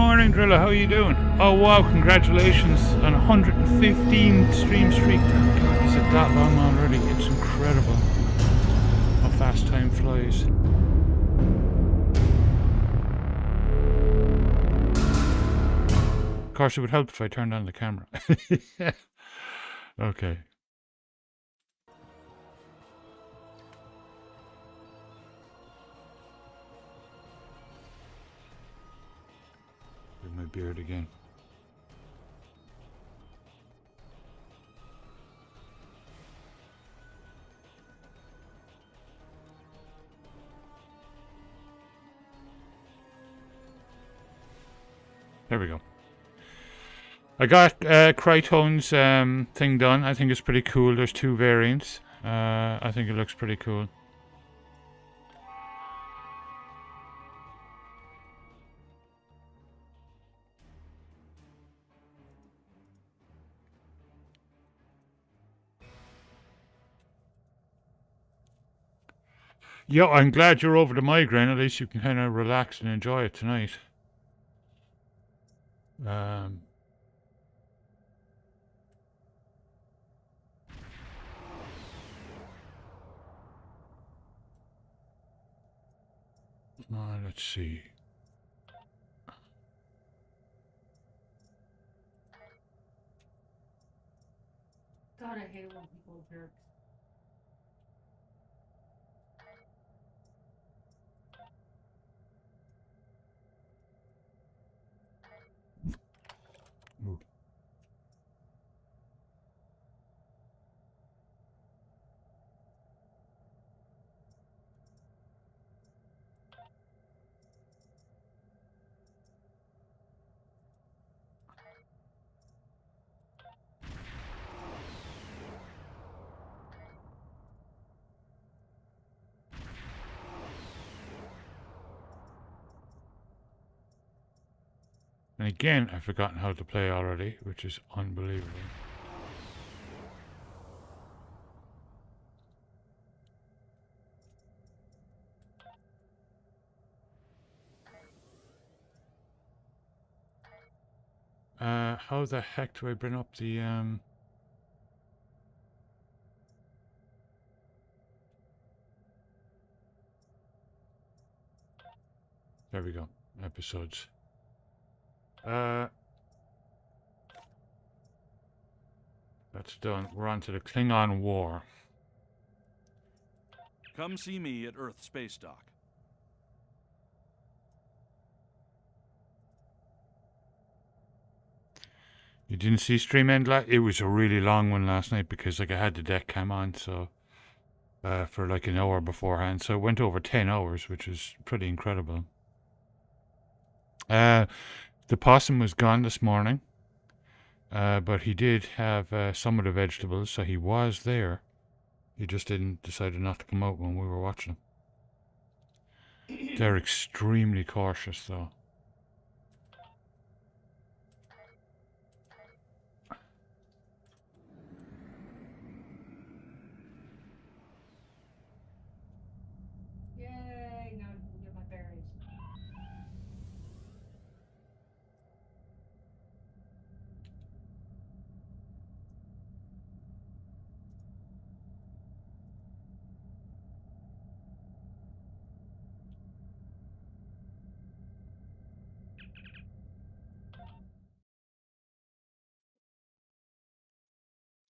morning, Driller. How are you doing? Oh wow, congratulations on 115 stream streak. Is it that long already? It's incredible how fast time flies. Of course, it would help if I turned on the camera. Okay. With my beard again. There we go. I got Crytone's thing done. I think it's pretty cool. There's 2 variants. I think it looks pretty cool. Yeah, I'm glad you're over the migraine. At least you can kind of relax and enjoy it tonight. Let's see. God, I hate it when people are jerks. Ooh. And again, I've forgotten how to play already, which is unbelievable. How the heck do I bring up the There we go. Episodes. That's done. We're on to the Klingon War. Come see me at Earth Space Dock. You didn't see stream end it was a really long one last night because like I had the deck cam on, so for like an hour beforehand. So it went over 10 hours, which was pretty incredible. The possum was gone this morning. But he did have some of the vegetables, so he was there. He just decided not to come out when we were watching him. They're extremely cautious, though. Yay! Now I can get my berries.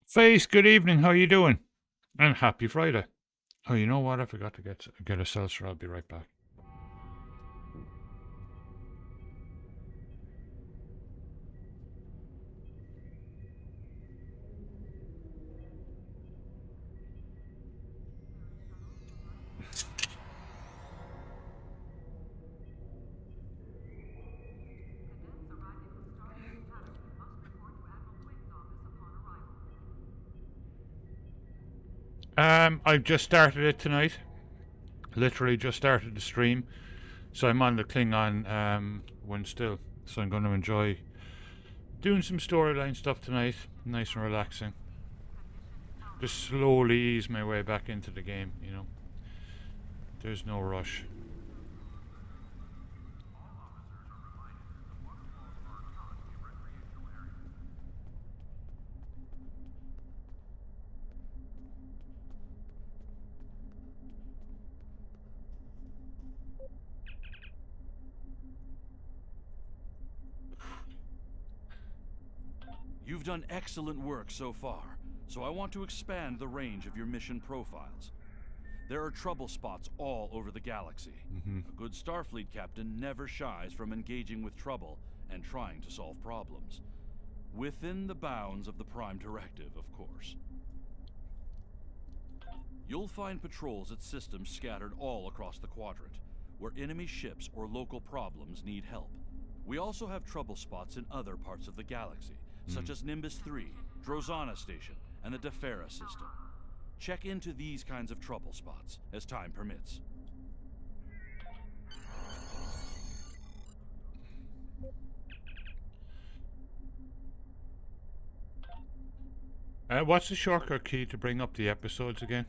Face, good evening. How you doing? And happy Friday. Oh, you know what? I forgot to get a seltzer. I'll be right back. I've just started it tonight. Literally just started the stream. So I'm on the Klingon one still. So I'm going to enjoy doing some storyline stuff tonight. Nice and relaxing. Just slowly ease my way back into the game, you know. There's no rush. done excellent work so far, so I want to expand the range of your mission profiles. There are trouble spots all over the galaxy. A good Starfleet captain never shies from engaging with trouble and trying to solve problems. Within the bounds of the Prime Directive, of course. You'll find patrols at systems scattered all across the quadrant, where enemy ships or local problems need help. We also have trouble spots in other parts of the galaxy, such as Nimbus 3, Drozana Station, and the Defera system. Check into these kinds of trouble spots, as time permits. What's the shortcut key to bring up the episodes again?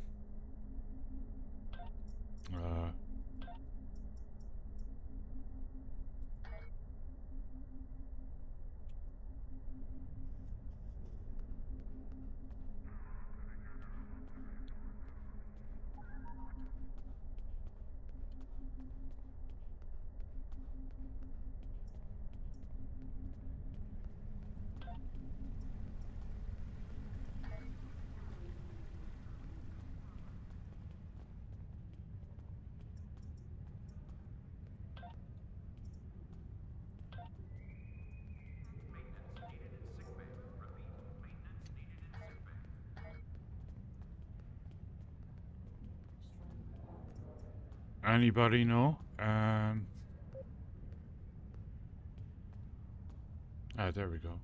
Anybody know? There we go.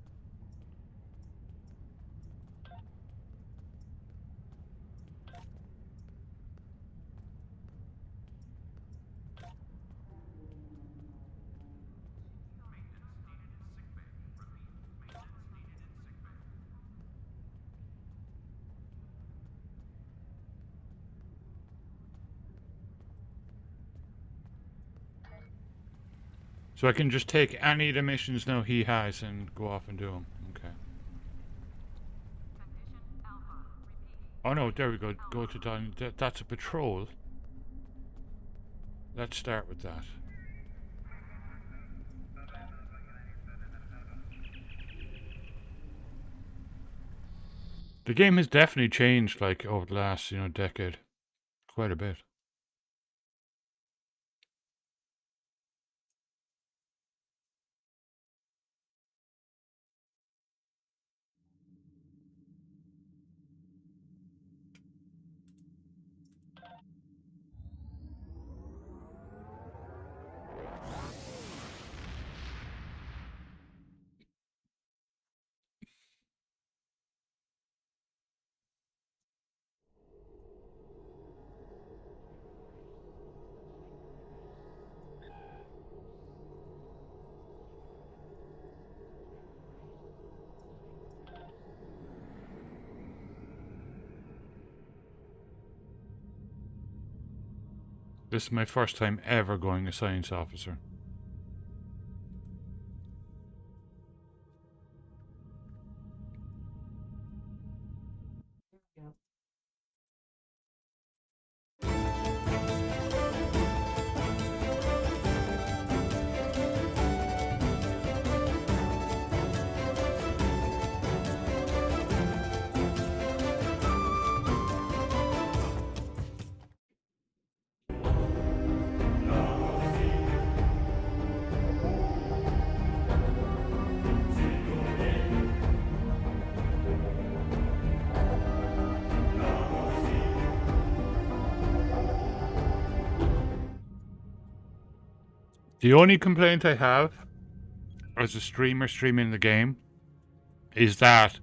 So I can just take any of the missions now he has and go off and do them. Okay. Oh no, there we go. Go to Don. That's a patrol. Let's start with that. The game has definitely changed, like, over the last, decade. Quite a bit. This is my first time ever going a science officer. The only complaint I have as a streamer streaming the game is that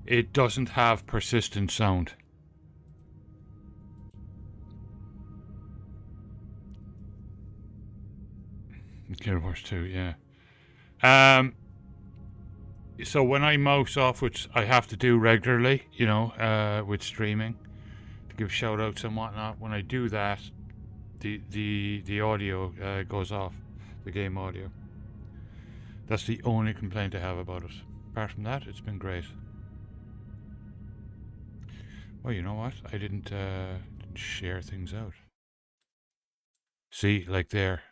it doesn't have persistent sound. Guild Wars 2, yeah. So when I mouse off, which I have to do regularly, with streaming, to give shout outs and whatnot, when I do that, the audio goes off, the game audio. That's the only complaint I have about it. Apart from that, it's been great. Well, you know what? I didn't share things out. See, like there.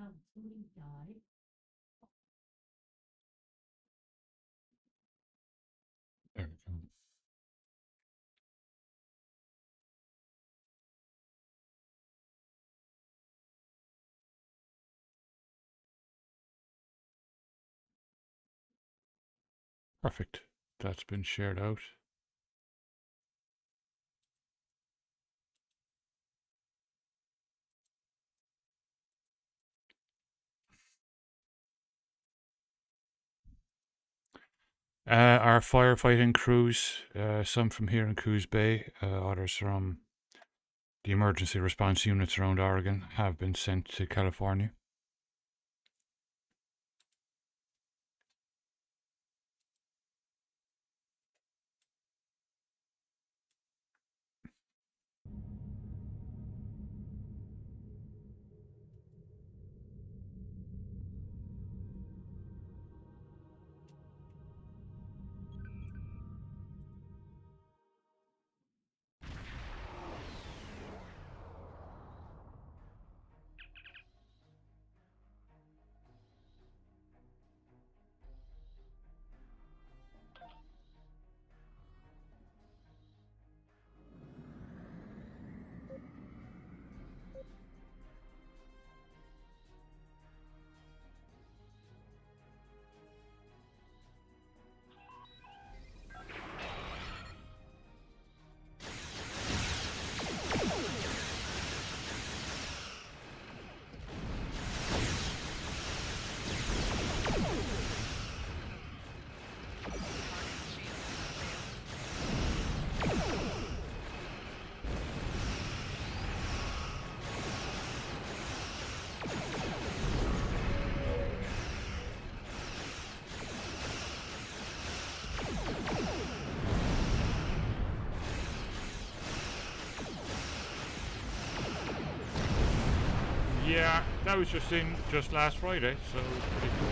How somebody died? There we go. Perfect. That's been shared out. Our firefighting crews, some from here in Coos Bay, others from the emergency response units around Oregon, have been sent to California. Yeah, that was just last Friday, so it was pretty cool.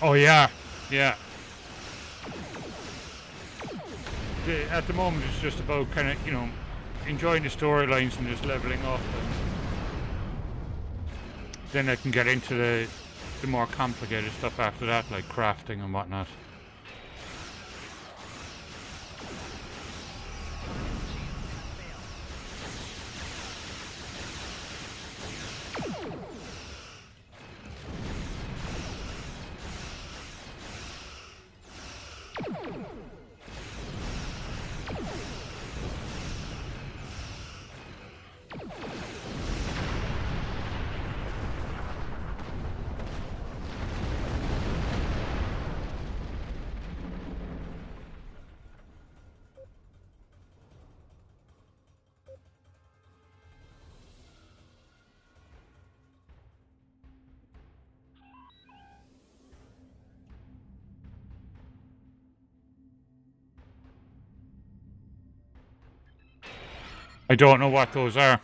Oh yeah, yeah. At the moment, it's just about kind of, you know, enjoying the storylines and just leveling up. And then I can get into the more complicated stuff after that, like crafting and whatnot. I don't know what those are.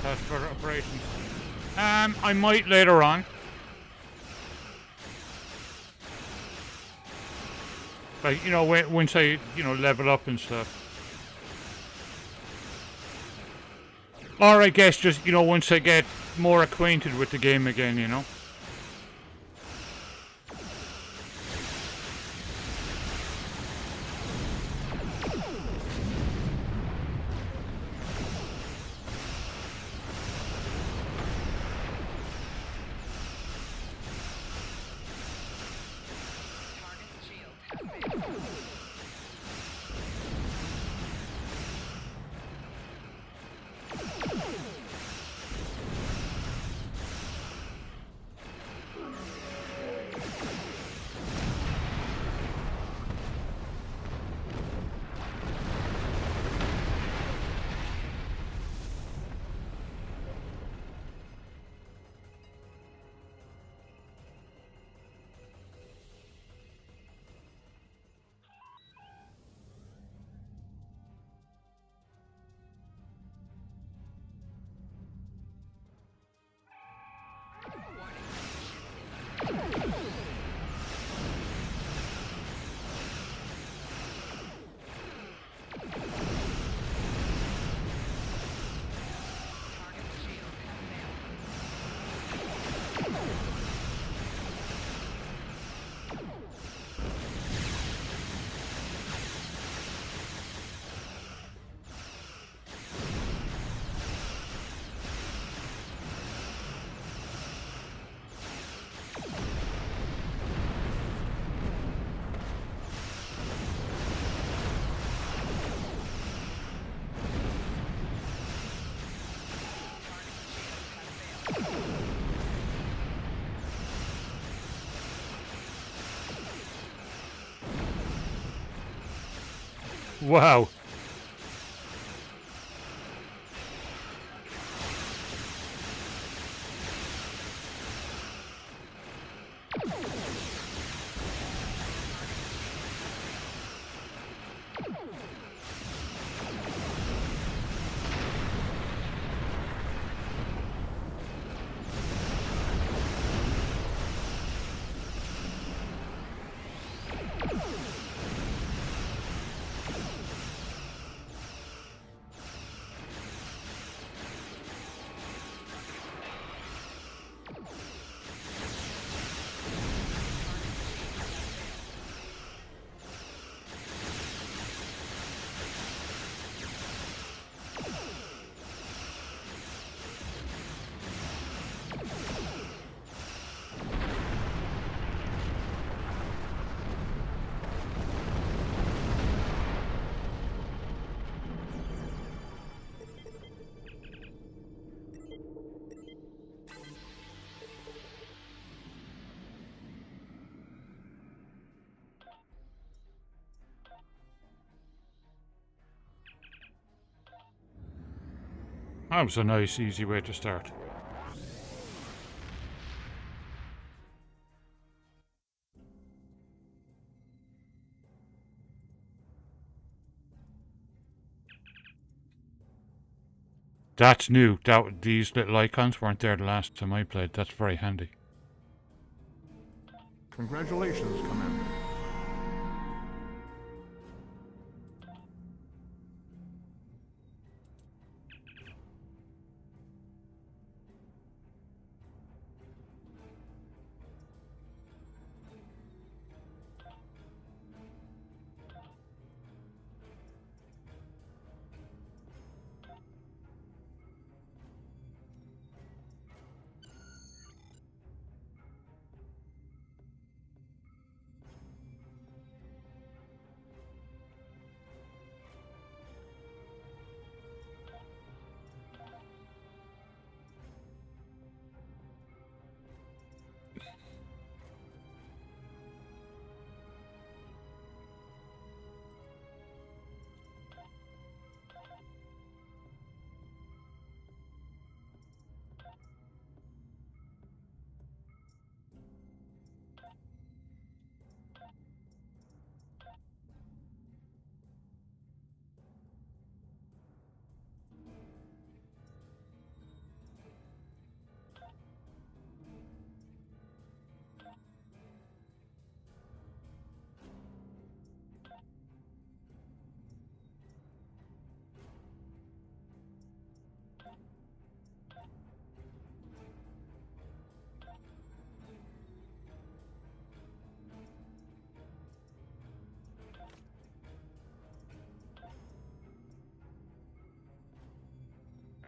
Task for operations. I might later on. Like, you know, once I, you know, level up and stuff. Or I guess just, you know, once I get more acquainted with the game again, you know. Wow. That was a nice, easy way to start. That's new. These little icons weren't there the last time I played. That's very handy. Congratulations, Commander.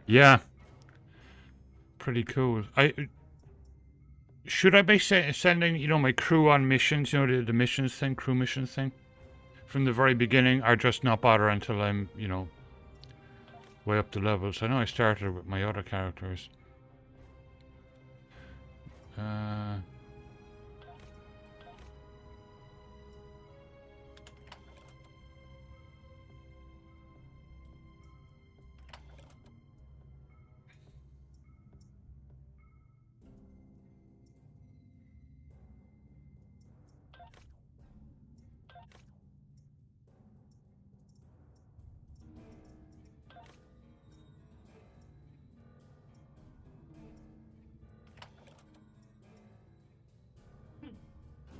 Yeah. Pretty cool. Should I be sending, you know, my crew on missions, you know, the missions thing, crew missions thing, from the very beginning, or just not bother until I'm, you know, way up the levels? I know I started with my other characters.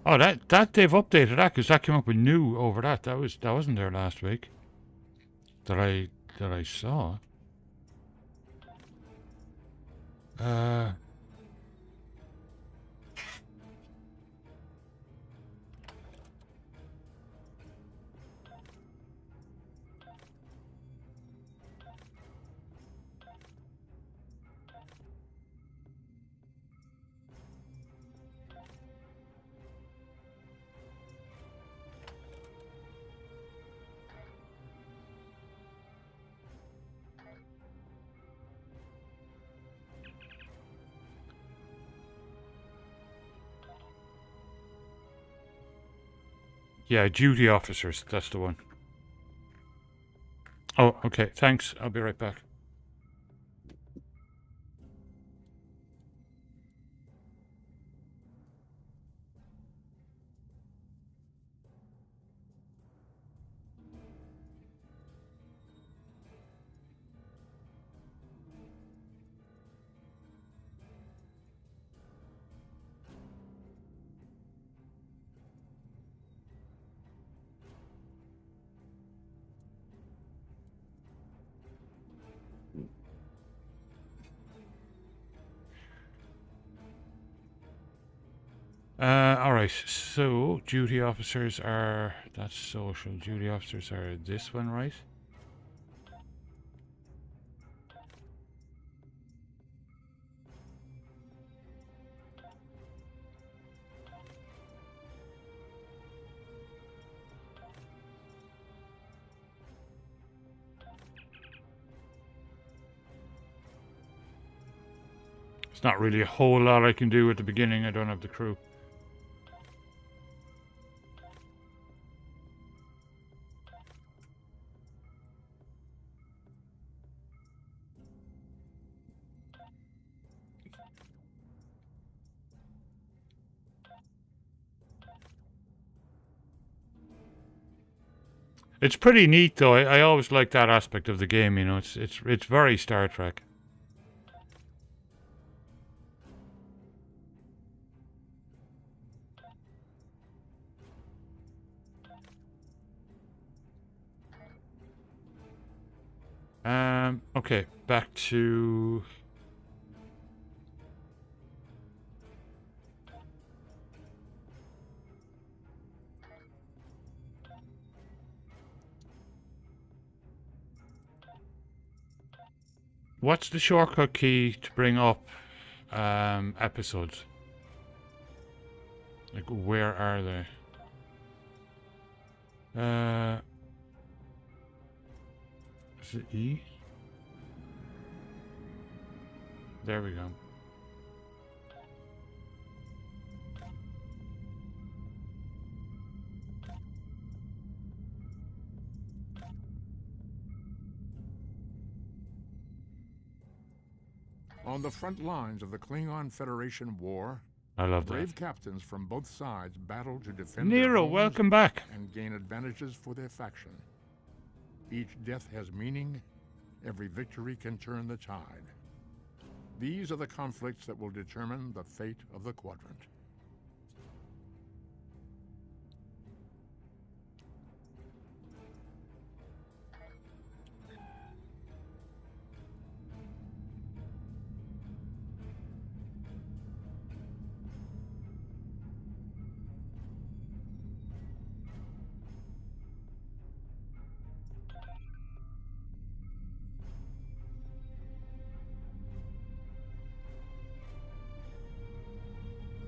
Oh, that they've updated that because that came up with new over that. That wasn't there last week. That I saw. Yeah, duty officers. That's the one. Oh, okay. Thanks. I'll be right back. Alright, so duty officers are, that's social. Duty officers are this one, right? It's not really a whole lot I can do at the beginning. I don't have the crew. It's pretty neat, though. I always like that aspect of the game. You know, it's very Star Trek. Okay, back to. What's the shortcut key to bring up episodes? Like, where are they? Is it E? There we go. On the front lines of the Klingon Federation war, I love brave that. captains from both sides battle to defend their Nero, homes welcome back. and gain advantages for their faction. Each death has meaning. Every victory can turn the tide. These are the conflicts that will determine the fate of the quadrant.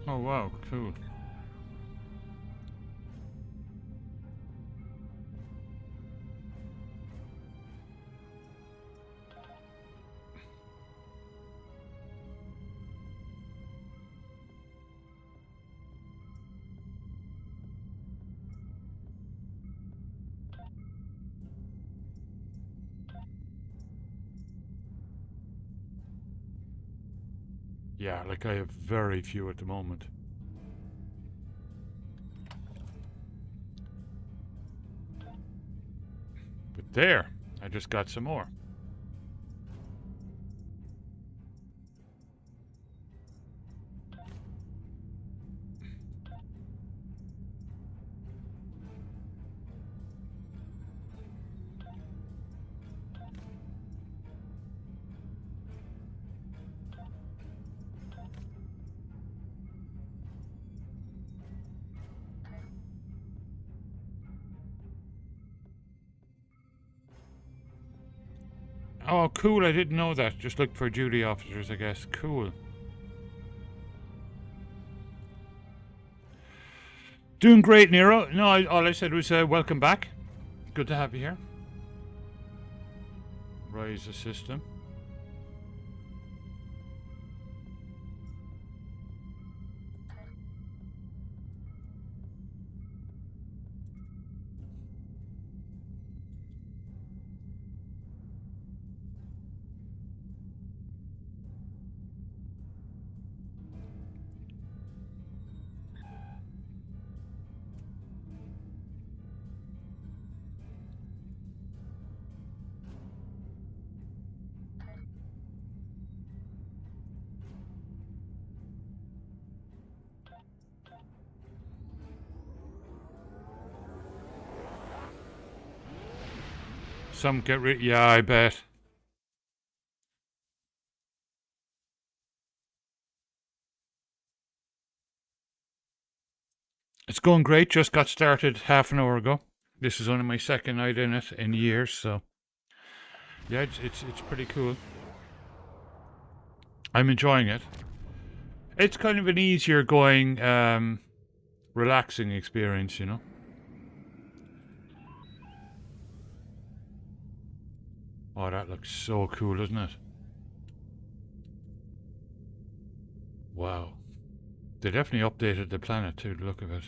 Oh wow, cool. Yeah, like I have very few at the moment. But there, I just got some more. Oh, cool, I didn't know that. Just look for duty officers, I guess. Cool. Doing great, Nero. No, all I said was welcome back. Good to have you here. Rise the system. Some get rid. Yeah, I bet. It's going great. Just got started half an hour ago. This is only my second night in it in years, so yeah, it's pretty cool. I'm enjoying it. It's kind of an easier going, relaxing experience, you know. Oh, that looks so cool, doesn't it? Wow. They definitely updated the planet too, the look of it.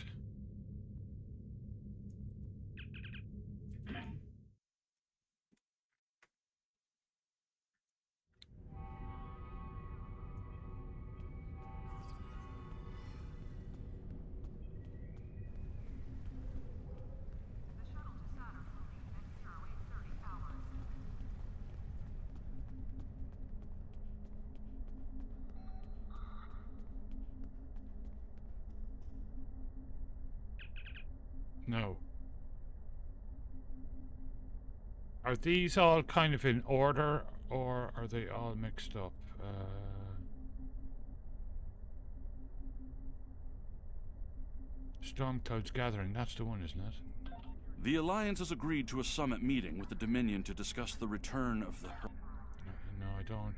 No. Are these all kind of in order, or are they all mixed up? Stormcloud's Gathering, that's the one, isn't it? The Alliance has agreed to a summit meeting with the Dominion to discuss the return of the... No, I don't.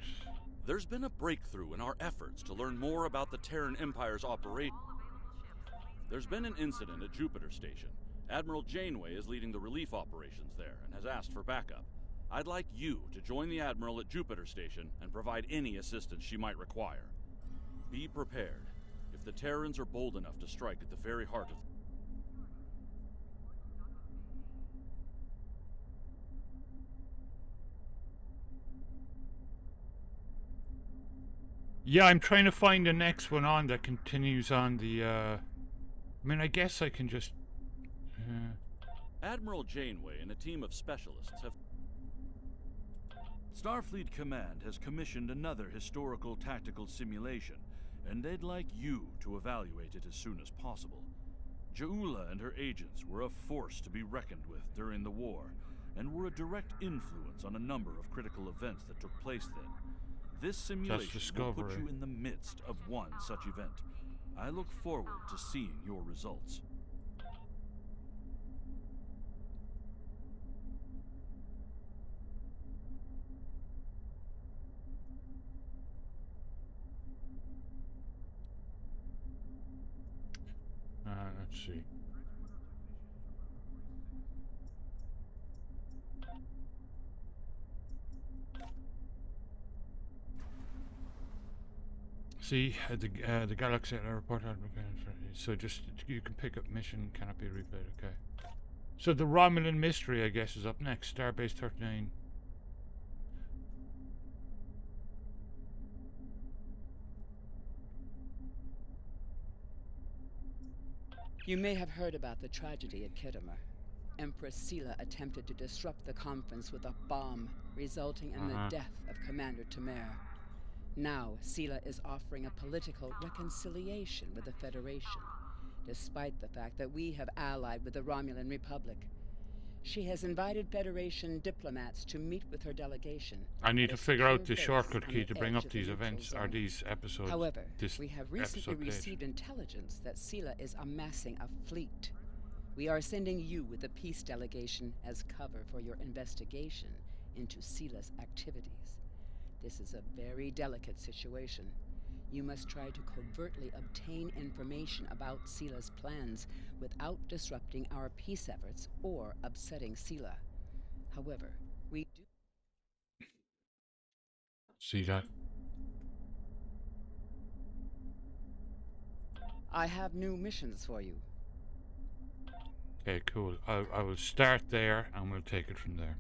There's been a breakthrough in our efforts to learn more about the Terran Empire's operation. There's been an incident at Jupiter Station. Admiral Janeway is leading the relief operations there and has asked for backup. I'd like you to join the Admiral at Jupiter Station and provide any assistance she might require. Be prepared. If the Terrans are bold enough to strike at the very heart of... Yeah, I'm trying to find the next one on that continues on the, I mean, I guess I can just... Admiral Janeway and a team of specialists have... Starfleet Command has commissioned another historical tactical simulation, and they'd like you to evaluate it as soon as possible. Ja'ula and her agents were a force to be reckoned with during the war, and were a direct influence on a number of critical events that took place then. This simulation will put you in the midst of one such event. I look forward to seeing your results. Let's see. See, the Galaxy report. So just you can pick up mission, cannot be replayed. Okay. So the Romulan mystery, I guess, is up next. Starbase 39. You may have heard about the tragedy at Khitomer. Empress Sela attempted to disrupt the conference with a bomb, resulting in the death of Commander Temer. Now, Sela is offering a political reconciliation with the Federation, despite the fact that we have allied with the Romulan Republic. She has invited Federation diplomats to meet with her delegation. I need to figure out the shortcut key to bring up these events, or these episodes. However, we have recently received intelligence that Sela is amassing a fleet. We are sending you with the peace delegation as cover for your investigation into Sela's activities. This is a very delicate situation. You must try to covertly obtain information about Sela's plans without disrupting our peace efforts or upsetting Sela. However, we do... See that? I have new missions for you. Okay, cool. I will start there and we'll take it from there.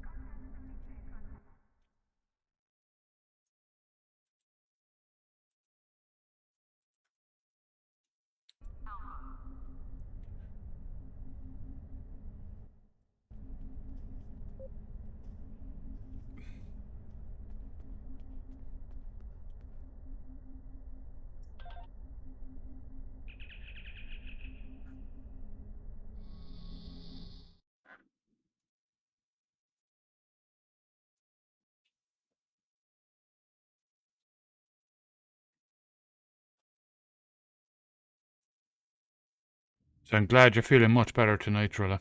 So I'm glad you're feeling much better tonight, Trilla.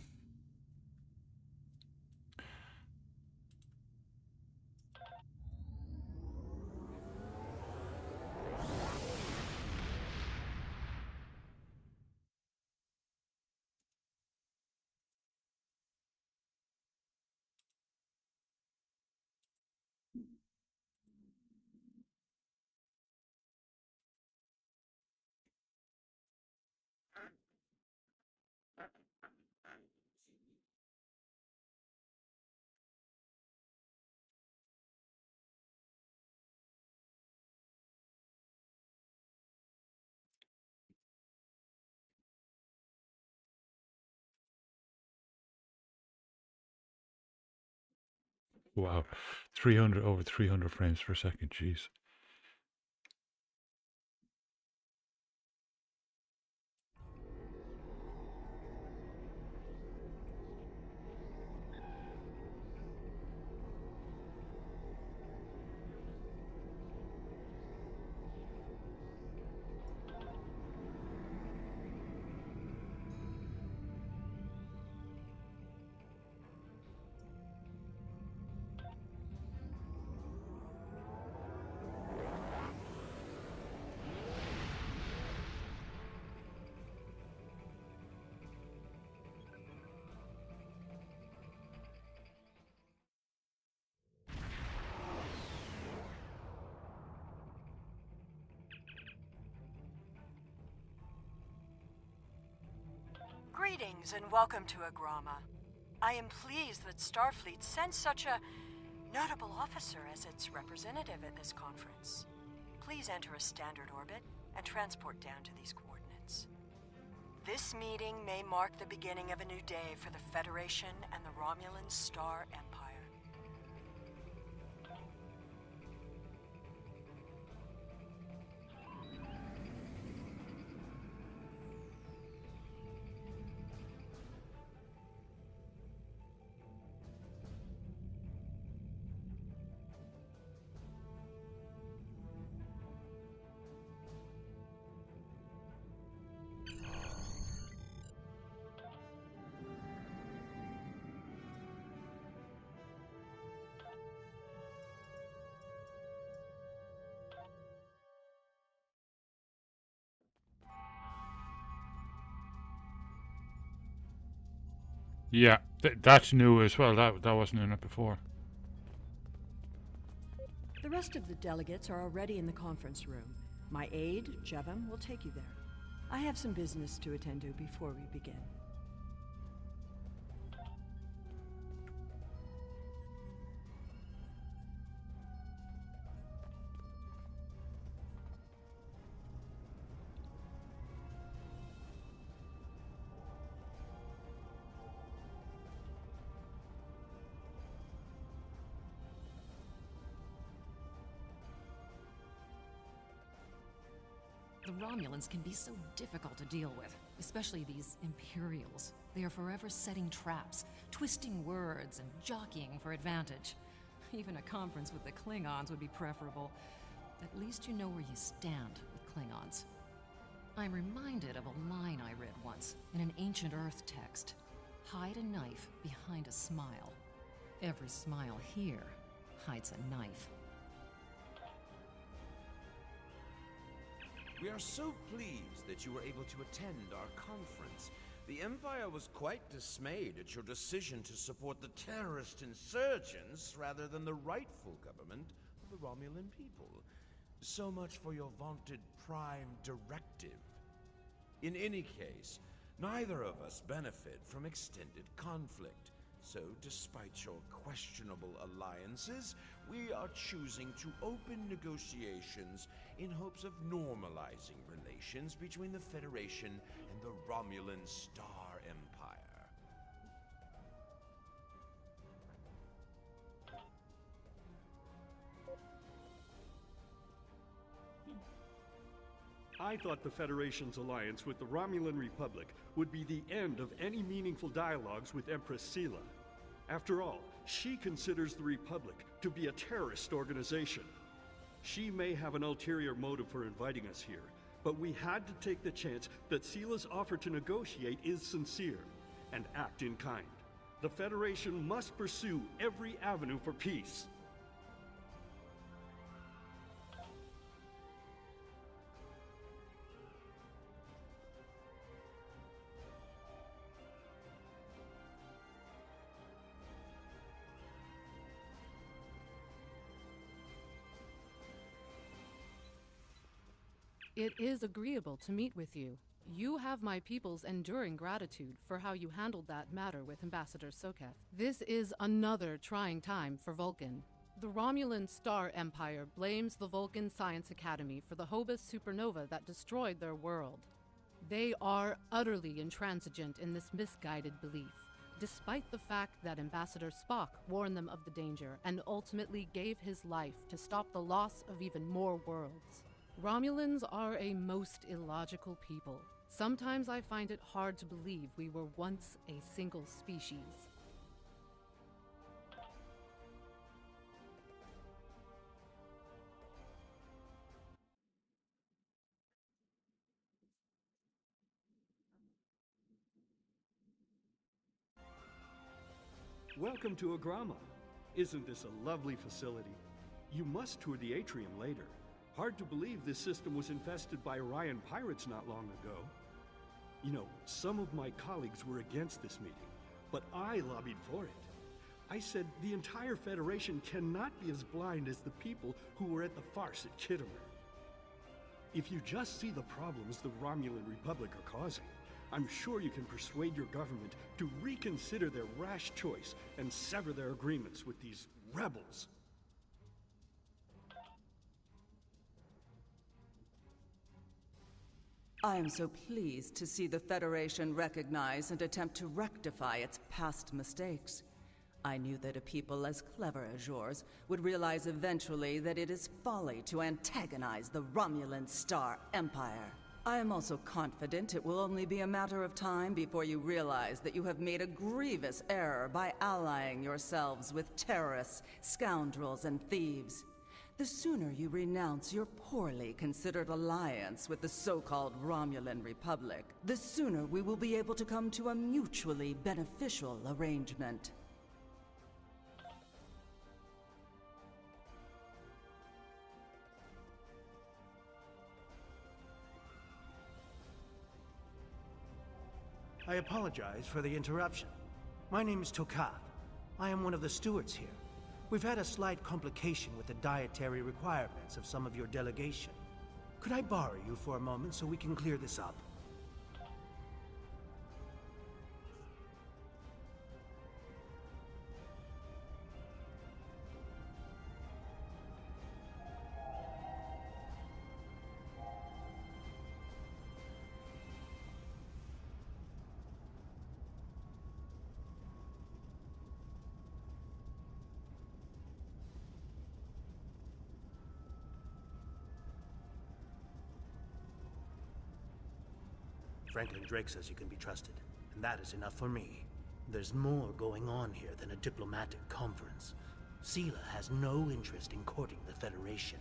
Wow, 300 over 300 frames per second, jeez. Greetings and welcome to Agrama. I am pleased that Starfleet sent such a notable officer as its representative at this conference. Please enter a standard orbit and transport down to these coordinates. This meeting may mark the beginning of a new day for the Federation and the Romulan Star Empire. Yeah, that's new as well. That wasn't in it before. The rest of the delegates are already in the conference room. My aide, Jevem, will take you there. I have some business to attend to before we begin. The Romulans can be so difficult to deal with, especially these Imperials. They are forever setting traps, twisting words, and jockeying for advantage. Even a conference with the Klingons would be preferable. At least you know where you stand with Klingons. I'm reminded of a line I read once in an ancient Earth text. Hide a knife behind a smile. Every smile here hides a knife. We are so pleased that you were able to attend our conference. The Empire was quite dismayed at your decision to support the terrorist insurgents rather than the rightful government of the Romulan people. So much for your vaunted Prime Directive. In any case, neither of us benefit from extended conflict. So, despite your questionable alliances, we are choosing to open negotiations in hopes of normalizing relations between the Federation and the Romulan Star Empire. I thought the Federation's alliance with the Romulan Republic would be the end of any meaningful dialogues with Empress Sela. After all, she considers the Republic to be a terrorist organization. She may have an ulterior motive for inviting us here, but we had to take the chance that Sela's offer to negotiate is sincere, and act in kind. The Federation must pursue every avenue for peace. It is agreeable to meet with you. You have my people's enduring gratitude for how you handled that matter with Ambassador Soketh. This is another trying time for Vulcan. The Romulan Star Empire blames the Vulcan Science Academy for the Hobus supernova that destroyed their world. They are utterly intransigent in this misguided belief, despite the fact that Ambassador Spock warned them of the danger and ultimately gave his life to stop the loss of even more worlds. Romulans are a most illogical people. Sometimes I find it hard to believe we were once a single species. Welcome to Agrama. Isn't this a lovely facility? You must tour the atrium later. Hard to believe this system was infested by Orion pirates not long ago. You know, some of my colleagues were against this meeting, but I lobbied for it. I said the entire Federation cannot be as blind as the people who were at the farce at Khitomer. If you just see the problems the Romulan Republic are causing, I'm sure you can persuade your government to reconsider their rash choice and sever their agreements with these rebels. I am so pleased to see the Federation recognize and attempt to rectify its past mistakes. I knew that a people as clever as yours would realize eventually that it is folly to antagonize the Romulan Star Empire. I am also confident it will only be a matter of time before you realize that you have made a grievous error by allying yourselves with terrorists, scoundrels, and thieves. The sooner you renounce your poorly considered alliance with the so-called Romulan Republic, the sooner we will be able to come to a mutually beneficial arrangement. I apologize for the interruption. My name is Tokath. I am one of the stewards here. We've had a slight complication with the dietary requirements of some of your delegation. Could I borrow you for a moment so we can clear this up? Franklin Drake says you can be trusted, and that is enough for me. There's more going on here than a diplomatic conference. Sela has no interest in courting the Federation.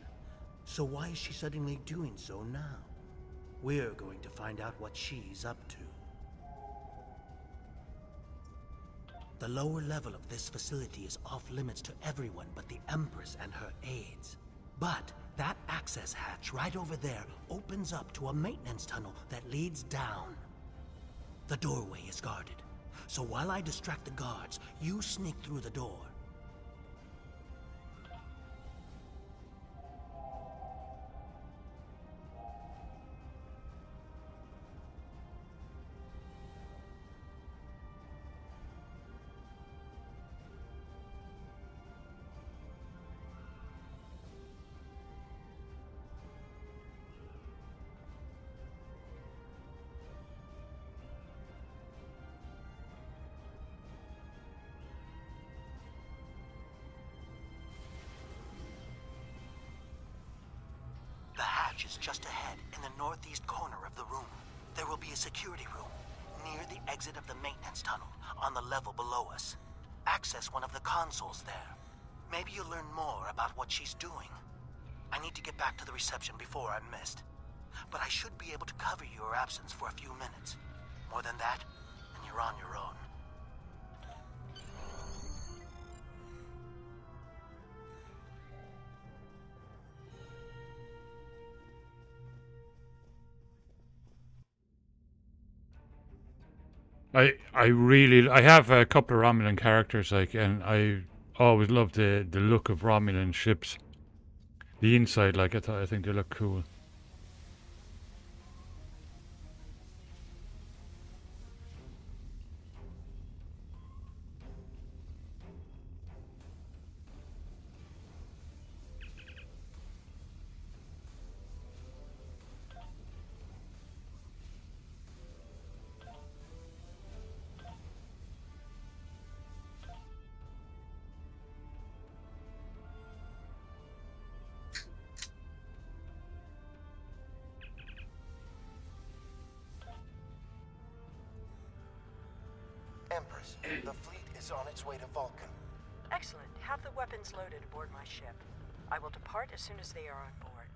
So why is she suddenly doing so now? We're going to find out what she's up to. The lower level of this facility is off limits to everyone but the Empress and her aides. But that access hatch right over there opens up to a maintenance tunnel that leads down. The doorway is guarded, so while I distract the guards, you sneak through the door. The hatch is just ahead, in the northeast corner of the room. There will be a security room, near the exit of the maintenance tunnel, on the level below us. Access one of the consoles there. Maybe you'll learn more about what she's doing. I need to get back to the reception before I'm missed. But I should be able to cover your absence for a few minutes. More than that, and you're on your own. I have a couple of Romulan characters, like, and I always love the look of Romulan ships. The inside, like, I think they look cool. Empress, the fleet is on its way to Vulcan. Excellent. Have the weapons loaded aboard my ship. I will depart as soon as they are on board.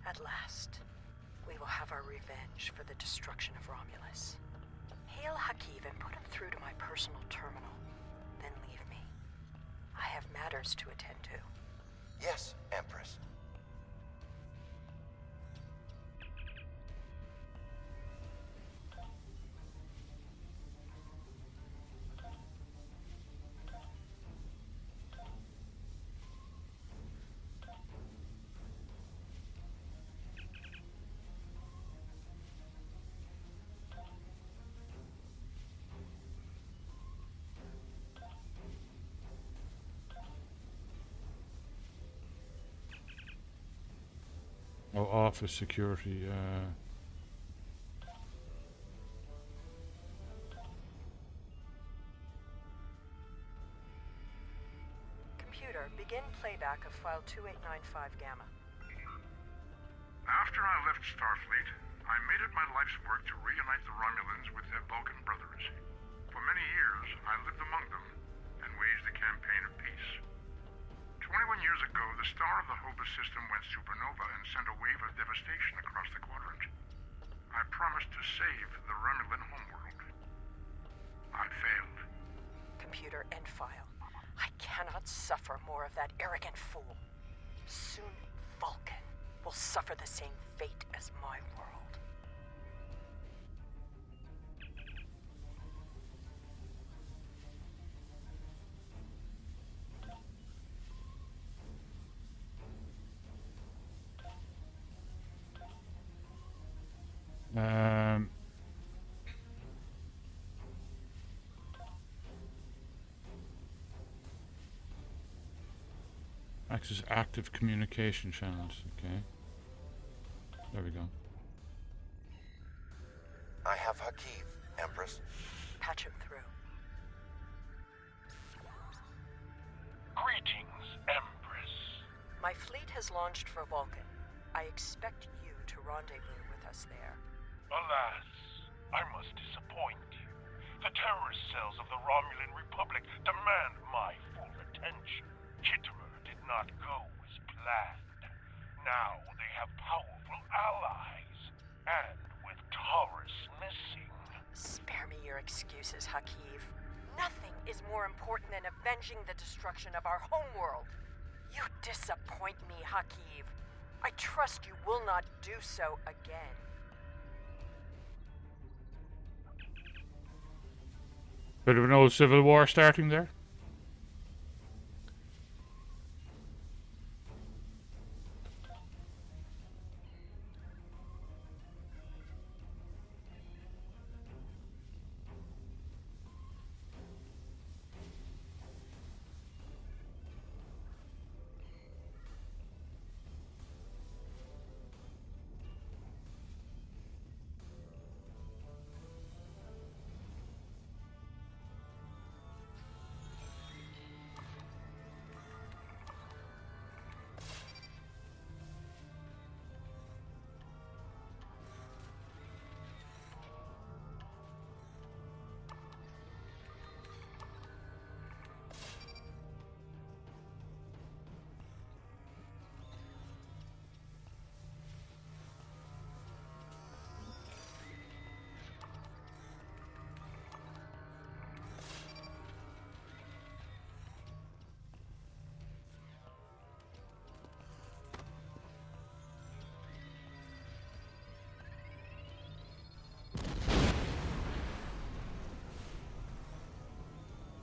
At last, we will have our revenge for the destruction of Romulus. Hail Hakiv and put him through to my personal terminal. Then leave me. I have matters to attend to. Yes, Empress. Oh, office security. Computer, begin playback of file 2895 Gamma. After I left Starfleet, I made it my life's work to reunite the Romulans with their Vulcan brothers. For many years, I lived among them and waged a campaign of peace. 21 years ago, the star of the Hobus system went supernova and sent a wave of devastation across the quadrant. I promised to save the Romulan homeworld. I failed. Computer, end file. I cannot suffer more of that arrogant fool. Soon, Vulcan will suffer the same fate as my world. Access active communication channels. Okay. There we go. I have Hakiv, Empress. Patch him through. Greetings, Empress. My fleet has launched for Vulcan. I expect you to rendezvous with us there. Alas, I must disappoint you. The terrorist cells of the Romulan Republic demand my full attention. Kittimer did not go as planned. Now they have powerful allies, and with Taurus missing. Spare me your excuses, Hakiv. Nothing is more important than avenging the destruction of our homeworld. You disappoint me, Hakiv. I trust you will not do so again. Bit of an old civil war starting there.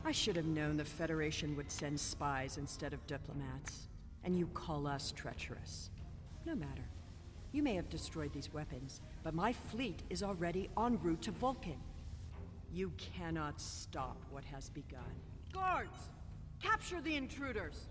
I should have known the Federation would send spies instead of diplomats. And you call us treacherous. No matter. You may have destroyed these weapons, but my fleet is already en route to Vulcan. You cannot stop what has begun. Guards! Capture the intruders!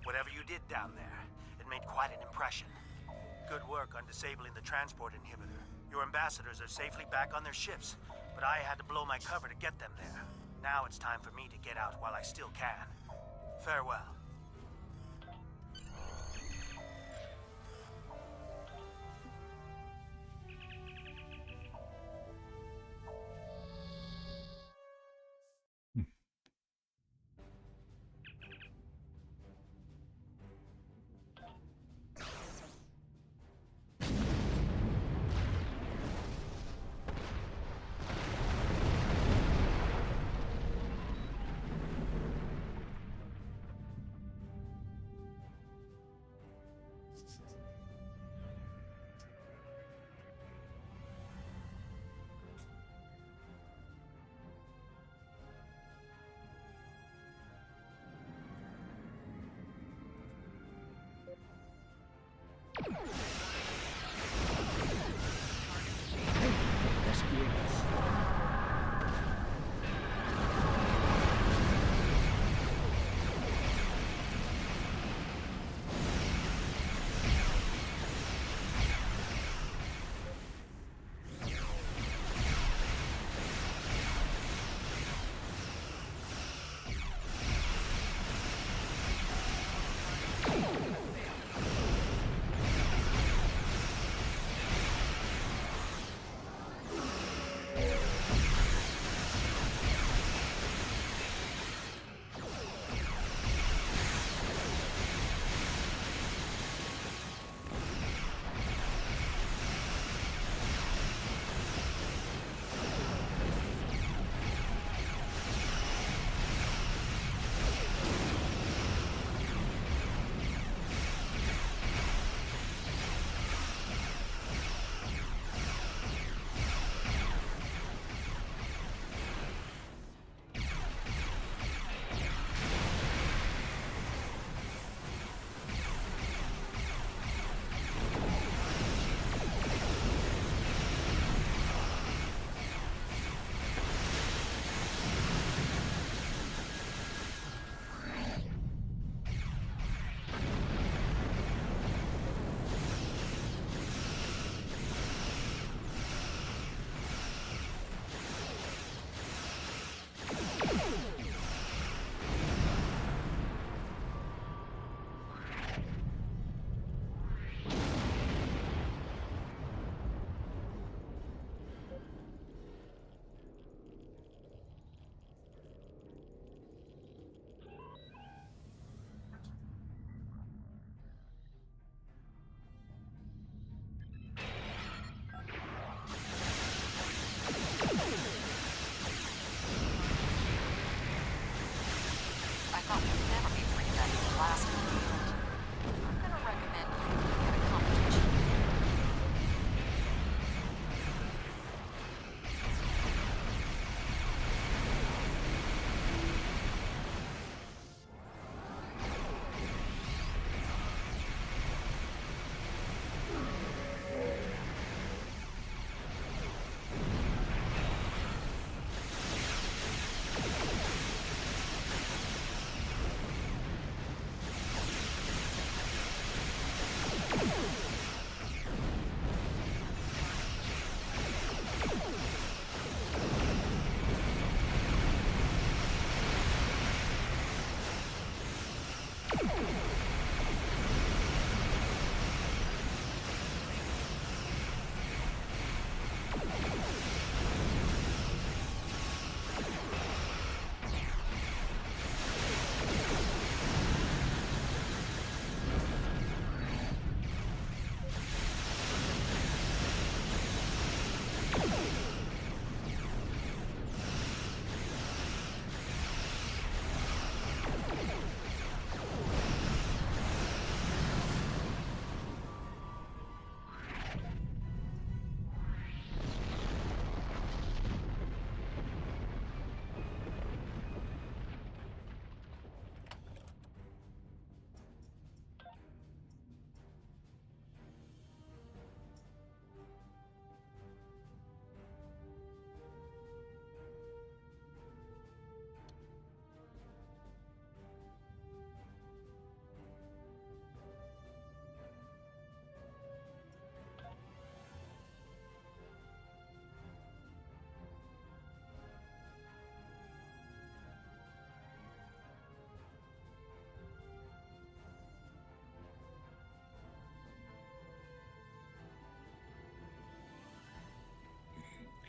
Whatever you did down there, it made quite an impression. Good work on disabling the transport inhibitor. Your ambassadors are safely back on their ships, but I had to blow my cover to get them there. Now it's time for me to get out while I still can. Farewell.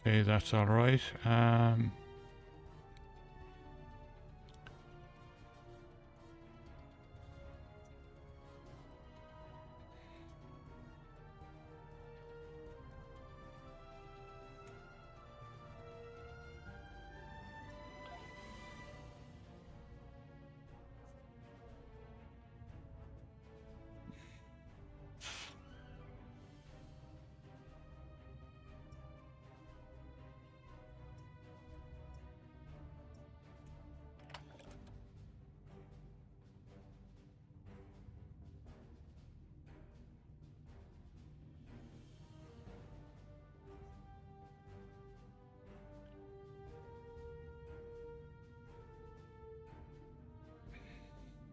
Okay, that's all right.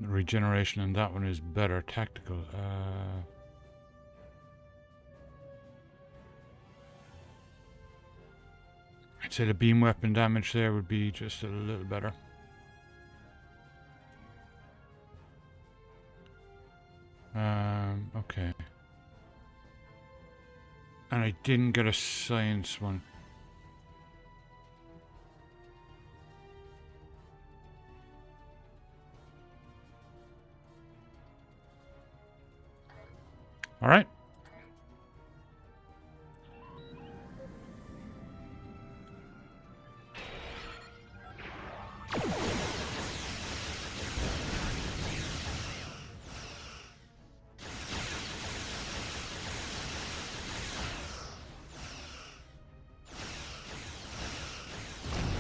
The regeneration in that one is better. Tactical. I'd say the beam weapon damage there would be just a little better. Okay. And I didn't get a science one. All right.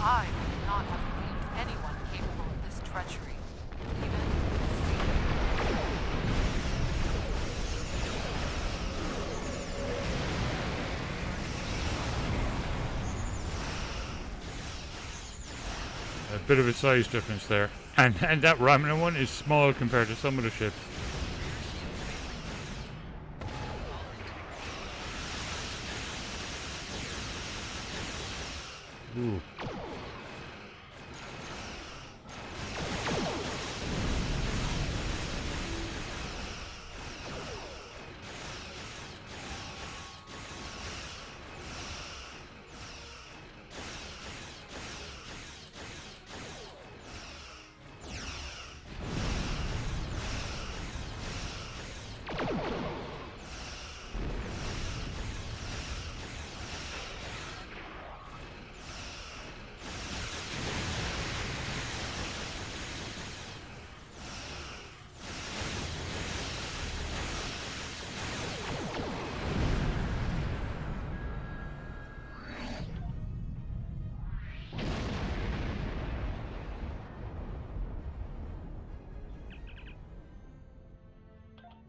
I would not have believed anyone capable of this treachery, even A bit of a size difference there. And that Romulan one is small compared to some of the ships. Ooh.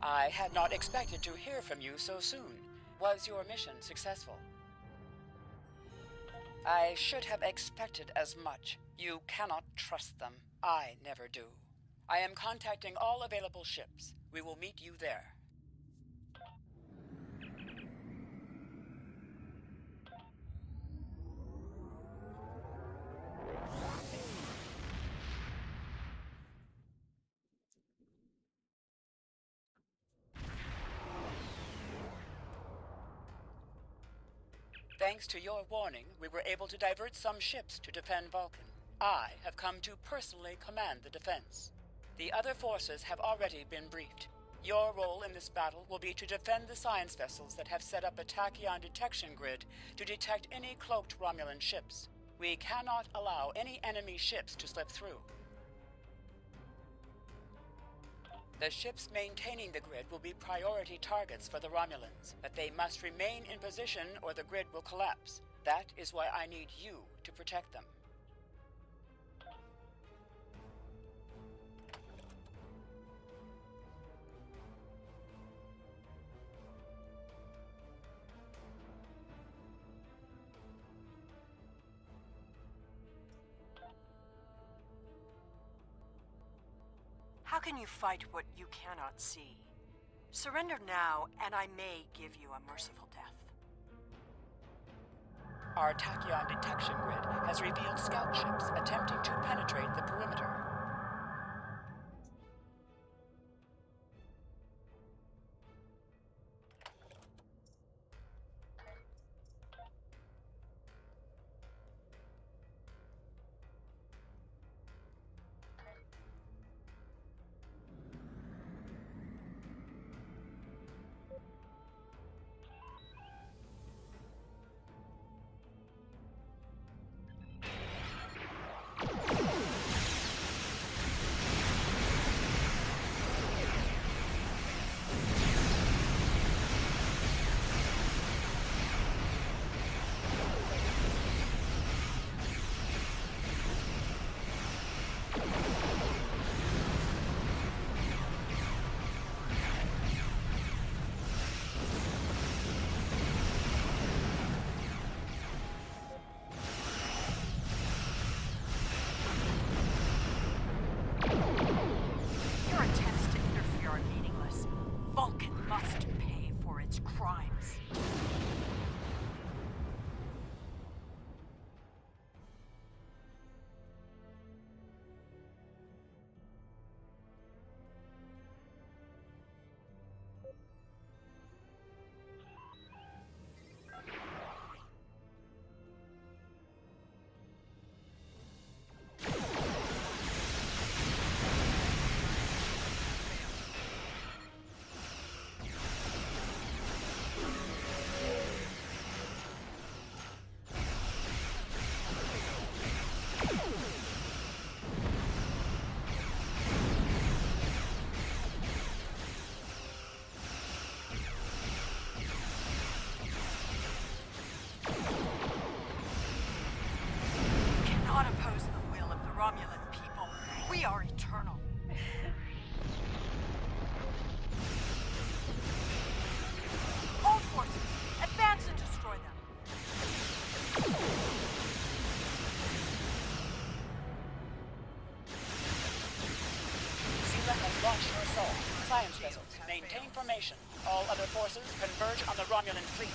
I had not expected to hear from you so soon. Was your mission successful? I should have expected as much. You cannot trust them. I never do. I am contacting all available ships. We will meet you there. Thanks to your warning, we were able to divert some ships to defend Vulcan. I have come to personally command the defense. The other forces have already been briefed. Your role in this battle will be to defend the science vessels that have set up a tachyon detection grid to detect any cloaked Romulan ships. We cannot allow any enemy ships to slip through. The ships maintaining the grid will be priority targets for the Romulans, but they must remain in position or the grid will collapse. That is why I need you to protect them. How can you fight what you cannot see? Surrender now, and I may give you a merciful death. Our tachyon detection grid has revealed scout ships attempting to penetrate the perimeter. National Assault. Science vessels, maintain formation. All other forces converge on the Romulan fleet.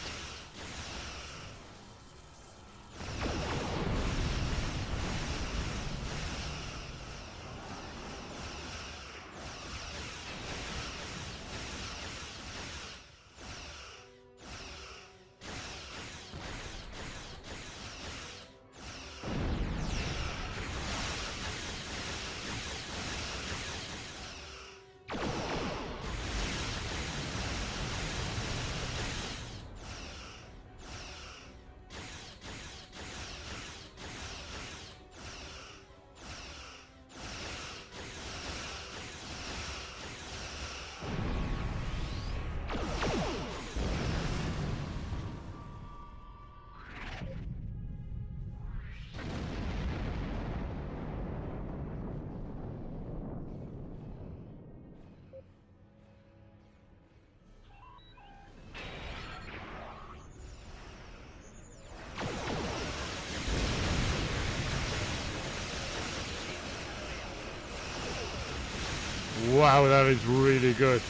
Wow, that is really good.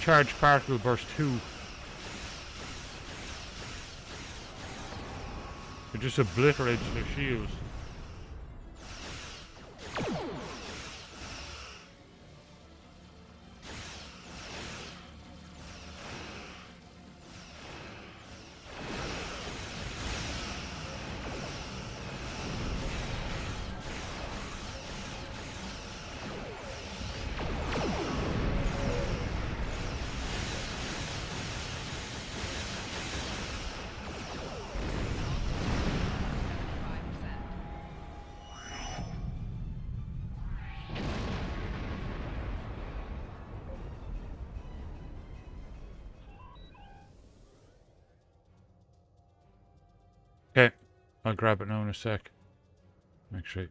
Charge particle burst 2. It just obliterates their shields. Okay, I'll grab it now in a sec. Make sure.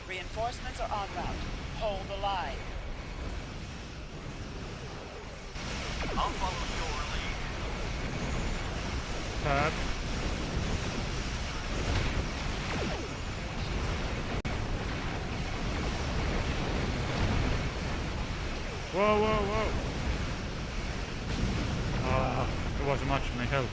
Reinforcements are en route. Hold the line. I'll follow your lead. Pat. Whoa, whoa, whoa. It wasn't much of my health.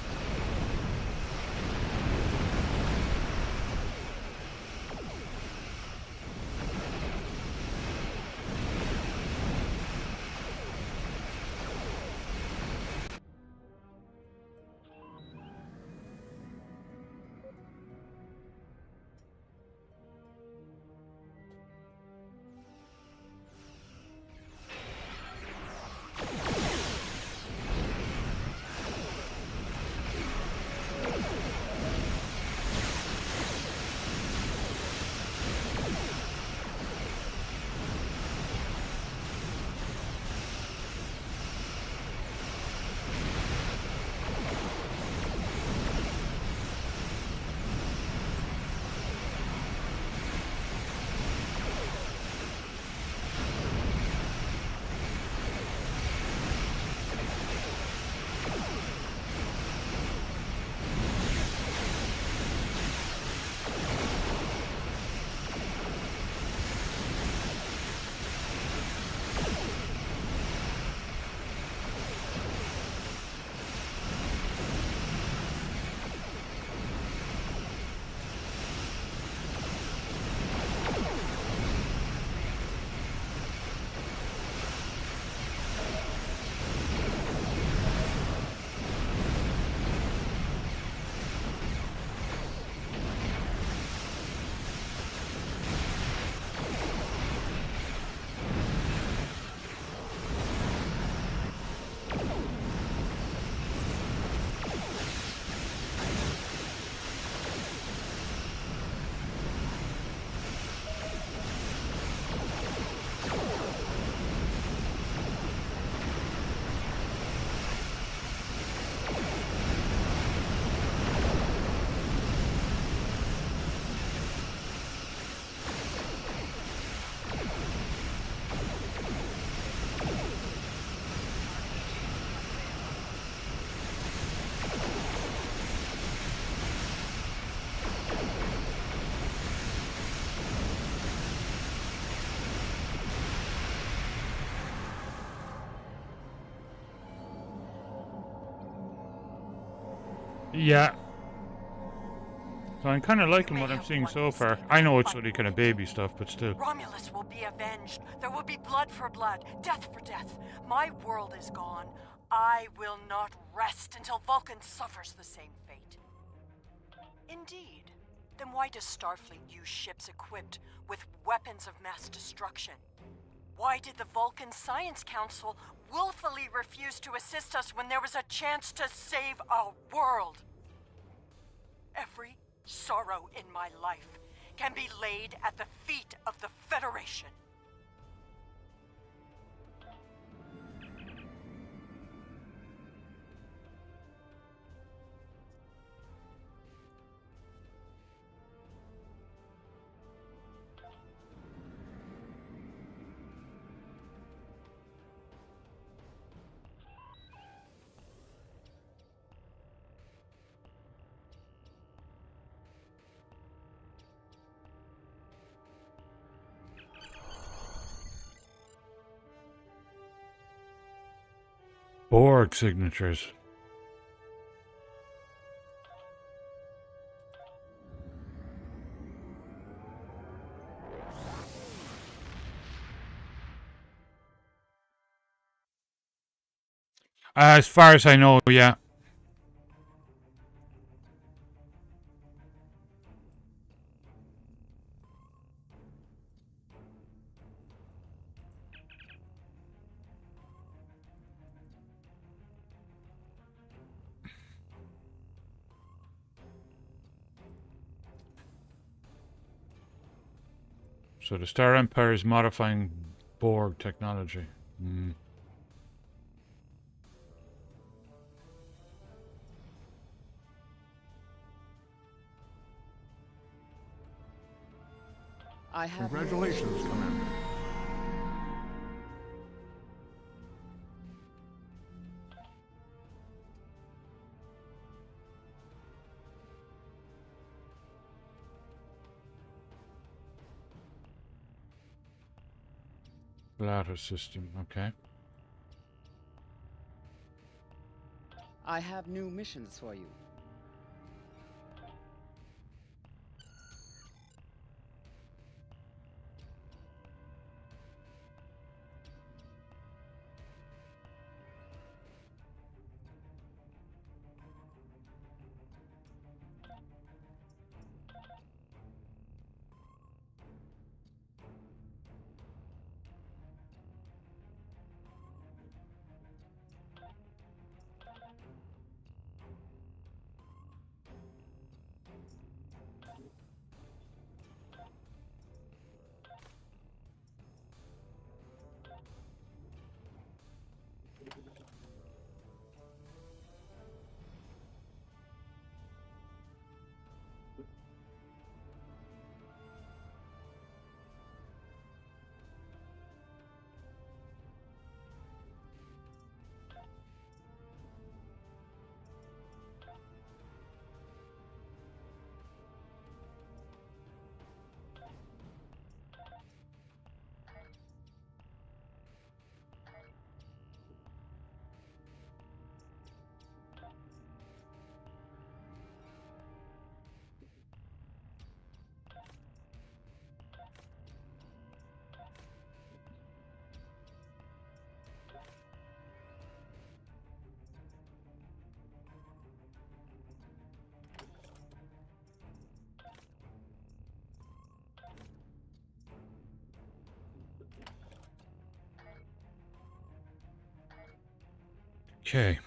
Yeah. So I'm kind of liking what I'm seeing so far. I know it's only kind of baby stuff, but still. Romulus will be avenged. There will be blood for blood, death for death. My world is gone. I will not rest until Vulcan suffers the same fate. Indeed. Then why does Starfleet use ships equipped with weapons of mass destruction? Why did the Vulcan Science Council willfully refuse to assist us when there was a chance to save our world? Every sorrow in my life can be laid at the feet of the Federation. Borg signatures. As far as I know, yeah. So the Star Empire is modifying Borg technology. I have Congratulations, Commander. Ladder system, okay. I have new missions for you. Okay.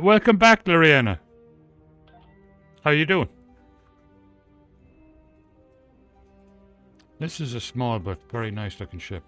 Welcome back, Lorena. How you doing? This is a small but very nice looking ship.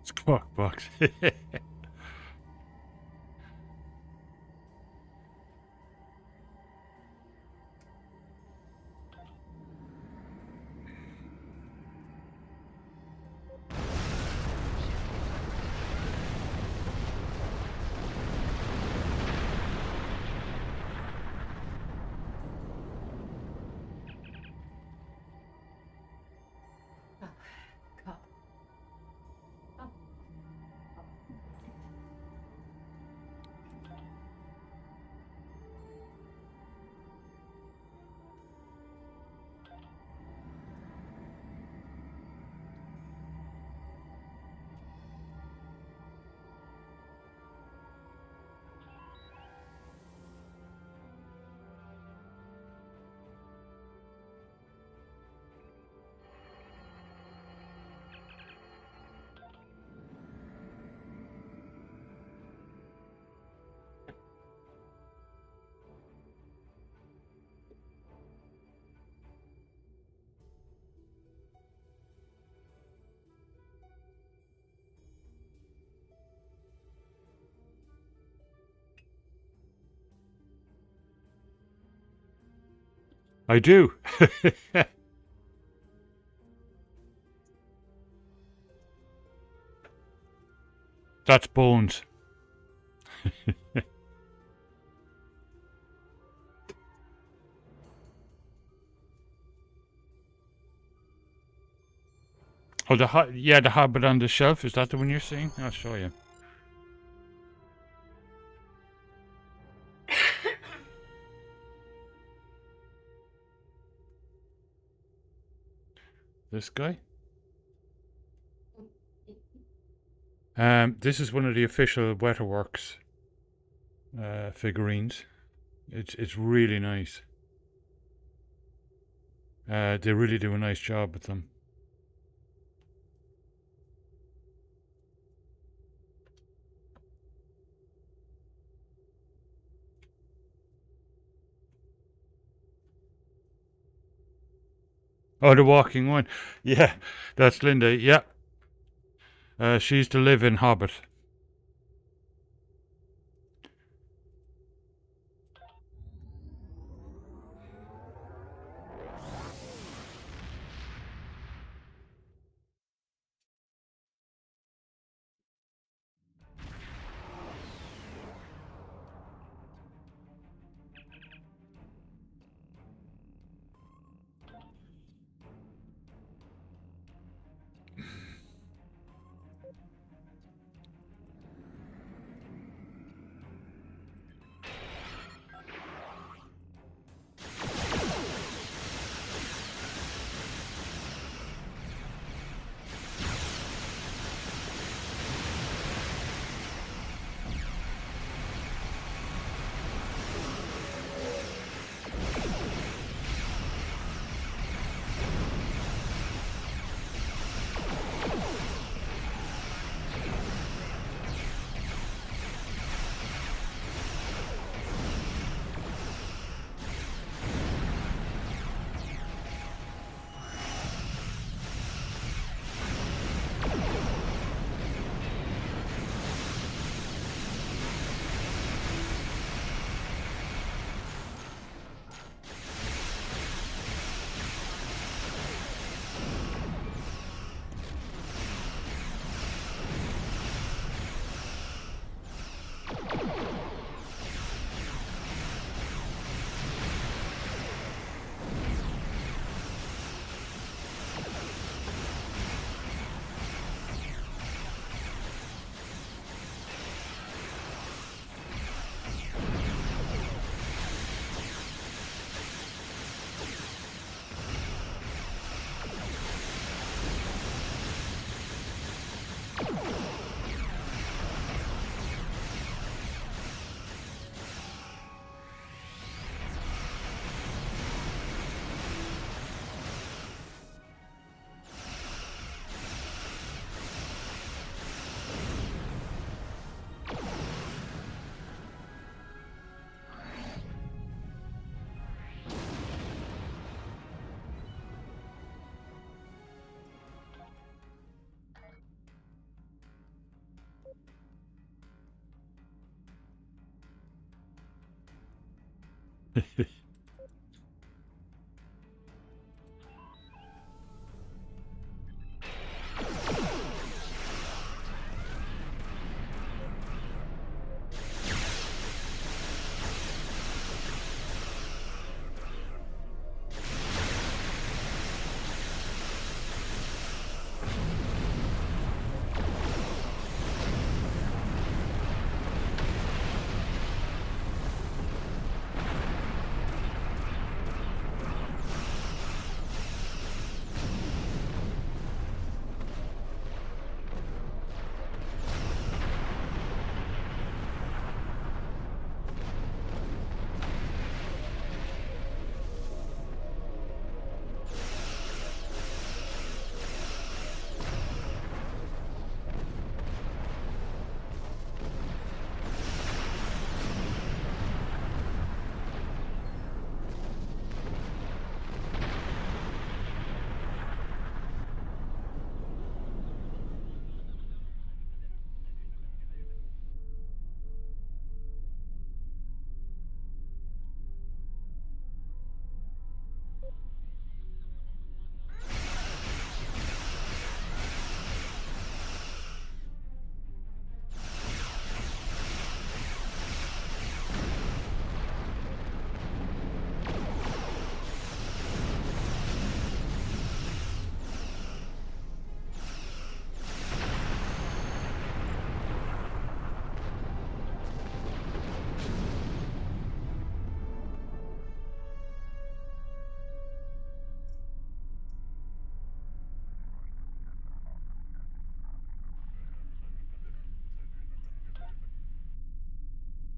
Squawk box. I do. That's Bones. Oh, the Hobbit on the Shelf. Is that the one you're seeing? I'll show you. This guy. This is one of the official Weta Works figurines. It's really nice. They really do a nice job with them. Oh, the walking one. Yeah, that's Linda. Yeah. She used to live in Hobbit.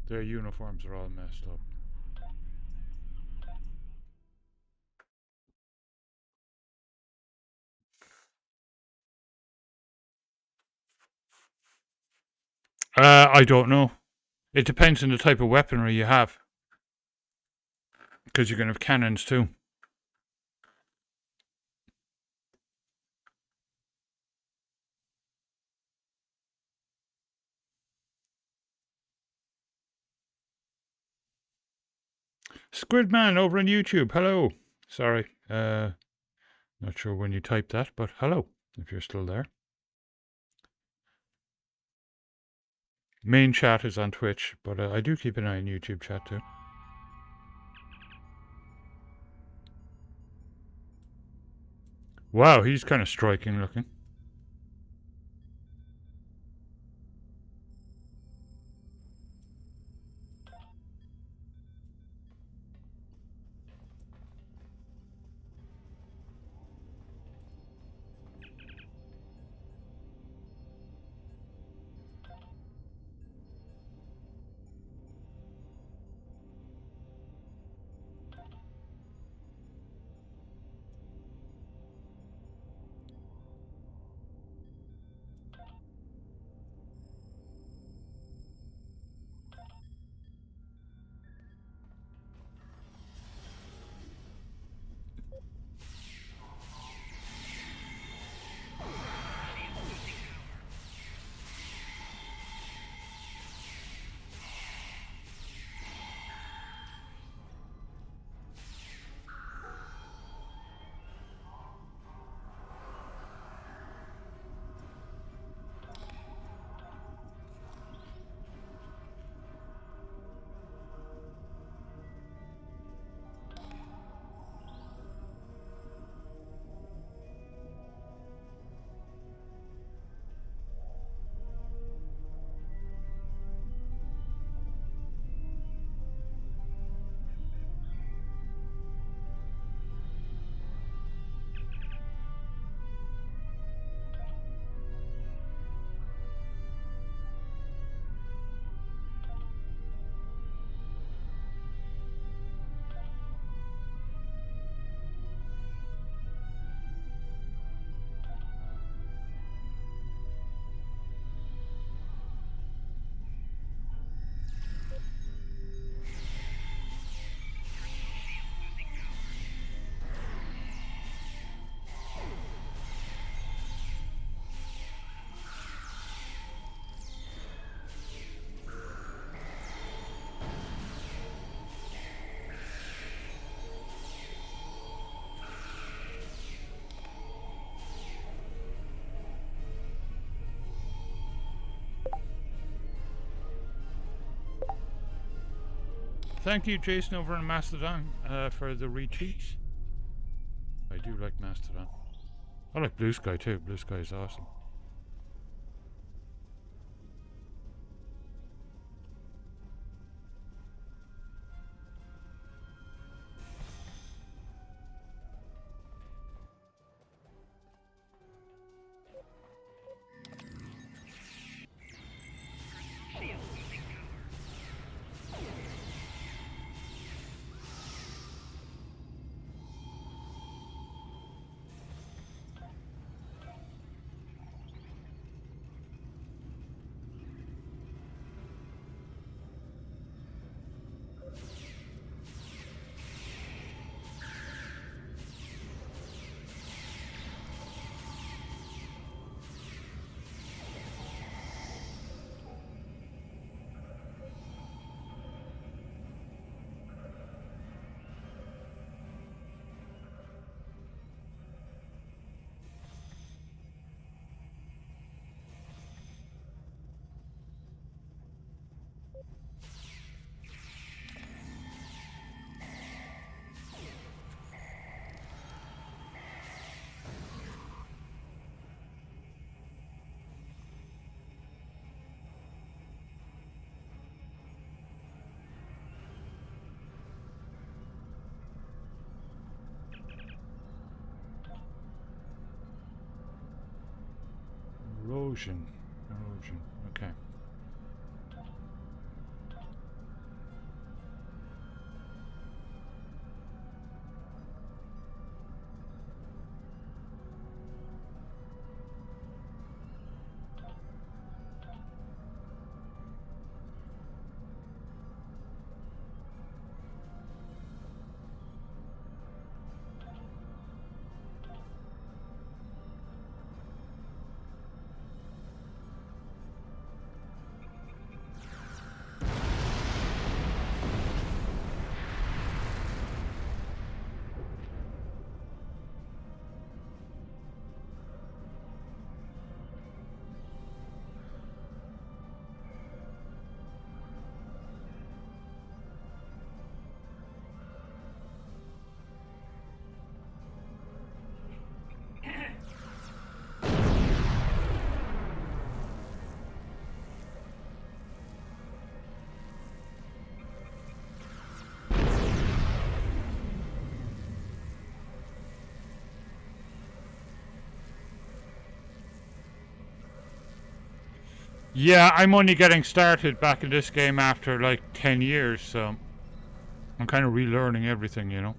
Their uniforms are all messed up. I don't know. It depends on the type of weaponry you have. Because you're going to have cannons too. Squidman over on YouTube, hello. Sorry, not sure when you typed that, but hello, if you're still there. Main chat is on Twitch, but I do keep an eye on YouTube chat too. Wow, he's kind of striking looking. Thank you, Jason, over on Mastodon, for the retweets. I do like Mastodon. I like Blue Sky too. Blue Sky is awesome. Erosion. Okay. Yeah, I'm only getting started back in this game after like 10 years, so I'm kind of relearning everything, you know.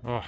Oh.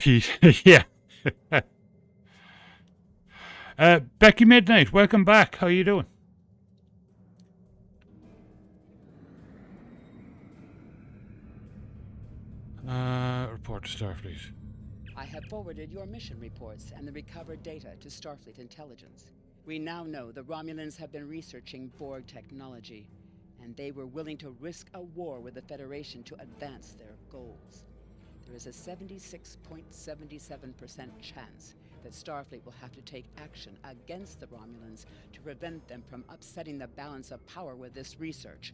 Yeah. Becky Midnight, welcome back. How you doing? Report to Starfleet. I have forwarded your mission reports and the recovered data to Starfleet Intelligence. We now know the Romulans have been researching Borg technology, and they were willing to risk a war with the Federation to advance their goals. There is a 76.77% chance that Starfleet will have to take action against the Romulans to prevent them from upsetting the balance of power with this research.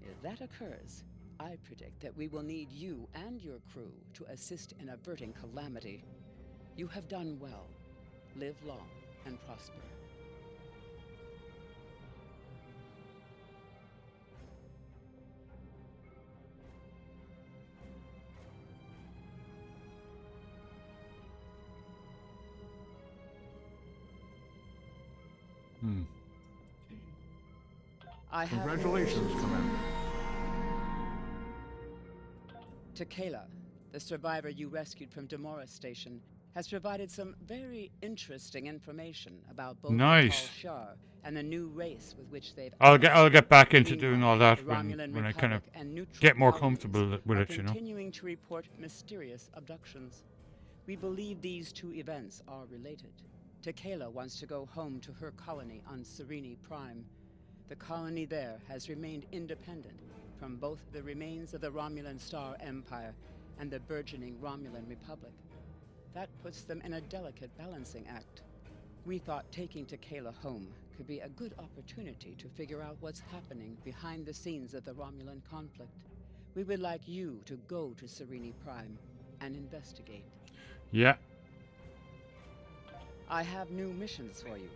If that occurs, I predict that we will need you and your crew to assist in averting calamity. You have done well. Live long and prosper. Congratulations, Commander. Tequila, the survivor you rescued from Demora Station, has provided some very interesting information about both Nice. Tal Shar and the new race with which they've. I'll get back into doing all that when I kind of get more comfortable with it, you know. Continuing to report mysterious abductions. We believe these two events are related. Tequila wants to go home to her colony on Serene Prime. The colony there has remained independent from both the remains of the Romulan Star Empire and the burgeoning Romulan Republic. That puts them in a delicate balancing act. We thought taking Tequila home could be a good opportunity to figure out what's happening behind the scenes of the Romulan conflict. We would like you to go to Serene Prime and investigate. Yeah. I have new missions for you.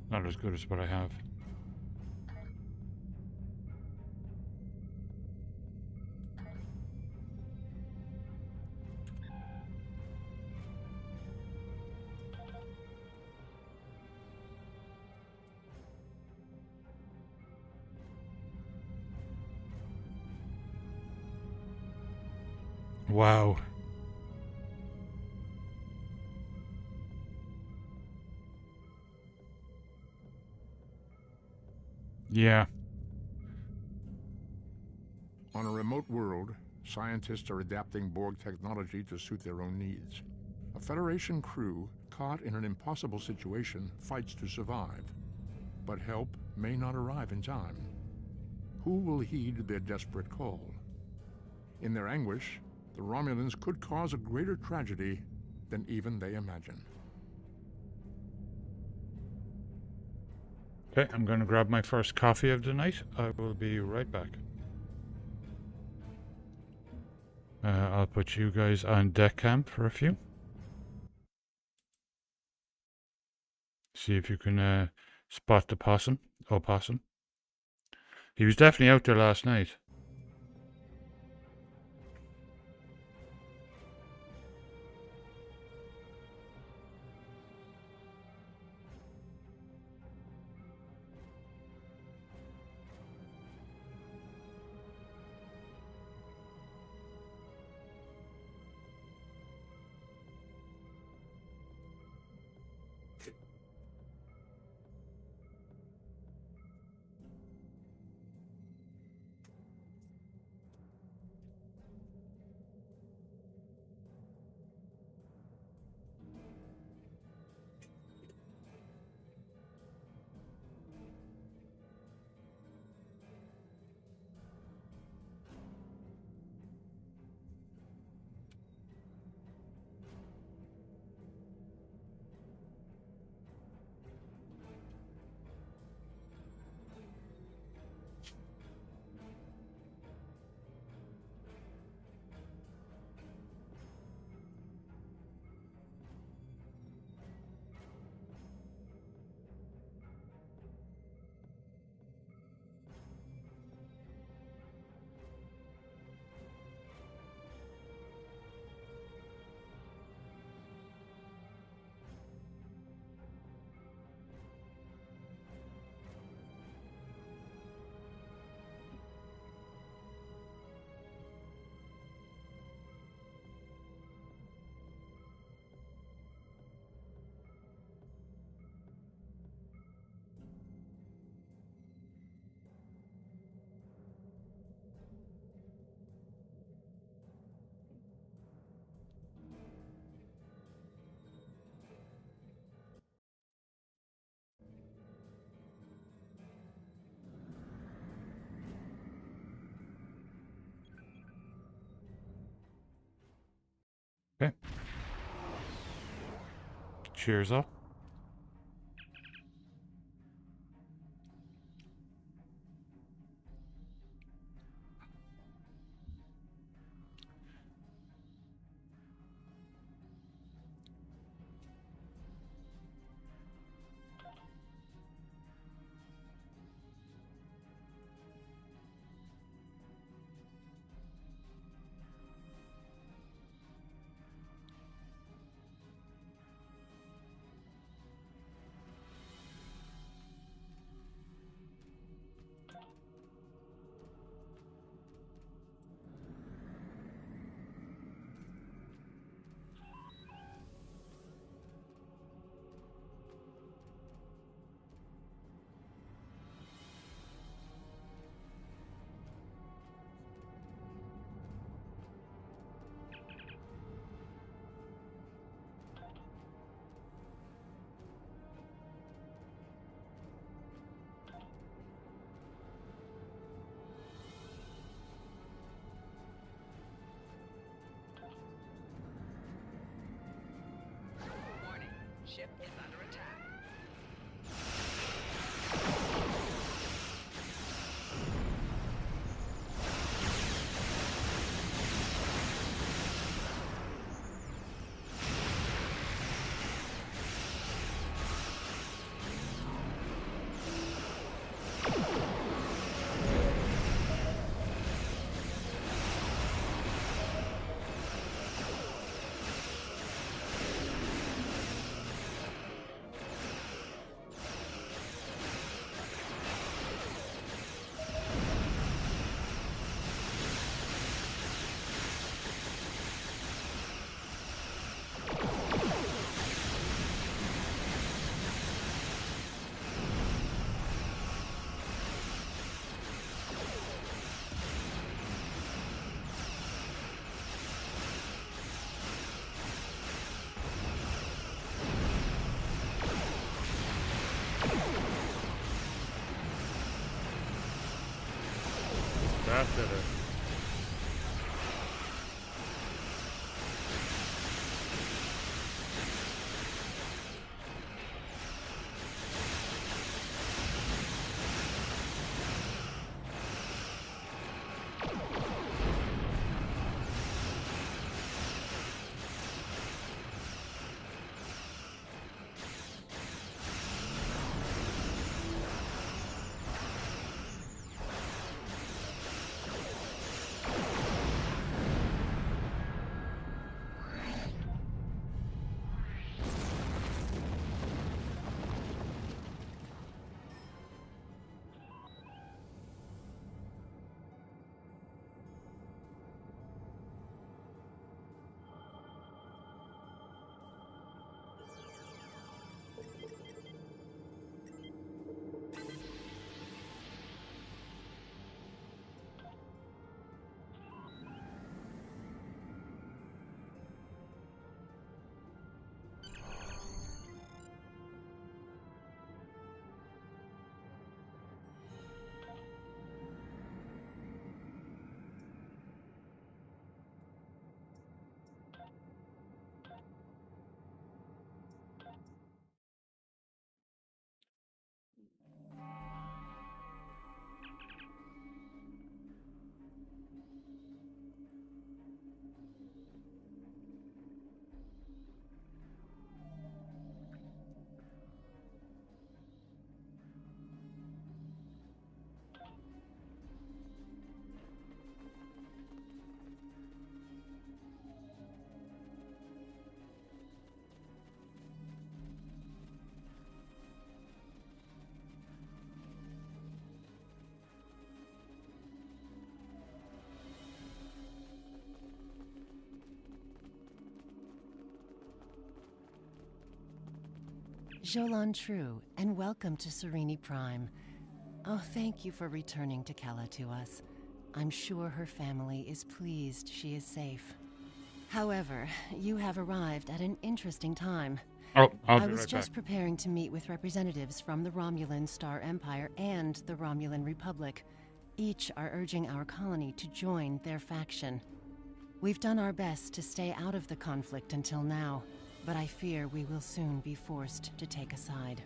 Not as good as what I have. Wow. Yeah. On a remote world, scientists are adapting Borg technology to suit their own needs. A Federation crew caught in an impossible situation fights to survive, but help may not arrive in time. Who will heed their desperate call? In their anguish, the Romulans could cause a greater tragedy than even they imagine. Okay, I'm going to grab my first coffee of the night. I will be right back. I'll put you guys on deck camp for a few. See if you can spot the possum. Opossum. He was definitely out there last night. Okay. Cheers up. Warning, ship is under attack. That did it. Jolan True, and welcome to Sereni Prime. Oh, thank you for returning to Kala to us. I'm sure her family is pleased she is safe. However, you have arrived at an interesting time. Oh, I'll I be was right just back. preparing to meet with representatives from the Romulan Star Empire and the Romulan Republic. Each are urging our colony to join their faction. We've done our best to stay out of the conflict until now, but I fear we will soon be forced to take a side.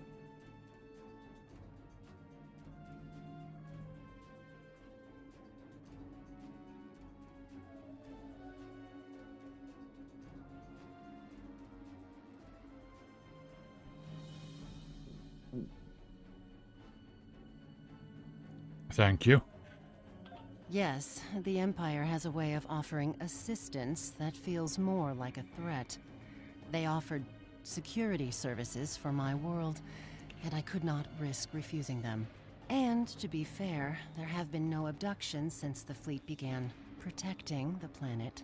Thank you. Yes, the Empire has a way of offering assistance that feels more like a threat. They offered security services for my world, and I could not risk refusing them. And, to be fair, there have been no abductions since the fleet began protecting the planet.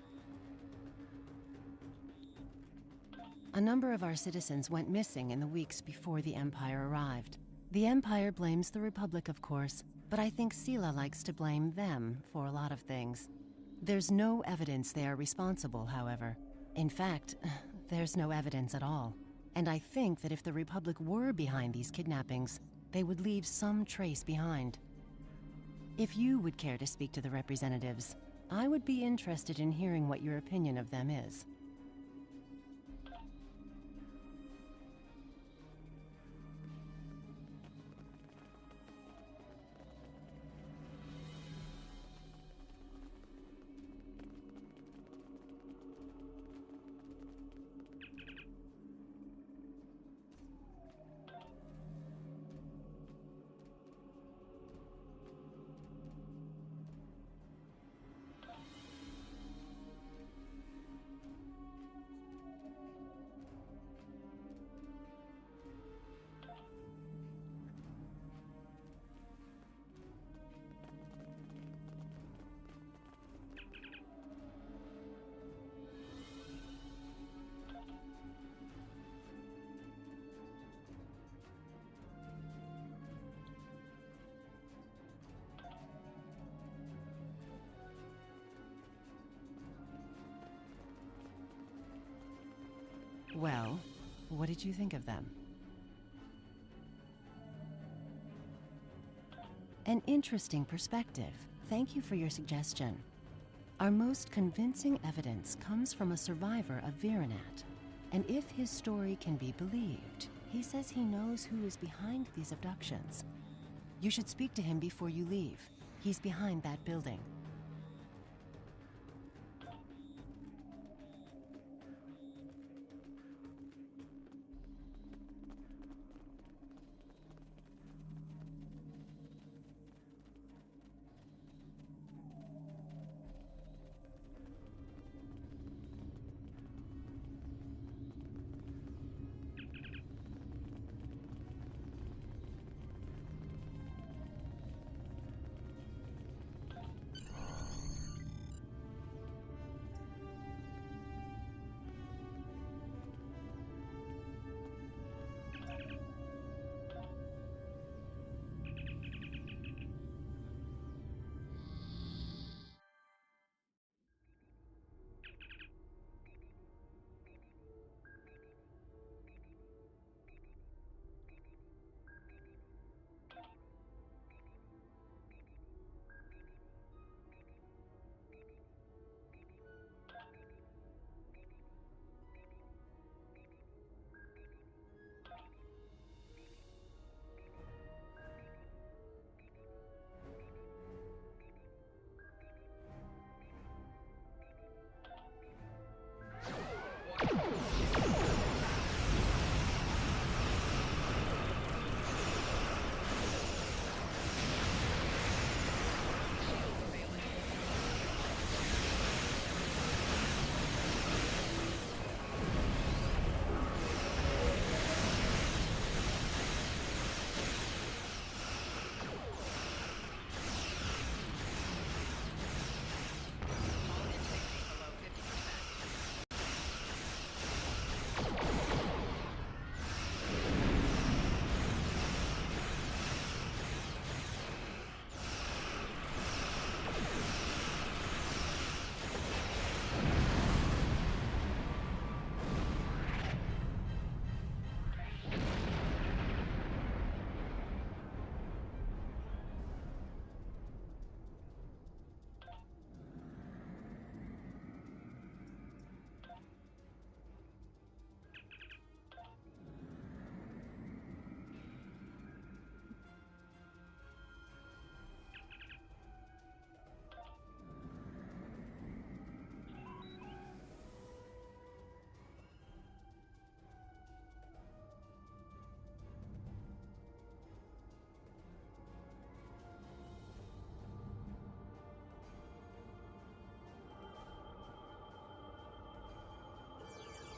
A number of our citizens went missing in the weeks before the Empire arrived. The Empire blames the Republic, of course, but I think Sela likes to blame them for a lot of things. There's no evidence they are responsible, however. In fact, there's no evidence at all. And I think that if the Republic were behind these kidnappings, they would leave some trace behind. If you would care to speak to the representatives, I would be interested in hearing what your opinion of them is. Well, what did you think of them? An interesting perspective. Thank you for your suggestion. Our most convincing evidence comes from a survivor of Virenat. And if his story can be believed, he says he knows who is behind these abductions. You should speak to him before you leave. He's behind that building.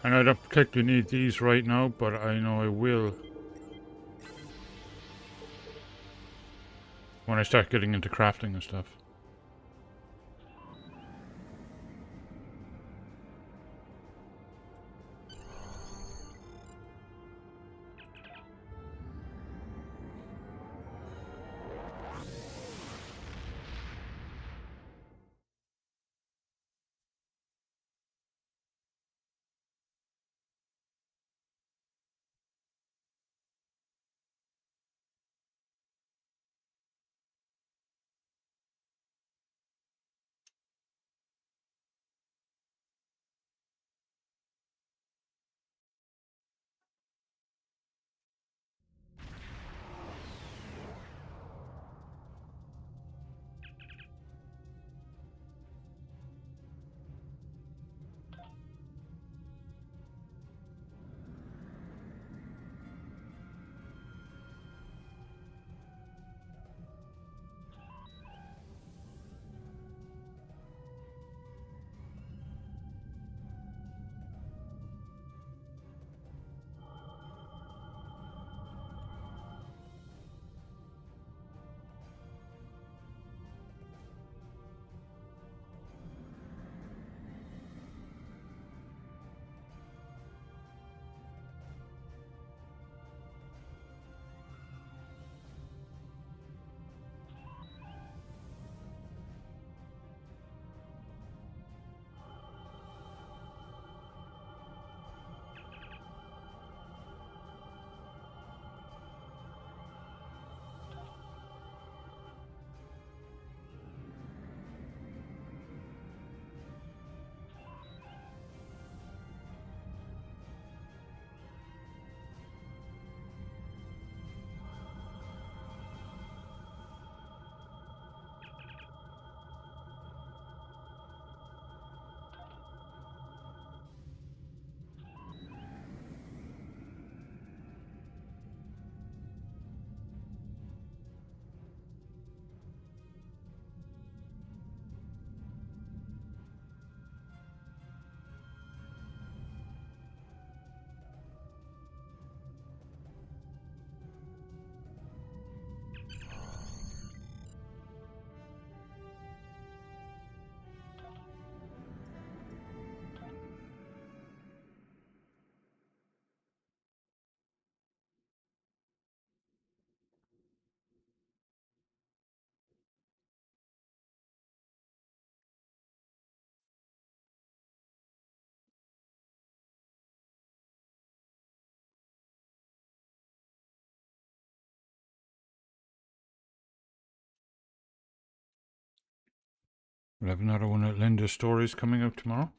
And I don't particularly need these right now, but I know I will when I start getting into crafting and stuff. We'll have another one of Linda's stories coming out tomorrow.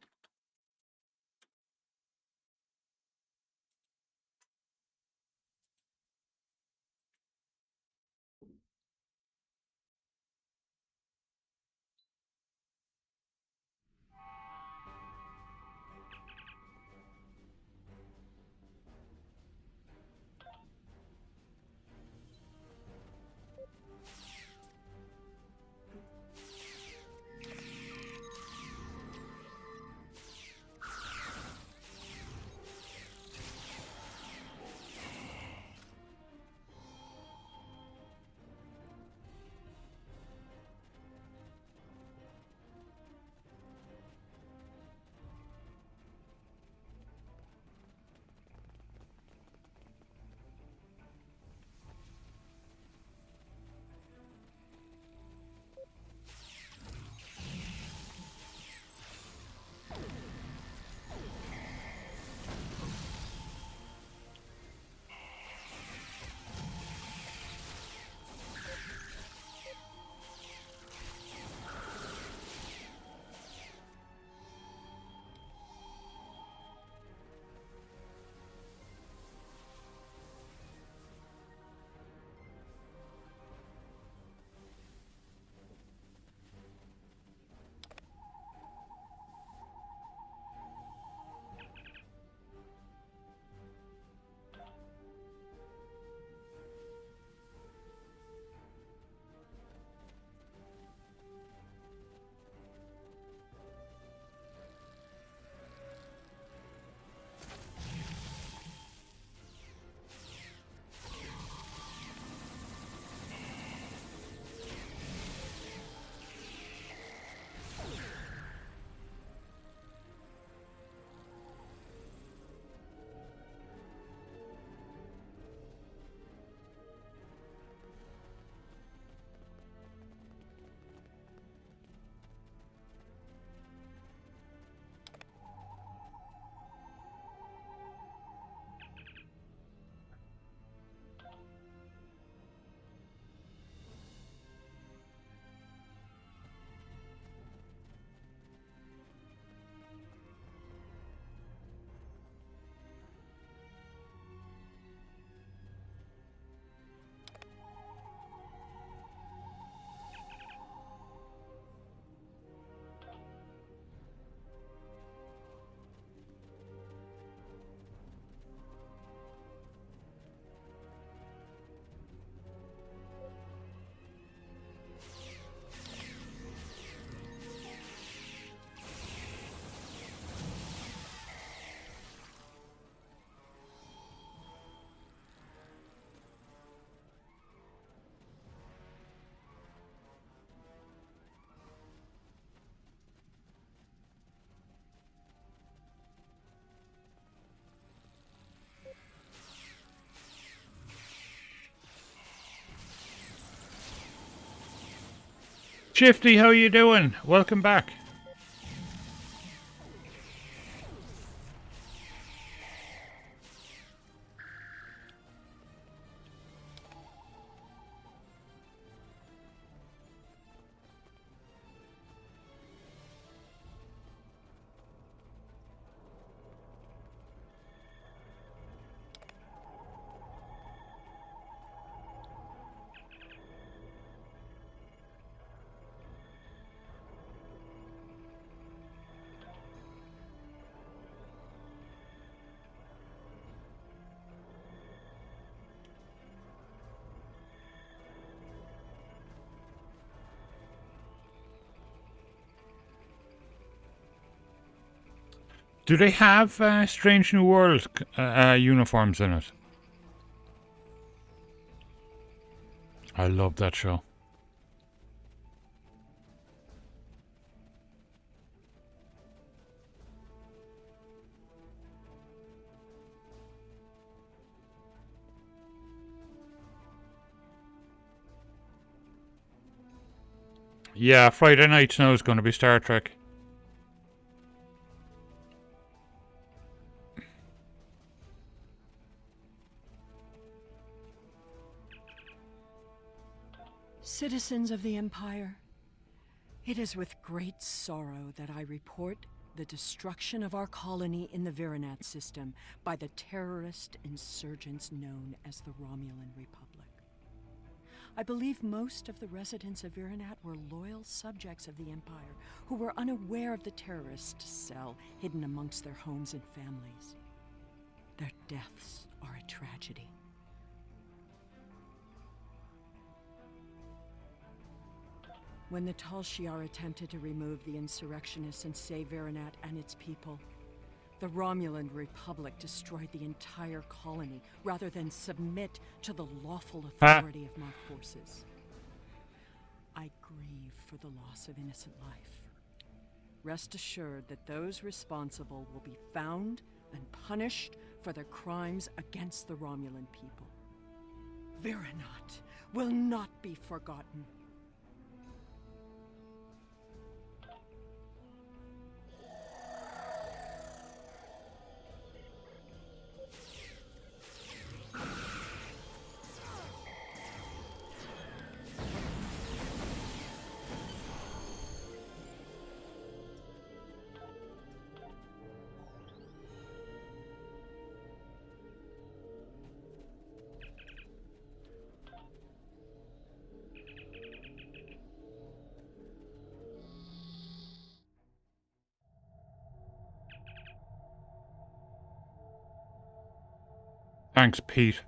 Shifty, how you doing? Welcome back. Do they have Strange New World uniforms in it? I love that show. Yeah, Friday night now is going to be Star Trek. Citizens of the Empire, it is with great sorrow that I report the destruction of our colony in the Virinat system by the terrorist insurgents known as the Romulan Republic. I believe most of the residents of Virinat were loyal subjects of the Empire who were unaware of the terrorist cell hidden amongst their homes and families. Their deaths are a tragedy. When the Tal Shiar attempted to remove the insurrectionists and save Virinat and its people, the Romulan Republic destroyed the entire colony rather than submit to the lawful authority of my forces. I grieve for the loss of innocent life. Rest assured that those responsible will be found and punished for their crimes against the Romulan people. Virinat will not be forgotten. Thanks, Pete.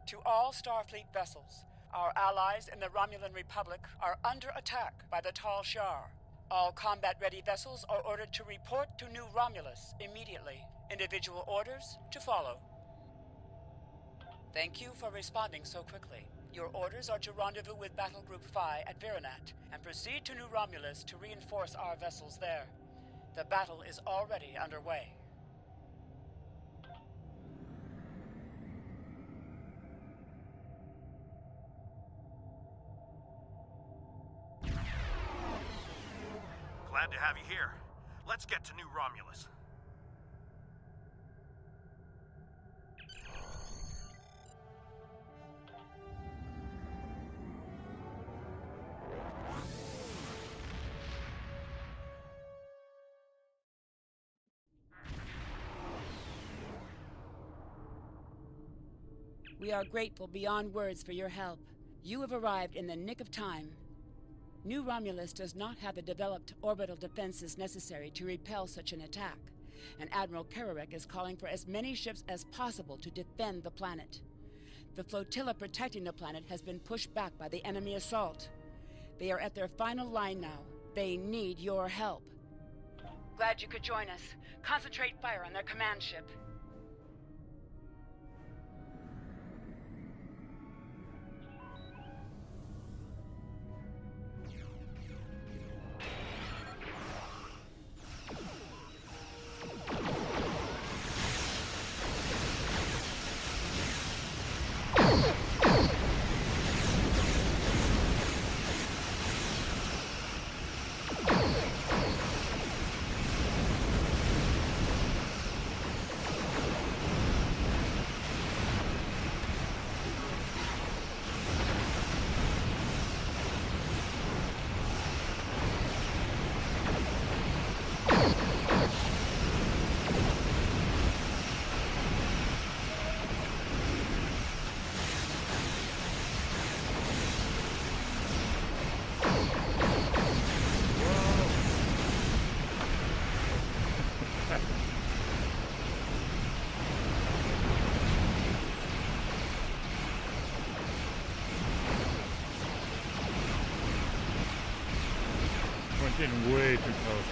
To all Starfleet vessels, our allies in the Romulan Republic are under attack by the Tal Shiar. All combat-ready vessels are ordered to report to New Romulus immediately. Individual orders to follow. Thank you for responding so quickly. Your orders are to rendezvous with Battle Group Phi at Virinat and proceed to New Romulus to reinforce our vessels there. The battle is already underway. Glad to have you here. Let's get to New Romulus. We are grateful beyond words for your help. You have arrived in the nick of time. New Romulus does not have the developed orbital defenses necessary to repel such an attack, and Admiral Kararek is calling for as many ships as possible to defend the planet. The flotilla protecting the planet has been pushed back by the enemy assault. They are at their final line now. They need your help. Glad you could join us. Concentrate fire on their command ship. Getting way too close.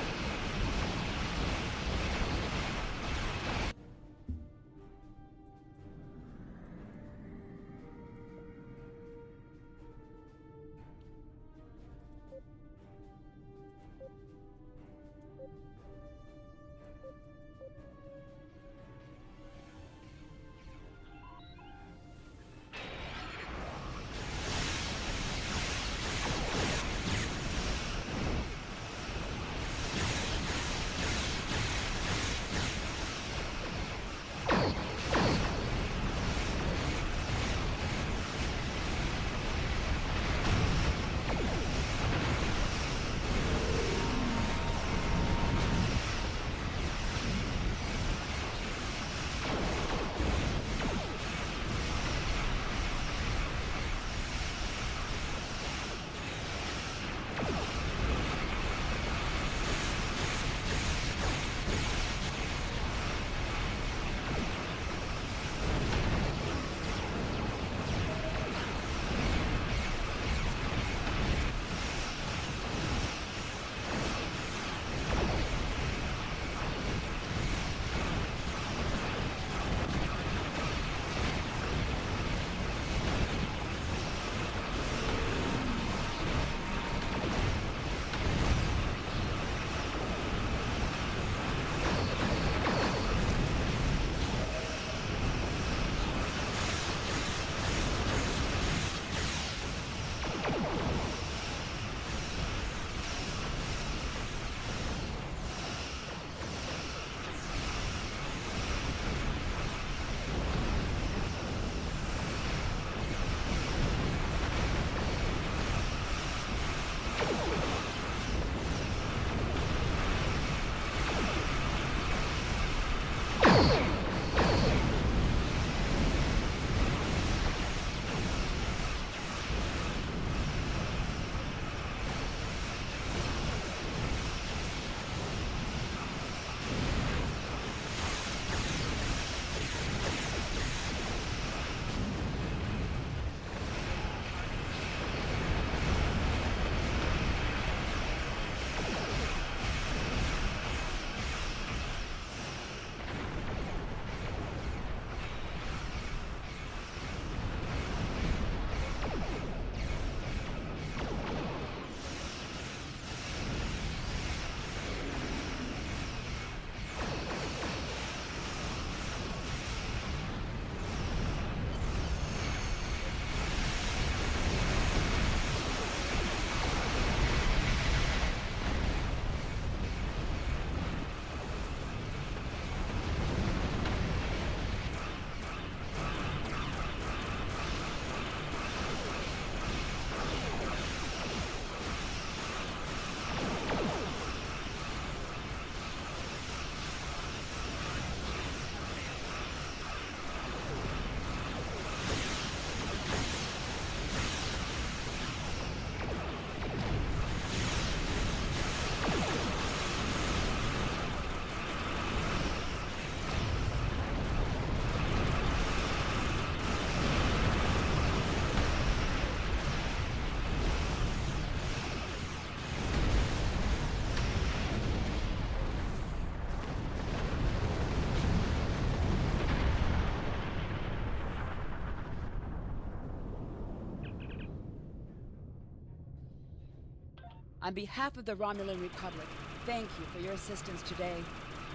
On behalf of the Romulan Republic, thank you for your assistance today.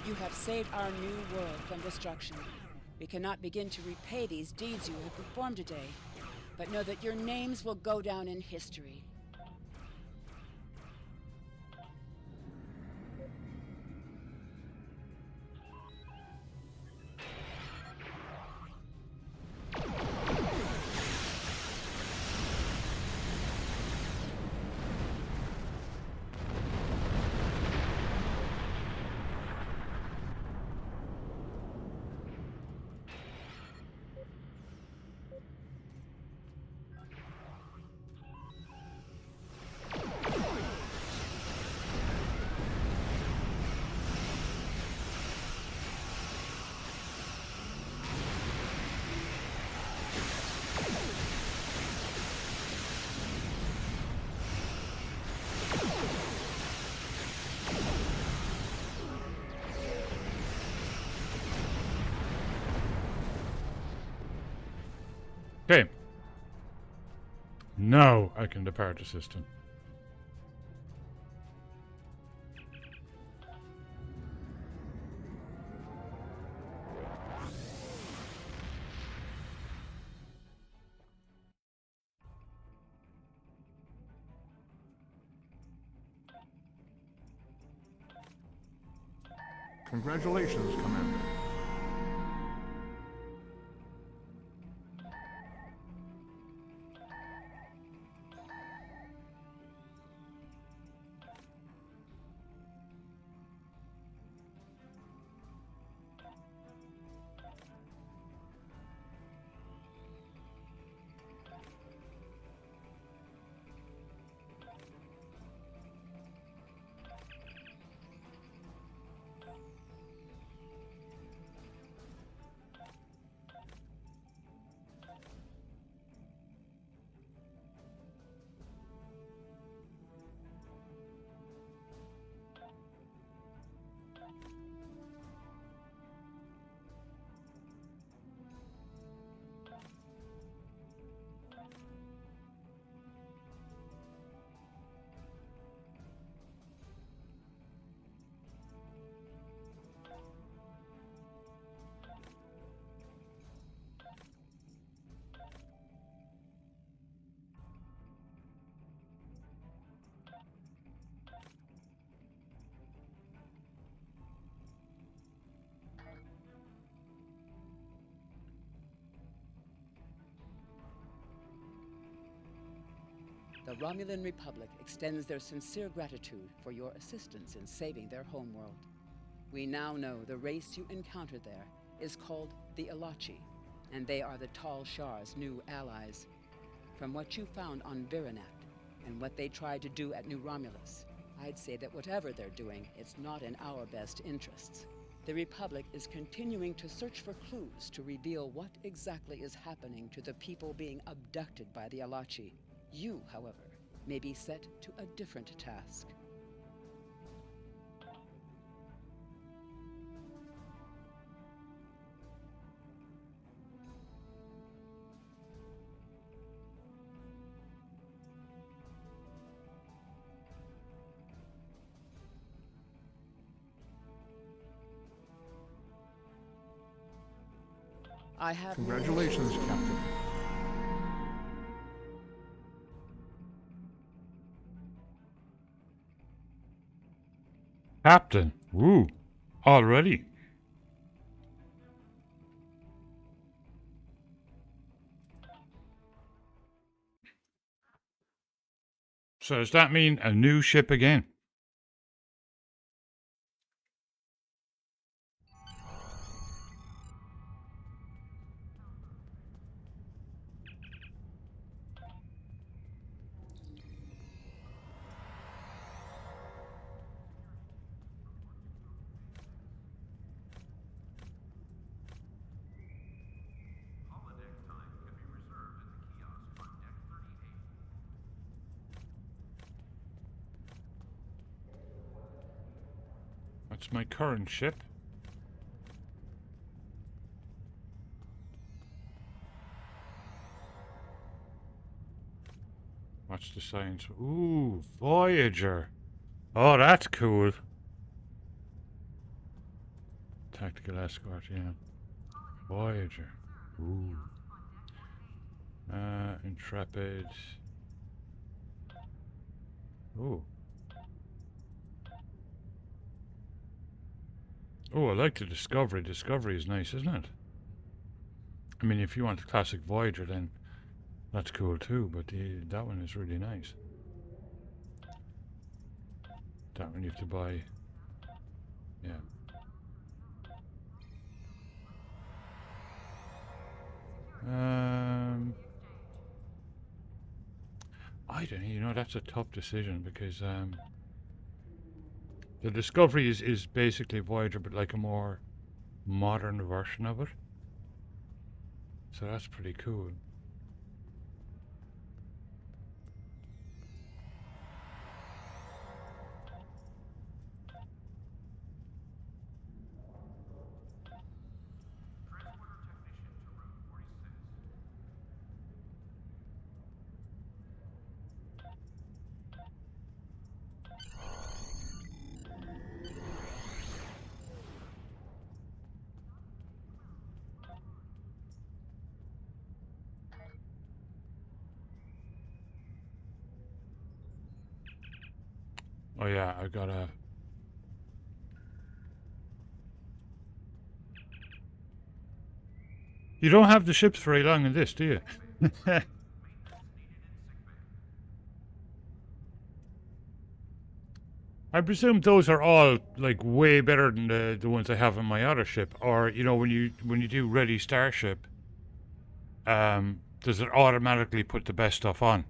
You have saved our new world from destruction. We cannot begin to repay these deeds you have performed today, but know that your names will go down in history. Okay. Now I can depart the system. Congratulations, Commander. The Romulan Republic extends their sincere gratitude for your assistance in saving their homeworld. We now know the race you encountered there is called the Elachi, and they are the Tal Shar's new allies. From what you found on Virinat, and what they tried to do at New Romulus, I'd say that whatever they're doing, it's not in our best interests. The Republic is continuing to search for clues to reveal what exactly is happening to the people being abducted by the Elachi. You, however, may be set to a different task. I have... Congratulations, Captain. Captain. Woo. Already. So does that mean a new ship again? That's my current ship. What's What's the science? Ooh, Voyager. Oh, that's cool. Tactical escort, yeah. Voyager. Ooh. Intrepid. Ooh. Oh, I like the Discovery. Discovery is nice, isn't it? I mean, if you want the classic Voyager, then that's cool too, but that one is really nice. That one you have to buy. Yeah. I don't know, you know, that's a tough decision because the Discovery is basically Voyager, but like a more modern version of it. So that's pretty cool. Oh yeah, I gotta... You don't have the ships very long in this, do you? I presume those are all like way better than the ones I have on my other ship. Or you know, when you do Ready Starship, does it automatically put the best stuff on?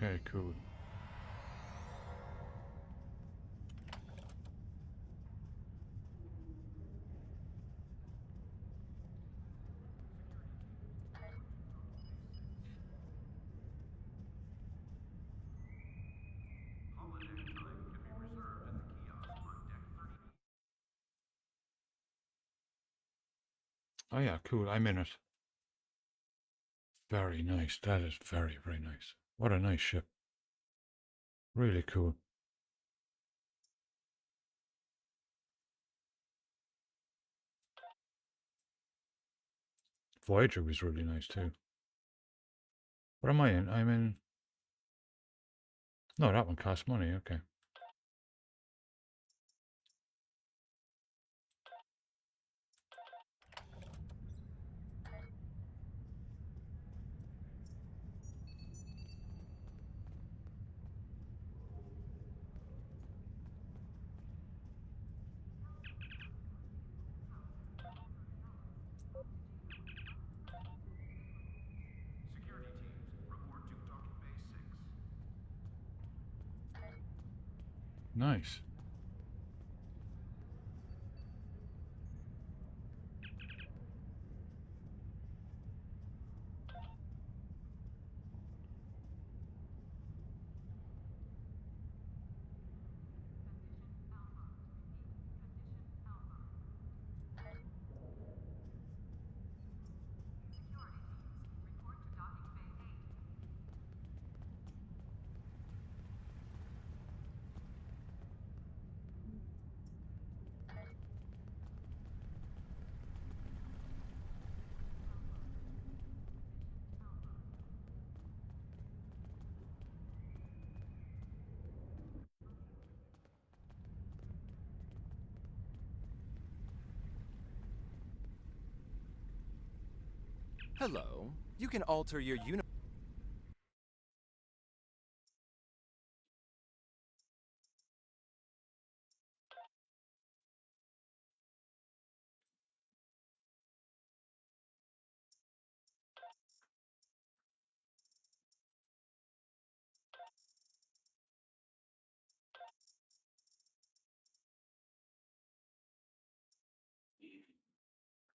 Okay, cool. Oh yeah, cool. I'm in it. Very nice. That is very, very nice. What a nice ship. Really cool. Voyager was really nice too. What am I in? I'm in... No, that one costs money. Okay. Nice. Hello. You can alter your uniform.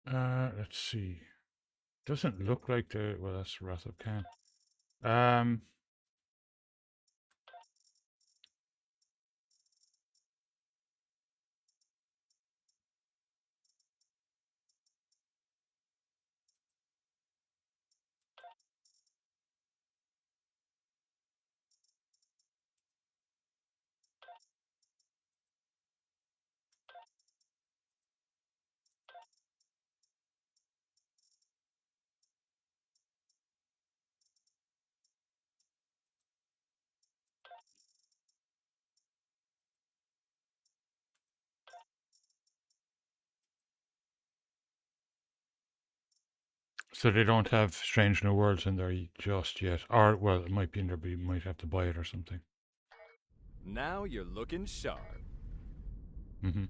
Let's see. Doesn't look like the... Well, that's Wrath of Khan. Um... So they don't have Strange New Worlds in there just yet. Or, well, it might be in there, but you might have to buy it or something. Now you're looking sharp. Mm-hmm.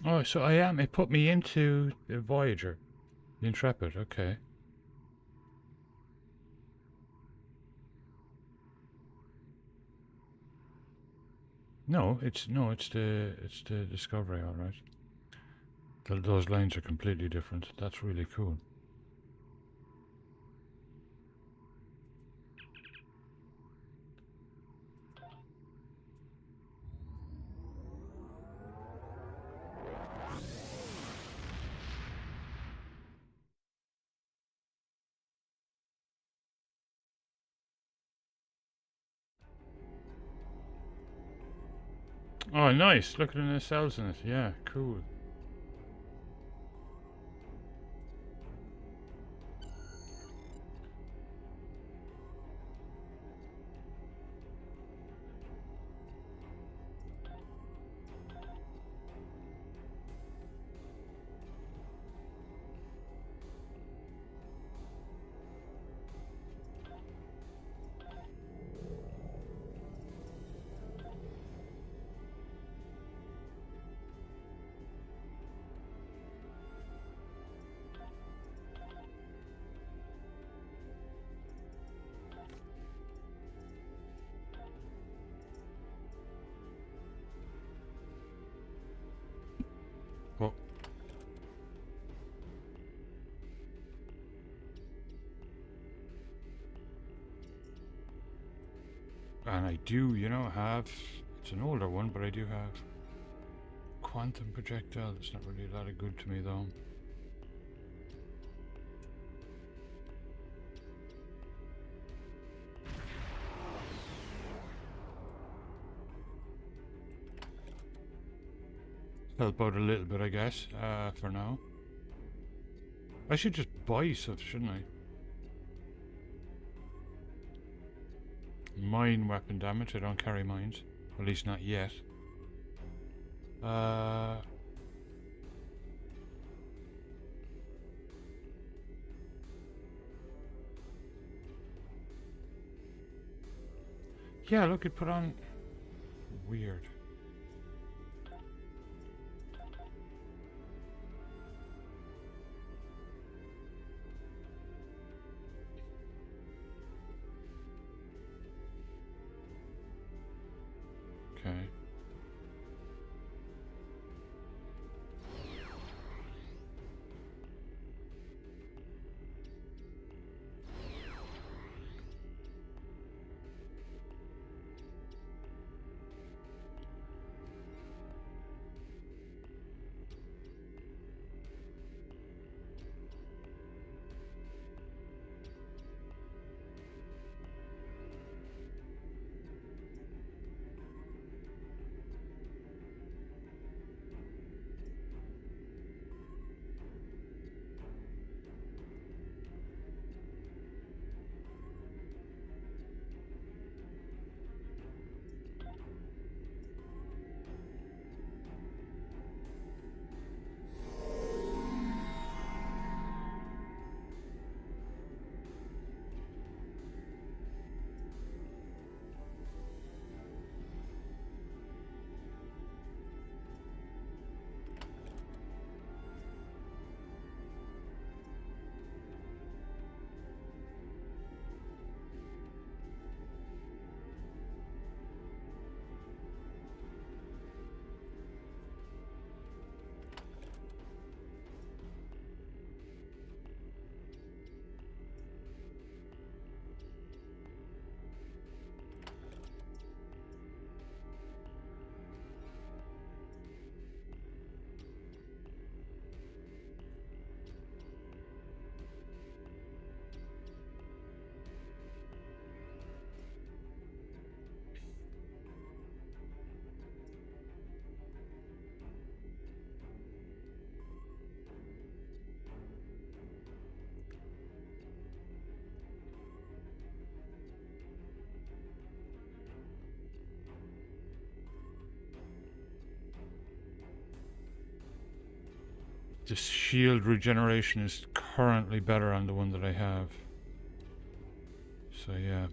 Oh, so I am. It put me into the Voyager. The Intrepid, okay. No, it's the Discovery, all right. Those lines are completely different. That's really cool. Oh, nice. Look at the cells in it. Yeah, cool. Well, and I do, you know, have... It's an older one, but I do have... Quantum projectile. It's not really that good to me, though. Help out a little bit, I guess, for now. I should just buy stuff, shouldn't I? Mine weapon damage. I don't carry mines. At least not yet. Yeah, look, it put on... Weird. Okay. The shield regeneration is currently better on the one that I have. So yeah.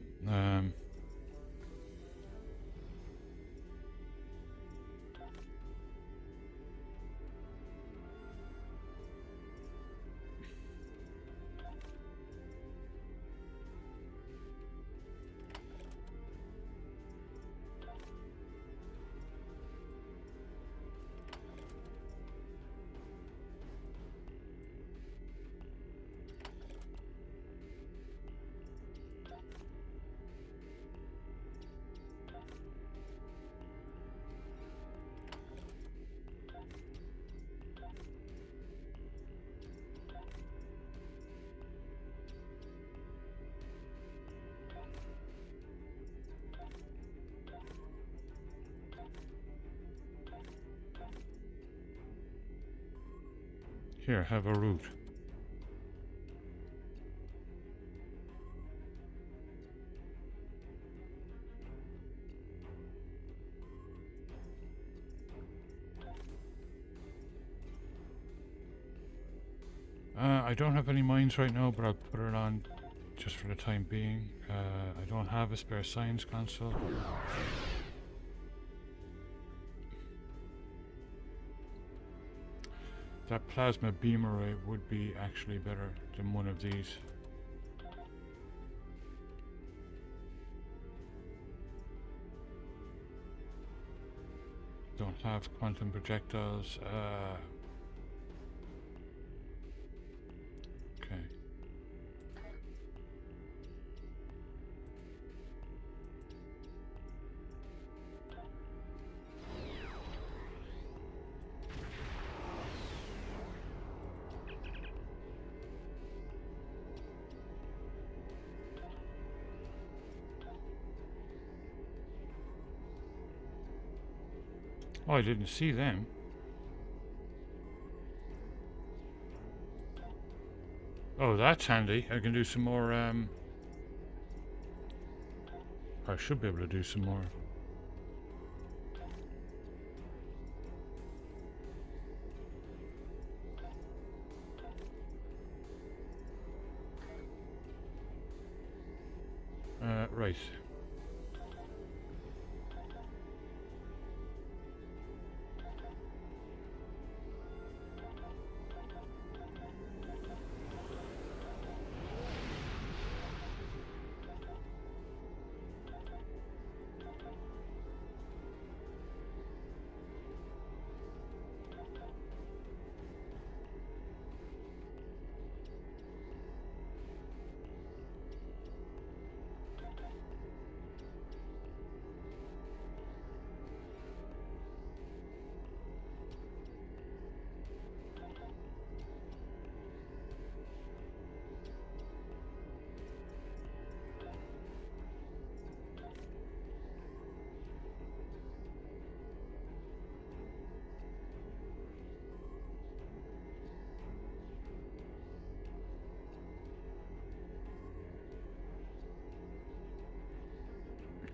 Here, have a root. I don't have any mines right now, but I'll put it on just for the time being. I don't have a spare science console. That plasma beam array would be actually better than one of these. Don't have quantum projectiles. Okay. Oh, I didn't see them. Oh, that's handy. I can do some more, I should be able to do some more. Right.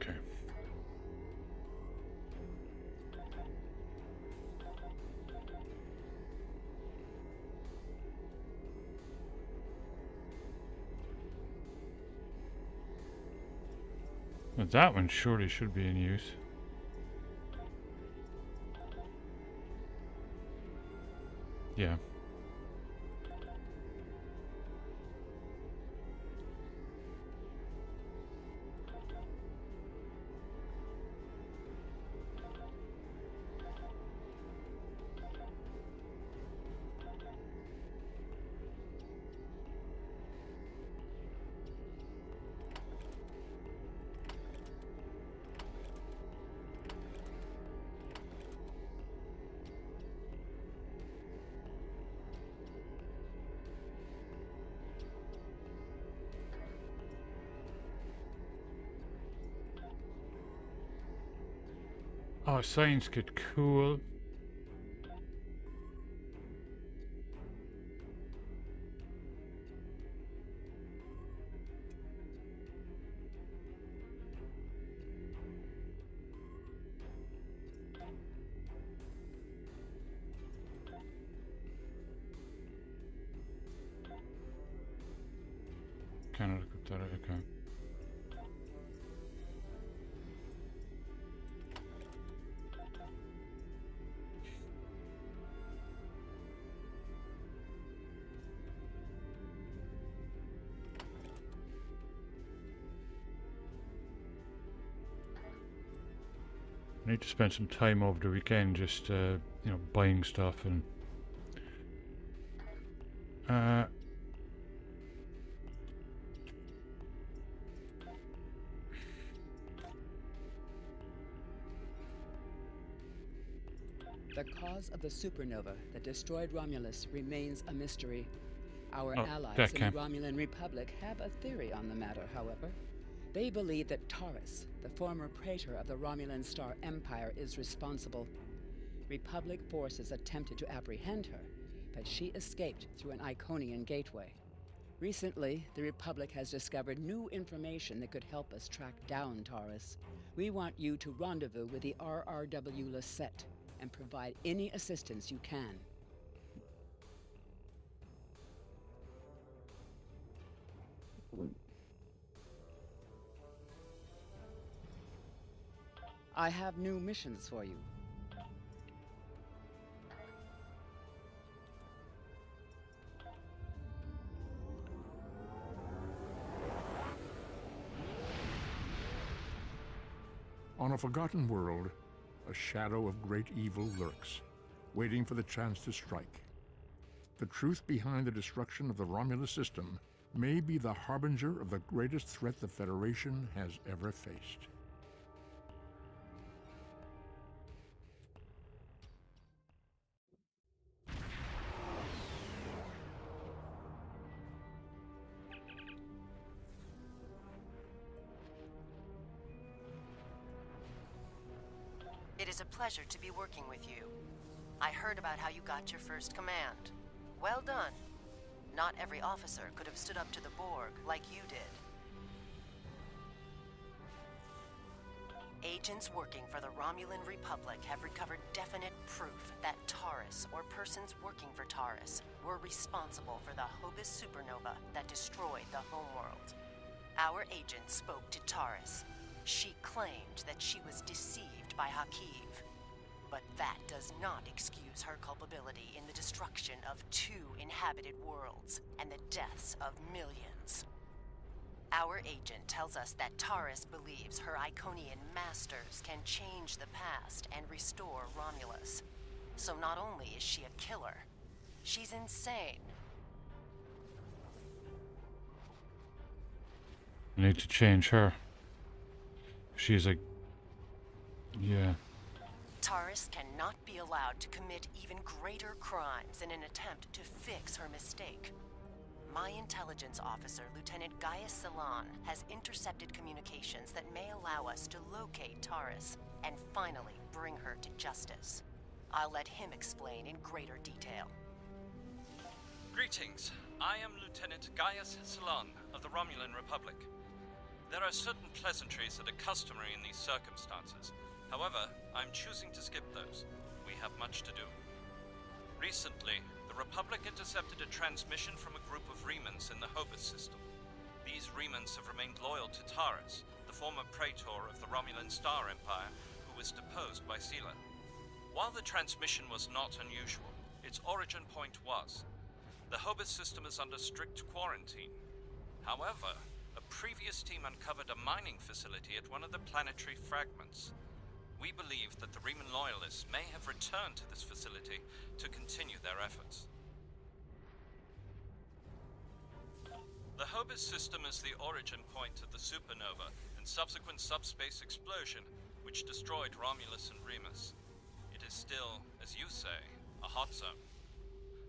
Okay. Well, that one surely should be in use. Yeah. Oh, science kit, cool. Canada, okay. I need to spend some time over the weekend just, you know, buying stuff and... The cause of the supernova that destroyed Romulus remains a mystery. Our allies in the Romulan Republic have a theory on the matter, however. They believe that Taurus, the former praetor of the Romulan Star Empire, is responsible. Republic forces attempted to apprehend her, but she escaped through an Iconian gateway. Recently, the Republic has discovered new information that could help us track down Taurus. We want you to rendezvous with the RRW Lisette and provide any assistance you can. I have new missions for you. On a forgotten world, a shadow of great evil lurks, waiting for the chance to strike. The truth behind the destruction of the Romulus system may be the harbinger of the greatest threat the Federation has ever faced. It is a pleasure to be working with you. I heard about how you got your first command. Well done. Not every officer could have stood up to the Borg like you did. Agents working for the Romulan Republic have recovered definite proof that Taurus, or persons working for Taurus, were responsible for the Hobus supernova that destroyed the homeworld. Our agent spoke to Taurus. She claimed that she was deceived by Hakiv. But that does not excuse her culpability in the destruction of 2 inhabited worlds and the deaths of millions. Our agent tells us that Taurus believes her Iconian masters can change the past and restore Romulus. So not only is she a killer, she's insane. I need to change her. She's a... yeah. Taurus cannot be allowed to commit even greater crimes in an attempt to fix her mistake. My intelligence officer, Lieutenant Gaius Salon, has intercepted communications that may allow us to locate Taurus and finally bring her to justice. I'll let him explain in greater detail. Greetings. I am Lieutenant Gaius Salon of the Romulan Republic. There are certain pleasantries that are customary in these circumstances. However, I'm choosing to skip those. We have much to do. Recently, the Republic intercepted a transmission from a group of Remans in the Hobus system. These Remans have remained loyal to Taurus, the former praetor of the Romulan Star Empire, who was deposed by Sela. While the transmission was not unusual, its origin point was. The Hobus system is under strict quarantine. However, a previous team uncovered a mining facility at one of the planetary fragments. We believe that the Reman loyalists may have returned to this facility to continue their efforts. The Hobus system is the origin point of the supernova and subsequent subspace explosion, which destroyed Romulus and Remus. It is still, as you say, a hot zone.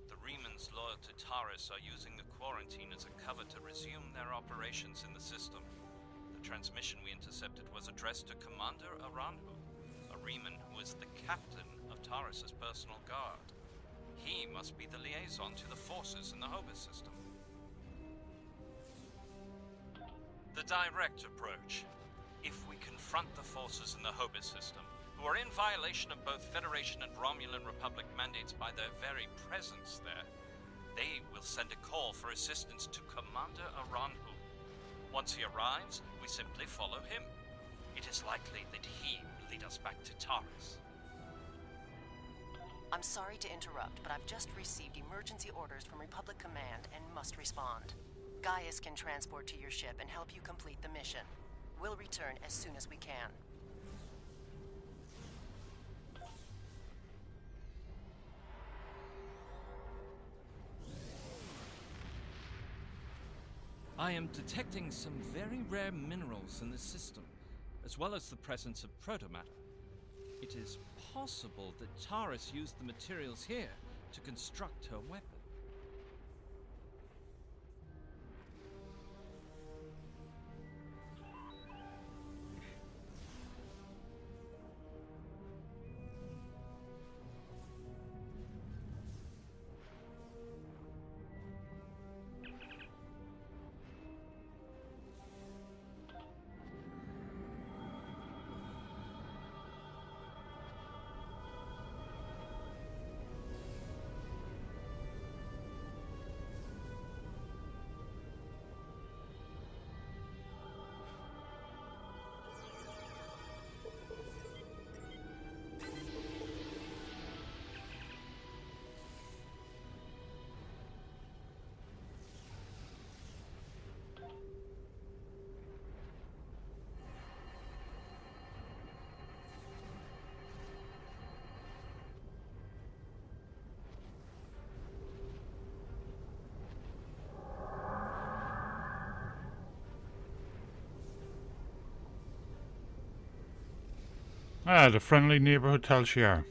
The Remans loyal to Taurus are using the quarantine as a cover to resume their operations in the system. The transmission we intercepted was addressed to Commander Aranhu, a Reman who is the captain of Taurus's personal guard. He must be the liaison to the forces in the Hobus system. The direct approach. If we confront the forces in the Hobus system, who are in violation of both Federation and Romulan Republic mandates by their very presence there, they will send a call for assistance to Commander Aranhu, Once he arrives, we simply follow him. It is likely that he will lead us back to Taris. I'm sorry to interrupt, but I've just received emergency orders from Republic Command and must respond. Gaius can transport to your ship and help you complete the mission. We'll return as soon as we can. I am detecting some very rare minerals in the system, as well as the presence of protomatter. It is possible that Taris used the materials here to construct her weapon. Ah, the friendly neighborhood Tal Shiar.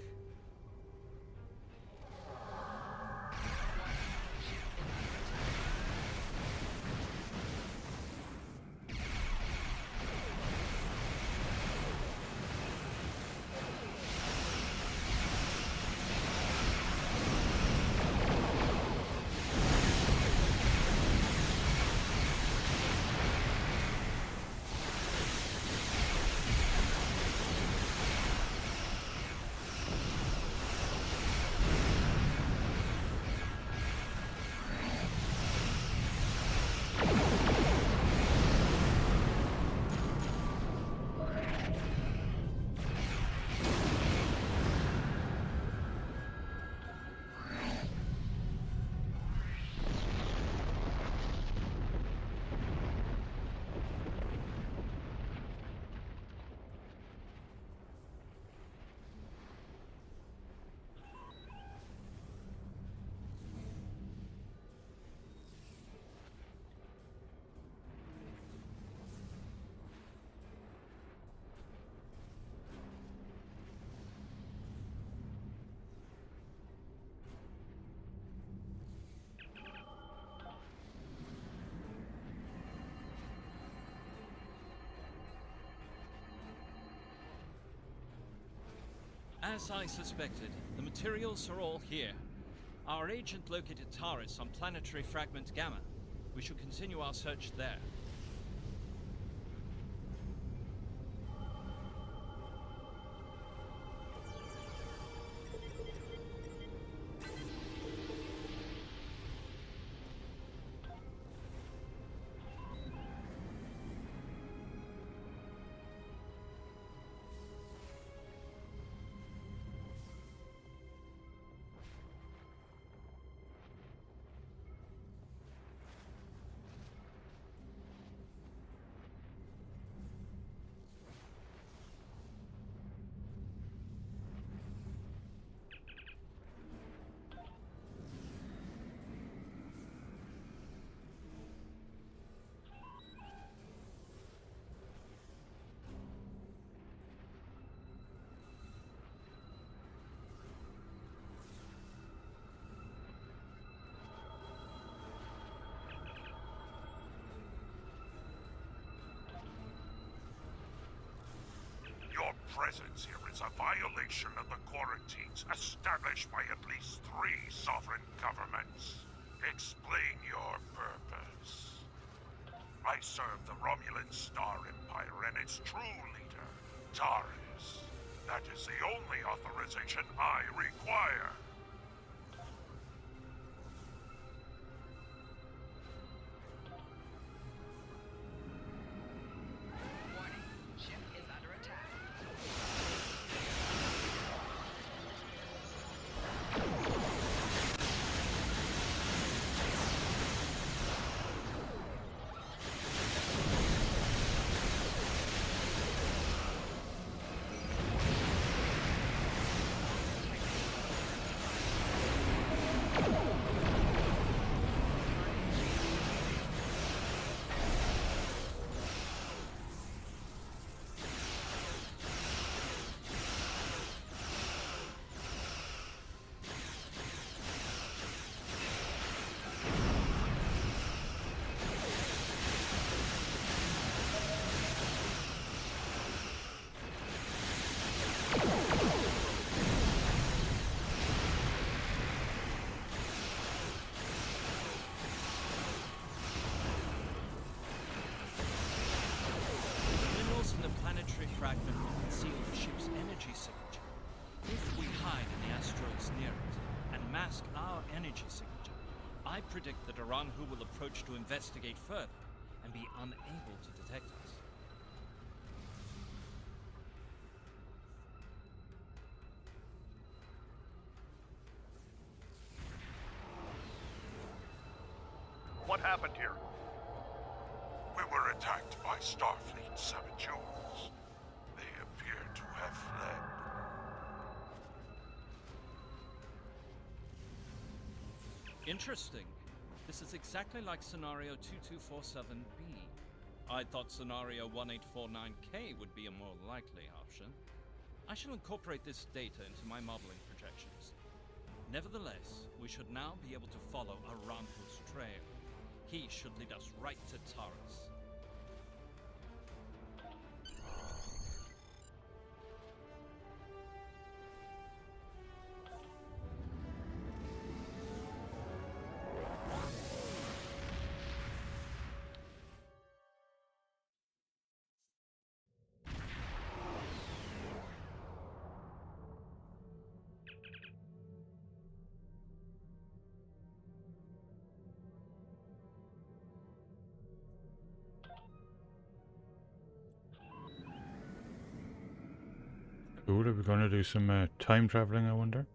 As I suspected, the materials are all here. Our agent located Taris on planetary fragment Gamma. We should continue our search there. Your presence here is a violation of the quarantines established by at least 3 sovereign governments. Explain your purpose. I serve the Romulan Star Empire and its true leader, Taris. That is the only authorization I require. energy signature. If we hide in the asteroids near it and mask our energy signature, I predict that Aranhu will approach to investigate further and be unable to detect us. What happened here? We were attacked by Starfleet saboteurs. They appear to have fled. Interesting. This is exactly like Scenario 2247B. I thought Scenario 1849K would be a more likely option. I shall incorporate this data into my modeling projections. Nevertheless, we should now be able to follow Aranhu's trail. He should lead us right to Taurus. Cool, are we going to do some time traveling, I wonder?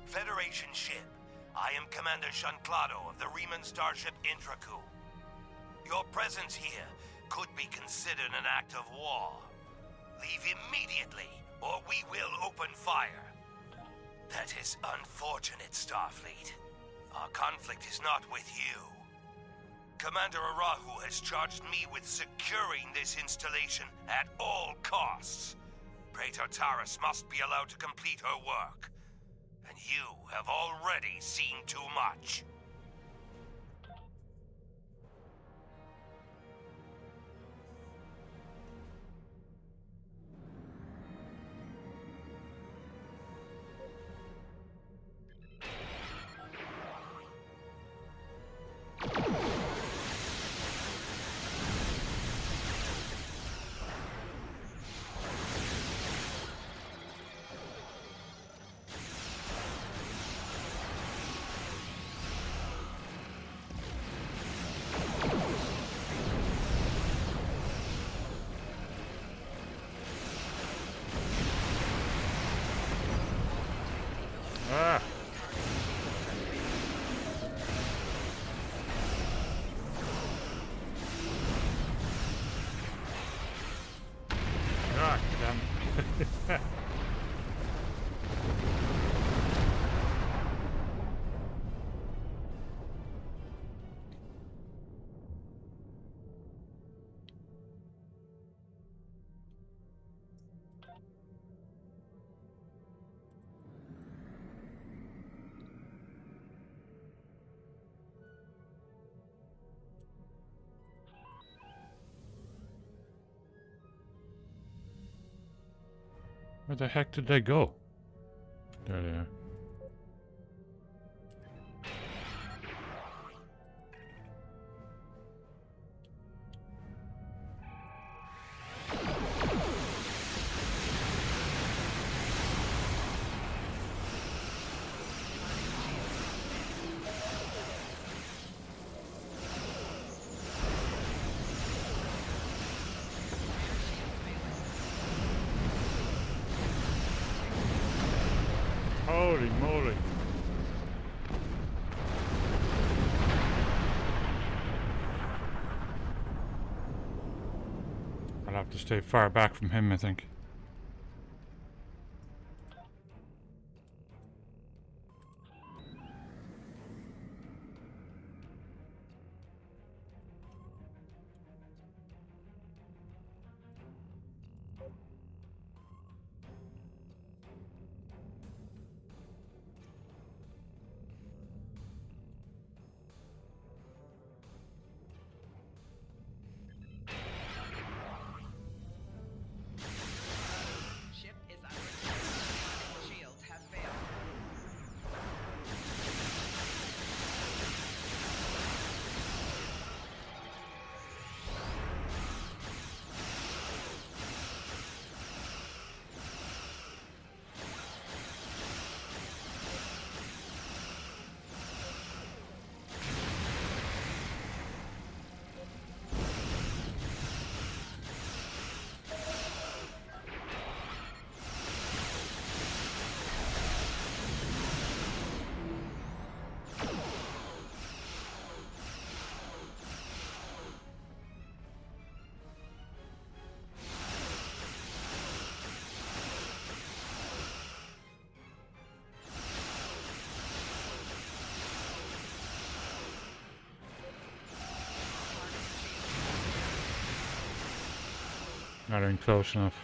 Federation ship. I am Commander Shanclado of the Riemann starship Intraku. Your presence here could be considered an act of war. Leave immediately, or we will open fire. That is unfortunate, Starfleet. Our conflict is not with you. Commander Arahu has charged me with securing this installation at all costs. Praetor Taurus must be allowed to complete her work. And you have already seen too much. Ah! Ah, damn. Where the heck did they go? There they are. Holy moly. I'll have to stay far back from him, I think. Not even close enough.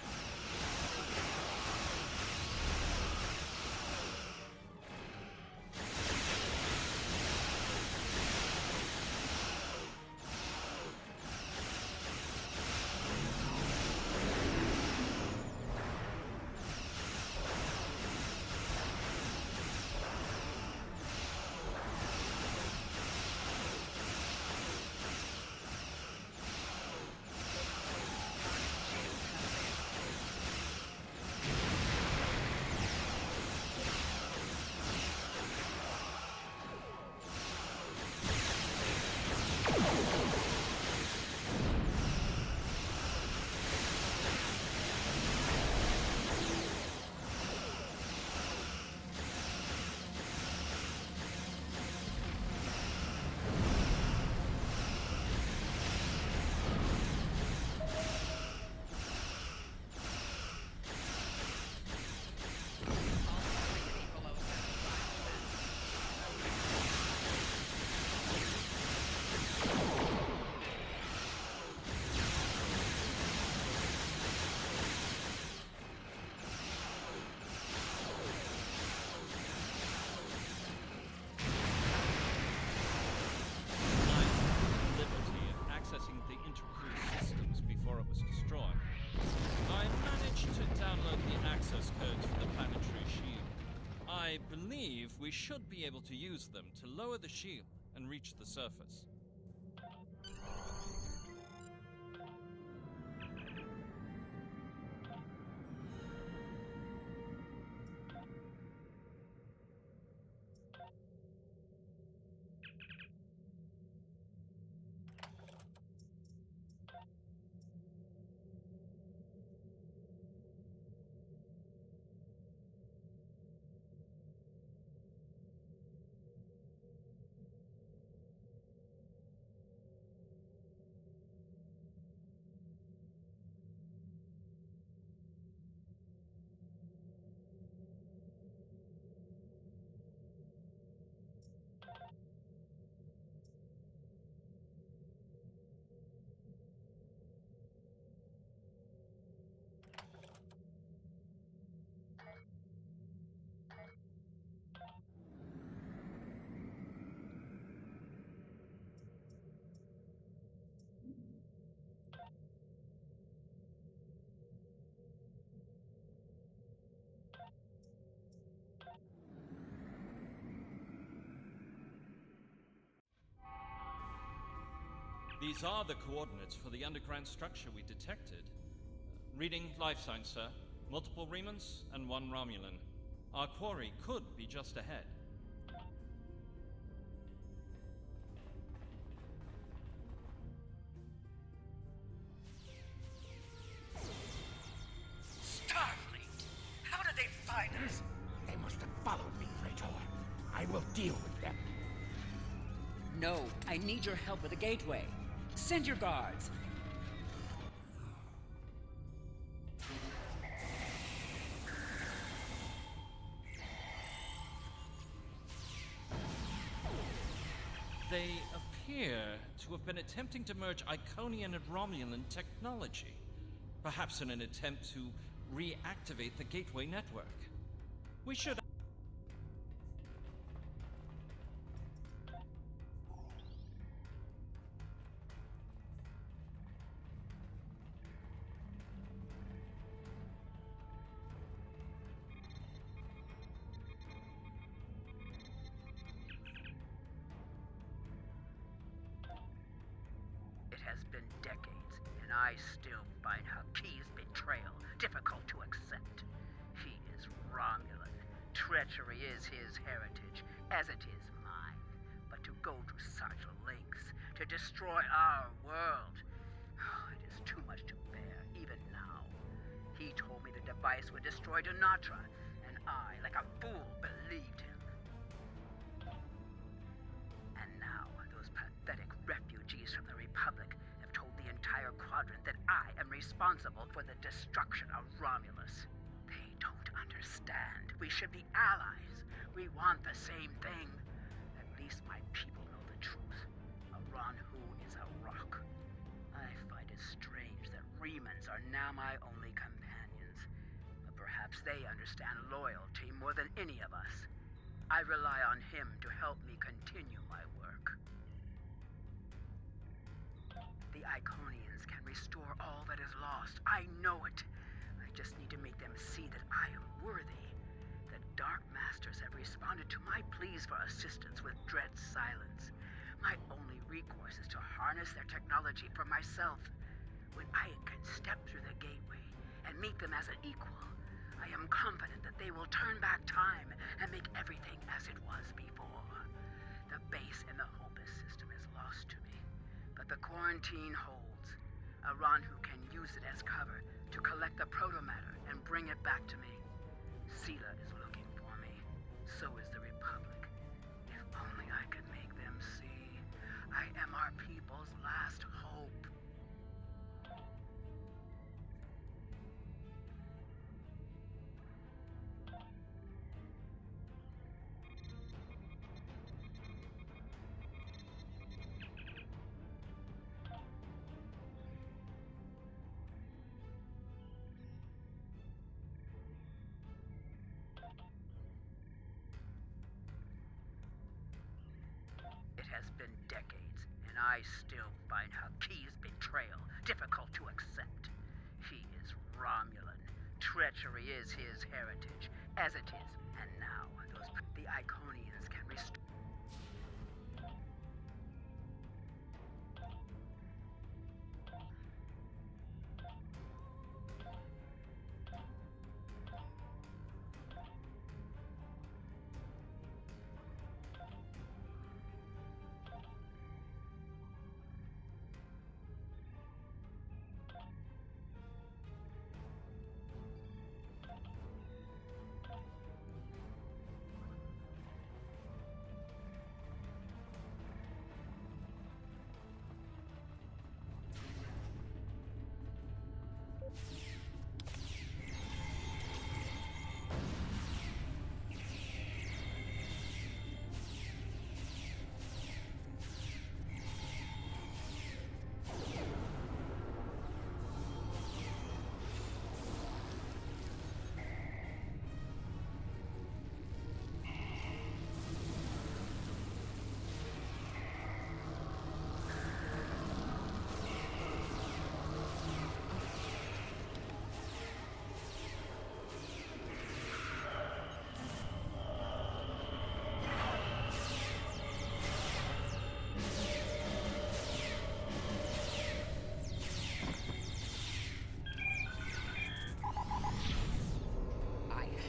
I believe we should be able to use them to lower the shield and reach the surface. These are the coordinates for the underground structure we detected. Reading life signs, sir. Multiple Remans and one Romulan. Our quarry could be just ahead. Starfleet! How did they find us? They must have followed me, Praetor. I will deal with them. No, I need your help with the gateway. Send your guards. They appear to have been attempting to merge Iconian and Romulan technology. Perhaps in an attempt to reactivate the gateway network. We should... It has been decades, and I still find Hakiv's betrayal difficult to accept. He is Romulan. Treachery is his heritage, as it is mine. But to go to such lengths to destroy our world, it is too much to bear, even now. He told me the device would destroy Denatra, and I, like a fool, believed him. And now, those pathetic refugees from the Republic have told the entire quadrant that I am responsible for the destruction of Romulus. They don't understand. We should be allies. We want the same thing. At least my people know the truth. A Ronhu is a rock. I find it strange that Remans are now my only companions, but perhaps they understand loyalty more than any of us. I rely on him to help me continue my work. The Iconians can restore all that is lost. I know it. I just need to make them see that I am worthy. The Dark Masters have responded to my pleas for assistance with dread silence. My only recourse is to harness their technology for myself. When I can step through the gateway and meet them as an equal, I am confident that they will turn back time and make everything as it was before. The base in the Hobus system is lost to me, but the quarantine holds. A Ranhu can use it as cover to collect the protomatter and bring it back to me. Sela is looking for me. So is the Republic. If only I could make them see. I am our people's last hope. It has been decades, and I still find Haki's betrayal difficult to accept. He is Romulan. Treachery is his heritage, as it is, and now the Iconians can restore.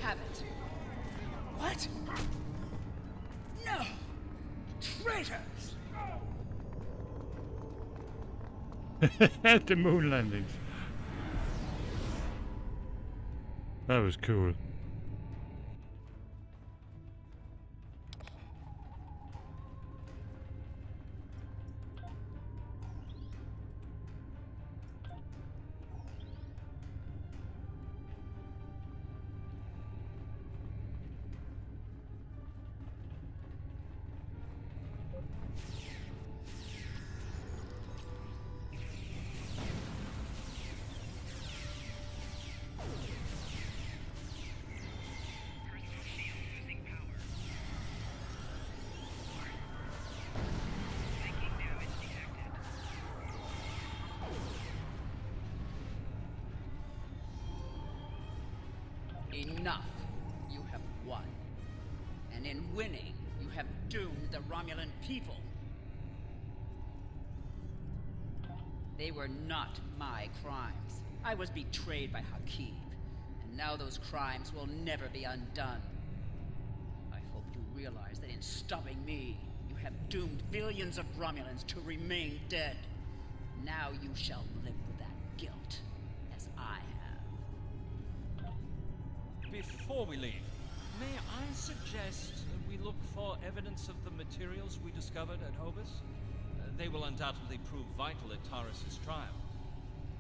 Have it. What? No! Traitors! The moon landings. That was cool. Enough. You have won. And in winning, you have doomed the Romulan people. They were not my crimes. I was betrayed by Hakiv, and now those crimes will never be undone. I hope you realize that in stopping me, you have doomed billions of Romulans to remain dead. Now you shall live with that guilt, as I have. Before we leave, may I suggest we look for evidence of the materials we discovered at Hobus? They will undoubtedly prove vital at Taurus' trial.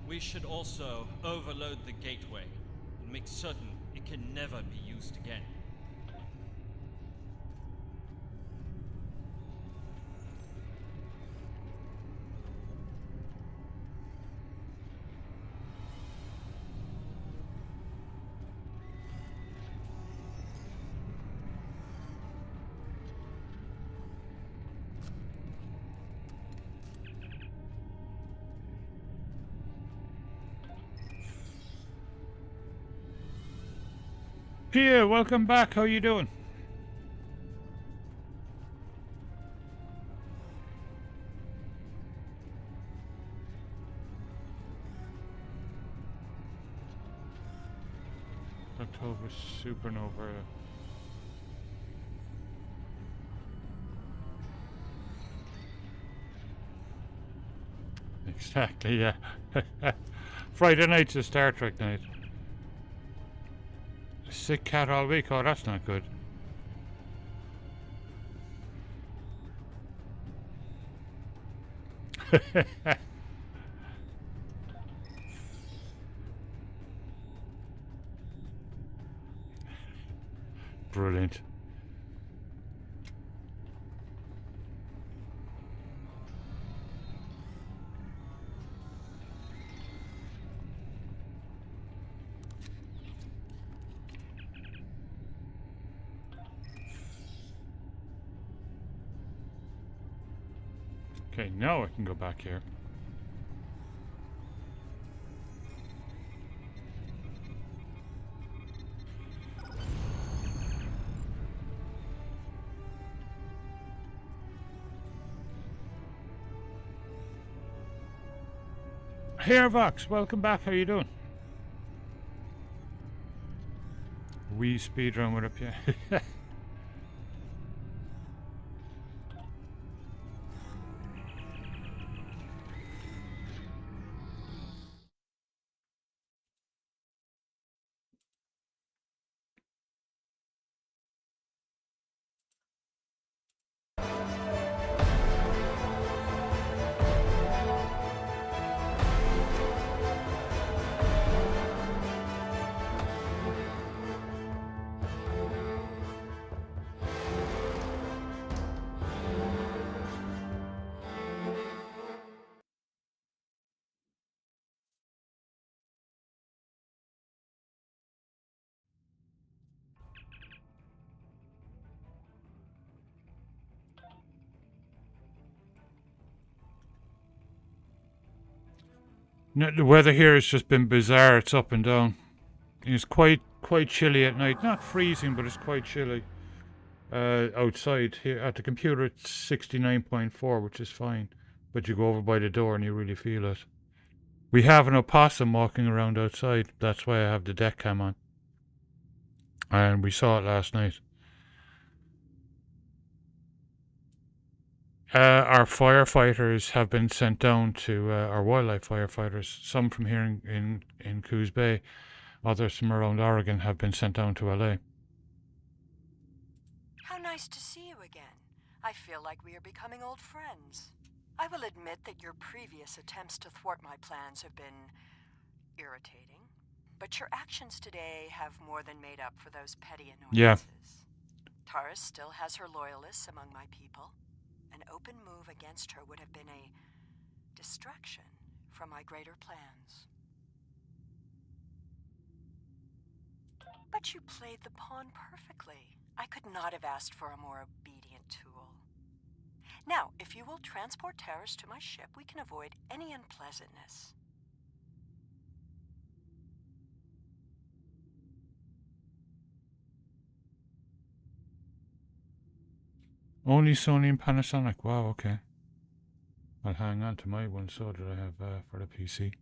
We should also overload the gateway and make certain it can never be used again. Pia, welcome back. How you doing? October supernova. Exactly, yeah. Friday night's a Star Trek night. Sick cat all week. Oh, that's not good. Brilliant. Okay, now I can go back here. Here, Vox, welcome back. How you doing? We speedrun with up, yeah. No, the weather here has just been bizarre. It's up and down. It's quite chilly at night. Not freezing, but it's quite chilly. Outside here at the computer, it's 69.4, which is fine. But you go over by the door and you really feel it. We have an opossum walking around outside. That's why I have the deck cam on. And we saw it last night. Our firefighters have been sent down to our wildlife firefighters. Some from here in Coos Bay, others from around Oregon have been sent down to LA. How nice to see you again. I feel like we are becoming old friends. I will admit that your previous attempts to thwart my plans have been irritating, but your actions today have more than made up for those petty annoyances. Yeah. Taurus still has her loyalists among my people. An open move against her would have been a distraction from my greater plans. But you played the pawn perfectly. I could not have asked for a more obedient tool. Now, if you will transport Taurus to my ship, we can avoid any unpleasantness. Only Sony and Panasonic. Wow, okay. I'll hang on to my one so that I have for the PC.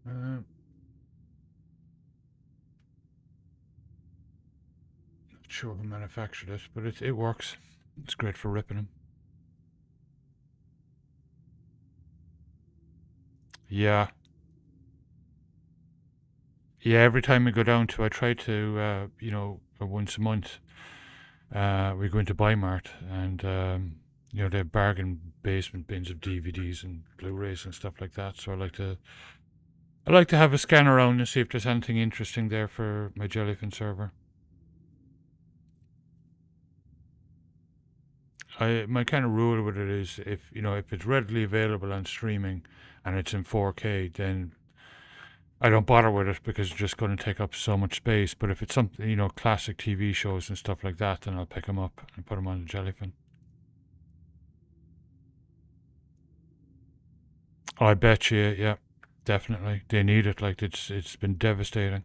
Not sure who manufactured it, but it works. It's great for ripping them. Yeah. Yeah, every time I go down to, I try to, once a month, we go into Bimart and, they have bargain basement bins of DVDs and Blu-rays and stuff like that. So I like to have a scan around and see if there's anything interesting there for my Jellyfin server. My kind of rule with it is if it's readily available on streaming and it's in 4K, then I don't bother with it because it's just going to take up so much space. But if it's something, classic TV shows and stuff like that, then I'll pick them up and put them on the Jellyfin. I bet you, yeah, definitely. They need it. Like, it's been devastating.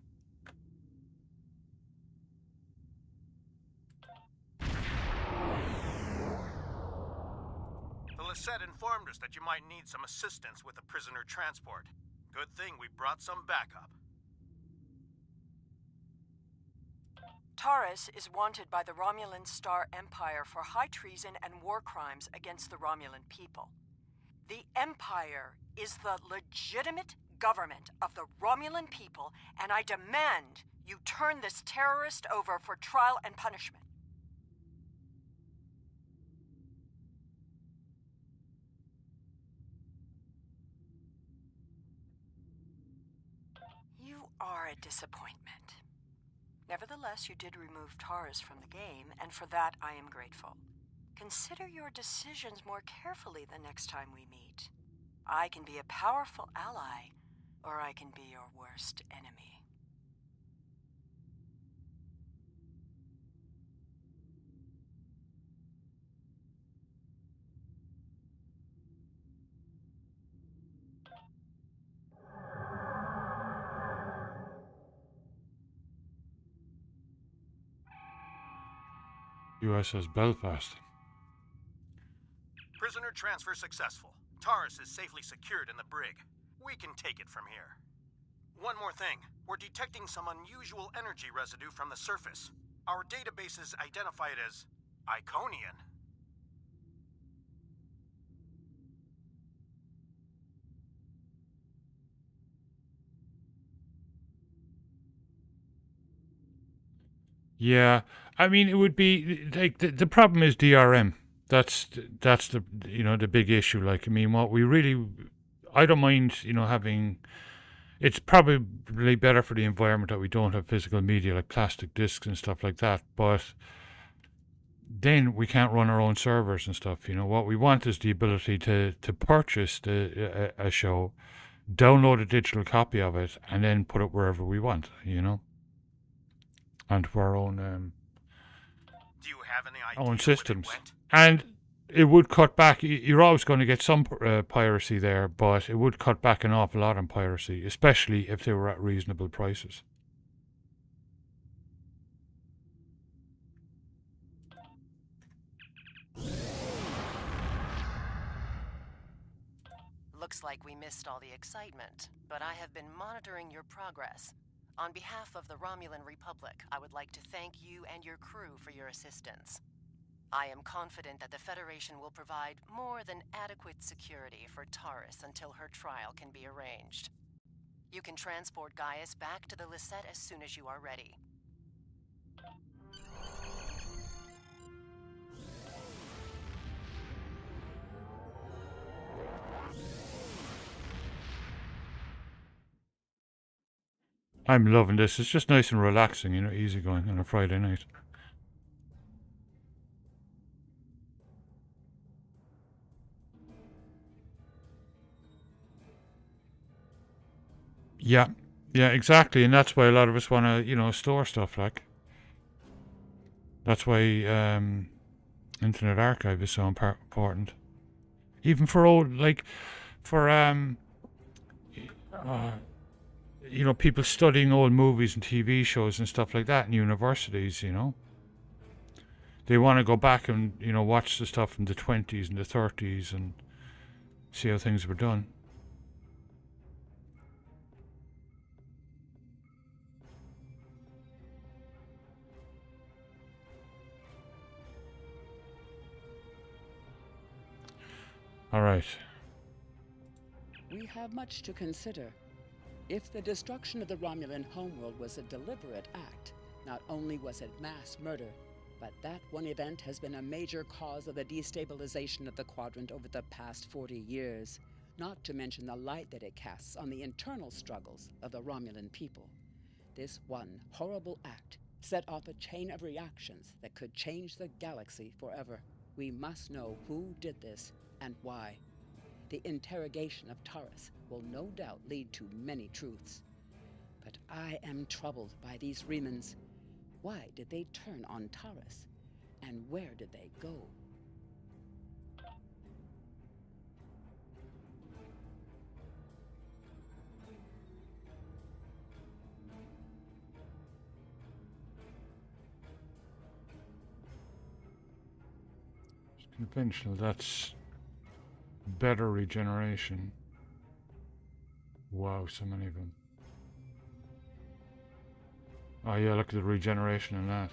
Lisette informed us that you might need some assistance with the prisoner transport. Good thing we brought some backup. Taurus is wanted by the Romulan Star Empire for high treason and war crimes against the Romulan people. The Empire is the legitimate government of the Romulan people, and I demand you turn this terrorist over for trial and punishment. You are a disappointment. Nevertheless, you did remove Taurus from the game, and for that I am grateful. Consider your decisions more carefully the next time we meet. I can be a powerful ally, or I can be your worst enemy. USS Belfast. Prisoner transfer successful. Taurus is safely secured in the brig. We can take it from here. One more thing. We're detecting some unusual energy residue from the surface. Our databases identify it as Iconian. Yeah, I mean, it would be like the problem is DRM. That's the the big issue. Like, I mean, I don't mind having. It's probably better for the environment that we don't have physical media like plastic discs and stuff like that. But then we can't run our own servers and stuff. What we want is the ability to purchase a show, download a digital copy of it, and then put it wherever we want. And for our own Do you have any idea own systems. where it went? And it would cut back. You're always going to get some piracy there, but it would cut back an awful lot on piracy, especially if they were at reasonable prices. Looks like we missed all the excitement, but I have been monitoring your progress. On behalf of the Romulan Republic, I would like to thank you and your crew for your assistance. I am confident that the Federation will provide more than adequate security for Taurus until her trial can be arranged. You can transport Gaius back to the Lisette as soon as you are ready. I'm loving this. It's just nice and relaxing, easy going on a Friday night. Yeah, exactly, and that's why a lot of us want to, store stuff like. That's why Internet Archive is so important. Even for old, people studying old movies and TV shows and stuff like that in universities, They want to go back and, watch the stuff from the 20s and the 30s and see how things were done. All right. We have much to consider. If the destruction of the Romulan homeworld was a deliberate act, not only was it mass murder, but that one event has been a major cause of the destabilization of the Quadrant over the past 40 years, not to mention the light that it casts on the internal struggles of the Romulan people. This one horrible act set off a chain of reactions that could change the galaxy forever. We must know who did this and why. The interrogation of Taurus will no doubt lead to many truths. But I am troubled by these Remans. Why did they turn on Taurus? And where did they go? Conventional, that's better regeneration. Wow, so many of them. Oh yeah, look at the regeneration in that.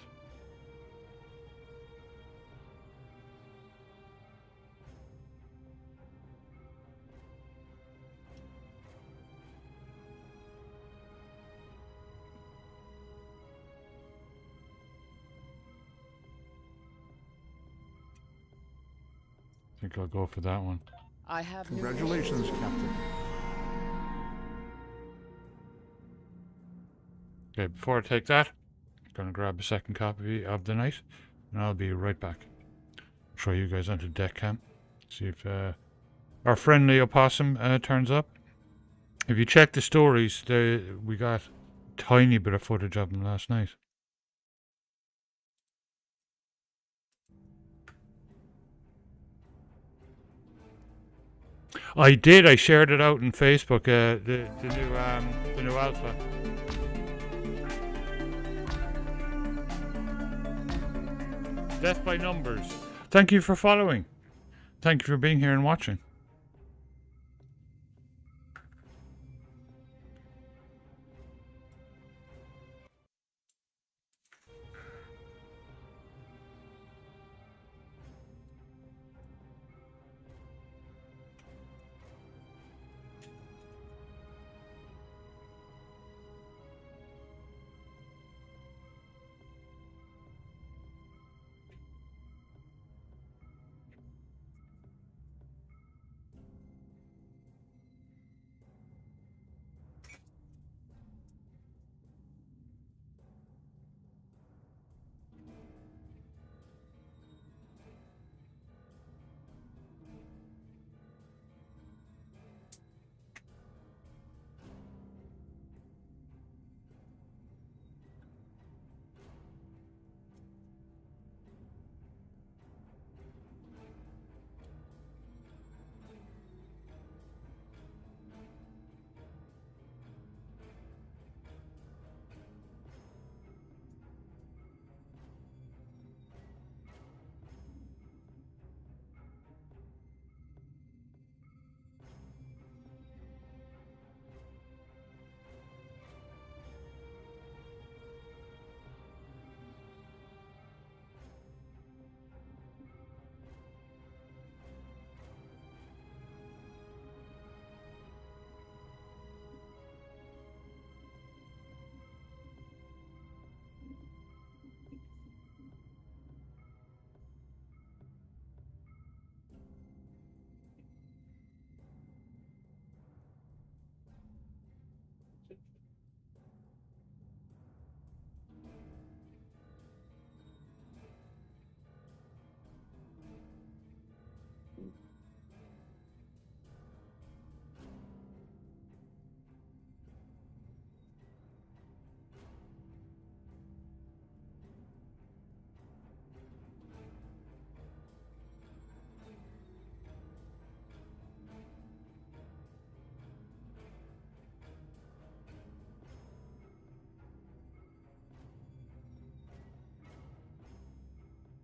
I think I'll go for that one. I have Congratulations, Captain. Okay, before I take that, I'm gonna grab a second copy of the night, and I'll be right back. Throw you guys onto deck cam. See if our friendly opossum turns up. If you check the stories, we got a tiny bit of footage of them last night. I did. I shared it out on Facebook. The new alpha. Death by numbers. Thank you for following. Thank you for being here and watching.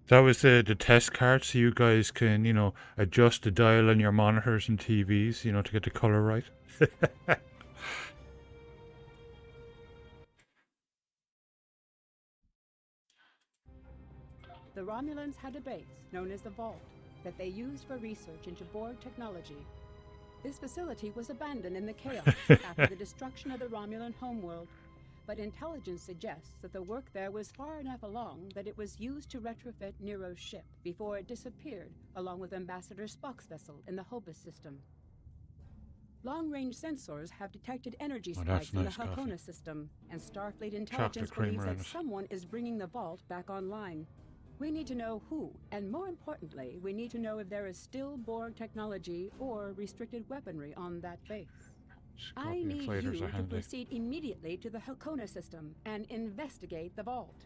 That was the test card, so you guys can, you know, adjust the dial on your monitors and TVs, you know, to get the color right. The Romulans had a base, known as the Vault, that they used for research into Borg technology. This facility was abandoned in the chaos after the destruction of the Romulan homeworld, but intelligence suggests that the work there was far enough along that it was used to retrofit Nero's ship before it disappeared, along with Ambassador Spock's vessel in the Hobus system. Long-range sensors have detected energy spikes in the Hakona system, and Starfleet intelligence believes that someone is bringing the Vault back online. We need to know who, and more importantly, we need to know if there is still Borg technology or restricted weaponry on that base. I need you to proceed immediately to the Hakona system and investigate the Vault.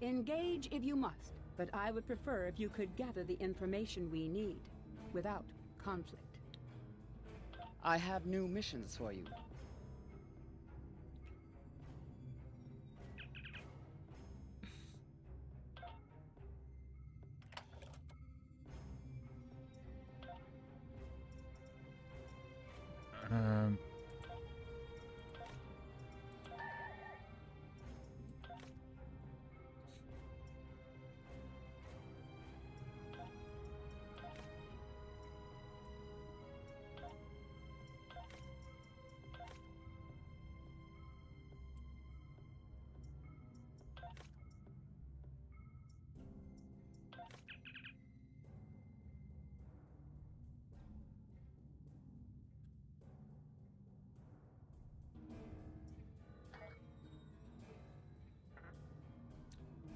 Engage if you must, but I would prefer if you could gather the information we need, without conflict. I have new missions for you.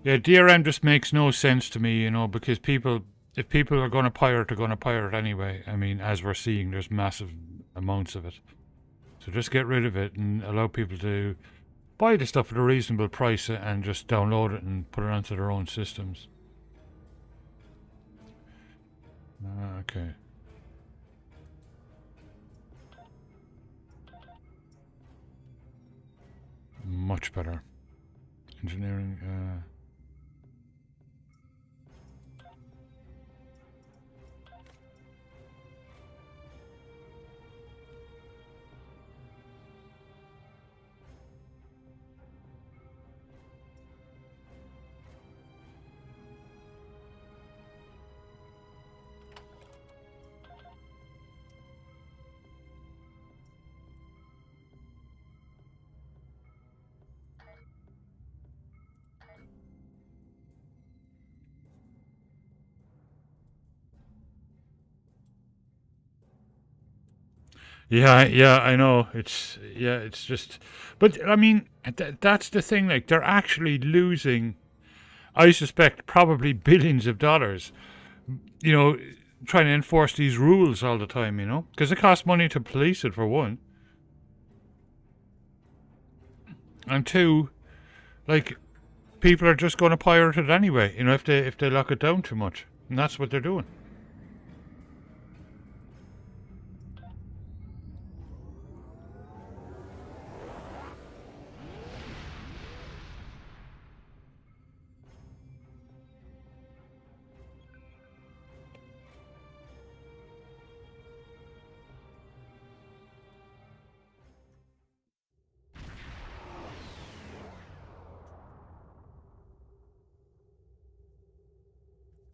Yeah, DRM just makes no sense to me, you know, because if people are going to pirate, they're going to pirate anyway. I mean, as we're seeing, there's massive amounts of it. So just get rid of it and allow people to buy the stuff at a reasonable price and just download it and put it onto their own systems. Okay. Much better. Engineering, yeah, I know. It's just, but I mean, that's the thing. Like, they're actually losing, I suspect, probably billions of dollars. You know, trying to enforce these rules all the time. You know, because it costs money to police it, for one, and two, like, people are just going to pirate it anyway. You know, if they lock it down too much, and that's what they're doing.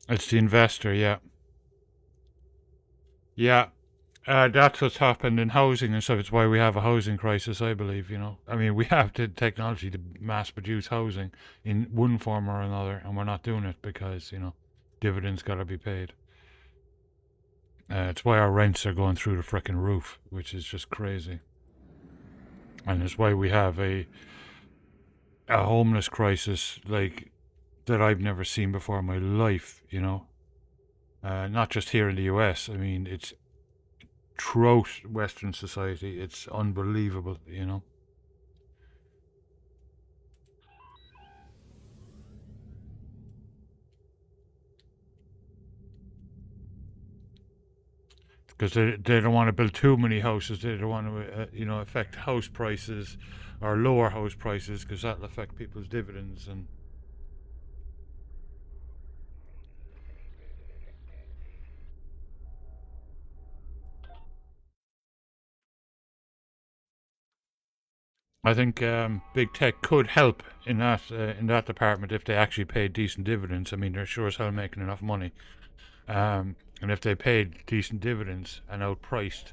It's the investor, yeah. Yeah. That's what's happened in housing and stuff. It's why we have a housing crisis, I believe, you know. I mean, we have the technology to mass produce housing in one form or another, and we're not doing it because, you know, dividends got to be paid. It's why our rents are going through the frickin' roof, which is just crazy. And it's why we have a homeless crisis, like, that I've never seen before in my life, you know. Not just here in the US. I mean, it's throughout Western society. It's unbelievable, you know. Because they don't want to build too many houses. They don't want to, you know, affect house prices or lower house prices, because that'll affect people's dividends and. I think big tech could help in that department if they actually paid decent dividends. I mean, they're sure as hell making enough money, and if they paid decent dividends and outpriced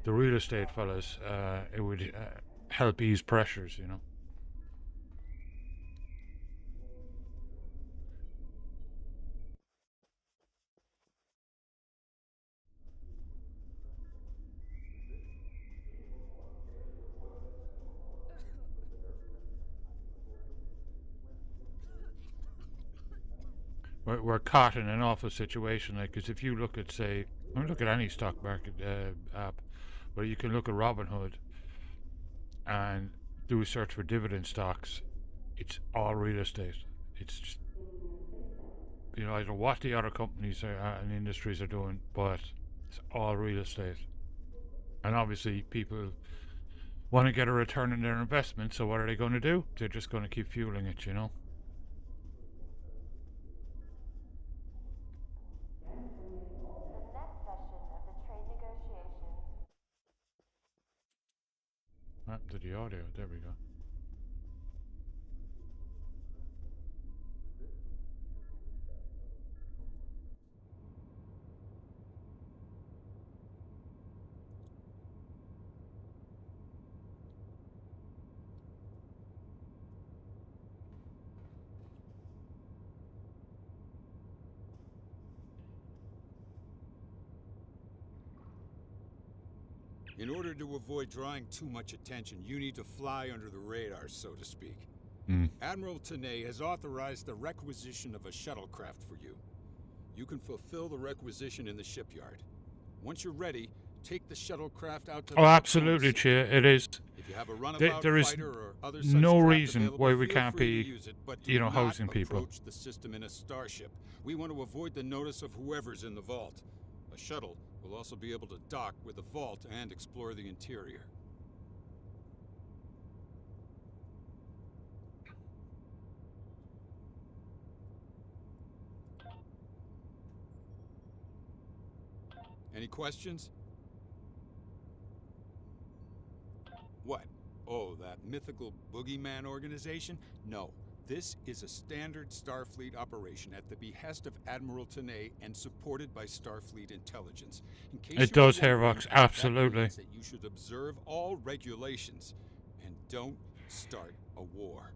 the real estate fellas, it would help ease pressures, you know. We're caught in an awful situation, like, because if you look at, say, look at any stock market app, where you can look at Robinhood and do a search for dividend stocks, it's all real estate. It's just, you know, I don't know what the other companies and industries are doing, but it's all real estate. And obviously people want to get a return on their investment, so what are they going to do? They're just going to keep fueling it, you know. What happened to the audio? There we go. In order to avoid drawing too much attention, you need to fly under the radar, so to speak. Admiral Tanay has authorized the requisition of a shuttlecraft for you. You can fulfill the requisition in the shipyard. Once you're ready, take the shuttlecraft out to the... Oh, absolutely, Chia. It is. If you have a runabout There is fighter or other such no craft reason available, why we feel can't free to be, use it, but you know, do not housing people. approach the system in a starship. We want to avoid the notice of whoever's in the vault. A shuttle will also be able to dock with the vault and explore the interior. Any questions? What? Oh, that mythical boogeyman organization? No. This is a standard Starfleet operation at the behest of Admiral Tanay and supported by Starfleet intelligence. In case It you're does, wondering, Hervox, that absolutely. means that you should observe all regulations and don't start a war.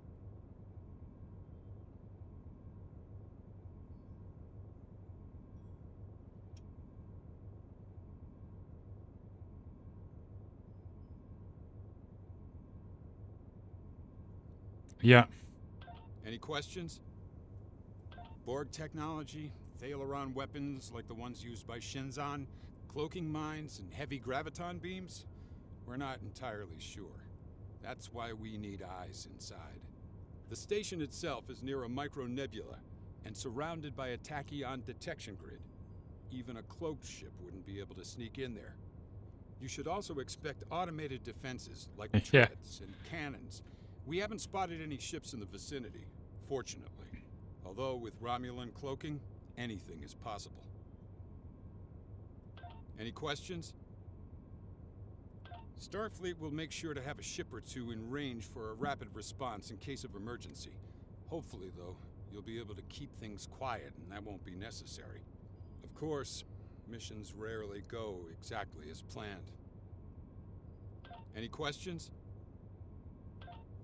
Yeah. Any questions? Borg technology, Thalaron weapons like the ones used by Shenzan, cloaking mines, and heavy graviton beams? We're not entirely sure. That's why we need eyes inside. The station itself is near a micronebula and surrounded by a tachyon detection grid. Even a cloaked ship wouldn't be able to sneak in there. You should also expect automated defenses like Yeah. turrets and cannons. We haven't spotted any ships in the vicinity, fortunately. Although with Romulan cloaking, anything is possible. Any questions? Starfleet will make sure to have a ship or two in range for a rapid response in case of emergency. Hopefully, though, you'll be able to keep things quiet and that won't be necessary. Of course, missions rarely go exactly as planned. Any questions?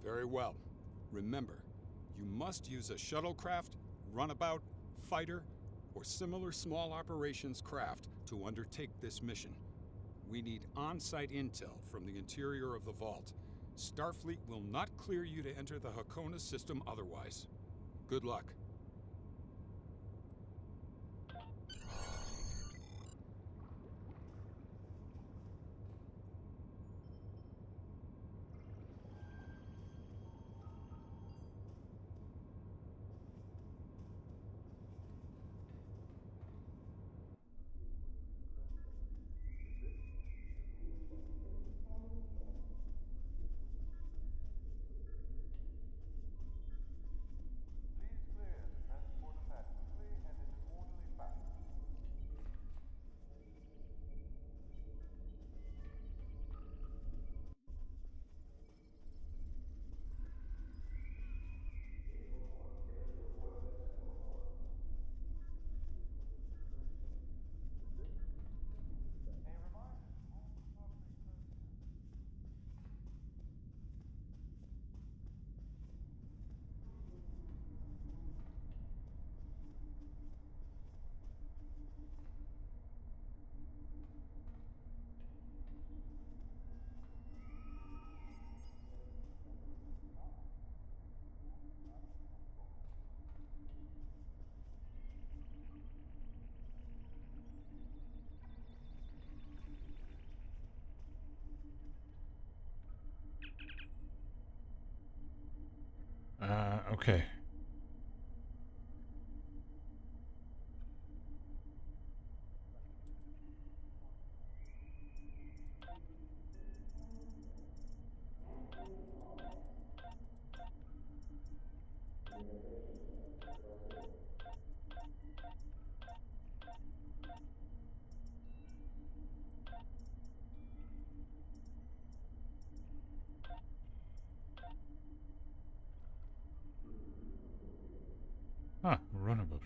Very well. Remember, you must use a shuttlecraft, runabout, fighter, or similar small operations craft to undertake this mission. We need on-site intel from the interior of the vault. Starfleet will not clear you to enter the Hakona system otherwise. Good luck. Okay. Ah, runabout.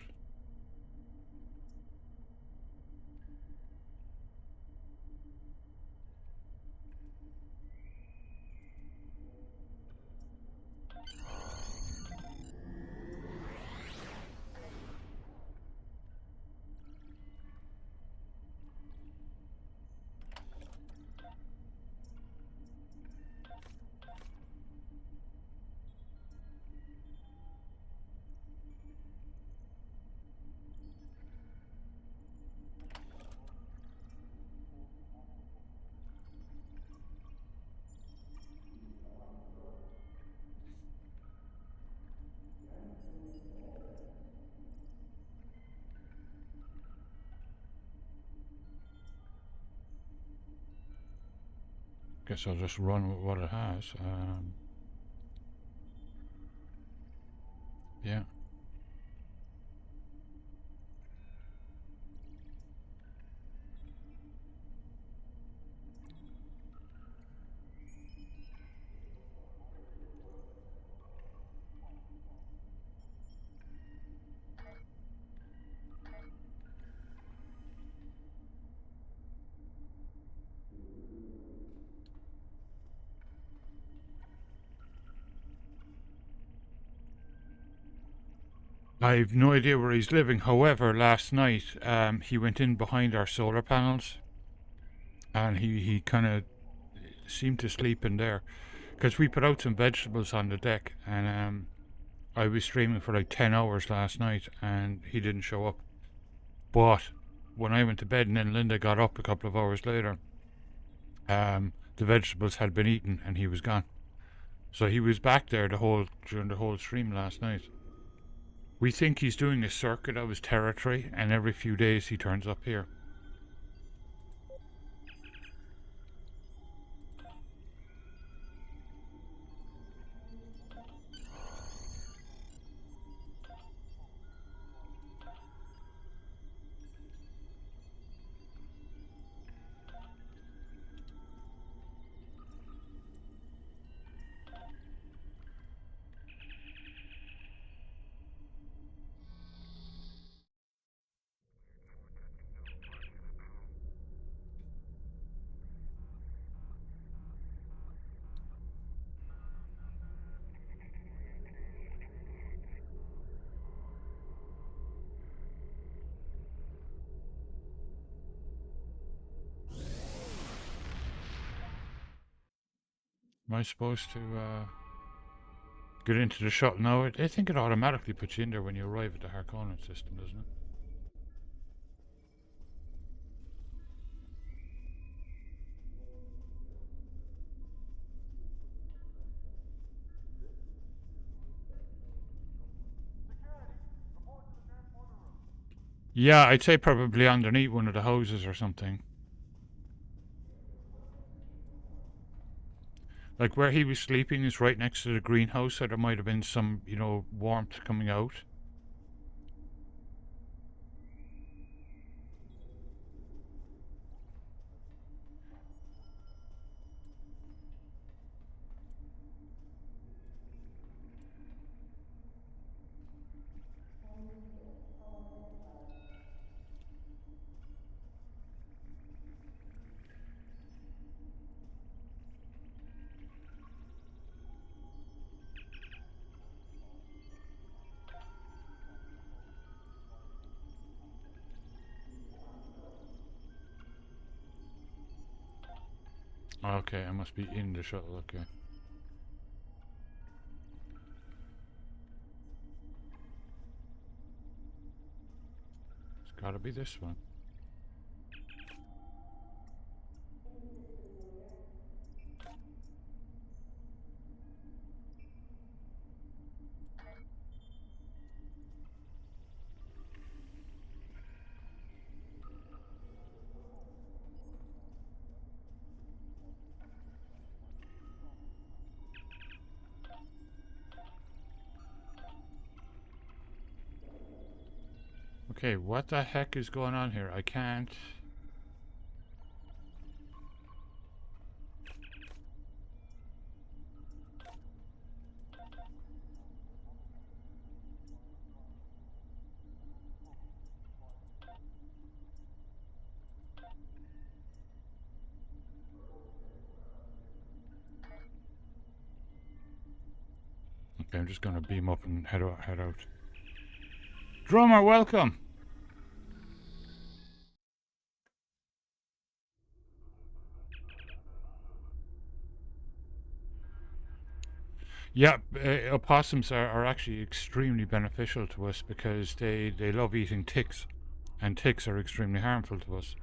Guess I'll just run with what it has. Yeah. I've no idea where he's living. However, last night he went in behind our solar panels, and he kind of seemed to sleep in there, because we put out some vegetables on the deck, and I was streaming for like 10 hours last night, and he didn't show up. But when I went to bed, and then Linda got up a couple of hours later, the vegetables had been eaten, and he was gone. So he was back there during the whole stream last night. We think he's doing a circuit of his territory, and every few days he turns up here. Am I supposed to get into the shuttle now? I think it automatically puts you in there when you arrive at the Harkonnen system, doesn't it? Yeah, I'd say probably underneath one of the houses or something. Like where he was sleeping is right next to the greenhouse, so there might have been some, you know, warmth coming out. Okay, I must be in the shuttle, okay. It's gotta be this one. Okay, what the heck is going on here? I can't... Okay, I'm just gonna beam up and head out. Drummer, welcome! Yeah, opossums are actually extremely beneficial to us because they love eating ticks, and ticks are extremely harmful to us.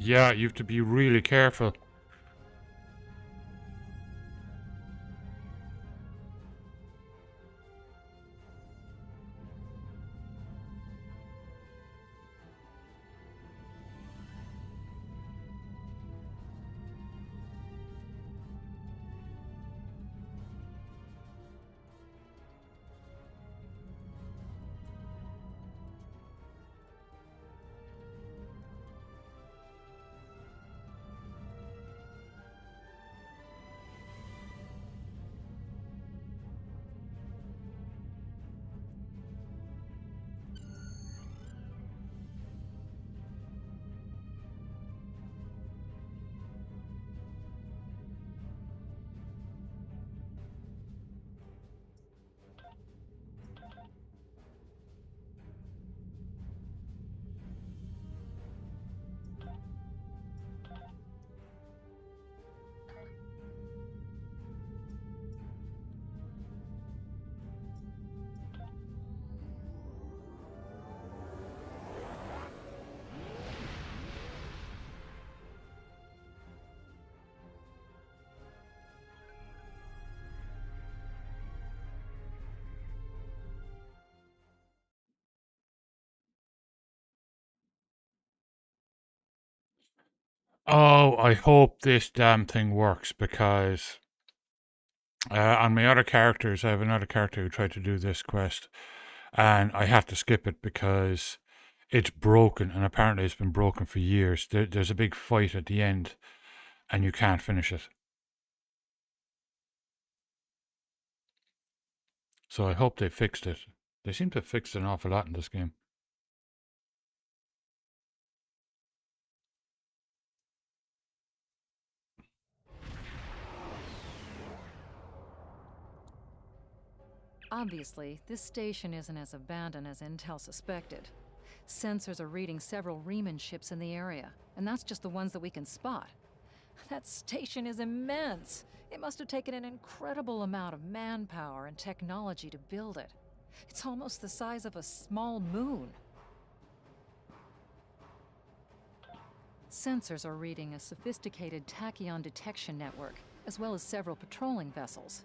Yeah, you have to be really careful. Oh, I hope this damn thing works, because on my other characters, I have another character who tried to do this quest, and I had to skip it because it's broken, and apparently it's been broken for years. There's a big fight at the end, and you can't finish it. So I hope they fixed it. They seem to have fixed an awful lot in this game. Obviously, this station isn't as abandoned as Intel suspected. Sensors are reading several Riemann ships in the area, and that's just the ones that we can spot. That station is immense. It must have taken an incredible amount of manpower and technology to build it. It's almost the size of a small moon. Sensors are reading a sophisticated tachyon detection network, as well as several patrolling vessels.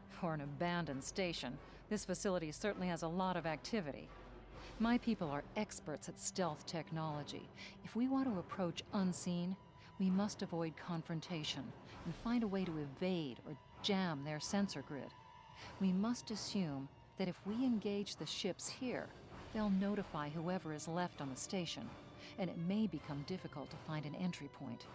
For an abandoned station, this facility certainly has a lot of activity. My people are experts at stealth technology. If we want to approach unseen, we must avoid confrontation and find a way to evade or jam their sensor grid. We must assume that if we engage the ships here, they'll notify whoever is left on the station, and it may become difficult to find an entry point.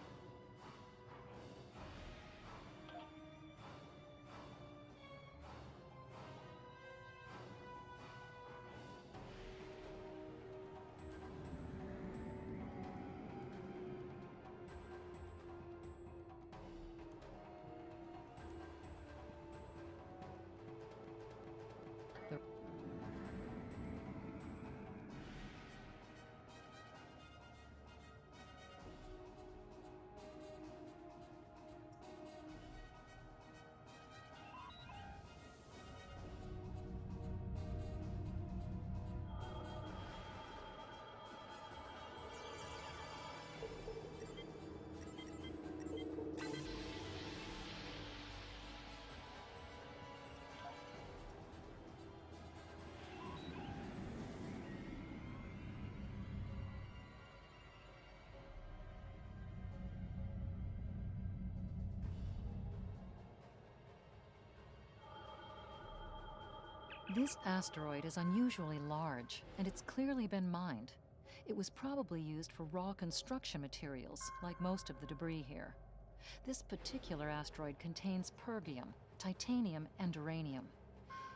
This asteroid is unusually large, and it's clearly been mined. It was probably used for raw construction materials, like most of the debris here. This particular asteroid contains pergium, titanium, and uranium.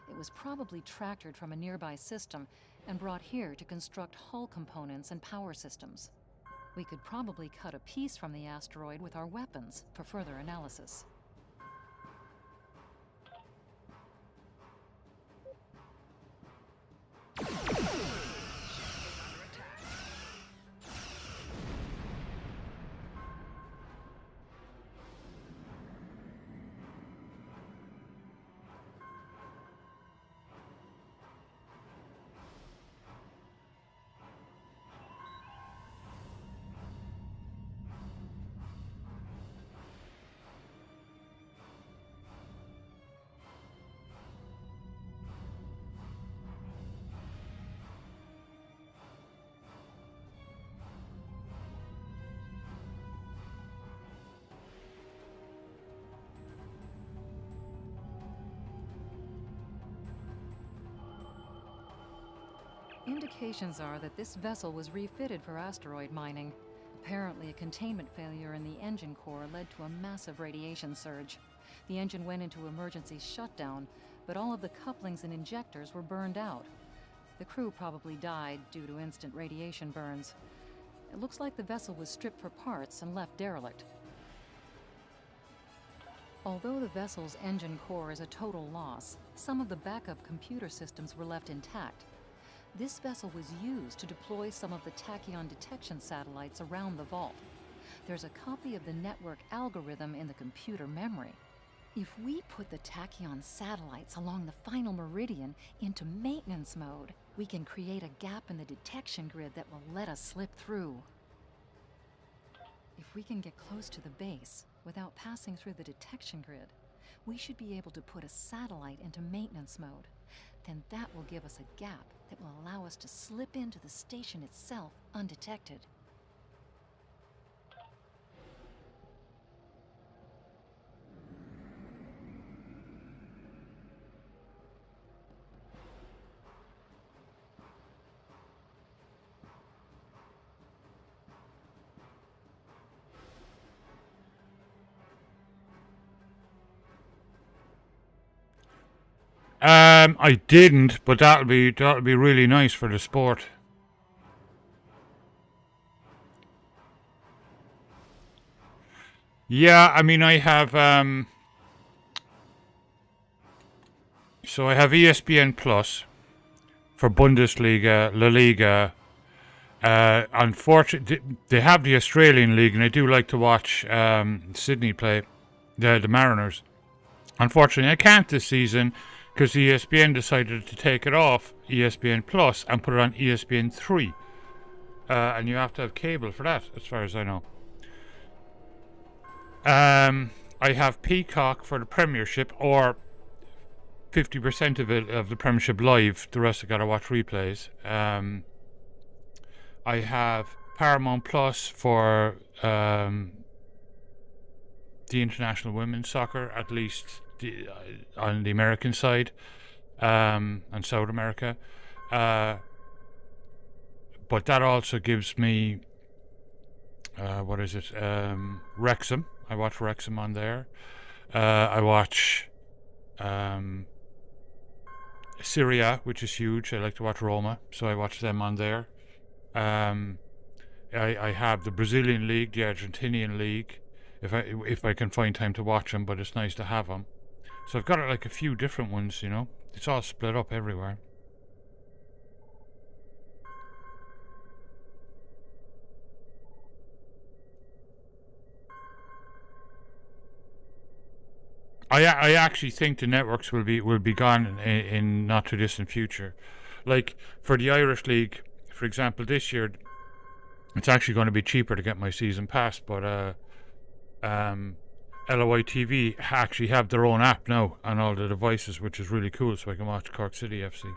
It was probably tractored from a nearby system and brought here to construct hull components and power systems. We could probably cut a piece from the asteroid with our weapons for further analysis. Indications are that this vessel was refitted for asteroid mining. Apparently, a containment failure in the engine core led to a massive radiation surge. The engine went into emergency shutdown, but all of the couplings and injectors were burned out. The crew probably died due to instant radiation burns. It looks like the vessel was stripped for parts and left derelict. Although the vessel's engine core is a total loss, some of the backup computer systems were left intact. This vessel was used to deploy some of the tachyon detection satellites around the vault. There's a copy of the network algorithm in the computer memory. If we put the tachyon satellites along the final meridian into maintenance mode, we can create a gap in the detection grid that will let us slip through. If we can get close to the base without passing through the detection grid, we should be able to put a satellite into maintenance mode. Then that will give us a gap that will allow us to slip into the station itself undetected. I didn't, but that'll be really nice for the sport. Yeah, I mean, I have so I have ESPN Plus for Bundesliga, La Liga. Unfortunately, they have the Australian League, and I do like to watch Sydney play, the Mariners. Unfortunately, I can't this season, because ESPN decided to take it off ESPN Plus and put it on ESPN 3. And you have to have cable for that, as far as I know. I have Peacock for the Premiership, or 50% of it, of the Premiership live. The rest I gotta watch replays. I have Paramount Plus for the international women's soccer, at least on the American side, and South America. But that also gives me Wrexham. I watch Wrexham on there. I watch Serie A, which is huge. I like to watch Roma, so I watch them on there. I have the Brazilian League, the Argentinian League, if I can find time to watch them, but it's nice to have them. So I've got like a few different ones, you know. It's all split up everywhere. I actually think the networks will be gone in not too distant future. Like for the Irish League, for example, this year it's actually going to be cheaper to get my season pass, but LOI TV actually have their own app now on all the devices, which is really cool, so I can watch Cork City FC.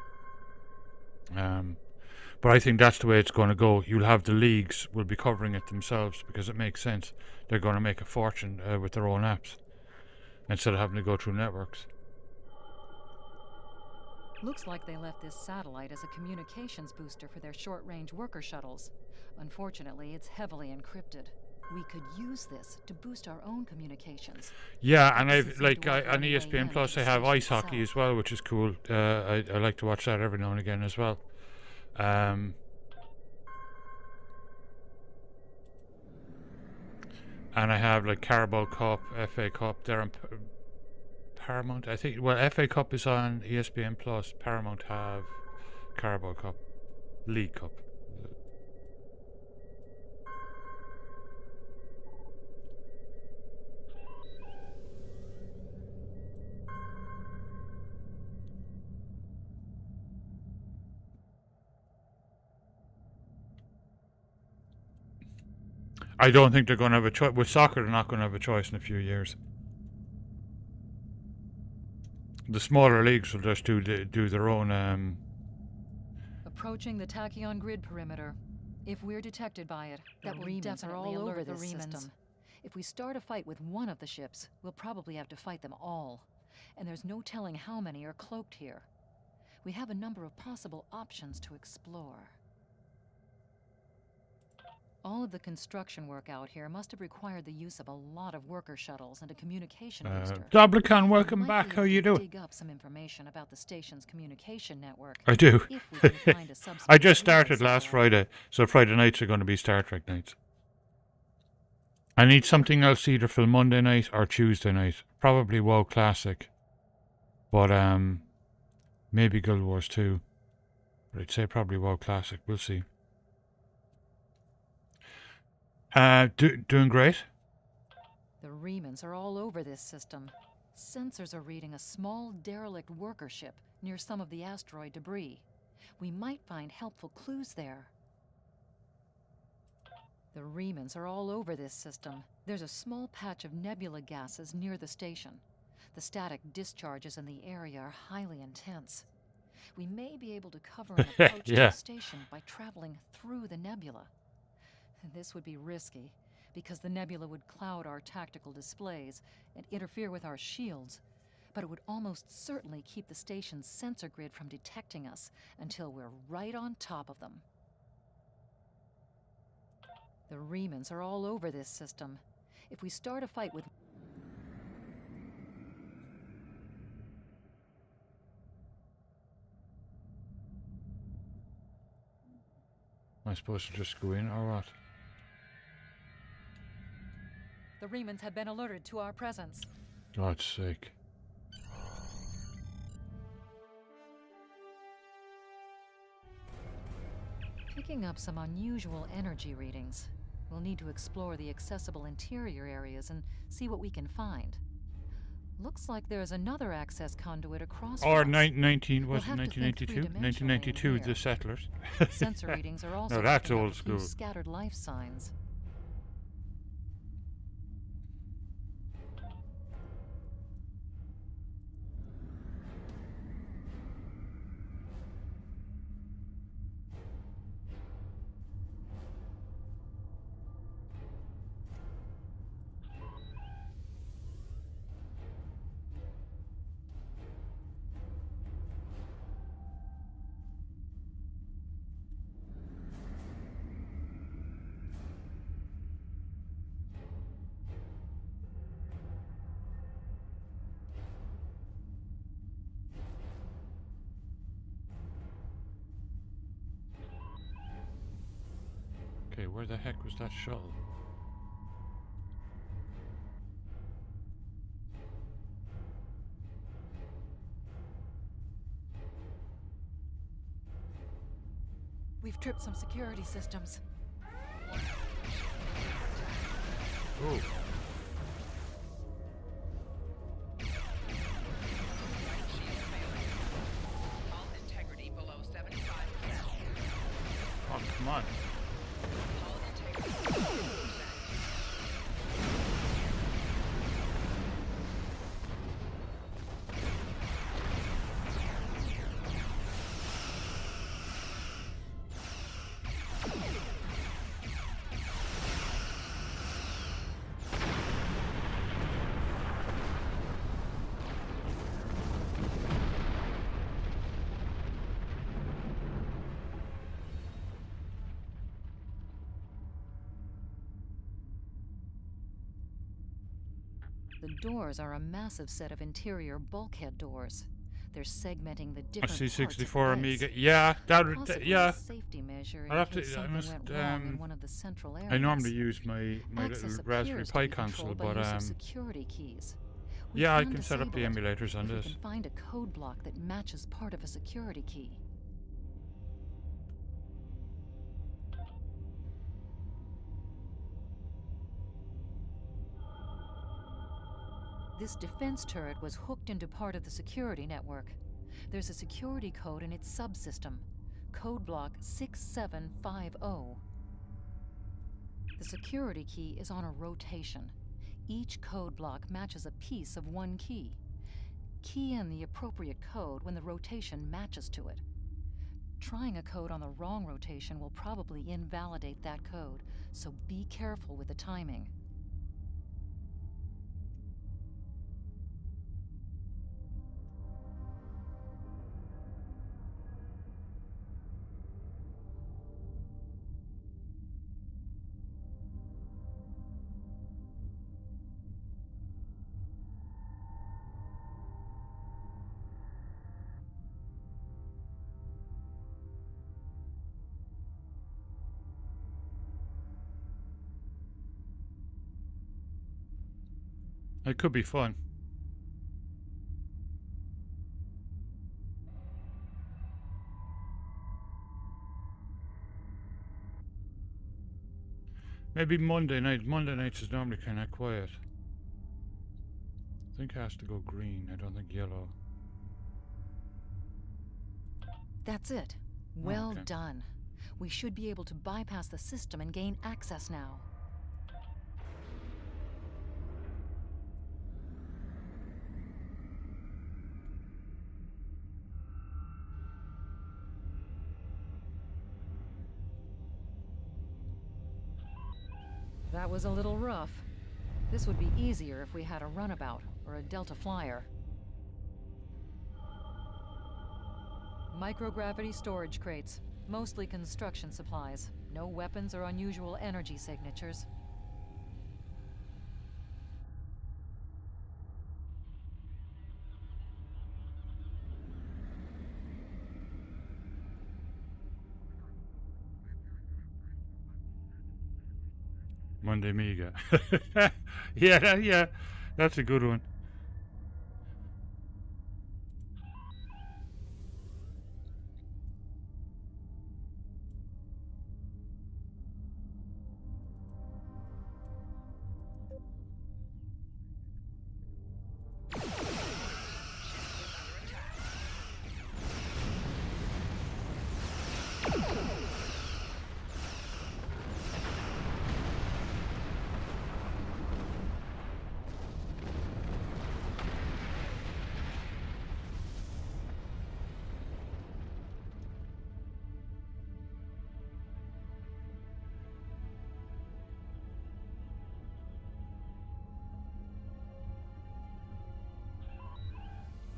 But I think that's the way it's going to go. You'll have the leagues will be covering it themselves, because it makes sense. They're going to make a fortune with their own apps instead of having to go through networks. Looks like they left this satellite as a communications booster for their short-range worker shuttles. Unfortunately, it's heavily encrypted. We could use this to boost our own communications. Yeah, and I've on ESPN Plus I have ice hockey as well, which is cool. I like to watch that every now and again as well. And I have like Carabao Cup, FA Cup. They're on Paramount, I think. Well, FA Cup is on ESPN Plus. Paramount have Carabao Cup, League Cup. I don't think they're going to have a choice. With soccer, they're not going to have a choice in a few years. The smaller leagues will just do their own... Approaching the tachyon grid perimeter. If we're detected by it, that will definitely alert the system. If we start a fight with one of the ships, we'll probably have to fight them all. And there's no telling how many are cloaked here. We have a number of possible options to explore. All of the construction work out here must have required the use of a lot of worker shuttles and a communication booster. Doblicon, welcome back. How you doing? Dig up some information about the station's communication network. I do. If we can find a I just subspace started last Friday, so Friday nights are going to be Star Trek nights. I need something else either for Monday night or Tuesday night. Probably WoW Classic. But maybe Guild Wars 2. But I'd say probably WoW Classic. We'll see. Doing great. The Remans are all over this system. Sensors are reading a small derelict worker ship near some of the asteroid debris. We might find helpful clues there. The Remans are all over this system. There's a small patch of nebula gases near the station. The static discharges in the area are highly intense. We may be able to cover an approach to the station by traveling through the nebula. This would be risky, because the nebula would cloud our tactical displays and interfere with our shields, but it would almost certainly keep the station's sensor grid from detecting us until we're right on top of them. The Remans are all over this system. If we start a fight with... Am I supposed to just go in or what? The Remans have been alerted to our presence. God's sake. Picking up some unusual energy readings. We'll need to explore the accessible interior areas and see what we can find. Looks like there's another access conduit across. Or was it 1992? 1992, the settlers. Sensor readings are also no, that's picking up old a few school. scattered life signs. Okay, where the heck was that shuttle? We've tripped some security systems. Oh. Oh, come on. The doors are a massive set of interior bulkhead doors. They're segmenting the different C64 parts of the Amiga. base. Yeah, that would. Possibly Yeah. a safety measure I'll have in case to. I something must. went wrong in one of the central areas. I normally use my Access little Raspberry appears to Pi be console, controlled by but use of security keys. We yeah, I can can set up the disable it emulators on if we this. can find a code block that matches part of a security key. This defense turret was hooked into part of the security network. There's a security code in its subsystem, code block 6750. The security key is on a rotation. Each code block matches a piece of one key. Key in the appropriate code when the rotation matches to it. Trying a code on the wrong rotation will probably invalidate that code, so be careful with the timing. It could be fun. Maybe Monday night. Monday nights is normally kind of quiet. I think it has to go green. I don't think yellow. That's it. Well okay. done. We should be able to bypass the system and gain access now. That was a little rough. This would be easier if we had a runabout or a Delta Flyer. Microgravity storage crates, mostly construction supplies. No weapons or unusual energy signatures. Monday Mega. yeah, that's a good one.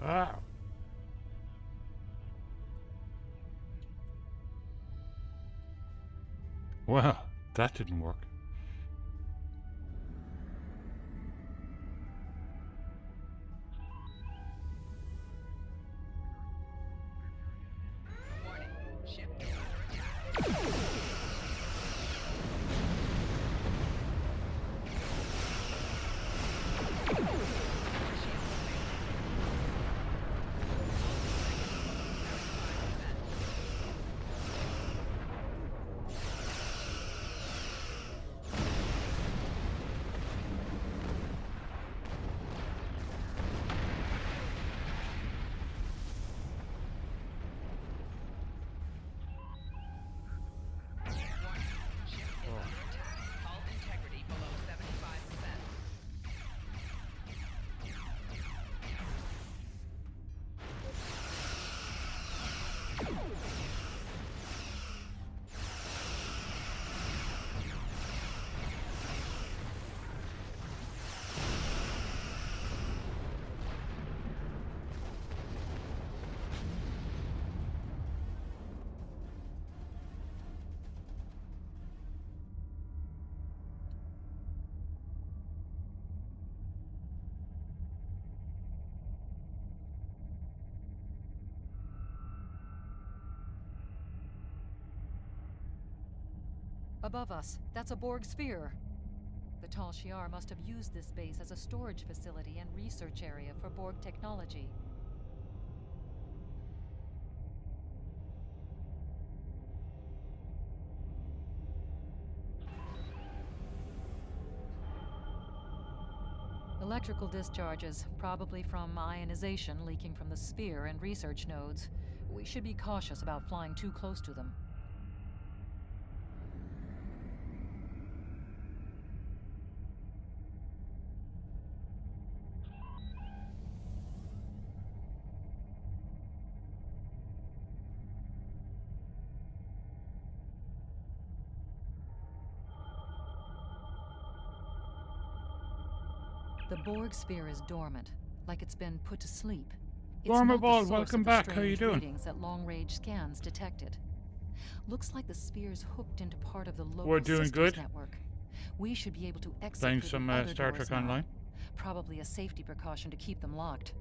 Ah. Well, that didn't work. Above us, that's a Borg sphere. The Tal Shiar must have used this base as a storage facility and research area for Borg technology. Electrical discharges, probably from ionization leaking from the sphere and research nodes. We should be cautious about flying too close to them. The Borg sphere is dormant, like it's been put to sleep. Gorma Ball, welcome back. How you doing? Readings that long-range scans detected. Looks like the sphere's hooked into part of the local We're doing systems good. network. We should be able to exit Playing through some the other Star doors Trek now. Online. Probably a safety precaution to keep them locked.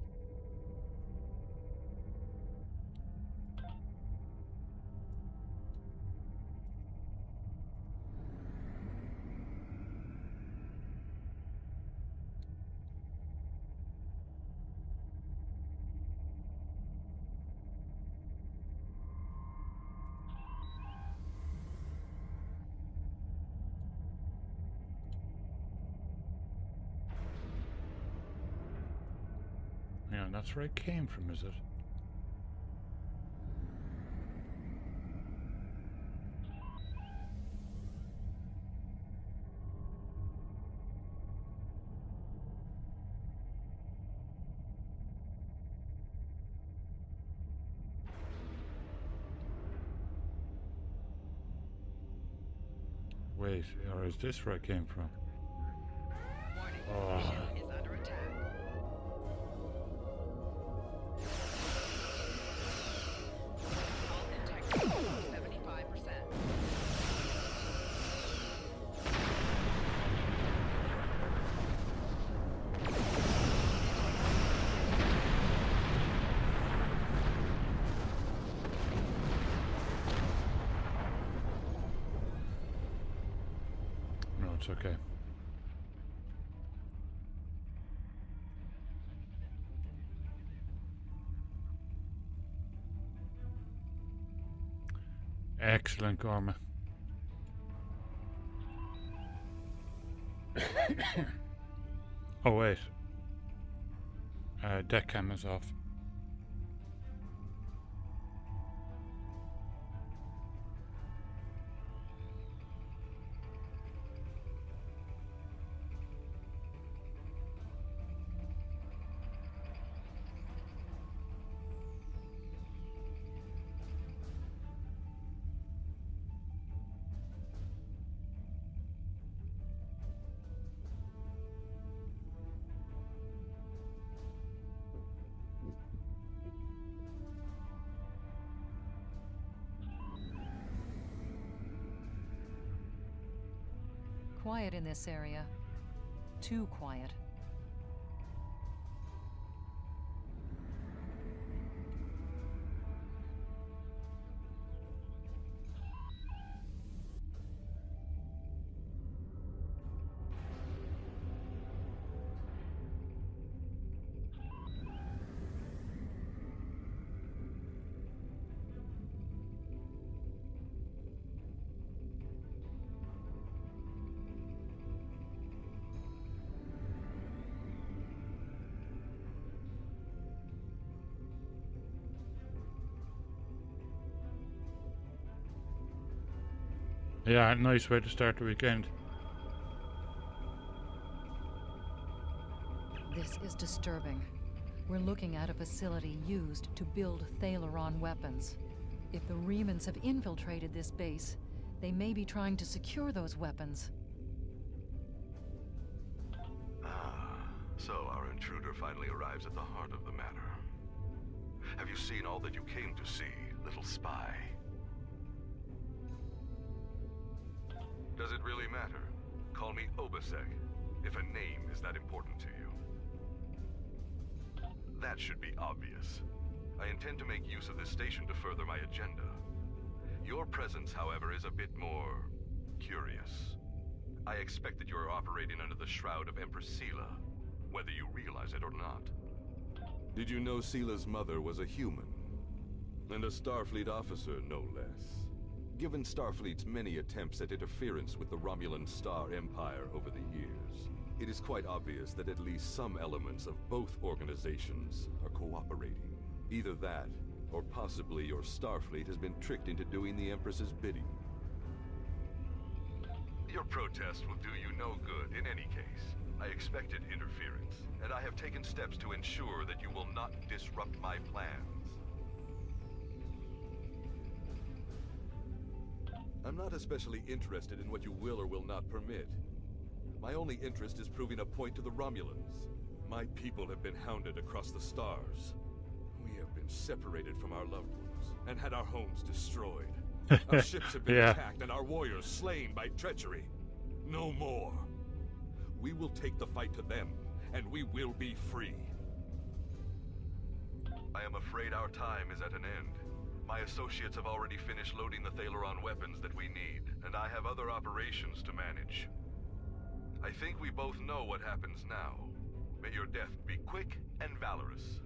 on, that's where I came from, is it? Wait, or is this where I came from? Oh. Is under attack. All integrity, 75%. No, it's okay. Excellent, Gorma. Oh wait. Deck cam is off. Quiet in this area. Too quiet. Yeah, nice way to start the weekend. This is disturbing. We're looking at a facility used to build Thalaron weapons. If the Remans have infiltrated this base, they may be trying to secure those weapons. So our intruder finally arrives at the heart of the matter. Have you seen all that you came to see, little spy? Does it really matter? Call me Obasek, if a name is that important to you. That should be obvious. I intend to make use of this station to further my agenda. Your presence, however, is a bit more curious. I expect that you are operating under the shroud of Empress Sela, whether you realize it or not. Did you know Sela's mother was a human? And a Starfleet officer, no less. Given Starfleet's many attempts at interference with the Romulan Star Empire over the years, it is quite obvious that at least some elements of both organizations are cooperating. Either that, or possibly your Starfleet has been tricked into doing the Empress's bidding. Your protest will do you no good in any case. I expected interference, and I have taken steps to ensure that you will not disrupt my plans. I'm not especially interested in what you will or will not permit. My only interest is proving a point to the Romulans. My people have been hounded across the stars. We have been separated from our loved ones, and had our homes destroyed. Our ships have been attacked, and our warriors slain by treachery. No more. We will take the fight to them, and we will be free. I am afraid our time is at an end. My associates have already finished loading the Thalaron weapons that we need, and I have other operations to manage. I think we both know what happens now. May your death be quick and valorous.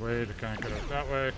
way. They can't get out that way.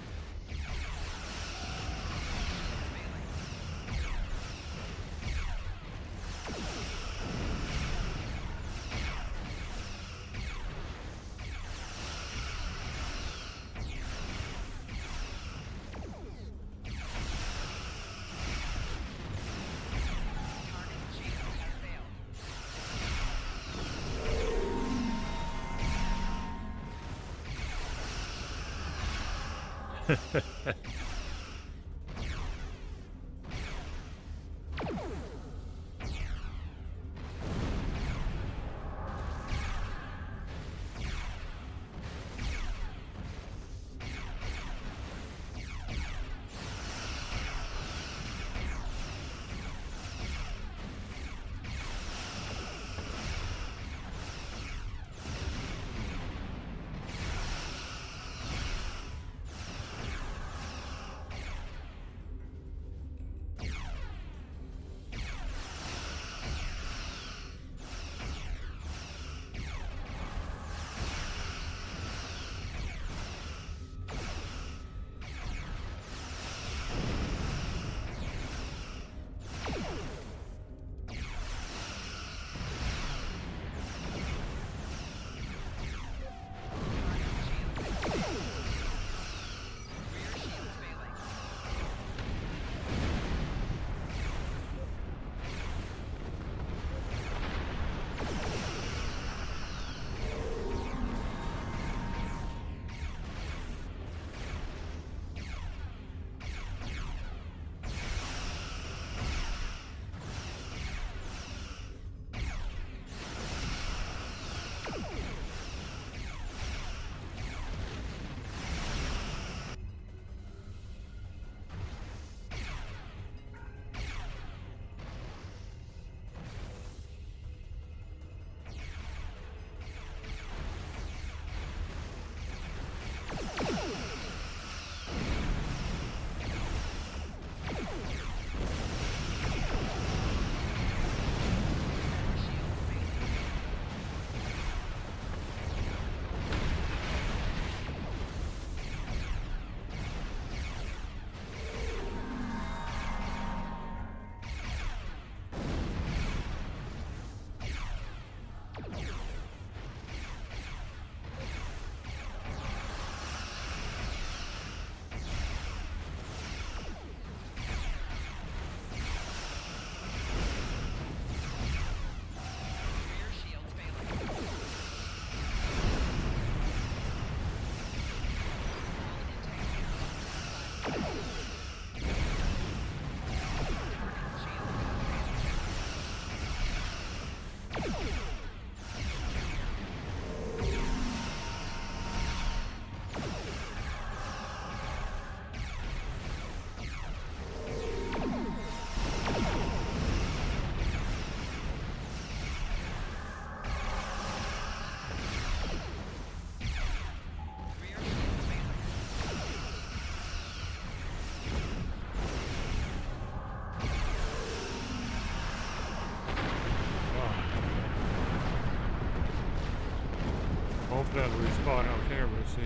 Hopefully that'll respawn out here, we'll see.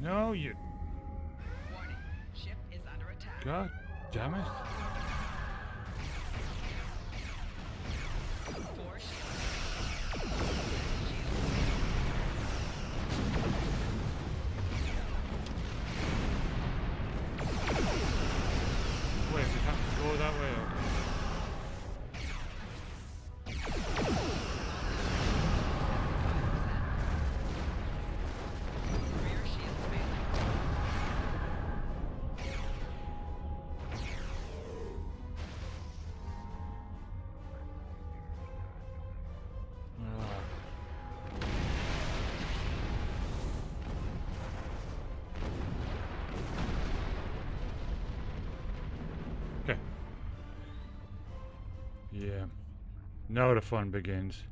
No, you... Warning. Ship is under attack. God damn it. Wait, we have to go that way, okay. Okay. Yeah. Now the fun begins.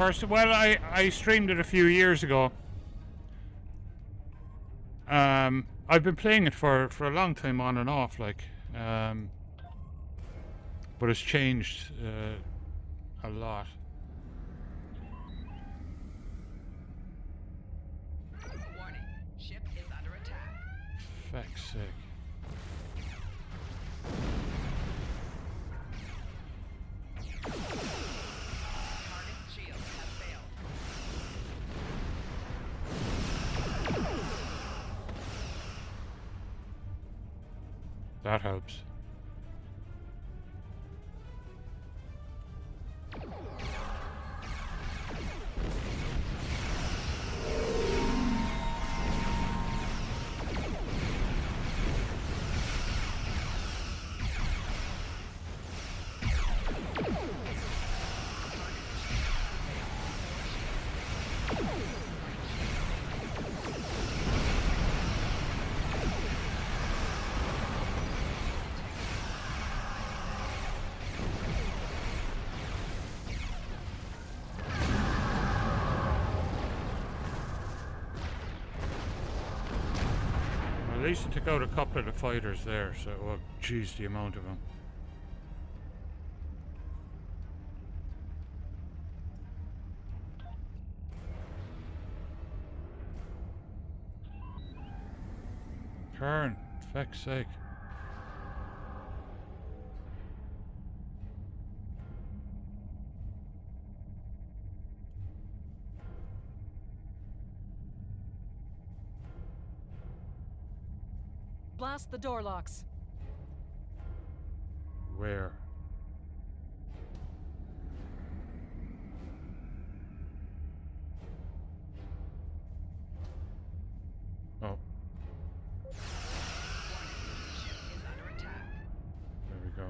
first, well, I streamed it a few years ago. I've been playing it for a long time on and off, like, but it's changed a lot. Warning, ship is under attack. Feck's sake. Target's shields have failed. That helps. At least it took out a couple of the fighters there, so, well, geez, the amount of them. Turn, feck's sake. Blast the door locks. Where? Oh. There we go.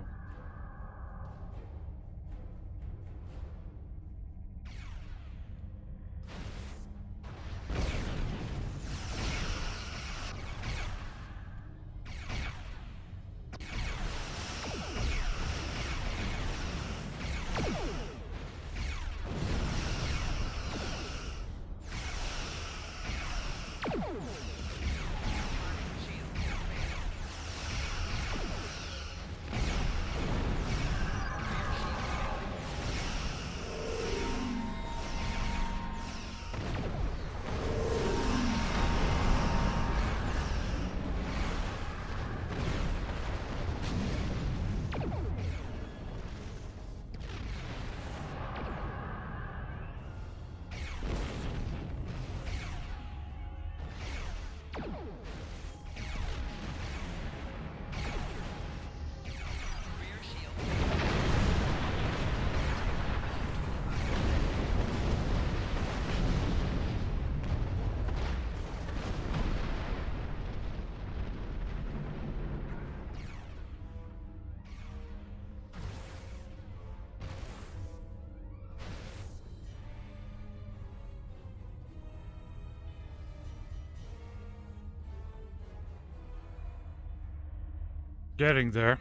Getting there.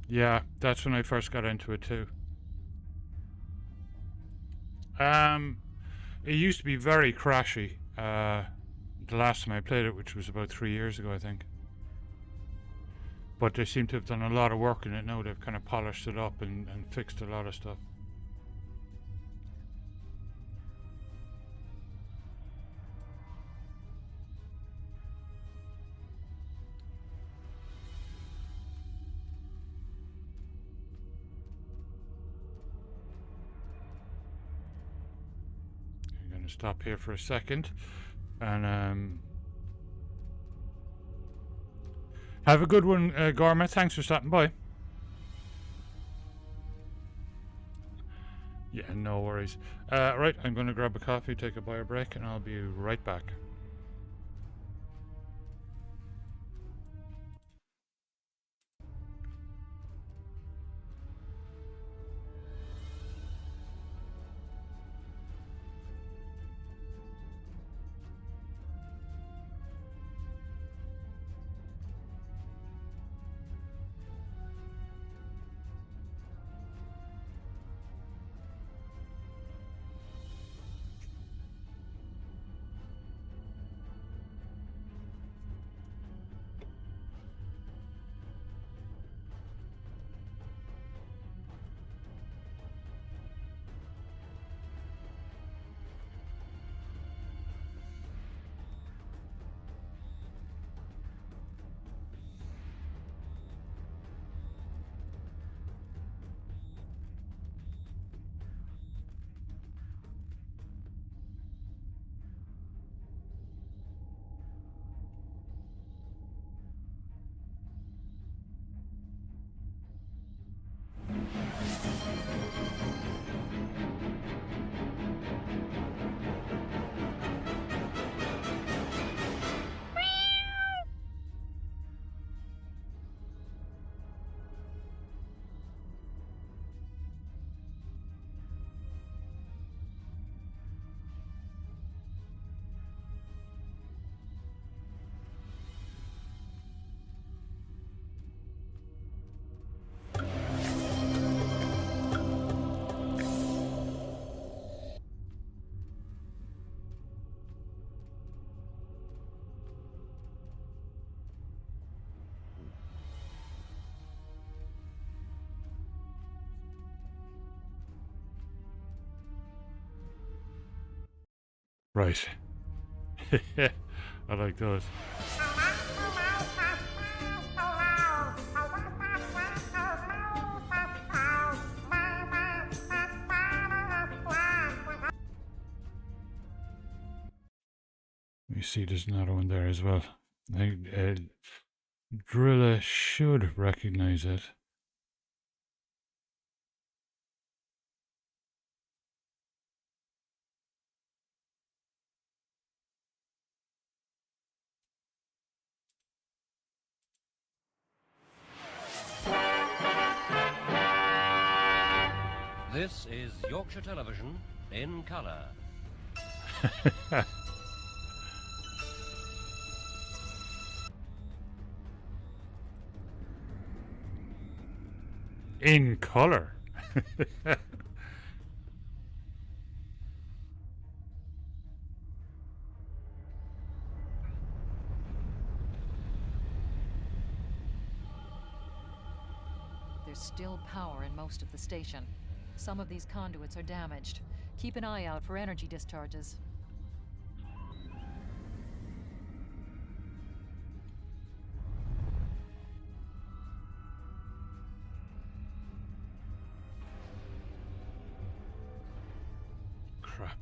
Yeah, that's when I first got into it too. It used to be very crashy. The last time I played it, which was about 3 years ago, I think. But they seem to have done a lot of work in it now. They've kind of polished it up and fixed a lot of stuff. Stop here for a second and have a good one, Gorma. Thanks for stopping by. Yeah, no worries. Right, I'm going to grab a coffee, take a bio break, and I'll be right back. Right. I like those. You see there's another one there as well. I think Drilla should recognize it. This is Yorkshire Television in colour. In color. There's still power in most of the station. Some of these conduits are damaged. Keep an eye out for energy discharges. Crap.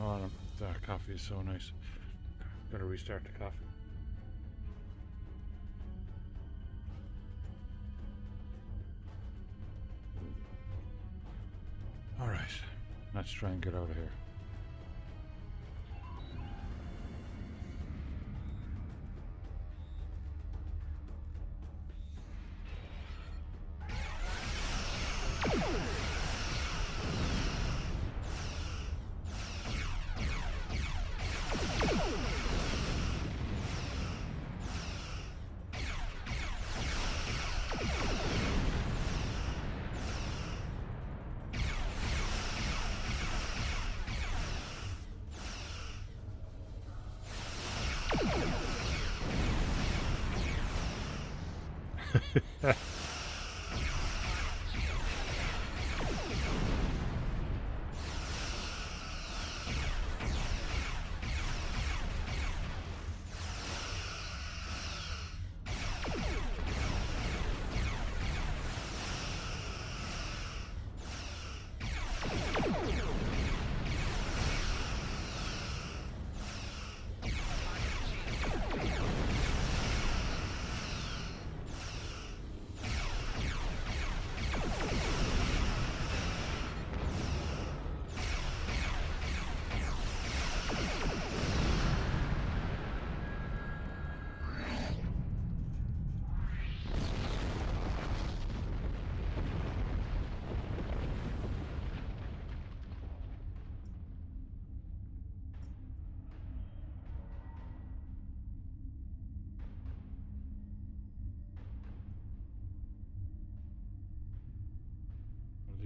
Oh, that coffee is so nice. Gotta restart the coffee. All right, let's try and get out of here.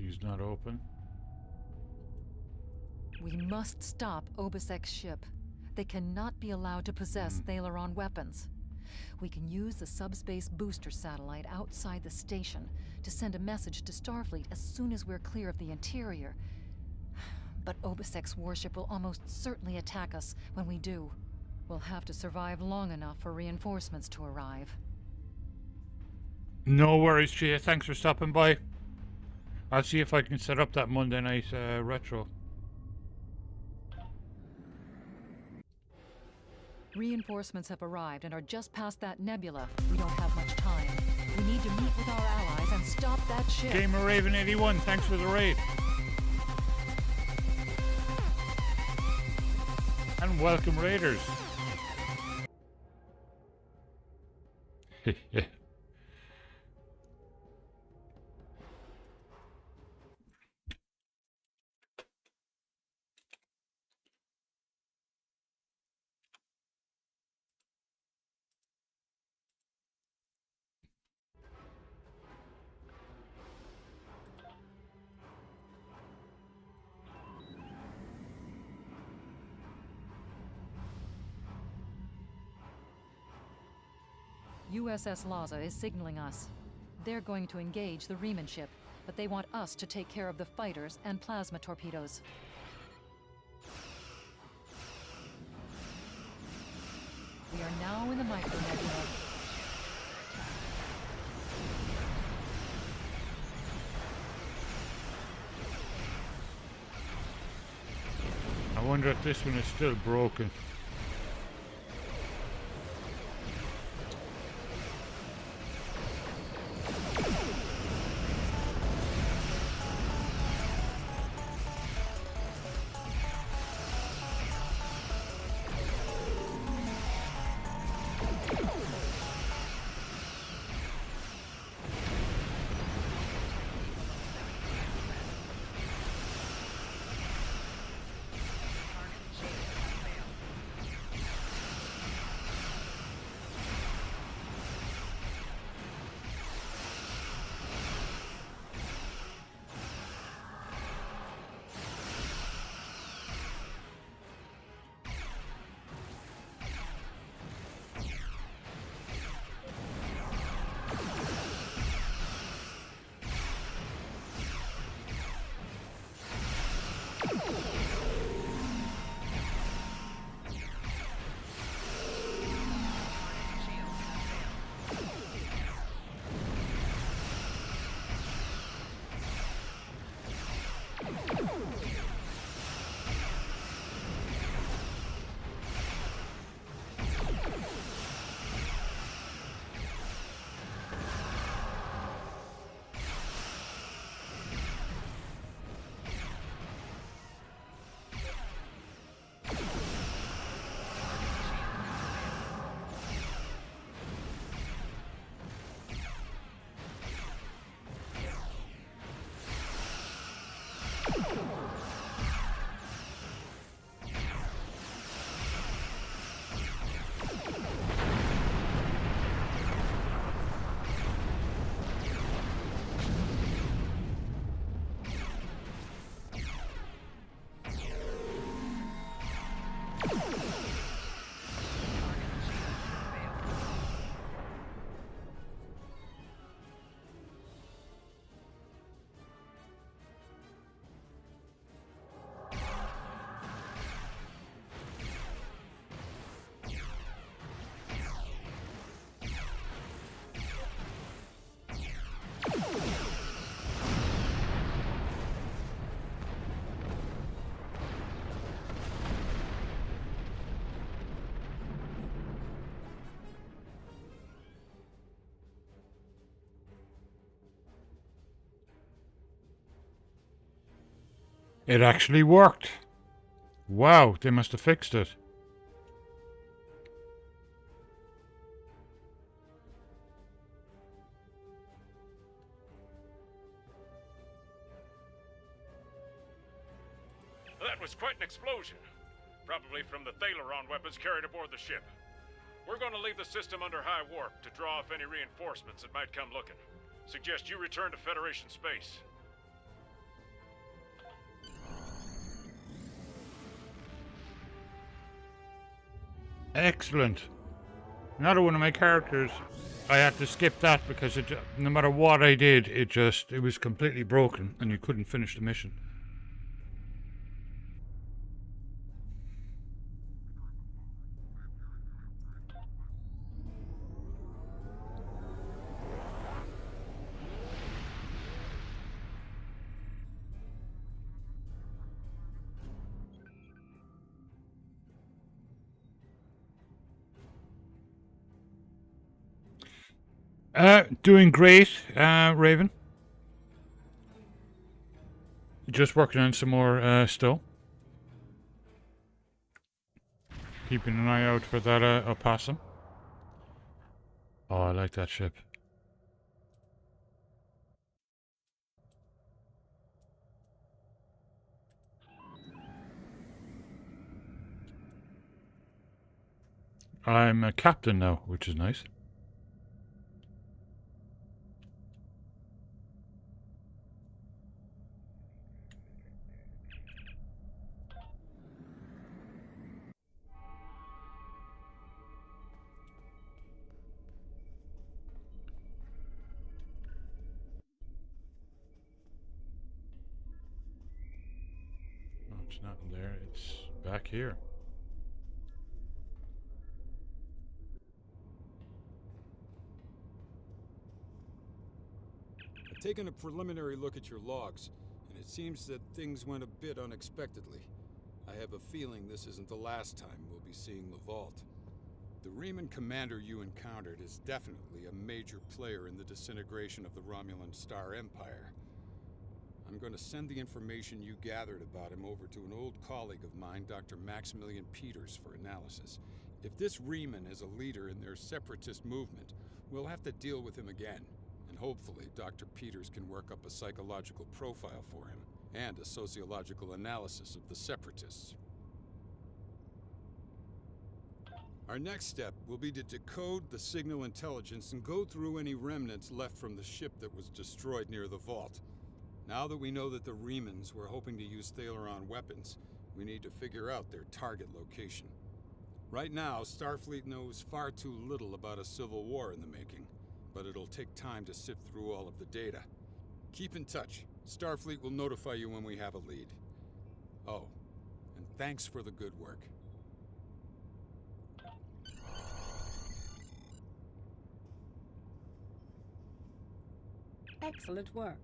He's not open. We must stop Obisek's ship. They cannot be allowed to possess Thalaron weapons. We can use the subspace booster satellite outside the station to send a message to Starfleet as soon as we're clear of the interior. But Obisek's warship will almost certainly attack us when we do. We'll have to survive long enough for reinforcements to arrive. No worries, Chia. Thanks for stopping by. I'll see if I can set up that Monday night retro. Reinforcements have arrived and are just past that nebula. We don't have much time. We need to meet with our allies and stop that ship. Gamer Raven 81, thanks for the raid. And welcome, Raiders. USS Laza is signaling us. They're going to engage the Riemann ship, but they want us to take care of the fighters and plasma torpedoes. We are now in the micronebula. I wonder if this one is still broken. It actually worked. Wow, they must have fixed it. That was quite an explosion. Probably from the Thalaron weapons carried aboard the ship. We're going to leave the system under high warp to draw off any reinforcements that might come looking. Suggest you return to Federation space. Excellent. Another one of my characters, I had to skip that because it, no matter what I did, it was completely broken and you couldn't finish the mission. Doing great, Raven. Just working on some more still. Keeping an eye out for that opossum. Oh, I like that ship. I'm a captain now, which is nice. Oh, it's not in there. It's back here. I've taken a preliminary look at your logs, and it seems that things went a bit unexpectedly. I have a feeling this isn't the last time we'll be seeing the vault. The Reman commander you encountered is definitely a major player in the disintegration of the Romulan Star Empire. I'm going to send the information you gathered about him over to an old colleague of mine, Dr. Maximilian Peters, for analysis. If this Reman is a leader in their separatist movement, we'll have to deal with him again. And hopefully, Dr. Peters can work up a psychological profile for him, and a sociological analysis of the separatists. Our next step will be to decode the signal intelligence and go through any remnants left from the ship that was destroyed near the vault. Now that we know that the Remans were hoping to use Thalaron weapons, we need to figure out their target location. Right now, Starfleet knows far too little about a civil war in the making, but it'll take time to sift through all of the data. Keep in touch. Starfleet will notify you when we have a lead. Oh, and thanks for the good work. Excellent work.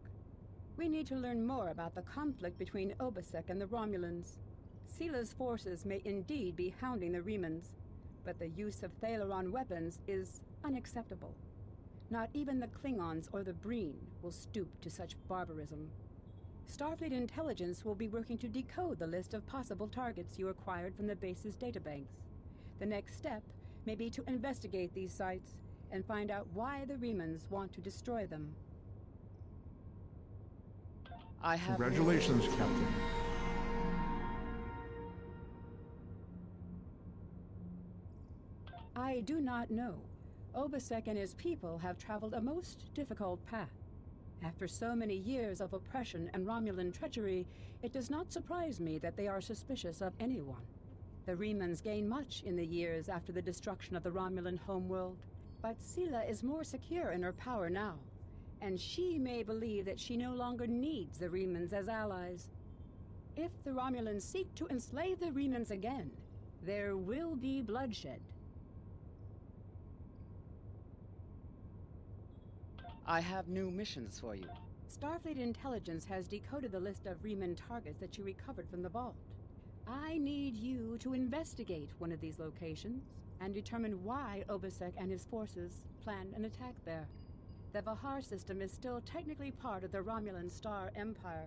We need to learn more about the conflict between Obisek and the Romulans. Sila's forces may indeed be hounding the Remans, but the use of Thalaron weapons is unacceptable. Not even the Klingons or the Breen will stoop to such barbarism. Starfleet intelligence will be working to decode the list of possible targets you acquired from the base's databanks. The next step may be to investigate these sites and find out why the Remans want to destroy them. I have... Congratulations, Captain. I do not know. Obisek and his people have traveled a most difficult path. After so many years of oppression and Romulan treachery, it does not surprise me that they are suspicious of anyone. The Remans gained much in the years after the destruction of the Romulan homeworld, but Sila is more secure in her power now, and she may believe that she no longer needs the Remans as allies. If the Romulans seek to enslave the Remans again, there will be bloodshed. I have new missions for you. Starfleet intelligence has decoded the list of Reman targets that you recovered from the vault. I need you to investigate one of these locations and determine why Obisek and his forces planned an attack there. The Vahar system is still technically part of the Romulan Star Empire,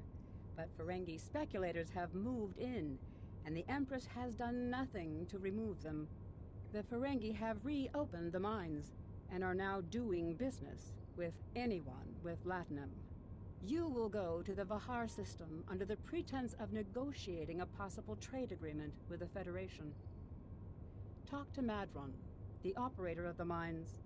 but Ferengi speculators have moved in, and the Empress has done nothing to remove them. The Ferengi have reopened the mines and are now doing business with anyone with Latinum. You will go to the Vahar system under the pretense of negotiating a possible trade agreement with the Federation. Talk to Madron, the operator of the mines.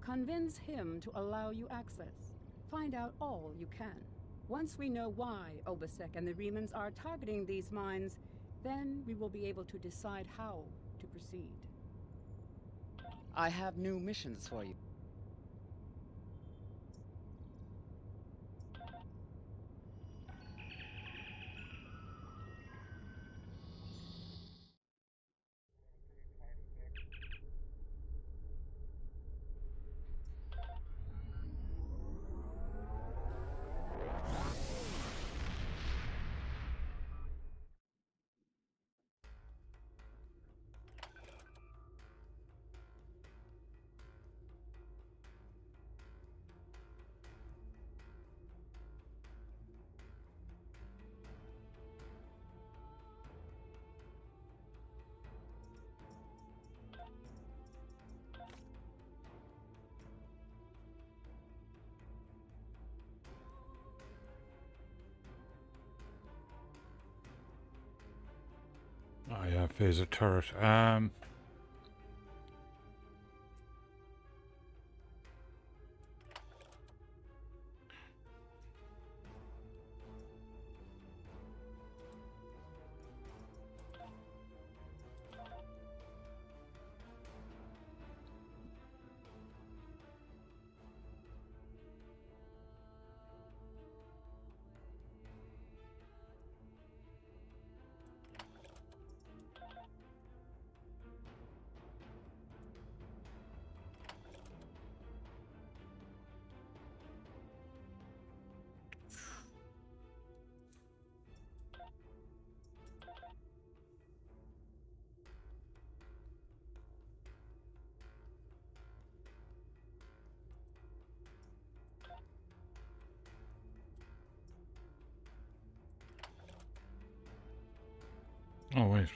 Convince him to allow you access. Find out all you can. Once we know why Obisek and the Remans are targeting these mines, then we will be able to decide how to proceed. I have new missions for you. Yeah, phaser turret. Oh, wait.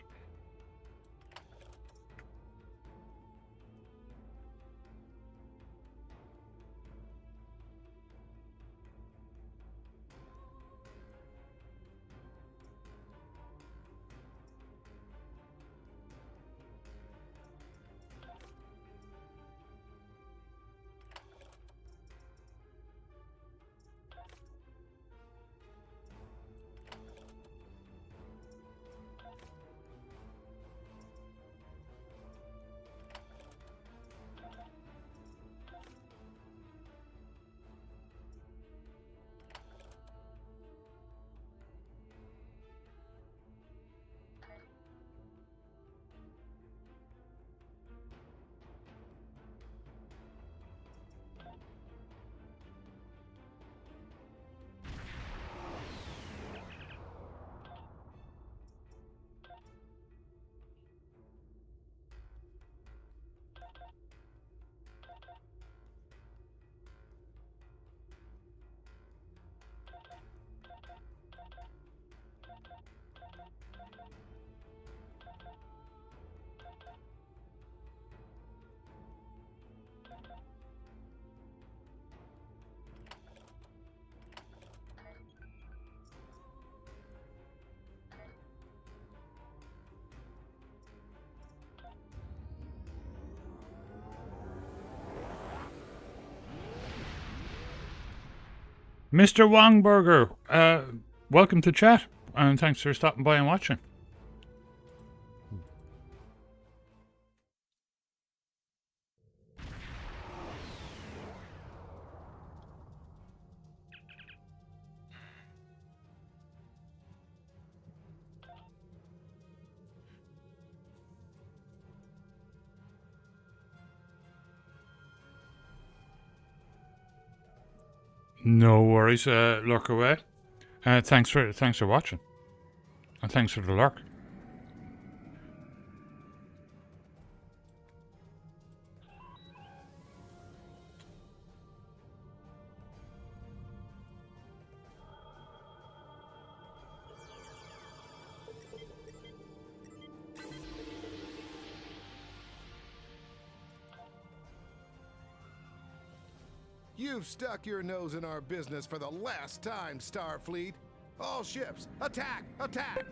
Mr. Wongburger, welcome to chat, and thanks for stopping by and watching. No worries, lurk away. Thanks for watching, and thanks for the lurk. You've stuck your nose in our business for the last time, Starfleet. All ships, attack! Attack!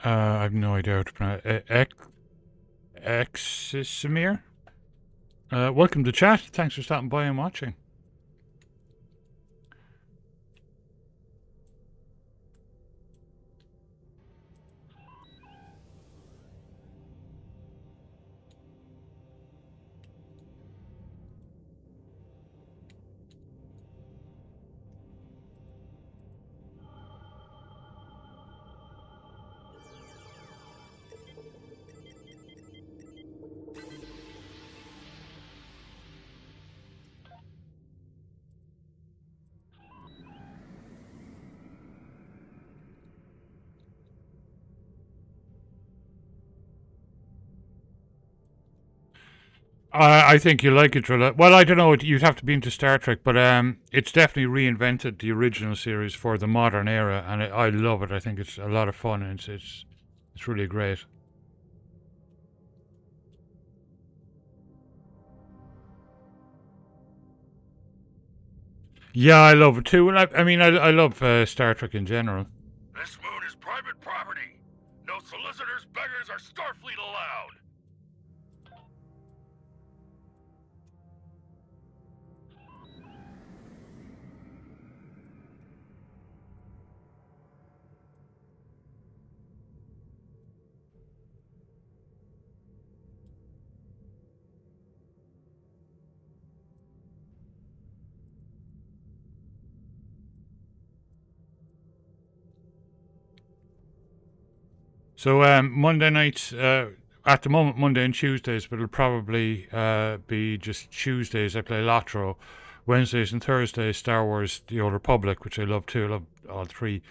I have no idea how to pronounce it. Exisimir? Welcome to chat. Thanks for stopping by and watching. I think you like it, Drilla. Well, I don't know. You'd have to be into Star Trek, but it's definitely reinvented the original series for the modern era, and I love it. I think it's a lot of fun, and it's really great. Yeah, I love it too. And I mean, I love Star Trek in general. This moon is private property. No solicitors, beggars, or Starfleet allowed. So Monday nights, at the moment Monday and Tuesdays, but it'll probably be just Tuesdays I play Lotro. Wednesdays and Thursdays Star Wars The Old Republic, which I love too. I love all three.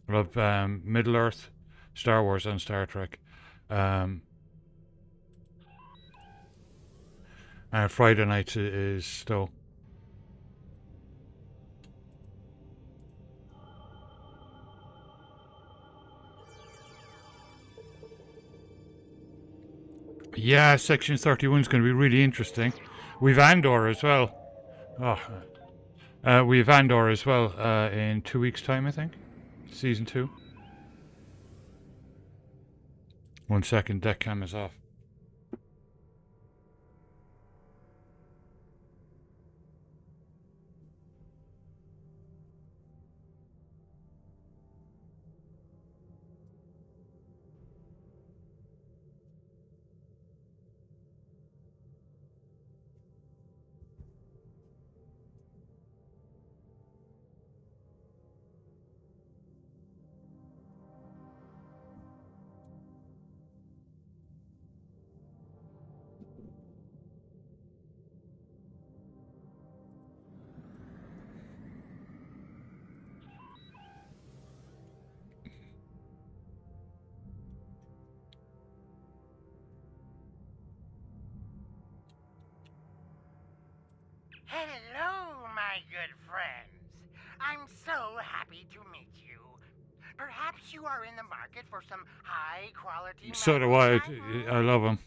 I love Middle Earth, Star Wars and Star Trek. Friday nights is Stowe. Yeah, Section 31 is going to be really interesting. We've Andor as well. We have Andor as well in 2 weeks' time, I think. Season 2. 1 second, deck cam is off. Hello, my good friends. I'm so happy to meet you. Perhaps you are in the market for some high-quality... So do I. I love them.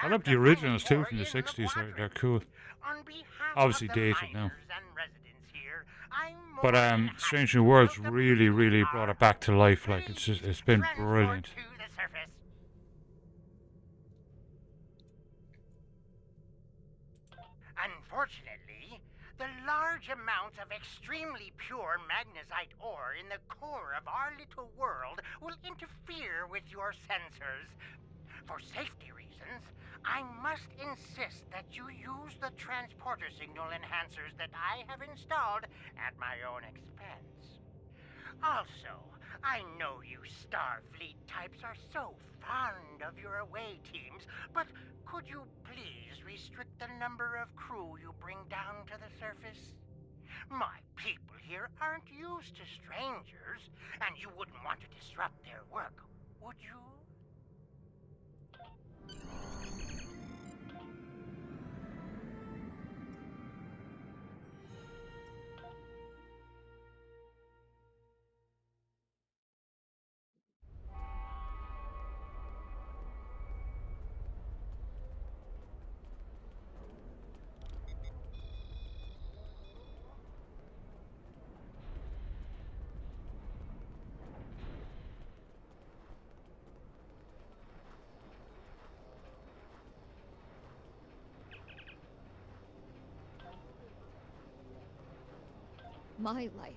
I love the originals too from the 60s. They're cool. Obviously dated now. But Strange New Worlds really, really brought it back to life. Like it's been brilliant. Unfortunately, the large amounts of extremely pure magnesite ore in the core of our little world will interfere with your sensors. For safety reasons, I must insist that you use the transporter signal enhancers that I have installed at my own expense. Also, I know you Starfleet types are so fond of your away teams, but could you please restrict the number of crew you bring down to the surface? My people here aren't used to strangers, and you wouldn't want to disrupt their work, would you? My life.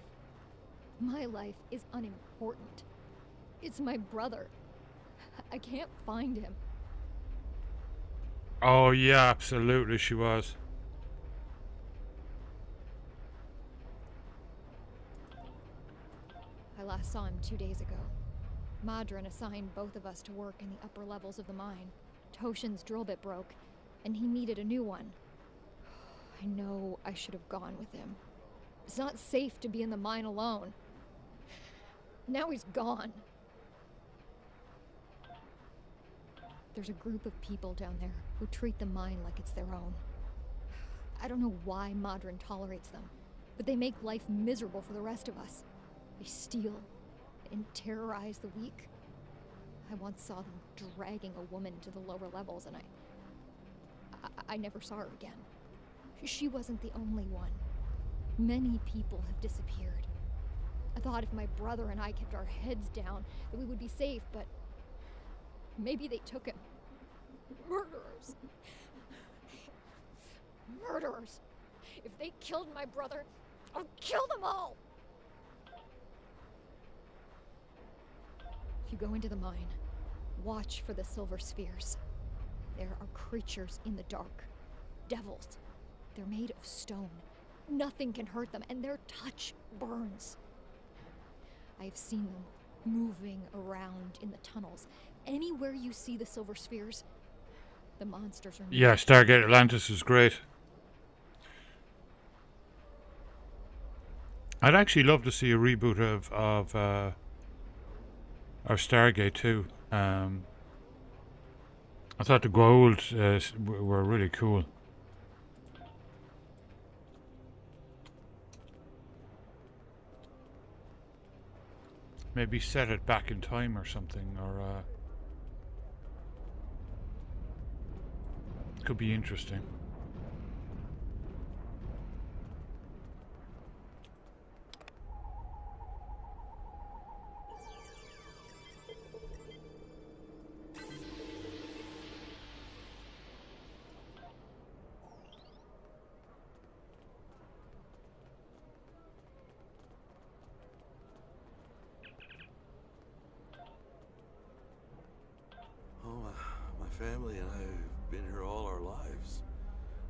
My life is unimportant. It's my brother. I can't find him. Oh yeah, absolutely she was. I last saw him 2 days ago. Madron assigned both of us to work in the upper levels of the mine. Toshin's drill bit broke, and he needed a new one. I know I should have gone with him. It's not safe to be in the mine alone. Now he's gone. There's a group of people down there who treat the mine like it's their own. I don't know why Madron tolerates them, but they make life miserable for the rest of us. They steal and terrorize the weak. I once saw them dragging a woman to the lower levels, and I never saw her again. She wasn't the only one. Many people have disappeared. I thought if my brother and I kept our heads down, that we would be safe, but maybe they took him. Murderers. Murderers. If they killed my brother, I'll kill them all. If you go into the mine, watch for the silver spheres. There are creatures in the dark. Devils. They're made of stone. Nothing can hurt them, and their touch burns. I have seen them moving around in the tunnels. Anywhere you see the silver spheres, the monsters are... Yeah, Stargate Atlantis is great. I'd actually love to see a reboot of Stargate too. I thought the Goa'uld were really cool. Maybe set it back in time or something, or could be interesting. Family and I have been here all our lives.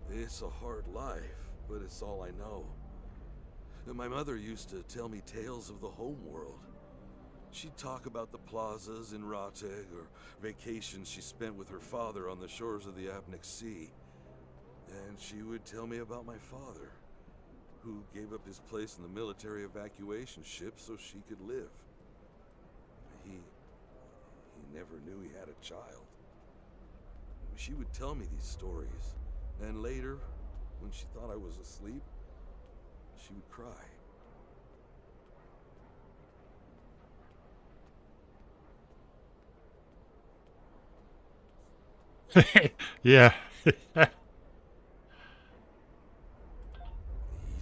It's a hard life, but it's all I know. My mother used to tell me tales of the home world. She'd talk about the plazas in Rateg or vacations she spent with her father on the shores of the Apnic Sea. And she would tell me about my father, who gave up his place in the military evacuation ship so she could live. He never knew he had a child. She would tell me these stories, and later, when she thought I was asleep, she would cry. Yeah. He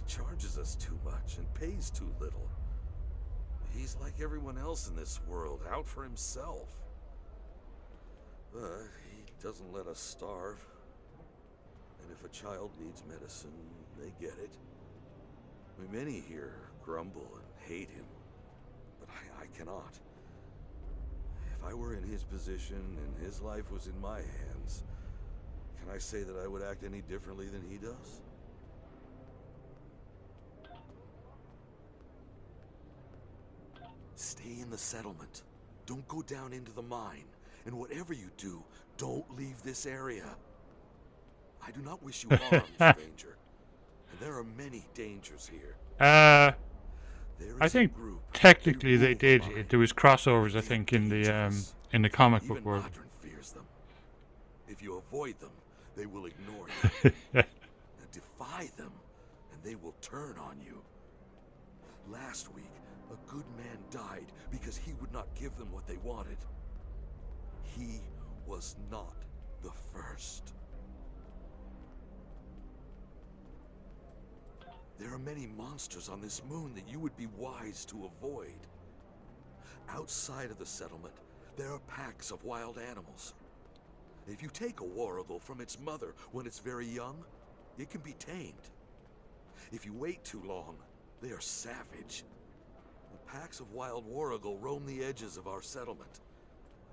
charges us too much and pays too little. He's like everyone else in this world, out for himself. But he doesn't let us starve. And if a child needs medicine, they get it. Many here grumble and hate him, but I cannot. If I were in his position and his life was in my hands, can I say that I would act any differently than he does? Stay in the settlement. Don't go down into the mine. And whatever you do, don't leave this area. I do not wish you harm, stranger. And there are many dangers here. I think technically they did. There was crossovers, I think, in the comic book world. Madron fears them. If you avoid them, they will ignore you. And defy them, and they will turn on you. Last week, a good man died because he would not give them what they wanted. He was not the first. There are many monsters on this moon that you would be wise to avoid. Outside of the settlement, there are packs of wild animals. If you take a Warrigal from its mother when it's very young, it can be tamed. If you wait too long, They are savage. The packs of wild warrigal roam the edges of our settlement.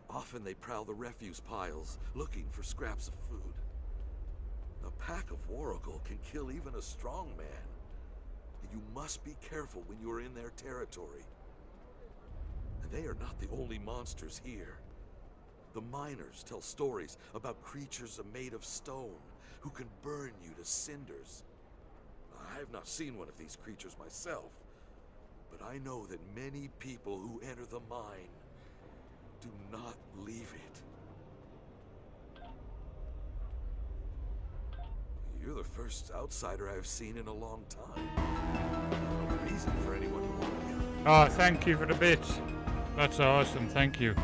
Often they prowl the refuse piles, looking for scraps of food. A pack of warrigal can kill even a strong man. You must be careful when you are in their territory. And they are not the only monsters here. The miners tell stories about creatures made of stone who can burn you to cinders. I have not seen one of these creatures myself, but I know that many people who enter the mine do not leave it. You're the first outsider I've seen in a long time. No reason for anyone to want to come. Oh, thank you for the bits. That's awesome, thank you.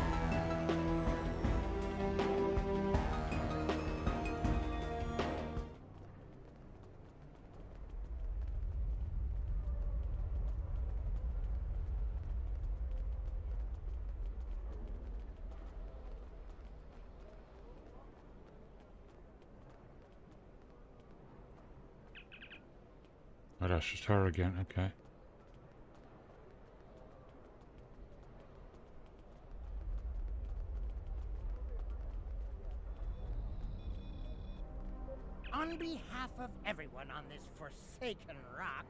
Oh, that's just her again, okay. On behalf of everyone on this forsaken rock,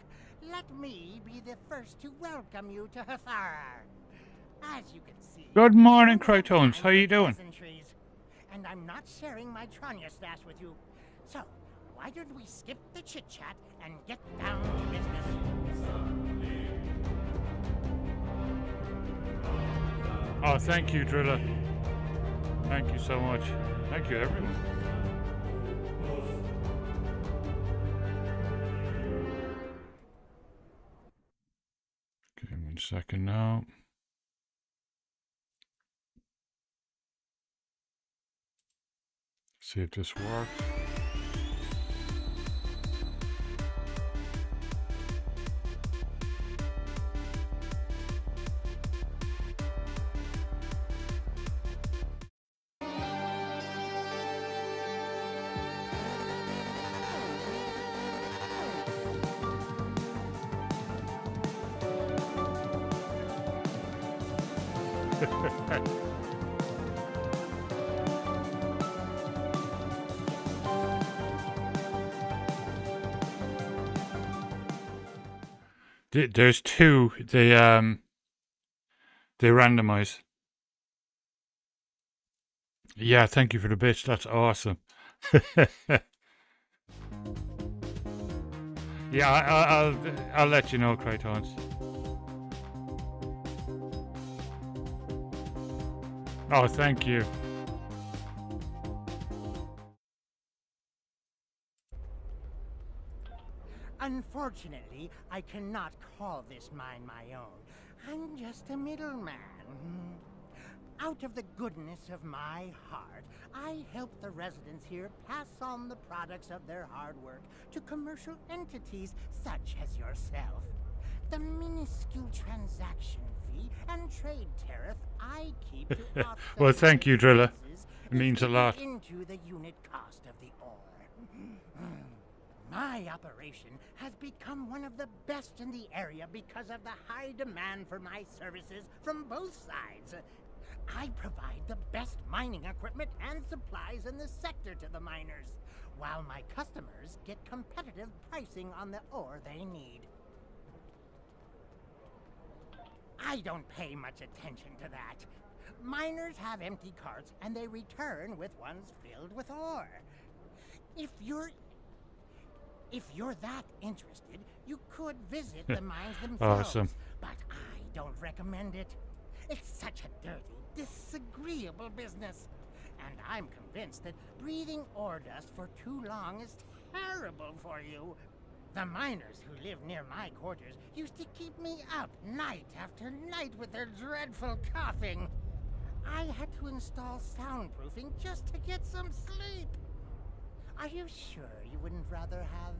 let me be the first to welcome you to Hathara. As you can see... Good morning, Krytones. How you doing? And I'm not sharing my Tranya stash with you. So, why don't we skip the chit-chat and get down to business? Oh, thank you, Drilla. Thank you so much. Thank you, everyone. Okay, 1 second now. See if this works. There's two. They randomize. Yeah, thank you for the bits. That's awesome. Yeah, I'll let you know, Krytones. Oh, thank you. Unfortunately, I cannot call this mine my own. I'm just a middleman. Out of the goodness of my heart, I help the residents here pass on the products of their hard work to commercial entities such as yourself. The minuscule transaction fee and trade tariff I keep to offset Well, thank you, Drilla. It means a lot. Into the unit cost of the ore. My operation has become one of the best in the area because of the high demand for my services from both sides. I provide the best mining equipment and supplies in the sector to the miners, while my customers get competitive pricing on the ore they need. I don't pay much attention to that. Miners have empty carts and they return with ones filled with ore. If you're that interested, you could visit the mines themselves. Awesome. But I don't recommend it. It's such a dirty, disagreeable business. And I'm convinced that breathing ore dust for too long is terrible for you. The miners who live near my quarters used to keep me up night after night with their dreadful coughing. I had to install soundproofing just to get some sleep. Are you sure you wouldn't rather have...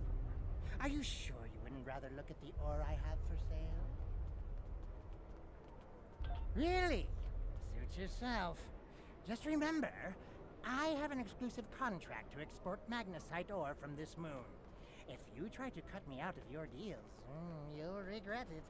Are you sure you wouldn't rather look at the ore I have for sale? Really? Suit yourself. Just remember, I have an exclusive contract to export magnesite ore from this moon. If you try to cut me out of your deals, you'll regret it.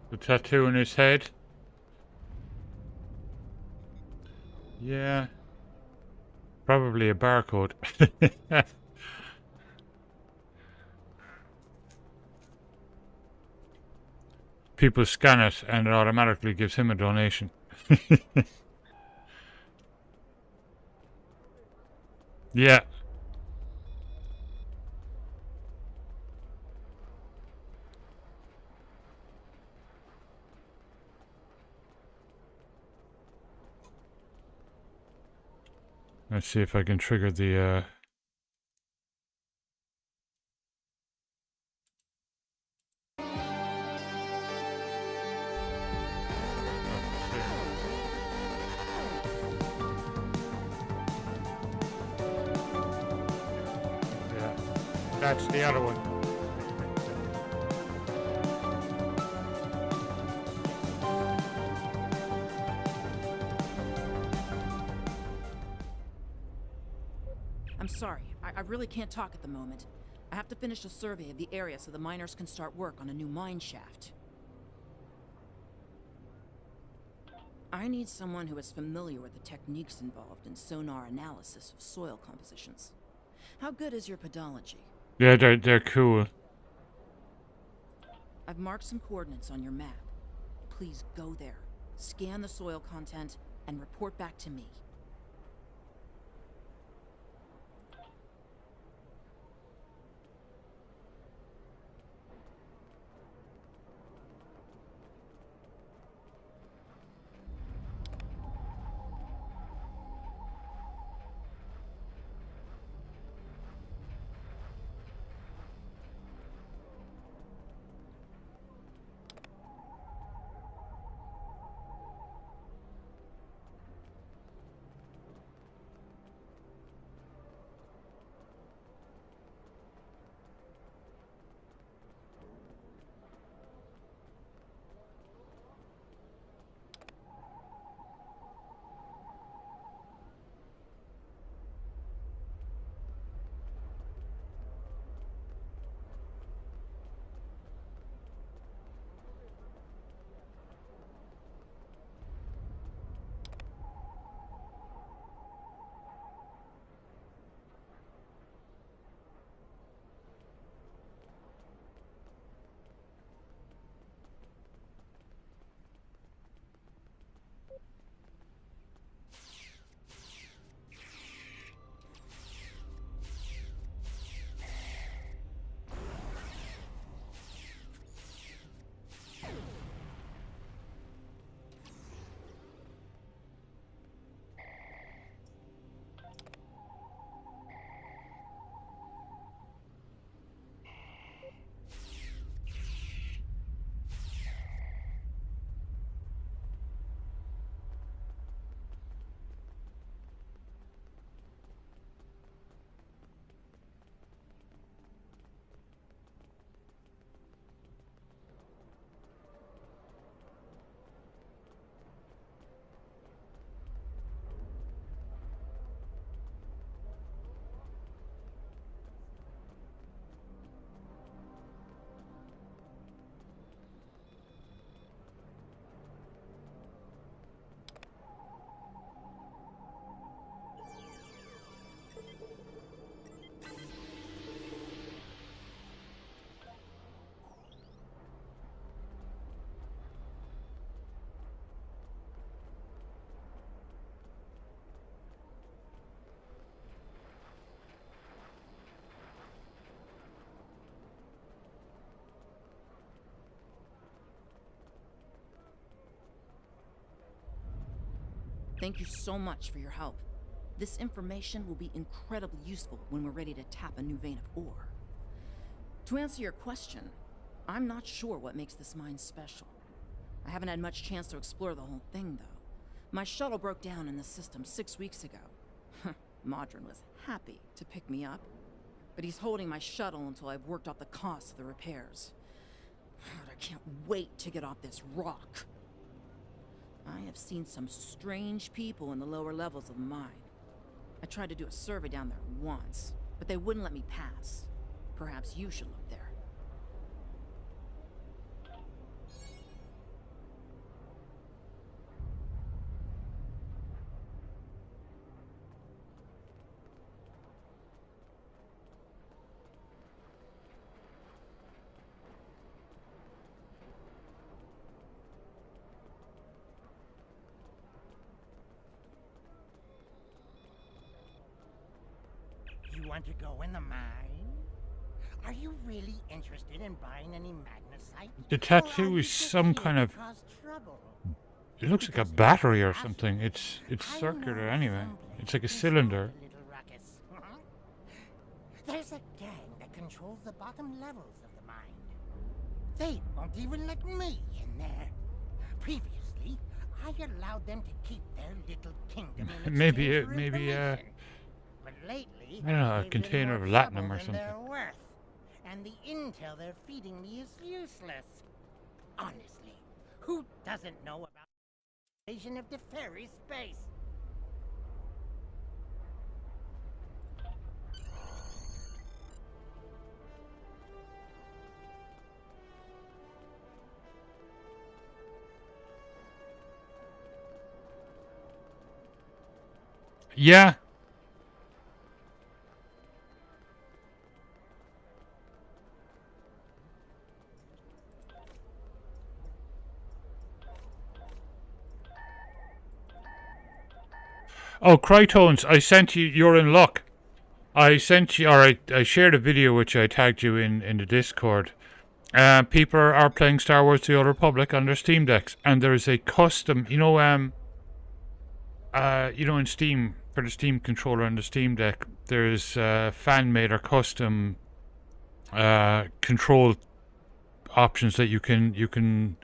The tattoo on his head. Yeah. Probably a barcode. People scan it and it automatically gives him a donation. Yeah. Let's see if I can trigger the yeah, that's the other one. I'm sorry, I really can't talk at the moment. I have to finish a survey of the area so the miners can start work on a new mine shaft. I need someone who is familiar with the techniques involved in sonar analysis of soil compositions. How good is your podology? Yeah, they're cool. I've marked some coordinates on your map. Please go there, scan the soil content, and report back to me. Thank you so much for your help. This information will be incredibly useful when we're ready to tap a new vein of ore. To answer your question, I'm not sure what makes this mine special. I haven't had much chance to explore the whole thing, though. My shuttle broke down in the system 6 weeks ago. Modron was happy to pick me up. but he's holding my shuttle until I've worked out the costs of the repairs. God, I can't wait to get off this rock. I have seen some strange people in the lower levels of the mine. I tried to do a survey down there once, but they wouldn't let me pass. Perhaps you should look there. You want to go in the mine? Are you really interested in buying any magnesite? The tattoo is some kind of... It looks like a battery or something. It's circular anyway. It's like a cylinder. There's a gang that controls the bottom levels of the mine. They won't even let me in there. Previously, I allowed them to keep their little kingdom in Maybe but lately, I don't know, a they've container been of more latinum trouble or than something. they're worth, and the intel they're feeding me is useless. Honestly, who doesn't know about the invasion of Deferi space? Yeah. Oh, Crytones, I sent you, you're in luck. I sent you, or I shared a video which I tagged you in the Discord. People are playing Star Wars The Old Republic on their Steam Decks, and there is a custom, in Steam, for the Steam controller and the Steam Deck, there's fan-made or custom control options that you can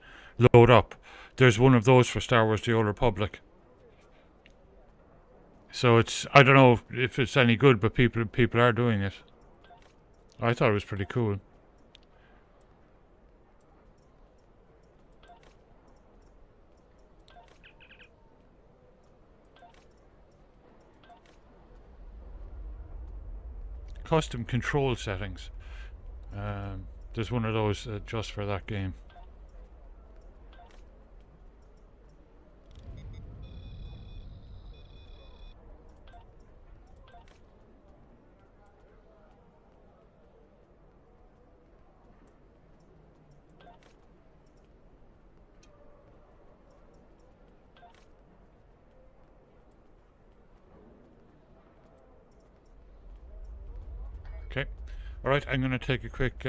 load up. There's one of those for Star Wars The Old Republic. So I don't know if it's any good, but people are doing it. I thought it was pretty cool. Custom control settings. There's one of those just for that game. Okay. Alright, I'm going to take a quick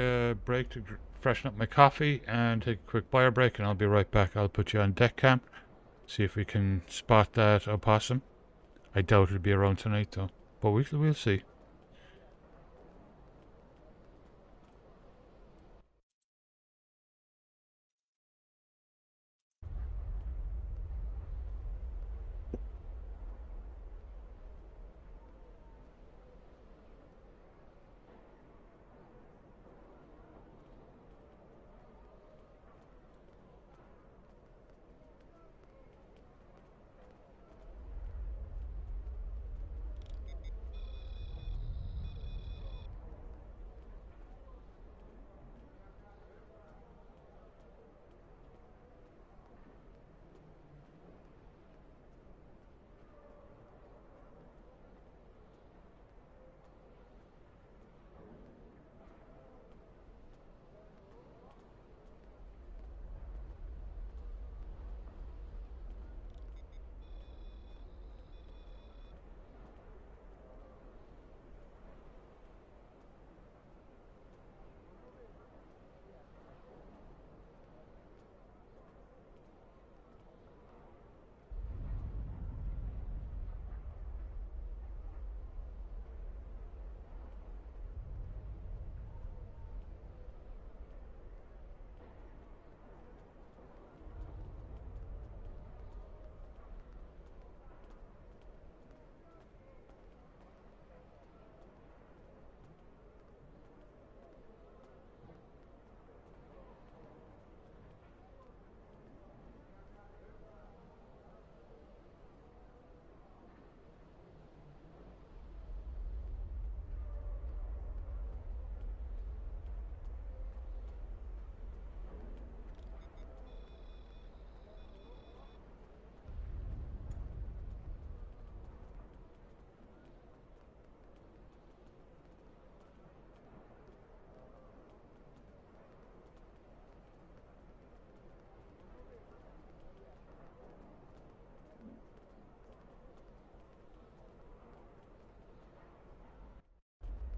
break to freshen up my coffee and take a quick bio break, and I'll be right back. I'll put you on deck cam. See if we can spot that opossum. I doubt it'll be around tonight though, but we'll see.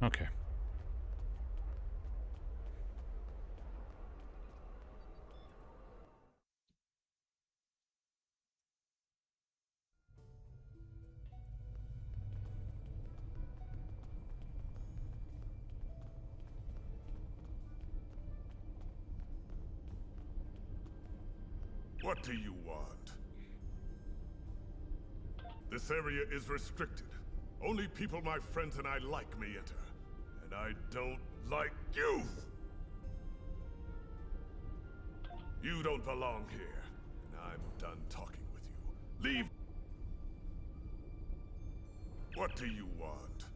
Okay. What do you want? This area is restricted. Only people my friends and I like may enter. And I don't like you! You don't belong here, and I'm done talking with you. Leave! What do you want?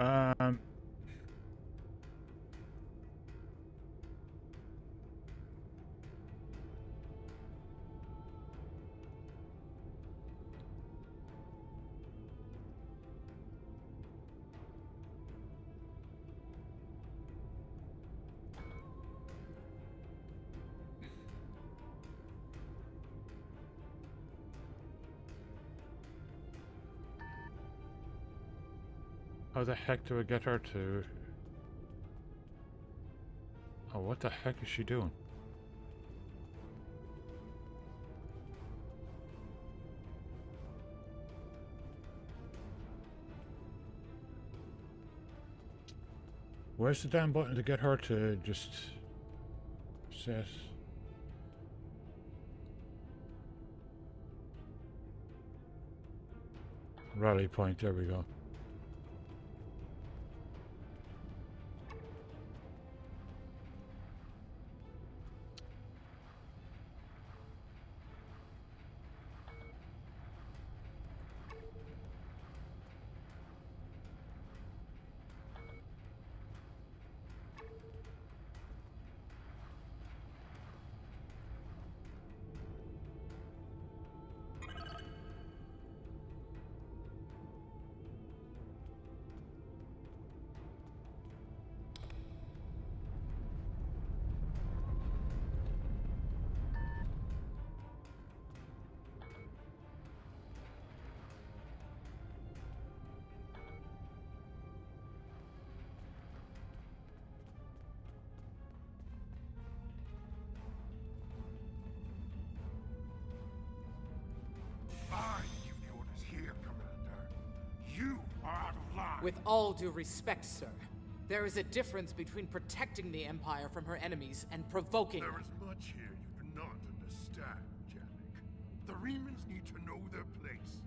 Um, how the heck do I get her to... Oh, what the heck is she doing? Where's the damn button to get her to just set? Rally point, there we go. With all due respect, sir, there is a difference between protecting the Empire from her enemies and provoking There them. is much here you do not understand, Janek. The Remans need to know their place.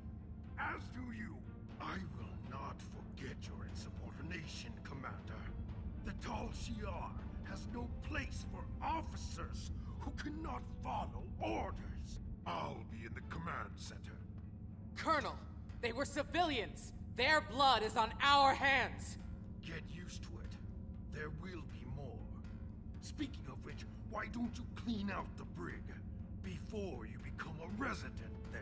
As do you. I will not forget your insubordination, Commander. The Tal Shiar has no place for officers who cannot follow orders. I'll be in the command center. Colonel, they were civilians. Their blood is on our hands. Get used to it. There will be more. Speaking of which, why don't you clean out the brig before you become a resident there?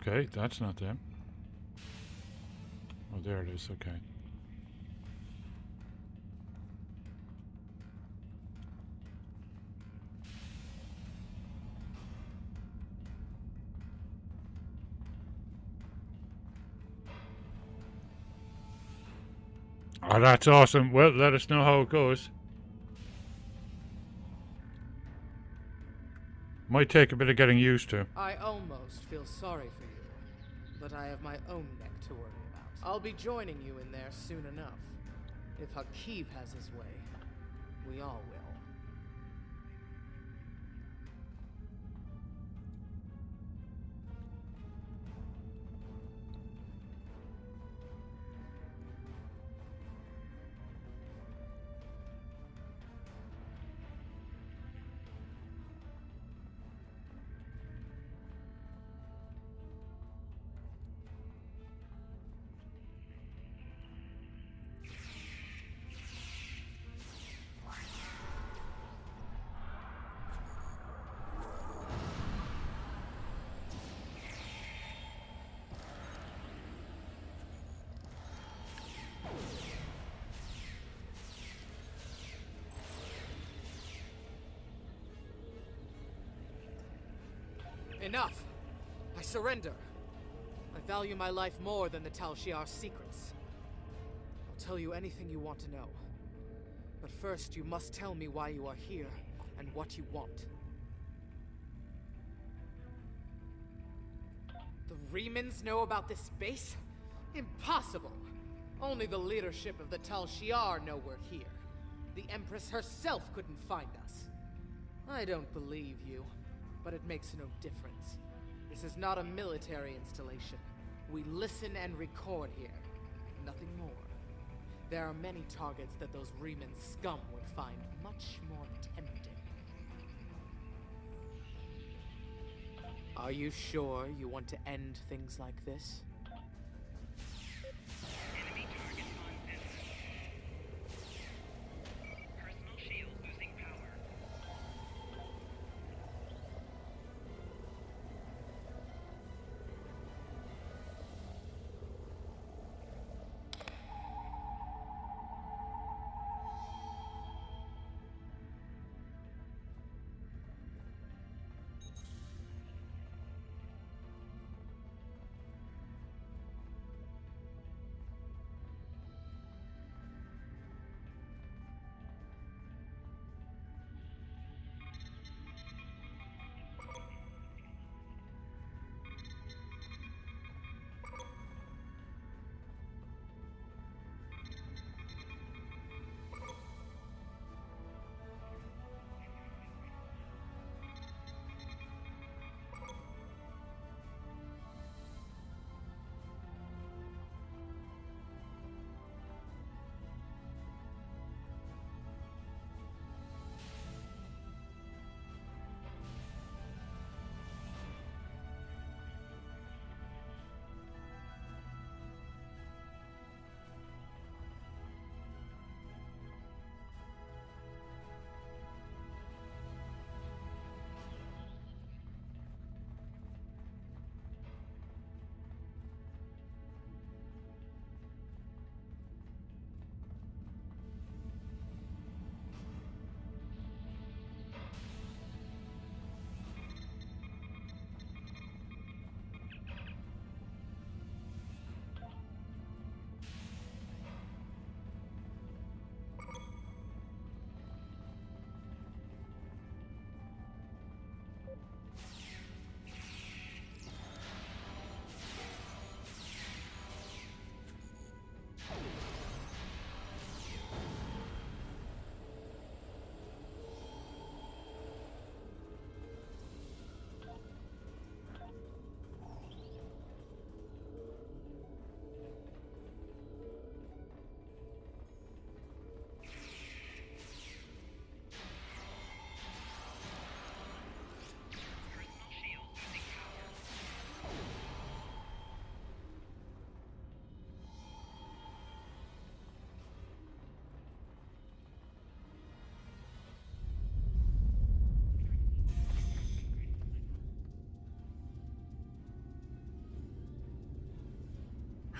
Okay, that's not them. Oh, there it is, okay. Oh, that's awesome. Well, let us know how it goes. Might take a bit of getting used to. I almost feel sorry for you, but I have my own neck to worry about. I'll be joining you in there soon enough. If Hakiv has his way, we all will. Enough! I surrender. I value my life more than the Tal Shiar's secrets. I'll tell you anything you want to know. But first, you must tell me why you are here and what you want. The Remans know about this base? Impossible! Only the leadership of the Tal Shiar know we're here. The Empress herself couldn't find us. I don't believe you. But it makes no difference. This is not a military installation. We listen and record here. Nothing more. There are many targets that those Riemann scum would find much more tempting. Are you sure you want to end things like this?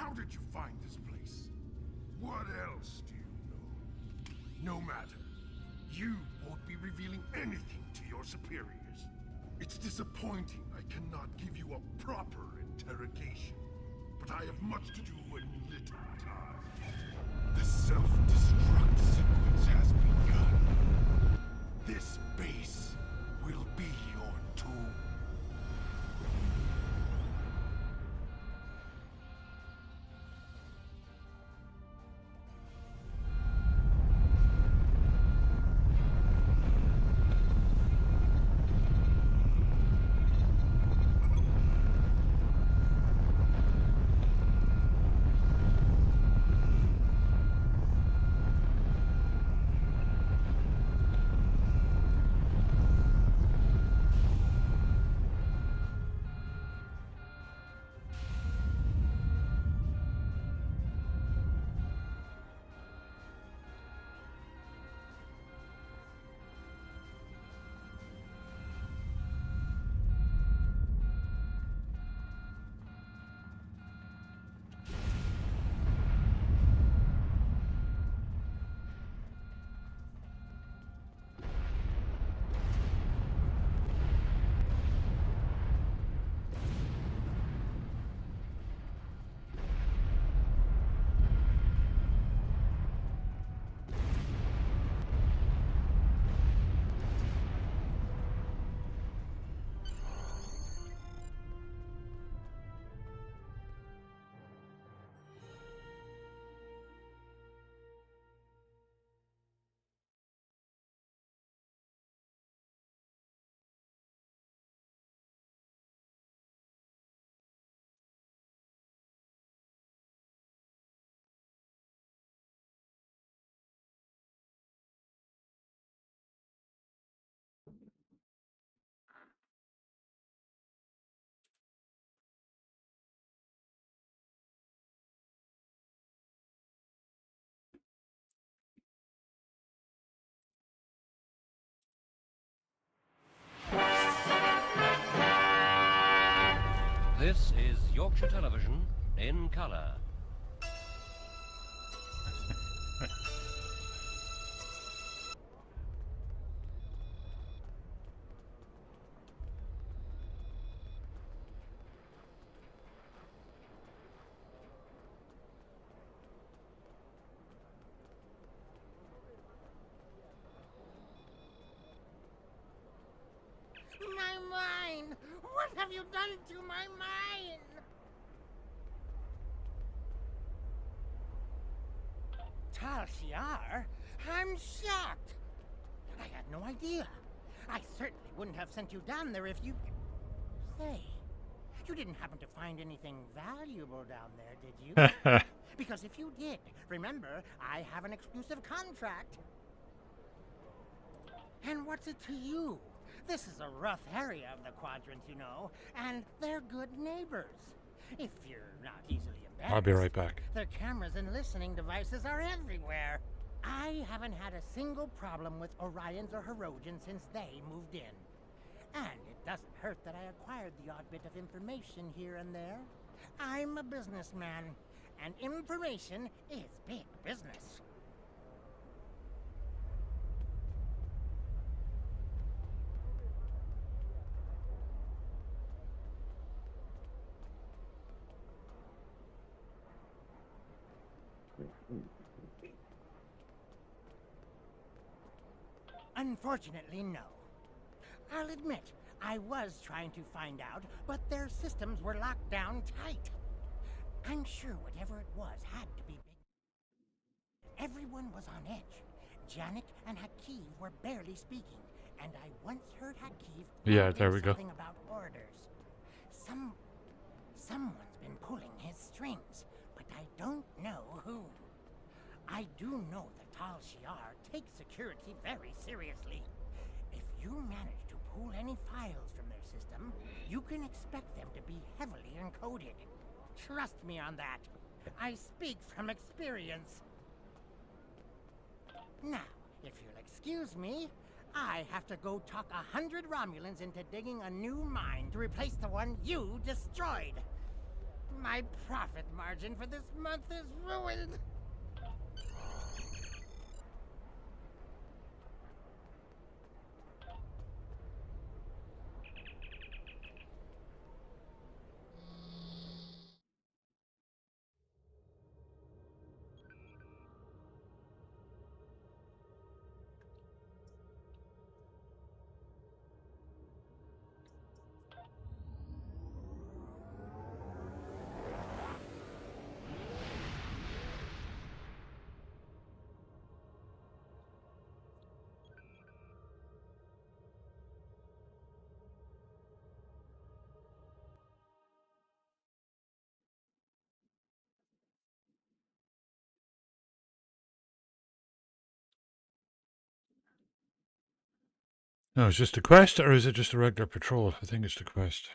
How did you find this place? What else do you know? No matter. You won't be revealing anything to your superiors. It's disappointing I cannot give you a proper interrogation. But I have much to do in little time. The self-destruct sequence has begun. This base will be your tomb. Yorkshire Television in colour. My mine! What have you done to my mine? Tal Shiar? I'm shocked. I had no idea. I certainly wouldn't have sent you down there if you... Say, you didn't happen to find anything valuable down there, did you? Because if you did, remember, I have an exclusive contract. And what's it to you? This is a rough area of the Quadrant, you know, and they're good neighbors. If you're not easily embarrassed. I'll be right back. Their cameras and listening devices are everywhere. I haven't had a single problem with Orions or Herodians since they moved in. And it doesn't hurt that I acquired the odd bit of information here and there. I'm a businessman, and information is big business. Unfortunately, no. I'll admit, I was trying to find out, but their systems were locked down tight. I'm sure whatever it was had to be big. Everyone was on edge. Janek and Hakiv were barely speaking, and I once heard Hakiv there we go. something about orders. Someone's been pulling his strings, but I don't know who. I do know that Tal Shiar takes security very seriously. If you manage to pull any files from their system, you can expect them to be heavily encoded. Trust me on that. I speak from experience. Now, if you'll excuse me, I have to go talk 100 Romulans into digging a new mine to replace the one you destroyed. My profit margin for this month is ruined. No, is this the quest or is it just a regular patrol? I think it's the quest.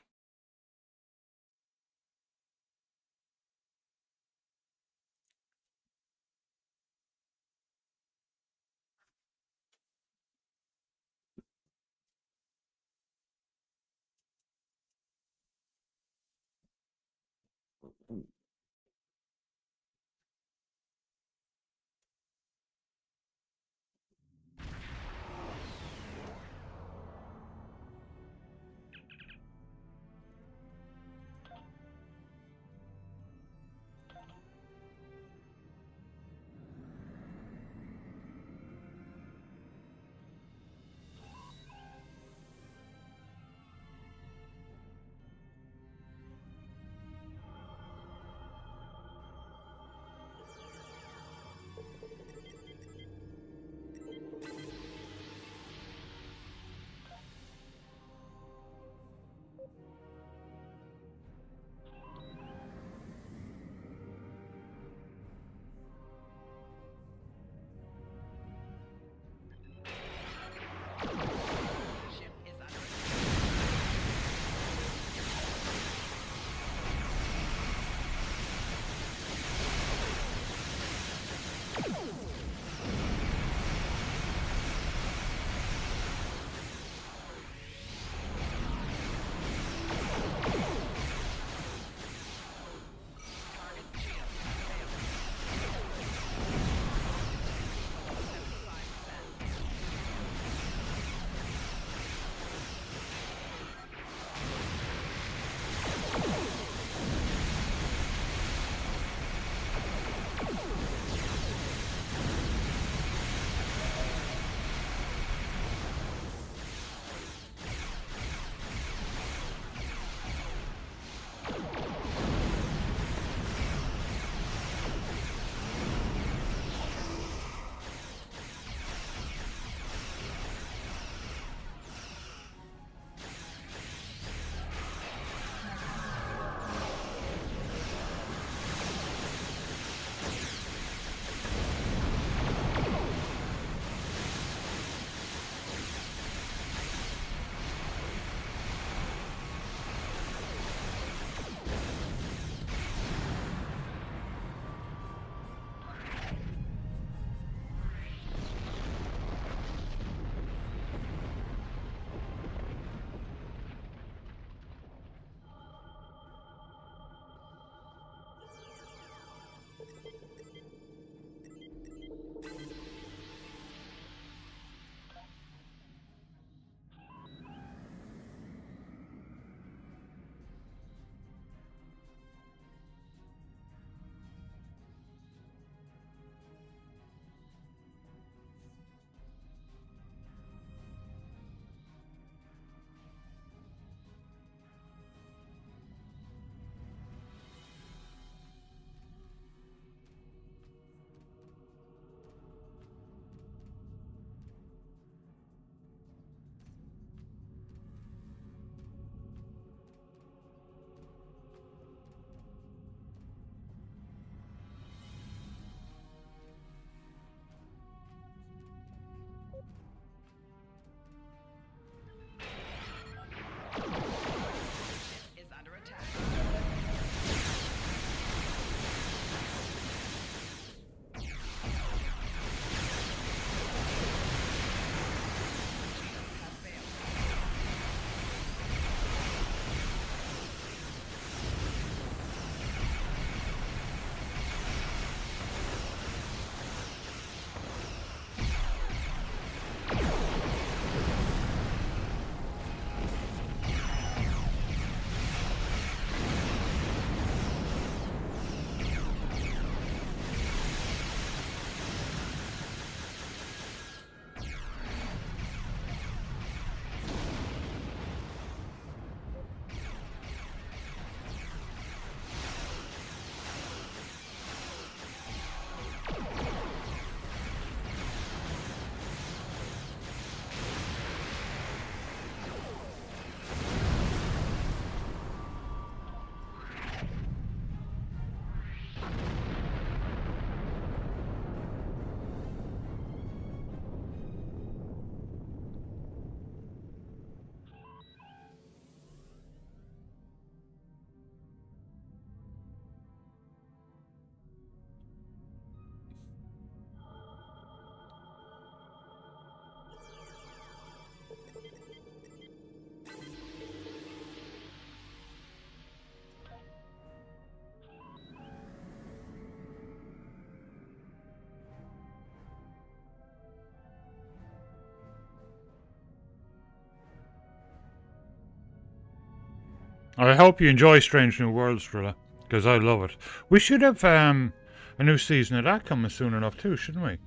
I hope you enjoy Strange New Worlds, Drilla, because I love it. We should have a new season of that coming soon enough too, shouldn't we?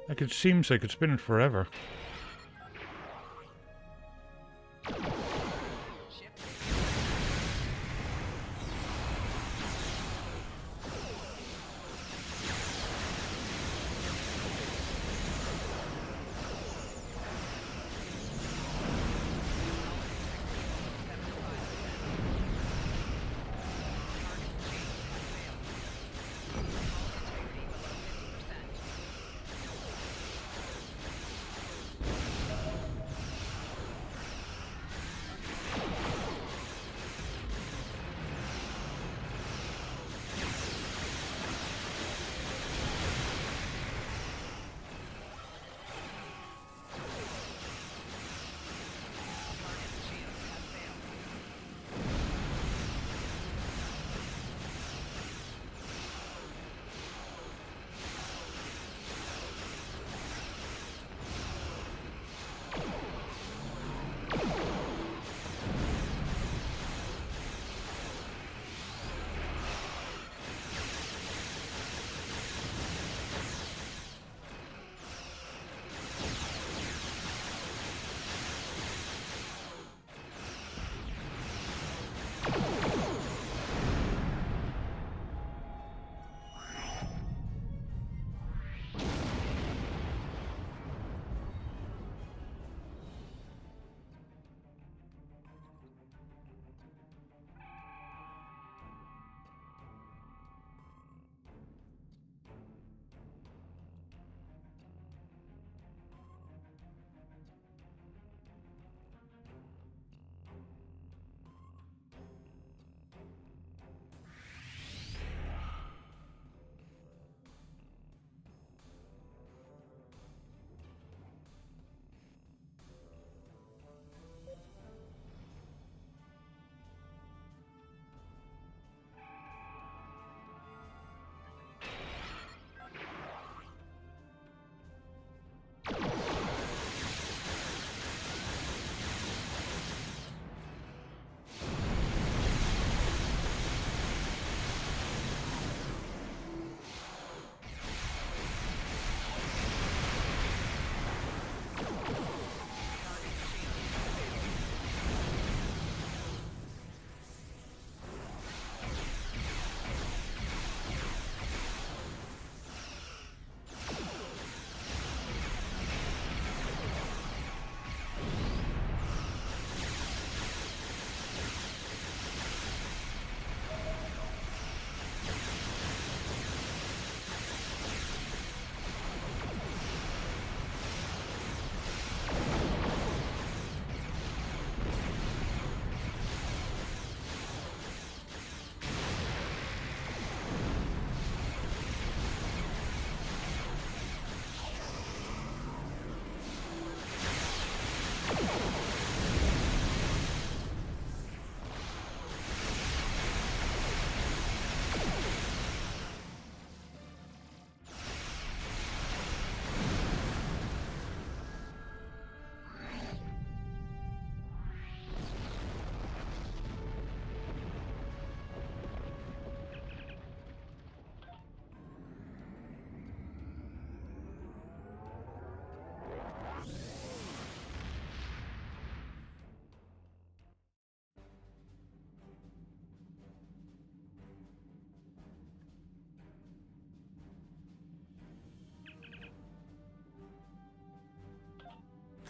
Like, it seems like it's been forever.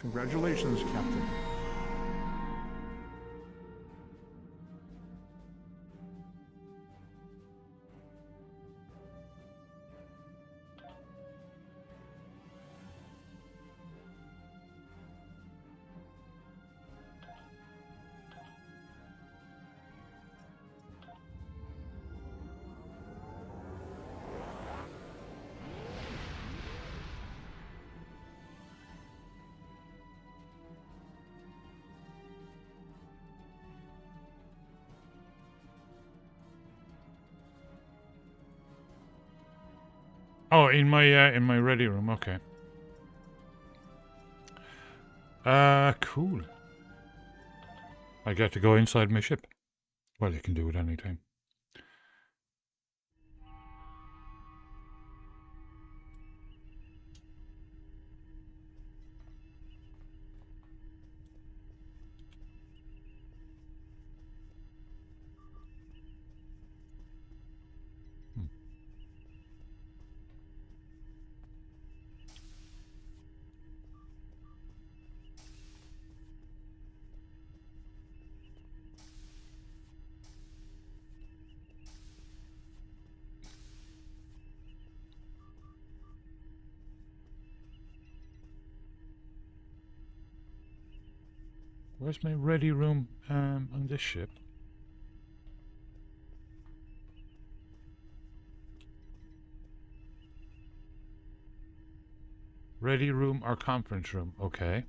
Congratulations, Captain. Oh, in my ready room. Okay. Cool. I get to go inside my ship. Well, you can do it anytime. Where's my ready room on this ship? Ready room or conference room? Okay.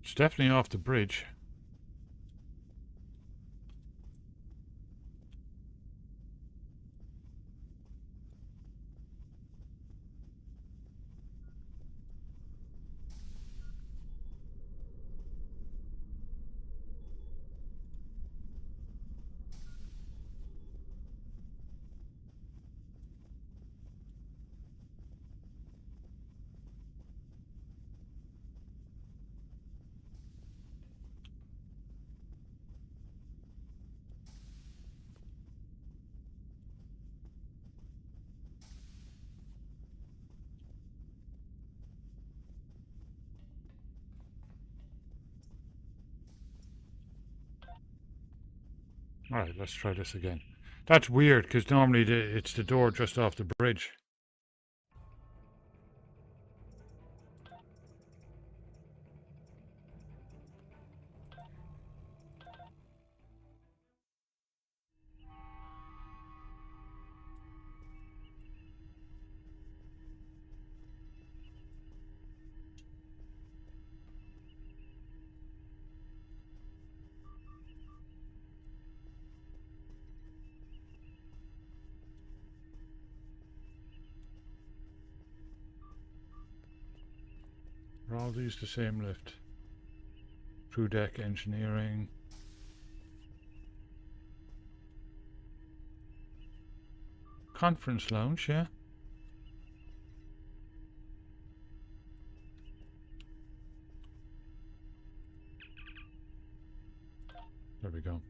It's definitely off the bridge. Alright, let's try this again. That's weird, because normally it's the door just off the bridge. Are all these the same lift? Crew deck engineering. Conference lounge, yeah. There we go.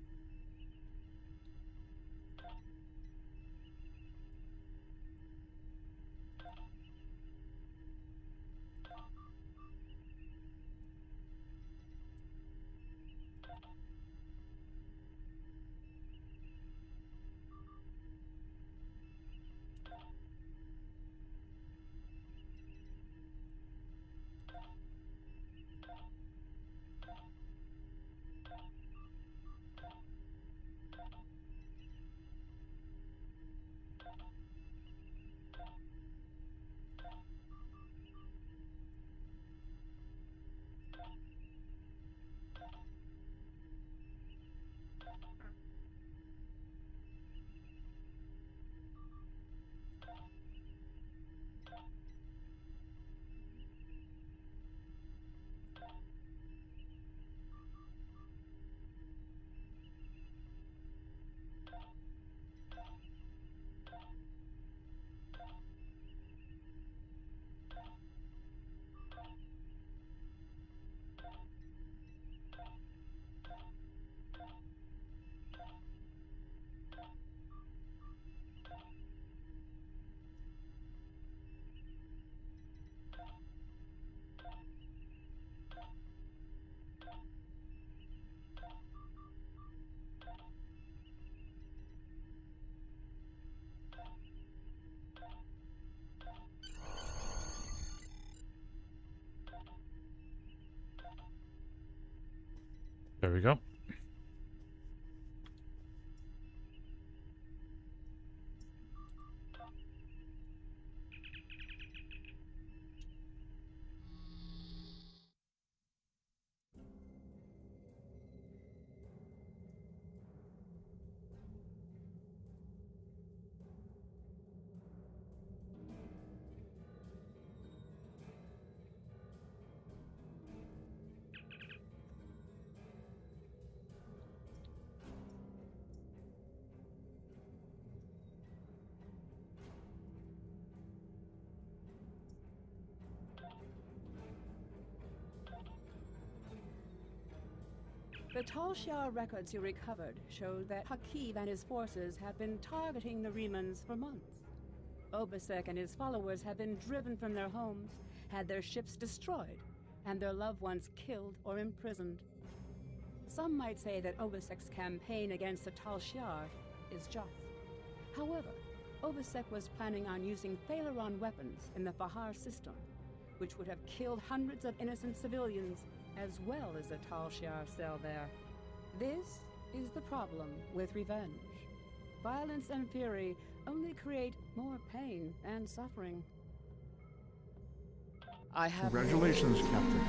There we go. The Tal Shiar records you recovered showed that Hakiv and his forces have been targeting the Remans for months. Obasek and his followers have been driven from their homes, had their ships destroyed, and their loved ones killed or imprisoned. Some might say that Obasek's campaign against the Tal Shiar is just. However, Obasek was planning on using Thalaron weapons in the Fahar system, which would have killed hundreds of innocent civilians, as well as the Tal Shiar cell there. This is the problem with revenge. Violence and fury only create more pain and suffering. I have... Congratulations, Captain.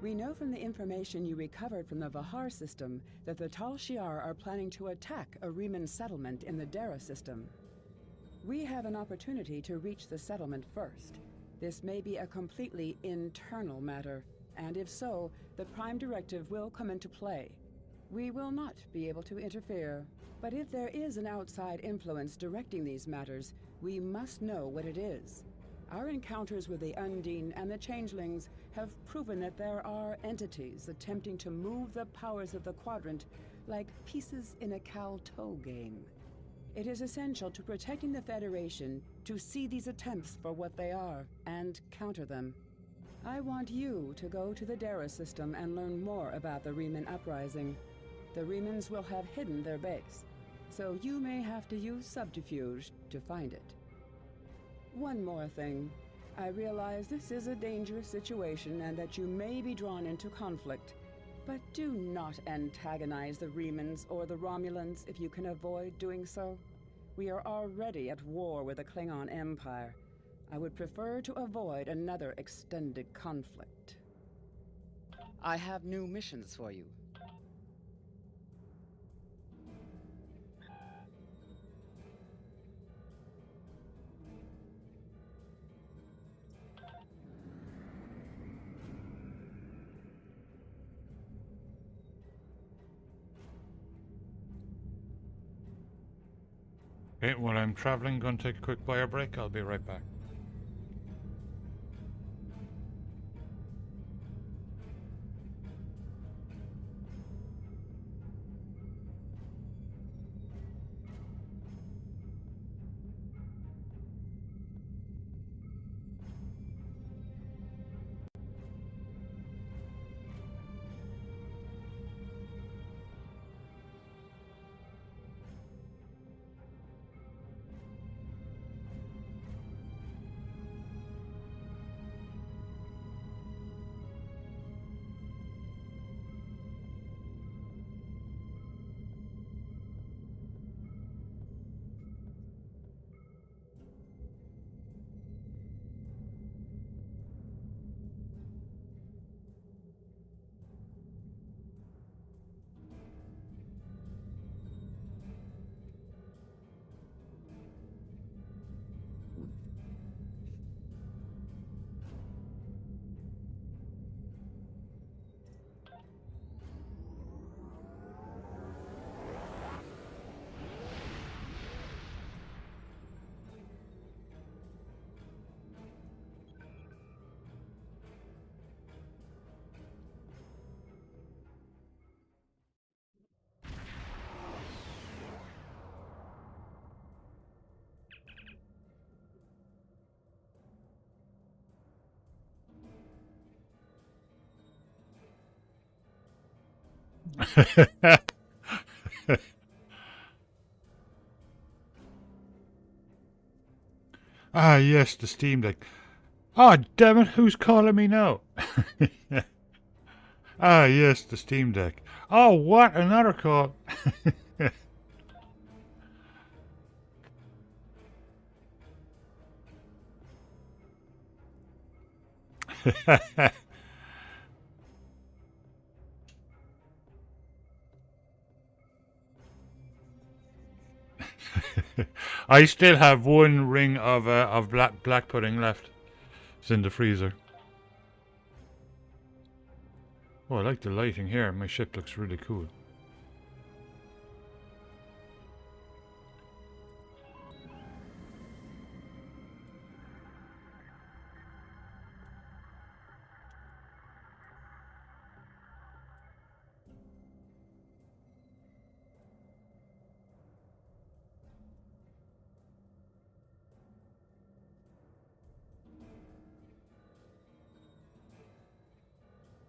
We know from the information you recovered from the Vahar system that the Tal Shiar are planning to attack a Reman settlement in the Dara system. We have an opportunity to reach the settlement first. This may be a completely internal matter, and if so, the Prime Directive will come into play. We will not be able to interfere, but if there is an outside influence directing these matters, we must know what it is. Our encounters with the Undine and the Changelings have proven that there are entities attempting to move the powers of the Quadrant like pieces in a Cal-Toe game. It is essential to protecting the Federation to see these attempts for what they are and counter them. I want you to go to the Dara system and learn more about the Reman uprising. The Remans will have hidden their base, so you may have to use subterfuge to find it. One more thing. I realize this is a dangerous situation and that you may be drawn into conflict, but do not antagonize the Remans or the Romulans if you can avoid doing so. We are already at war with the Klingon Empire. I would prefer to avoid another extended conflict. I have new missions for you. Okay, while I'm traveling, going to take a quick bio break. I'll be right back. Ah, yes, the Steam Deck. Ah, damn it, who's calling me now? Ah, yes, the Steam Deck. Oh, what? Another call. I still have one ring of black pudding left. It's in the freezer. Oh, I like the lighting here. My ship looks really cool.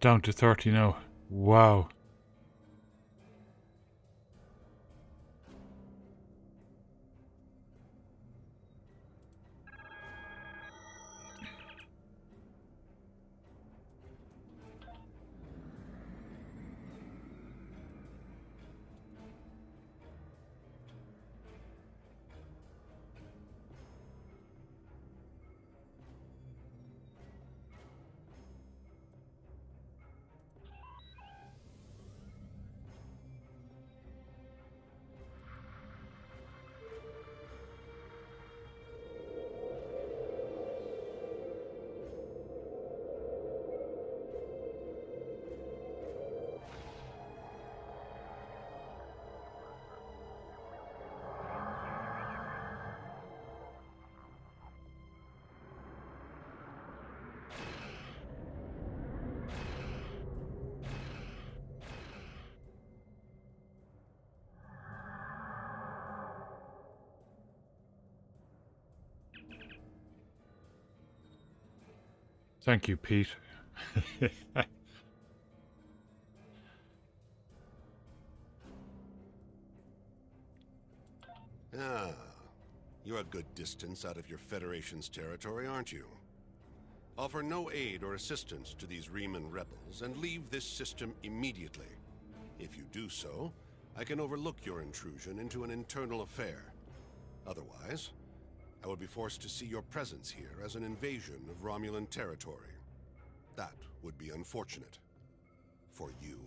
down to 30 now. Wow. Thank you, Pete. Ah, you're a good distance out of your Federation's territory, aren't you? Offer no aid or assistance to these Riemann rebels and leave this system immediately. If you do so, I can overlook your intrusion into an internal affair. Otherwise, I would be forced to see your presence here as an invasion of Romulan territory. That would be unfortunate. For you.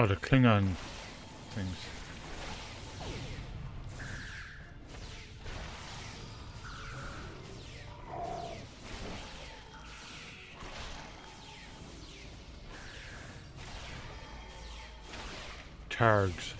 Oh, the Klingon things. Targs.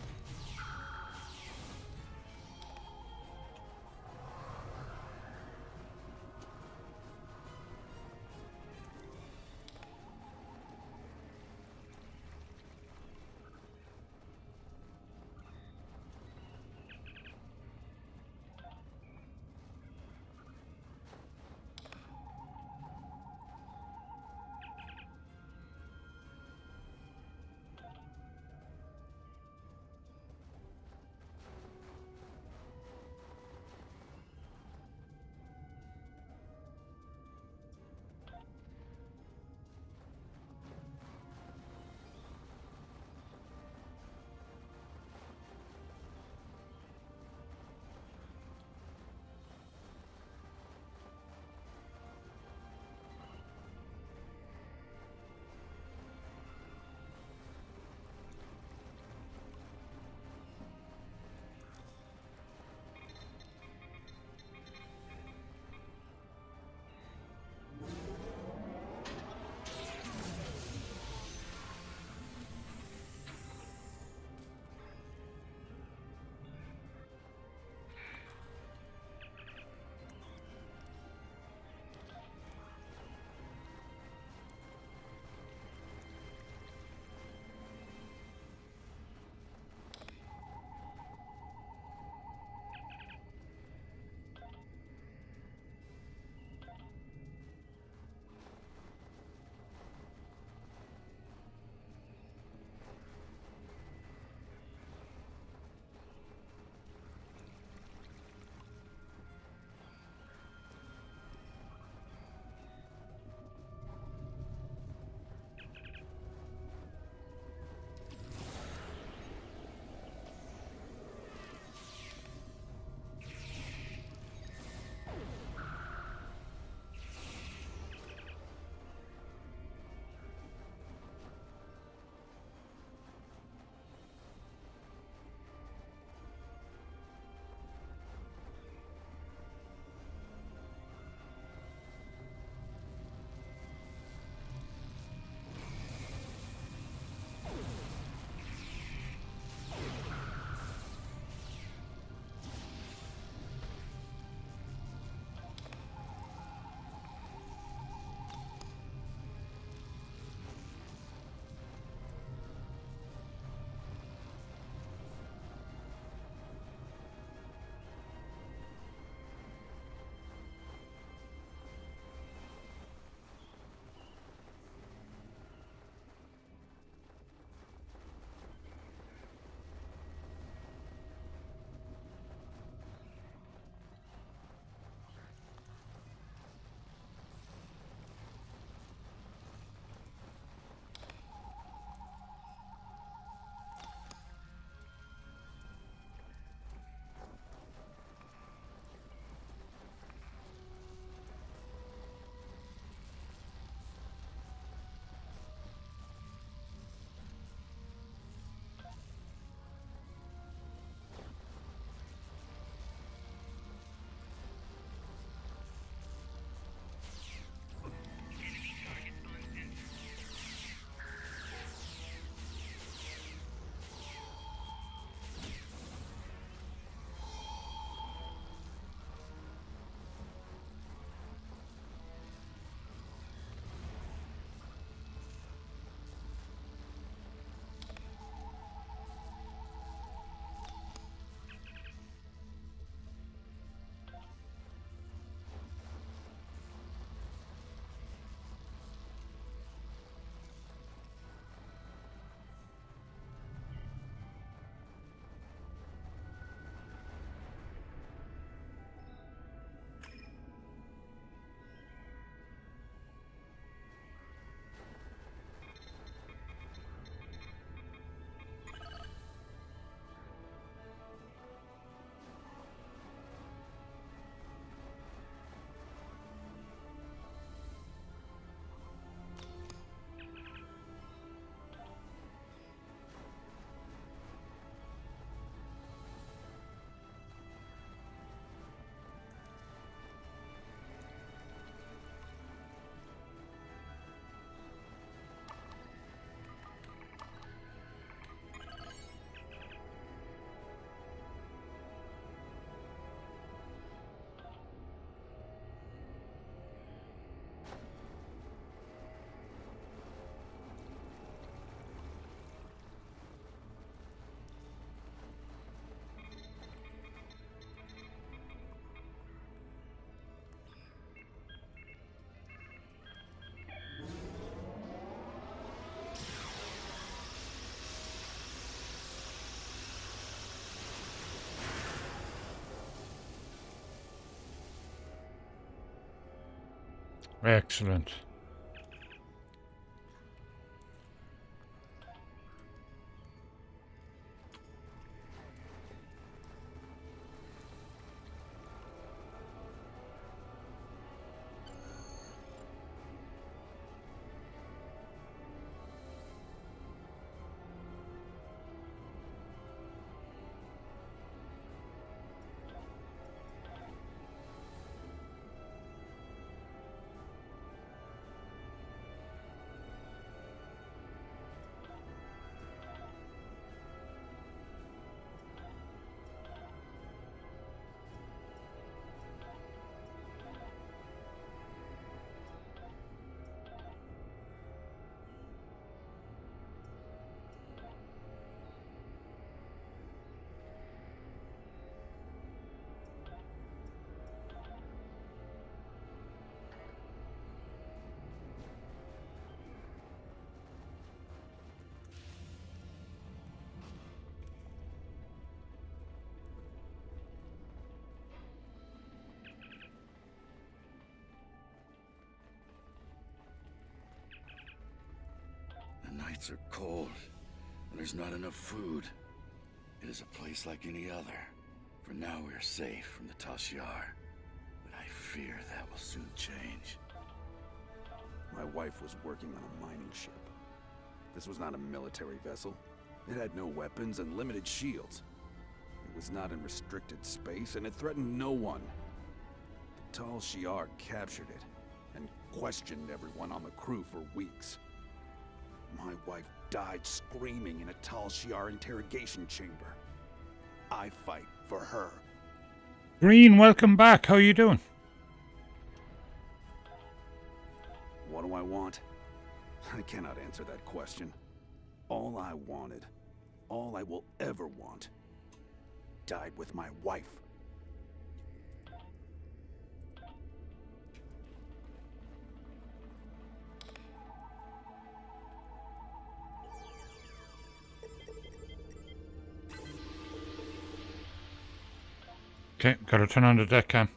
Excellent. The nights are cold, and there's not enough food. It is a place like any other. For now we are safe from the Tal Shiar, but I fear that will soon change. My wife was working on a mining ship. This was not a military vessel. It had no weapons and limited shields. It was not in restricted space, and it threatened no one. The Tal Shiar captured it, and questioned everyone on the crew for weeks. My wife died screaming in a Tal Shiar interrogation chamber. I fight for her. Green, welcome back. How you doing? What do I want? I cannot answer that question. All I wanted, all I will ever want, died with my wife. Okay, gotta turn on the deck cam.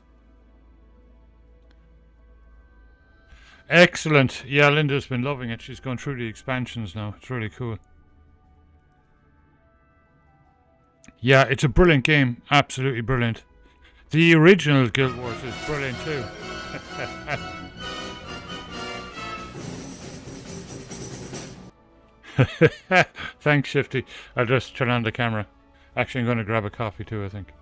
Excellent. Yeah, Linda's been loving it. She's gone through the expansions now. It's really cool. Yeah, it's a brilliant game. Absolutely brilliant. The original Guild Wars is brilliant too. Thanks, Shifty. I'll just turn on the camera. Actually, I'm going to grab a coffee too, I think.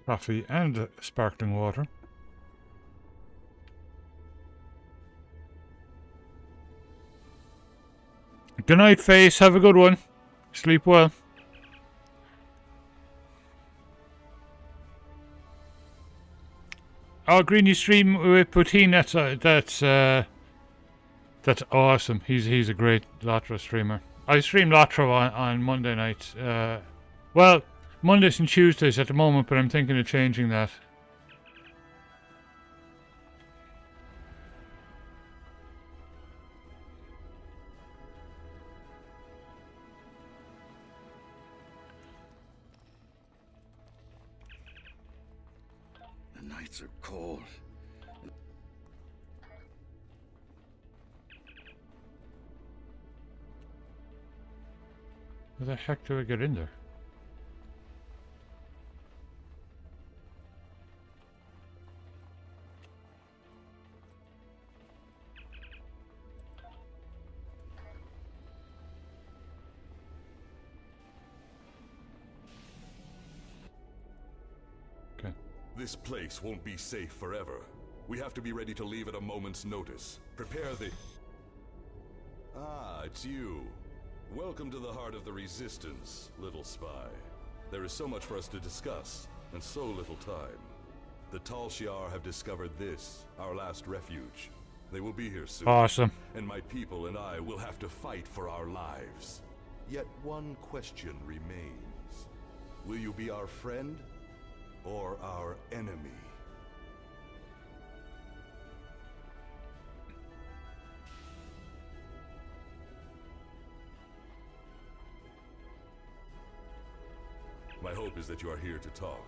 coffee and sparkling water. Good night, Face. Have a good one. Sleep well. Oh, Greeny stream with Putin. That's awesome. He's a great Lotro streamer. I stream Lotro on Monday nights. Well, Mondays and Tuesdays at the moment, but I'm thinking of changing that. The nights are cold. How the heck do I get in there? Okay. This place won't be safe forever. We have to be ready to leave at a moment's notice. Prepare the... Ah, it's you. Welcome to the heart of the Resistance, little spy. There is so much for us to discuss, and so little time. The Tal Shiar have discovered this, our last refuge. They will be here soon. Awesome. And my people and I will have to fight for our lives. Yet one question remains. Will you be our friend, or our enemy? My hope is that you are here to talk,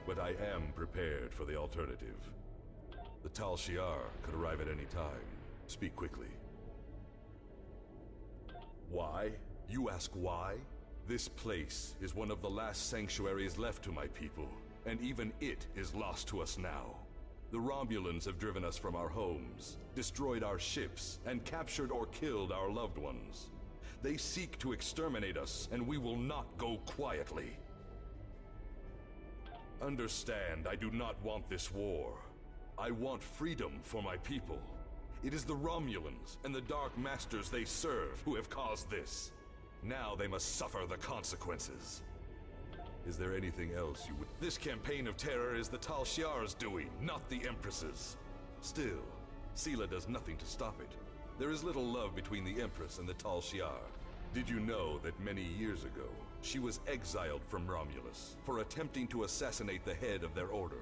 but I am prepared for the alternative. The Tal Shiar could arrive at any time. Speak quickly. Why? You ask why? This place is one of the last sanctuaries left to my people, and even it is lost to us now. The Romulans have driven us from our homes, destroyed our ships, and captured or killed our loved ones. They seek to exterminate us, and we will not go quietly. Understand, I do not want this war. I want freedom for my people. It is the Romulans and the Dark Masters they serve who have caused this. Now they must suffer the consequences. Is there anything else you would... This campaign of terror is the Tal Shiar's doing, not the Empress's. Still, Sela does nothing to stop it. There is little love between the Empress and the Tal Shiar. Did you know that many years ago, she was exiled from Romulus for attempting to assassinate the head of their order?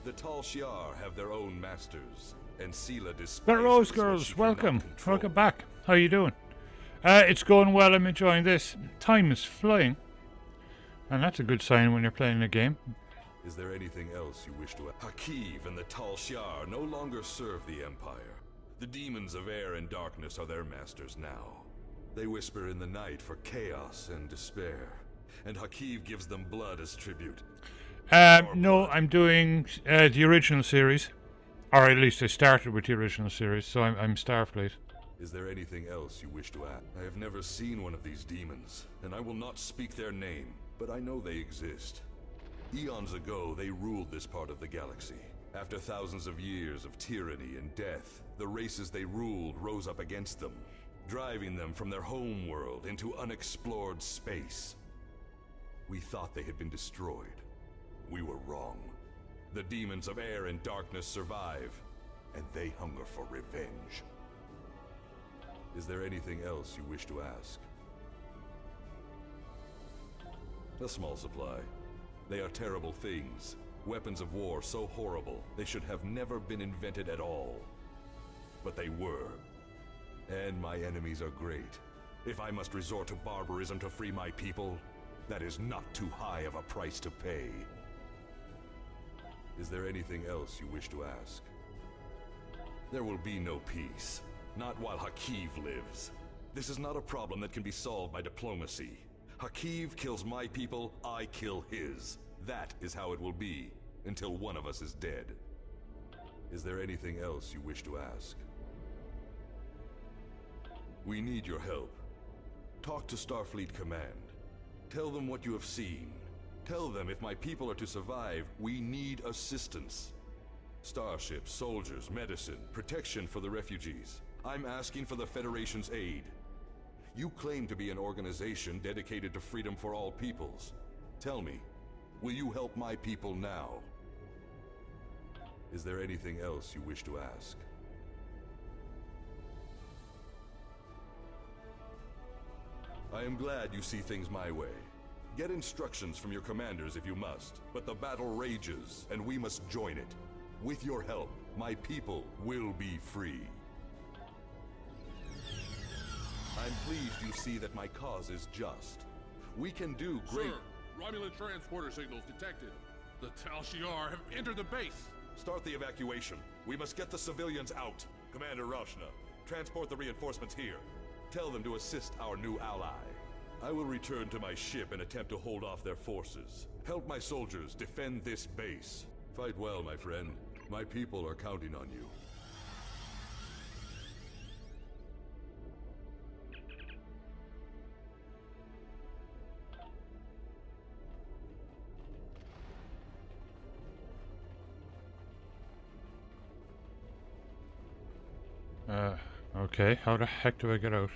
The Tal Shiar have their own masters, and Sela despises The Rose what Girls, she welcome. cannot control. Welcome back. How you doing? It's going well. I'm enjoying this. Time is flying. And that's a good sign when you're playing a game. Is there anything else you wish to add? Hakiv and the Tal Shiar no longer serve the Empire. The demons of air and darkness are their masters now. They whisper in the night for chaos and despair, and Hakiv gives them blood as tribute. No, I'm doing the original series. Or at least I started with the original series, so I'm Starfleet. Is there anything else you wish to add? I have never seen one of these demons, and I will not speak their name, but I know they exist. Eons ago, they ruled this part of the galaxy. After thousands of years of tyranny and death, the races they ruled rose up against them, driving them from their home world into unexplored space. We thought they had been destroyed. We were wrong. The demons of air and darkness survive, and they hunger for revenge. Is there anything else you wish to ask? A small supply. They are terrible things. Weapons of war so horrible, they should have never been invented at all. But they were. And my enemies are great. If I must resort to barbarism to free my people, that is not too high of a price to pay. Is there anything else you wish to ask? There will be no peace. Not while Hakiv lives. This is not a problem that can be solved by diplomacy. Hakiv kills my people, I kill his. That is how it will be, until one of us is dead. Is there anything else you wish to ask? We need your help. Talk to Starfleet Command. Tell them what you have seen. Tell them if my people are to survive, we need assistance. Starships, soldiers, medicine, protection for the refugees. I'm asking for the Federation's aid. You claim to be an organization dedicated to freedom for all peoples. Tell me, will you help my people now? Is there anything else you wish to ask? I am glad you see things my way. Get instructions from your commanders if you must, but the battle rages, and we must join it. With your help, my people will be free. I'm pleased you see that my cause is just. We can do great— Sir, Romulan transporter signals detected. The Tal Shiar have entered the base. Start the evacuation. We must get the civilians out. Commander Rauschna, transport the reinforcements here. Tell them to assist our new ally. I will return to my ship and attempt to hold off their forces. Help my soldiers defend this base. Fight well, my friend. My people are counting on you. Okay, how the heck do I get out?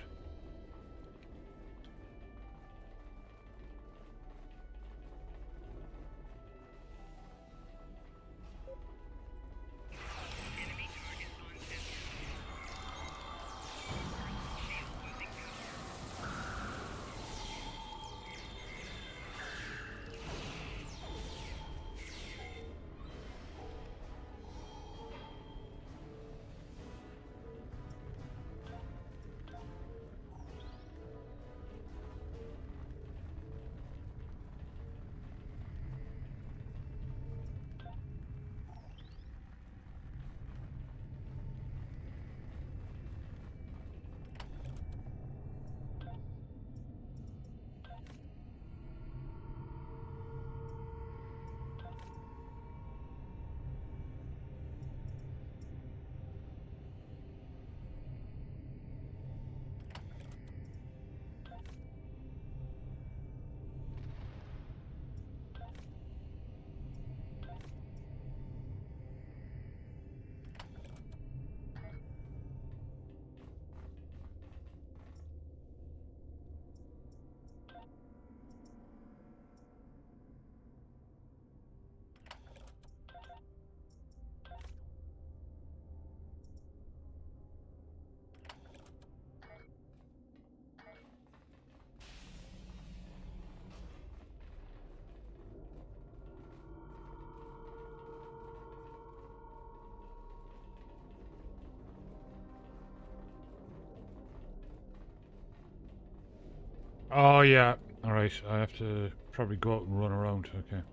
Oh yeah, alright, I have to probably go out and run around, okay.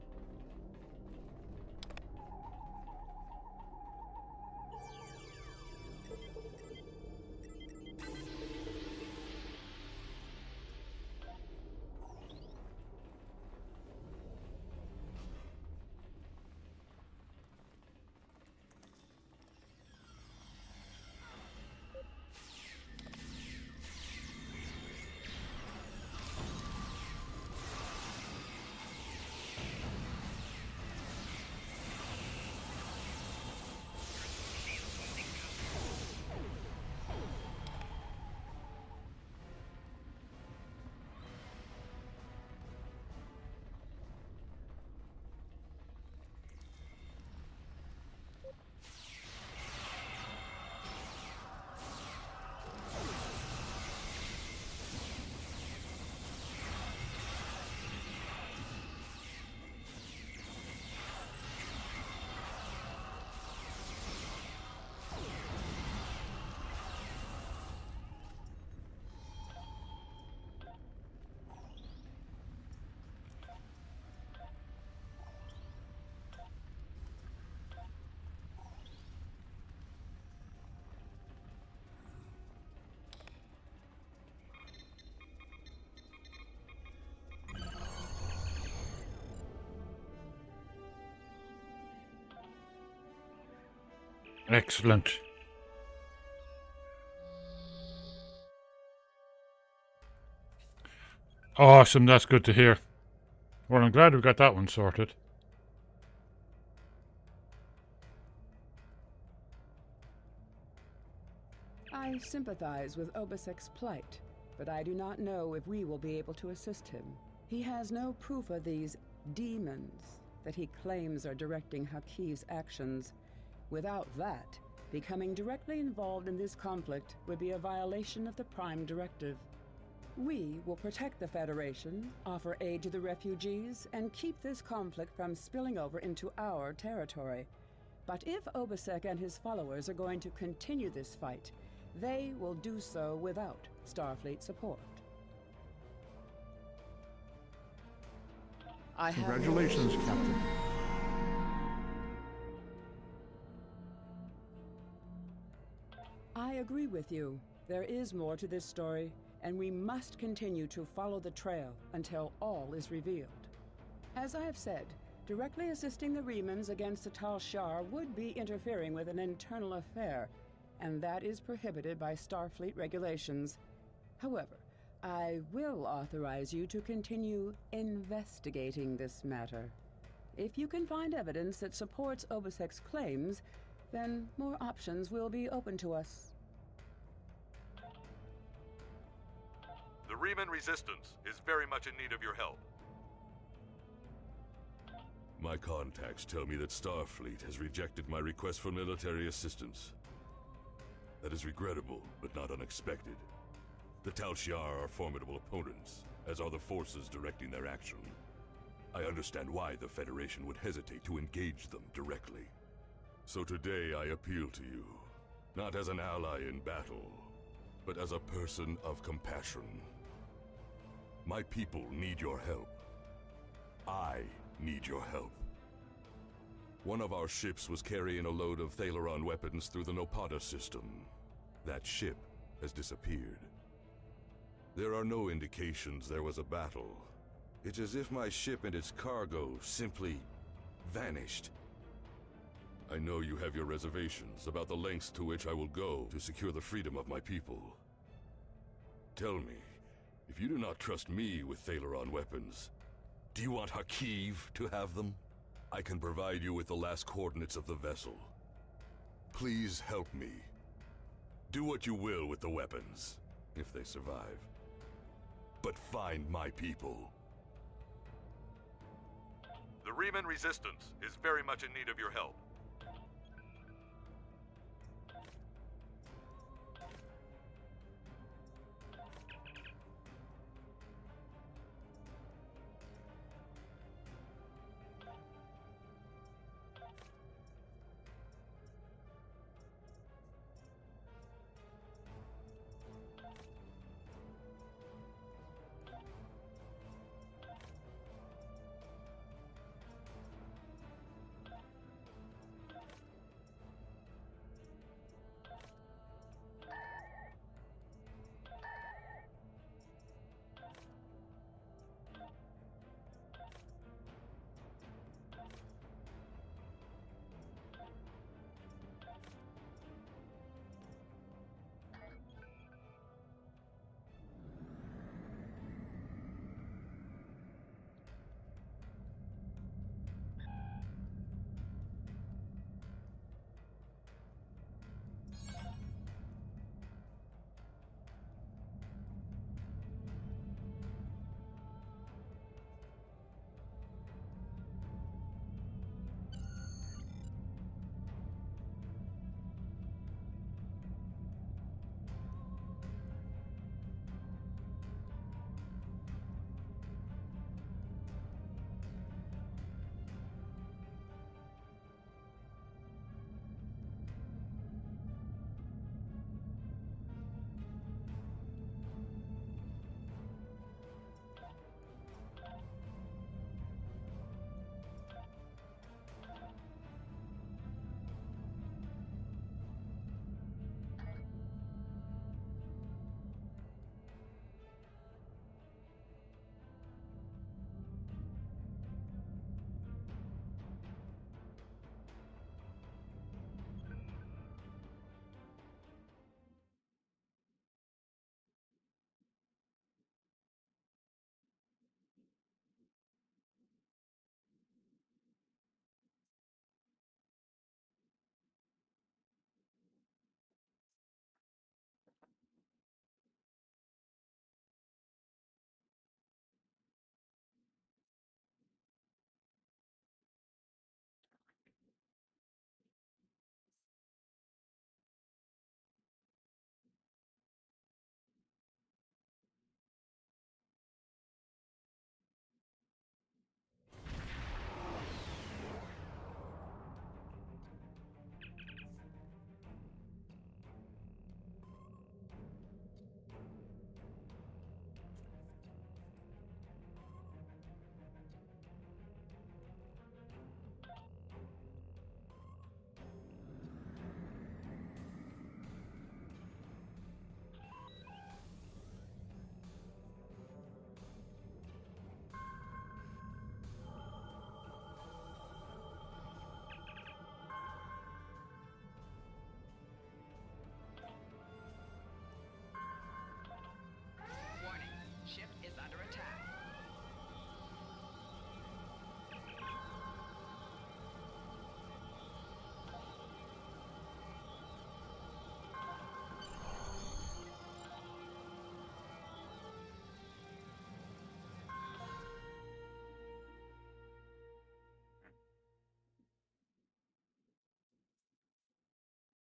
Excellent. Awesome, that's good to hear. Well, I'm glad we got that one sorted. I sympathize with Obasek's plight, but I do not know if we will be able to assist him. He has no proof of these demons that he claims are directing Hakiv's actions. Without that, becoming directly involved in this conflict would be a violation of the Prime Directive. We will protect the Federation, offer aid to the refugees, and keep this conflict from spilling over into our territory. But if Obasek and his followers are going to continue this fight, they will do so without Starfleet support. Congratulations, Captain. I agree with you. There is more to this story, and we must continue to follow the trail until all is revealed. As I have said, directly assisting the Remans against the Tal Shiar would be interfering with an internal affair, and that is prohibited by Starfleet regulations. However, I will authorize you to continue investigating this matter. If you can find evidence that supports Obasek's claims, then more options will be open to us. The Reman Resistance is very much in need of your help. My contacts tell me that Starfleet has rejected my request for military assistance. That is regrettable, but not unexpected. The Tal Shiar are formidable opponents, as are the forces directing their action. I understand why the Federation would hesitate to engage them directly. So today I appeal to you, not as an ally in battle, but as a person of compassion. My people need your help. I need your help. One of our ships was carrying a load of Thalaron weapons through the Nopata system. That ship has disappeared. There are no indications there was a battle. It's as if my ship and its cargo simply vanished. I know you have your reservations about the lengths to which I will go to secure the freedom of my people. Tell me, if you do not trust me with Thalaron weapons, do you want Hakiv to have them? I can provide you with the last coordinates of the vessel. Please help me. Do what you will with the weapons, if they survive. But find my people. The Reman Resistance is very much in need of your help.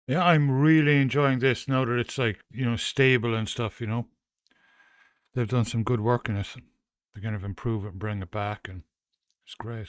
Yeah, I'm really enjoying this now that it's like, stable and stuff, They've done some good work in it. They're kind of improve it and bring it back, and it's great.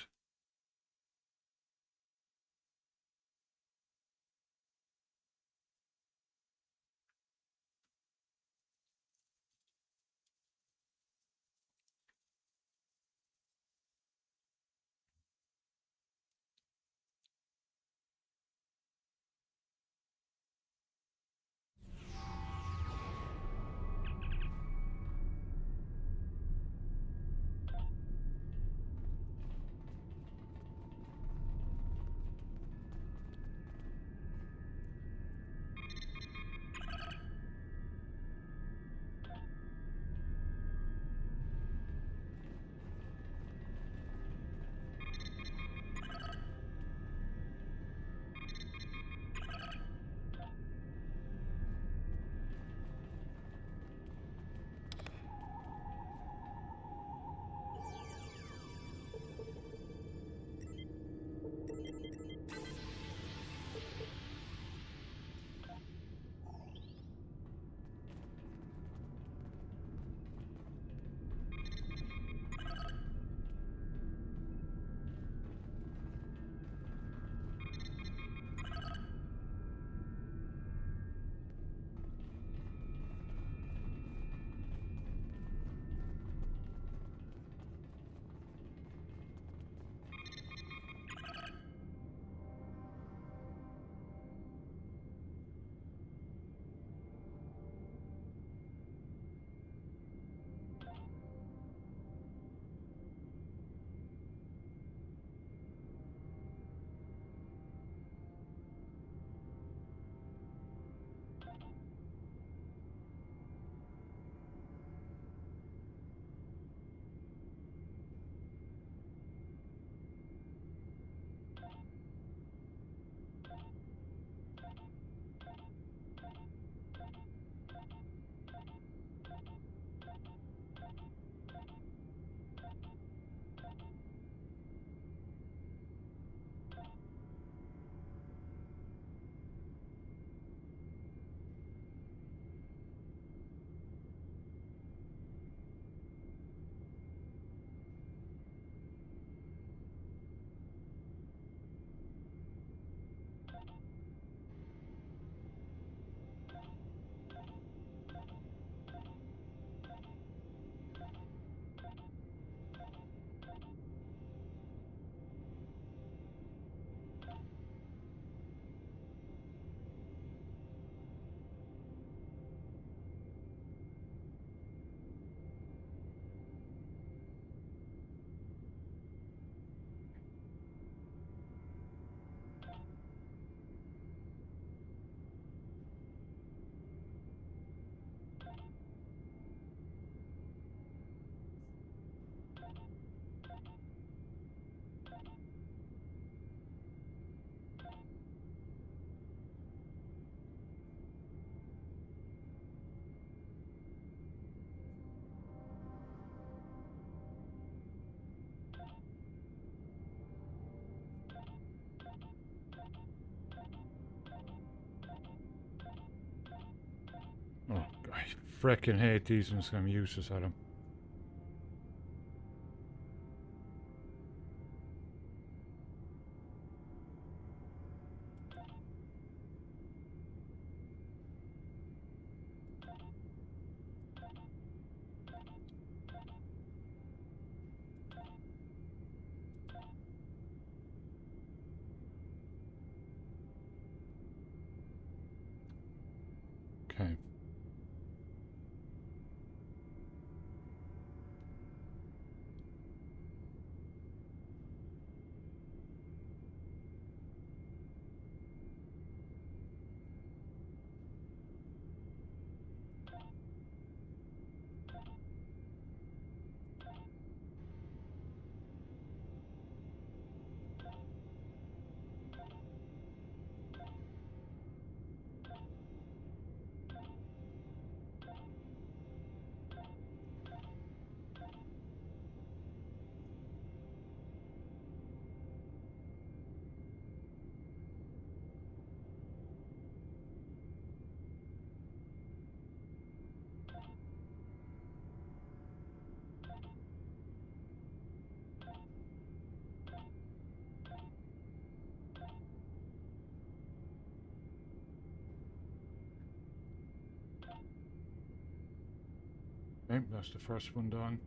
Oh, I frickin' hate these ones. I'm useless at them. Okay. Okay, that's the first one done.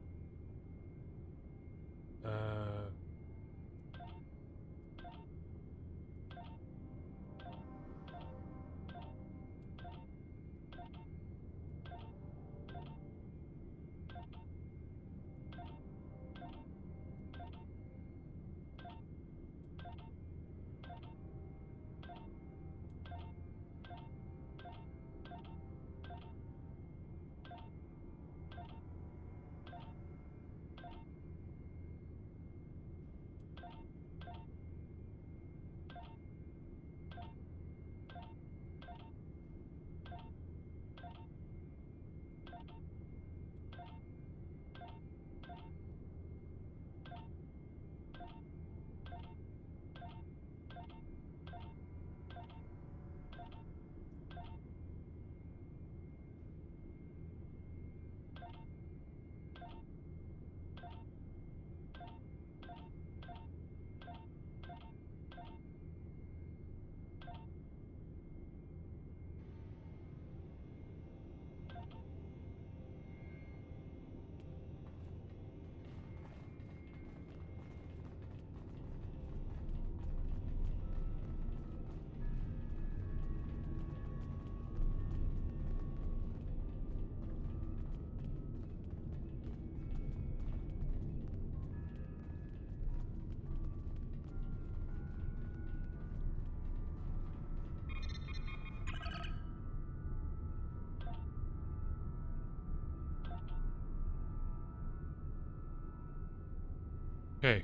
Okay.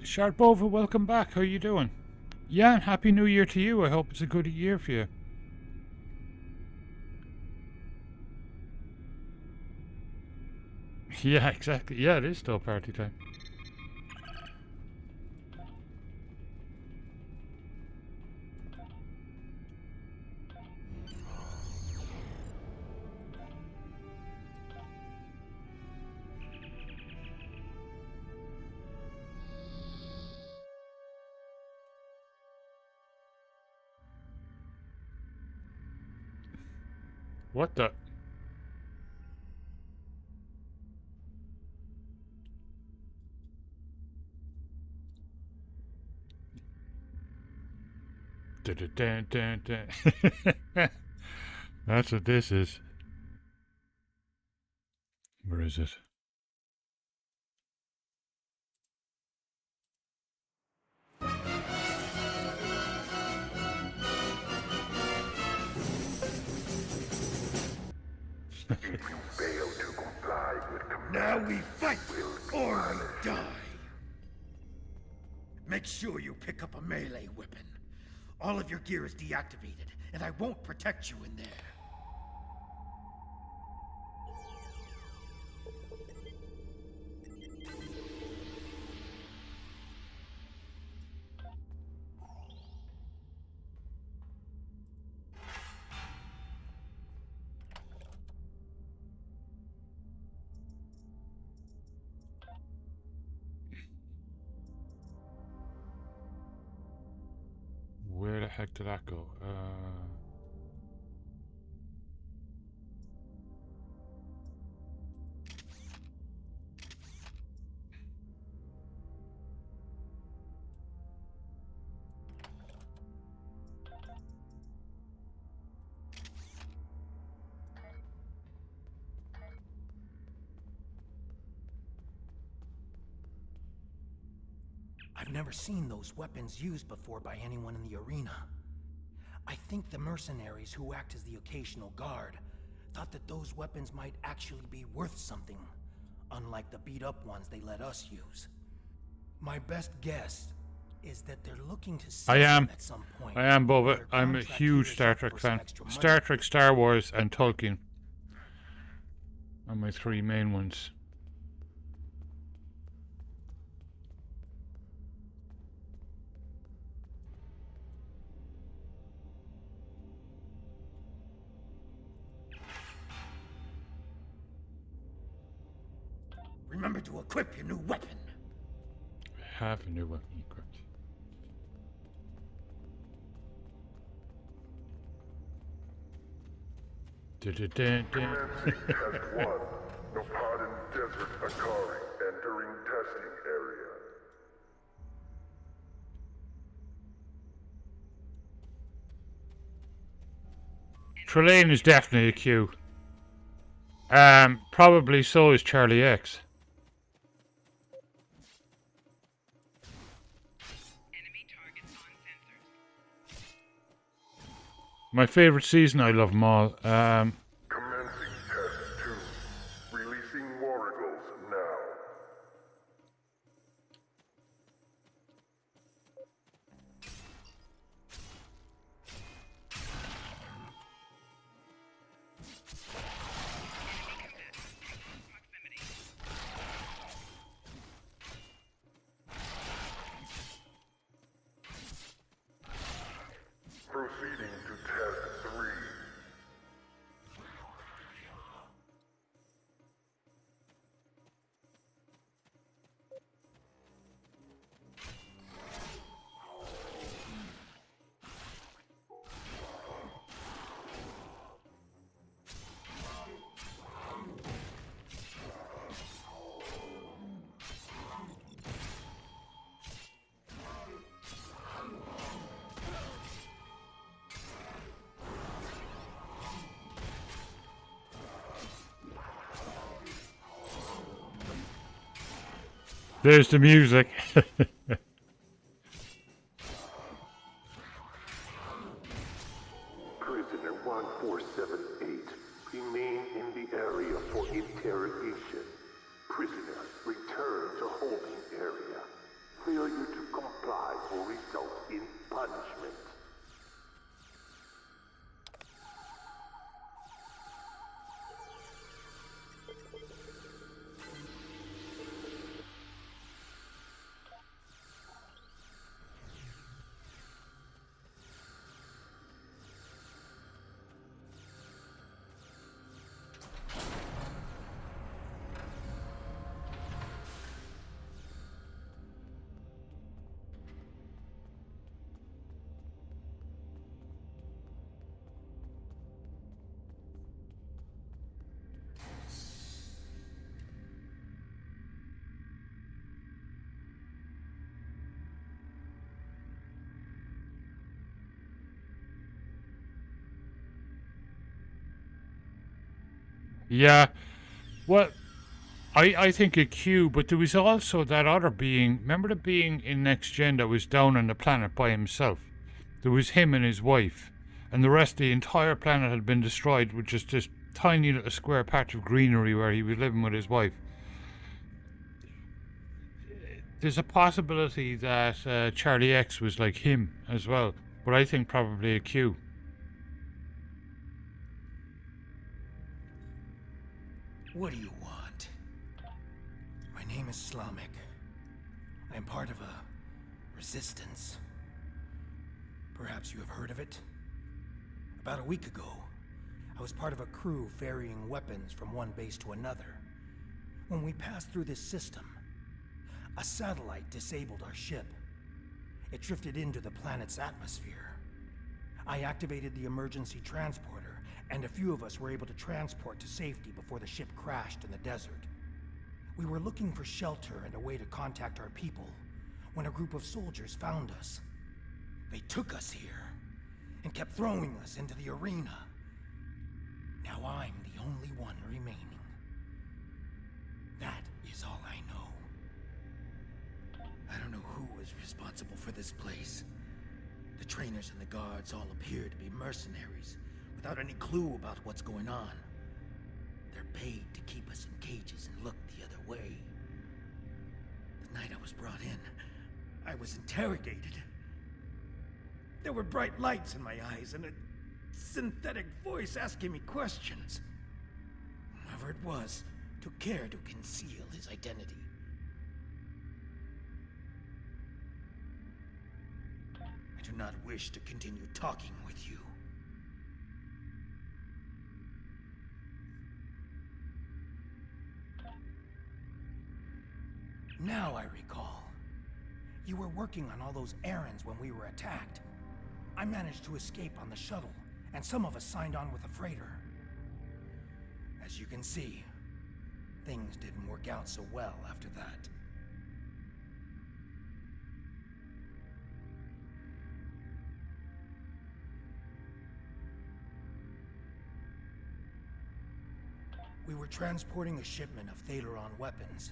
Sharpova, welcome back. How you doing? Yeah, and Happy New Year to you. I hope it's a good year for you. Yeah, exactly. Yeah, it is still party time. What the? That's what this is. Where is it? If you fail to comply with commands, now we fight or we die. Make sure you pick up a melee weapon. All of your gear is deactivated, and I won't protect you in there. Where the heck did that go? I've never seen those weapons used before by anyone in the arena. I think the mercenaries who act as the occasional guard thought that those weapons might actually be worth something, unlike the beat-up ones they let us use. My best guess is that they're looking to sell them at some point. I am, Boba. I'm a huge Star Trek fan. Star Trek, Star Wars, and Tolkien are my three main ones. Remember to equip your new weapon. I have a new weapon equipped. Commencing test 1. Nopadin Desert Akari entering testing area. Trelane is definitely a Q. Probably so is Charlie X. My favorite season, I love them all. Commencing test 2. Releasing Warrigals now. Proceeding to test 3. There's the music. Prisoner 1478, remain in the area for interrogation. Prisoner, return to holding area. Failure to comply will result in punishment. Yeah. Well, I think a Q, but there was also that other being. Remember the being in Next Gen that was down on the planet by himself? There was him and his wife, and the rest of the entire planet had been destroyed with just this tiny little square patch of greenery where he was living with his wife. There's a possibility that Charlie X was like him as well, but I think probably a Q. What do you want? My name is Slamek. I am part of a resistance. Perhaps you have heard of it? About a week ago, I was part of a crew ferrying weapons from one base to another. When we passed through this system, a satellite disabled our ship. It drifted into the planet's atmosphere. I activated the emergency transporter, and a few of us were able to transport to safety before the ship crashed in the desert. We were looking for shelter and a way to contact our people when a group of soldiers found us. They took us here and kept throwing us into the arena. Now I'm the only one remaining. That is all I know. I don't know who was responsible for this place. The trainers and the guards all appear to be mercenaries without any clue about what's going on. They're paid to keep us in cages and look the other way. The night I was brought in, I was interrogated. There were bright lights in my eyes and a synthetic voice asking me questions. Whoever it was took care to conceal his identity. I do not wish to continue talking with you. Now I recall. You were working on all those errands when we were attacked. I managed to escape on the shuttle, and some of us signed on with the freighter. As you can see, things didn't work out so well after that. We were transporting a shipment of Thaleron weapons.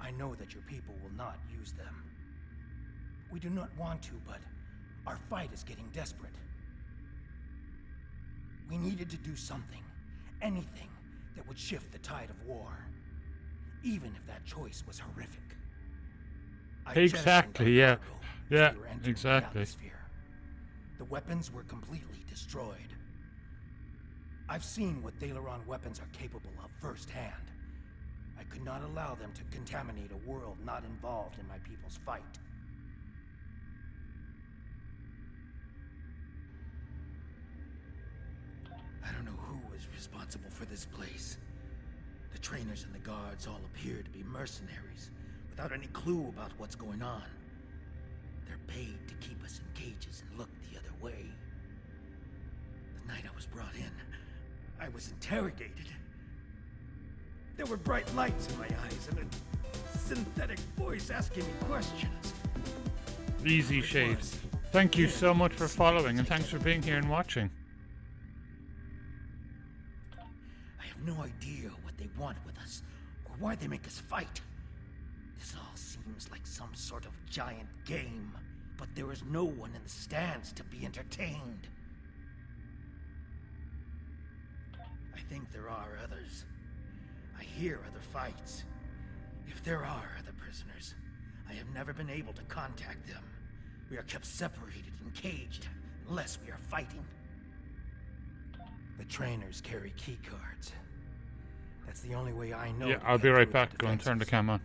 I know that your people will not use them. We do not want to, but our fight is getting desperate. We needed to do something, anything, that would shift the tide of war. Even if that choice was horrific. Exactly, yeah. Yeah, exactly. The weapons were completely destroyed. I've seen what Thaleron weapons are capable of firsthand. I could not allow them to contaminate a world not involved in my people's fight. I don't know who was responsible for this place. The trainers and the guards all appear to be mercenaries, without any clue about what's going on. They're paid to keep us in cages and look the other way. The night I was brought in, I was interrogated. There were bright lights in my eyes and a synthetic voice asking me questions. Easy Shades. Thank you so much for following, and thanks for being here and watching. I have no idea what they want with us, or why they make us fight. This all seems like some sort of giant game, but there is no one in the stands to be entertained. I think there are others. I hear other fights. If there are other prisoners, I have never been able to contact them. We are kept separated and caged unless we are fighting. The trainers carry key cards. That's the only way I know. Yeah, to I'll get be right through back. the Go and turn the defenses. cam on.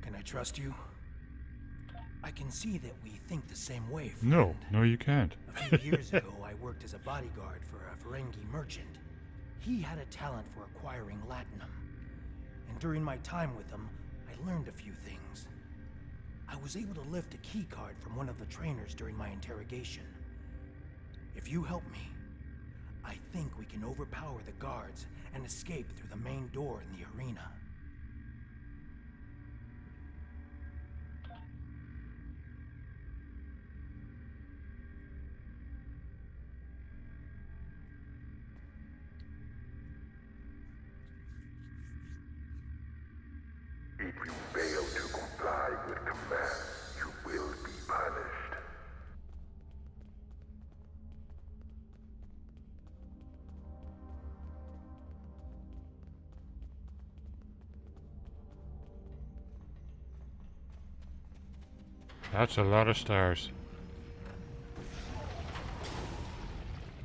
Can I trust you? I can see that we think the same way, friend. No, no, you can't. A few years ago, I worked as a bodyguard for a Ferengi merchant. He had a talent for acquiring latinum. And during my time with him, I learned a few things. I was able to lift a key card from one of the trainers during my interrogation. If you help me, I think we can overpower the guards and escape through the main door in the arena. If you fail to comply with commands, you will be punished. That's a lot of stars.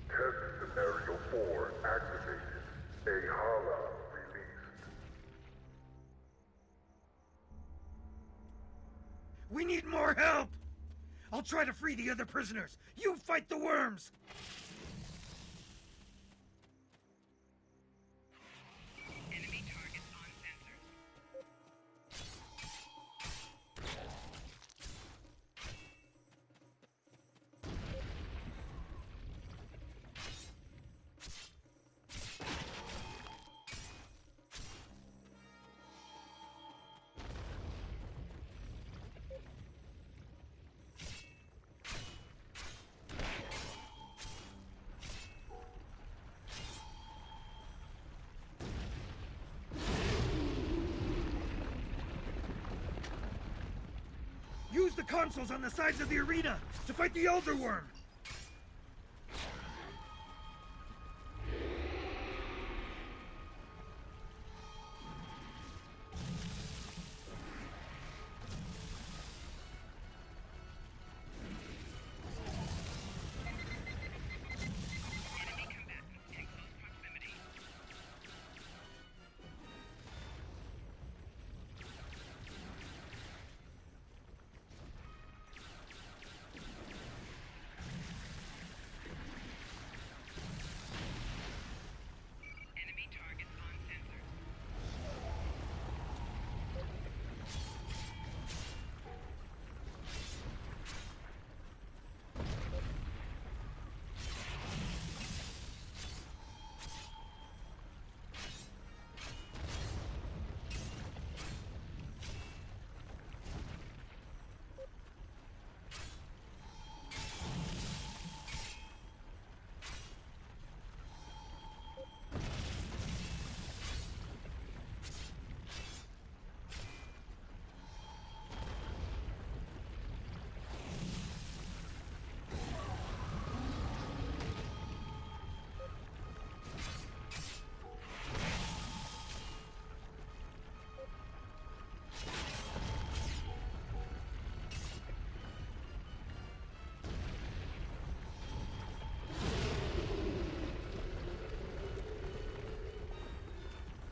Test Scenario 4 activated. A Hala released. We need more help! I'll try to free the other prisoners. You fight the worms! Use the consoles on the sides of the arena to fight the Elder Worm!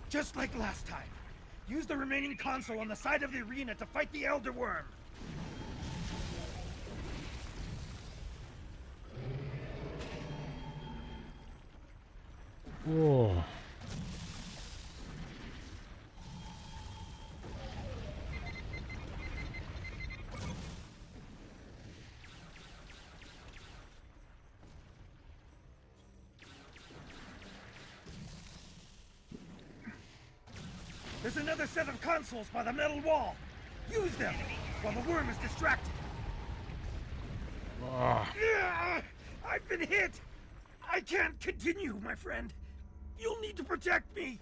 Just like last time. Use the remaining console on the side of the arena to fight the Elder Worm. Whoa. There's another set of consoles by the metal wall. Use them while the worm is distracted. I've been hit! I can't continue, my friend. You'll need to protect me.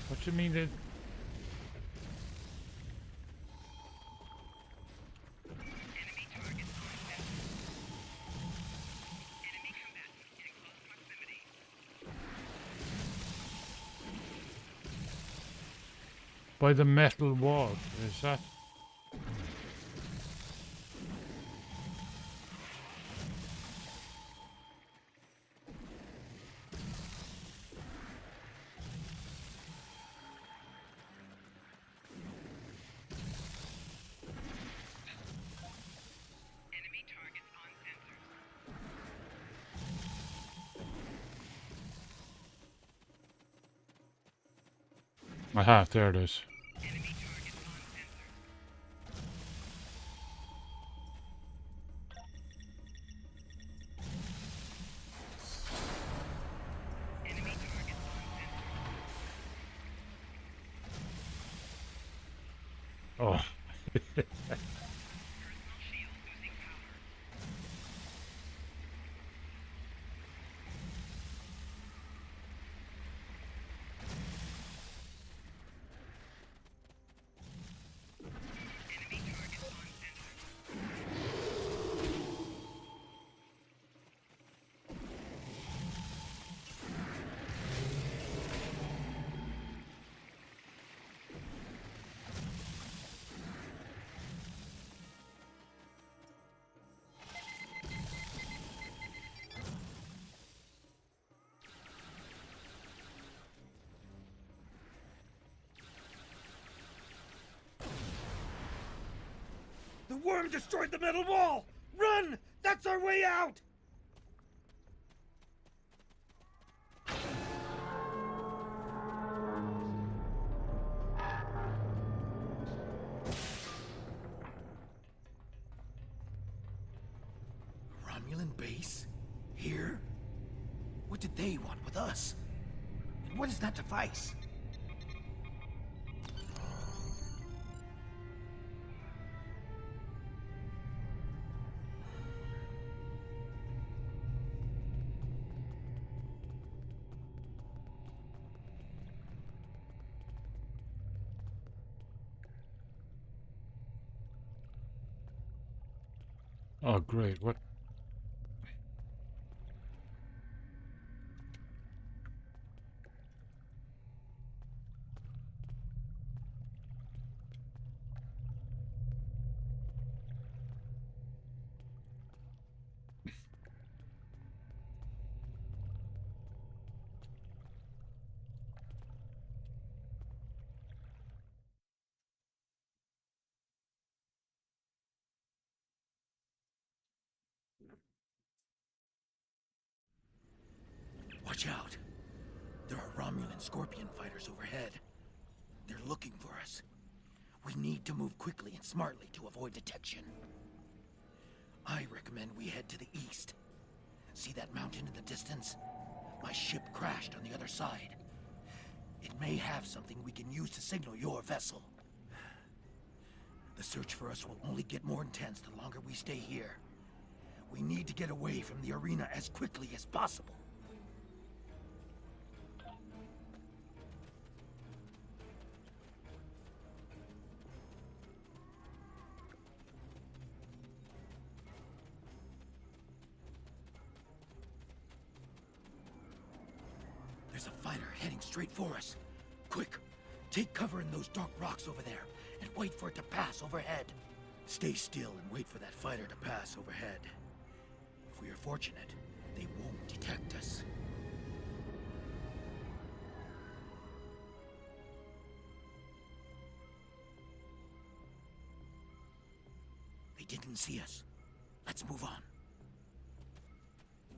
What do you mean that? By the metal wall, is that? Aha, there it is. Oh. The worm destroyed the metal wall! Run! That's our way out! Romulan base? Here? What did they want with us? And what is that device? Oh, great. What? Watch out. There are Romulan Scorpion fighters overhead. They're looking for us. We need to move quickly and smartly to avoid detection. I recommend we head to the east. See that mountain in the distance? My ship crashed on the other side. It may have something we can use to signal your vessel. The search for us will only get more intense the longer we stay here. We need to get away from the arena as quickly as possible. There's a fighter heading straight for us. Quick, take cover in those dark rocks over there, and wait for it to pass overhead. Stay still and wait for that fighter to pass overhead. If we are fortunate, they won't detect us. They didn't see us. Let's move on.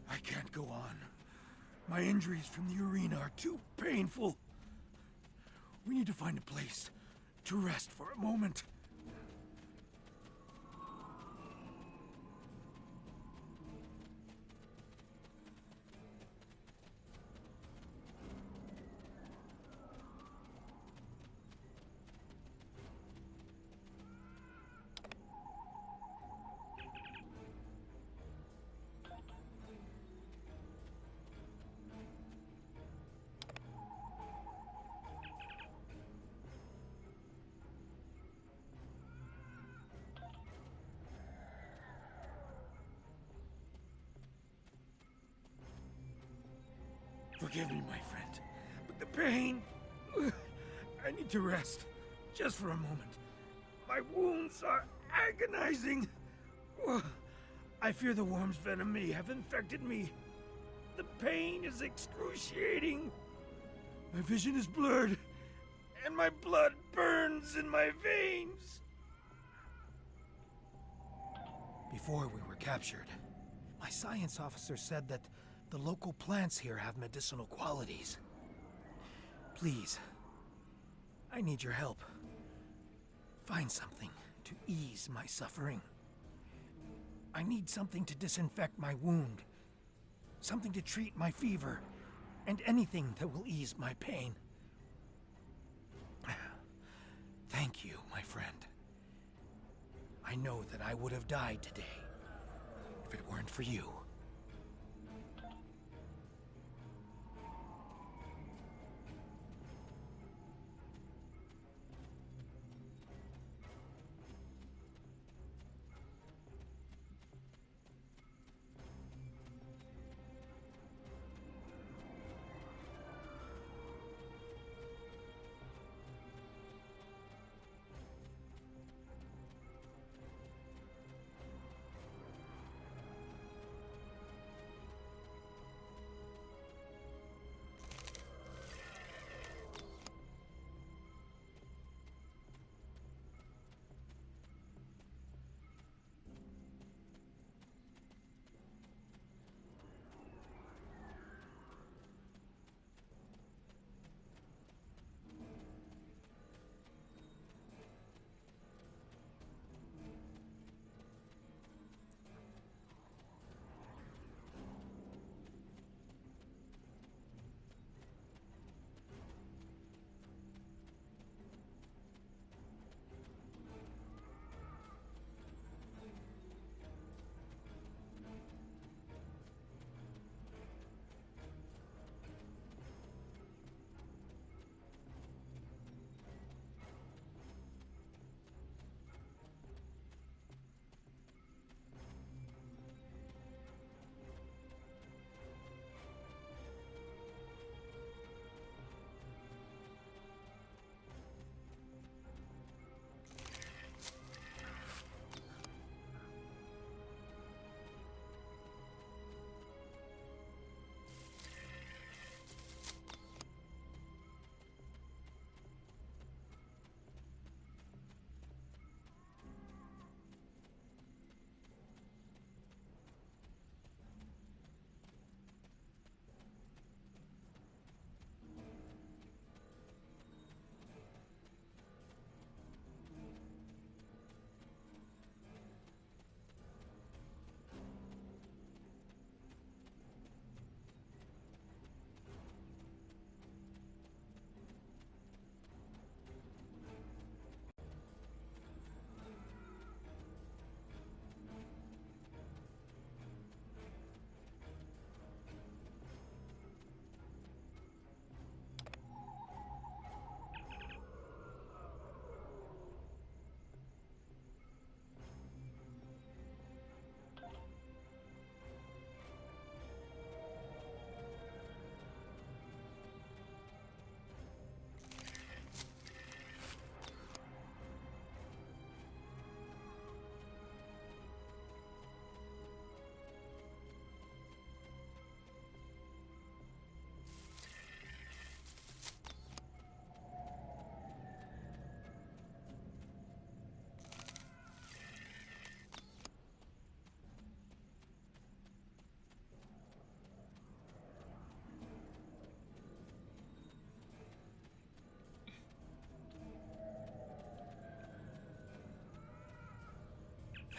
I can't go on. My injuries from the arena are too painful. We need to find a place to rest for a moment. Forgive me, my friend, but the pain... I need to rest, just for a moment. My wounds are agonizing. I fear the worm's venom may have infected me. The pain is excruciating. My vision is blurred, and my blood burns in my veins. Before we were captured, my science officer said that the local plants here have medicinal qualities. Please, I need your help. Find something to ease my suffering. I need something to disinfect my wound, something to treat my fever, and anything that will ease my pain. Thank you, my friend. I know that I would have died today if it weren't for you.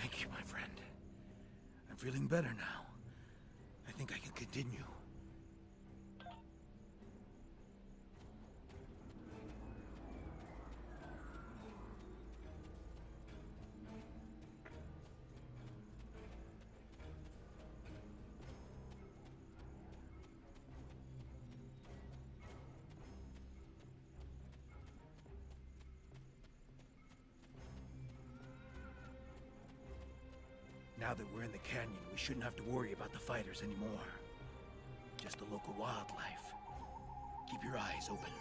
Thank you, my friend. I'm feeling better now. I think I can continue. Now that we're in the canyon, we shouldn't have to worry about the fighters anymore. Just the local wildlife. Keep your eyes open.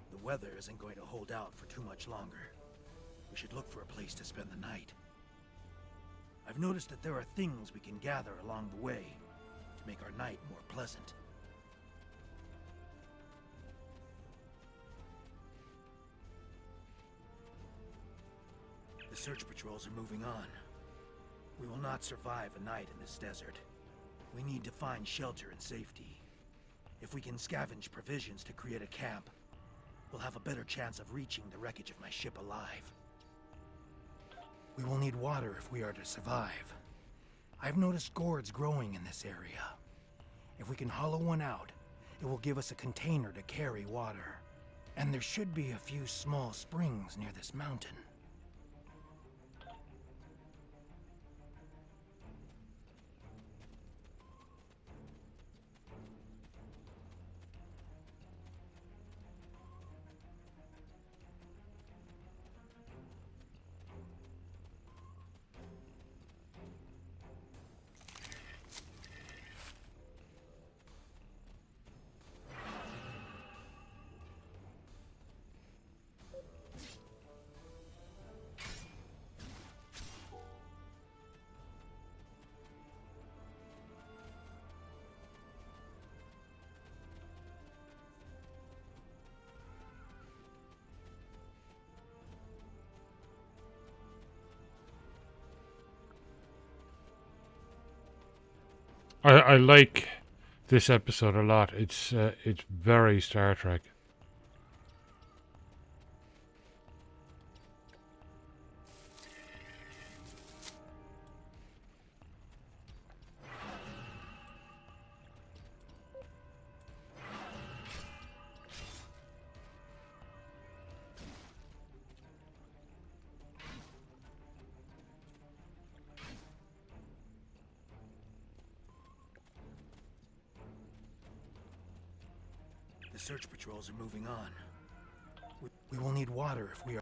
The weather isn't going to hold out for too much longer. We should look for a place to spend the night. I've noticed that there are things we can gather along the way to make our night more pleasant. The search patrols are moving on. We will not survive a night in this desert. We need to find shelter and safety. If we can scavenge provisions to create a camp, we'll have a better chance of reaching the wreckage of my ship alive. We will need water if we are to survive. I've noticed gourds growing in this area. If we can hollow one out, it will give us a container to carry water. And there should be a few small springs near this mountain. I like this episode a lot. It's very Star Trek. The search patrols are moving on. We will need water if we are...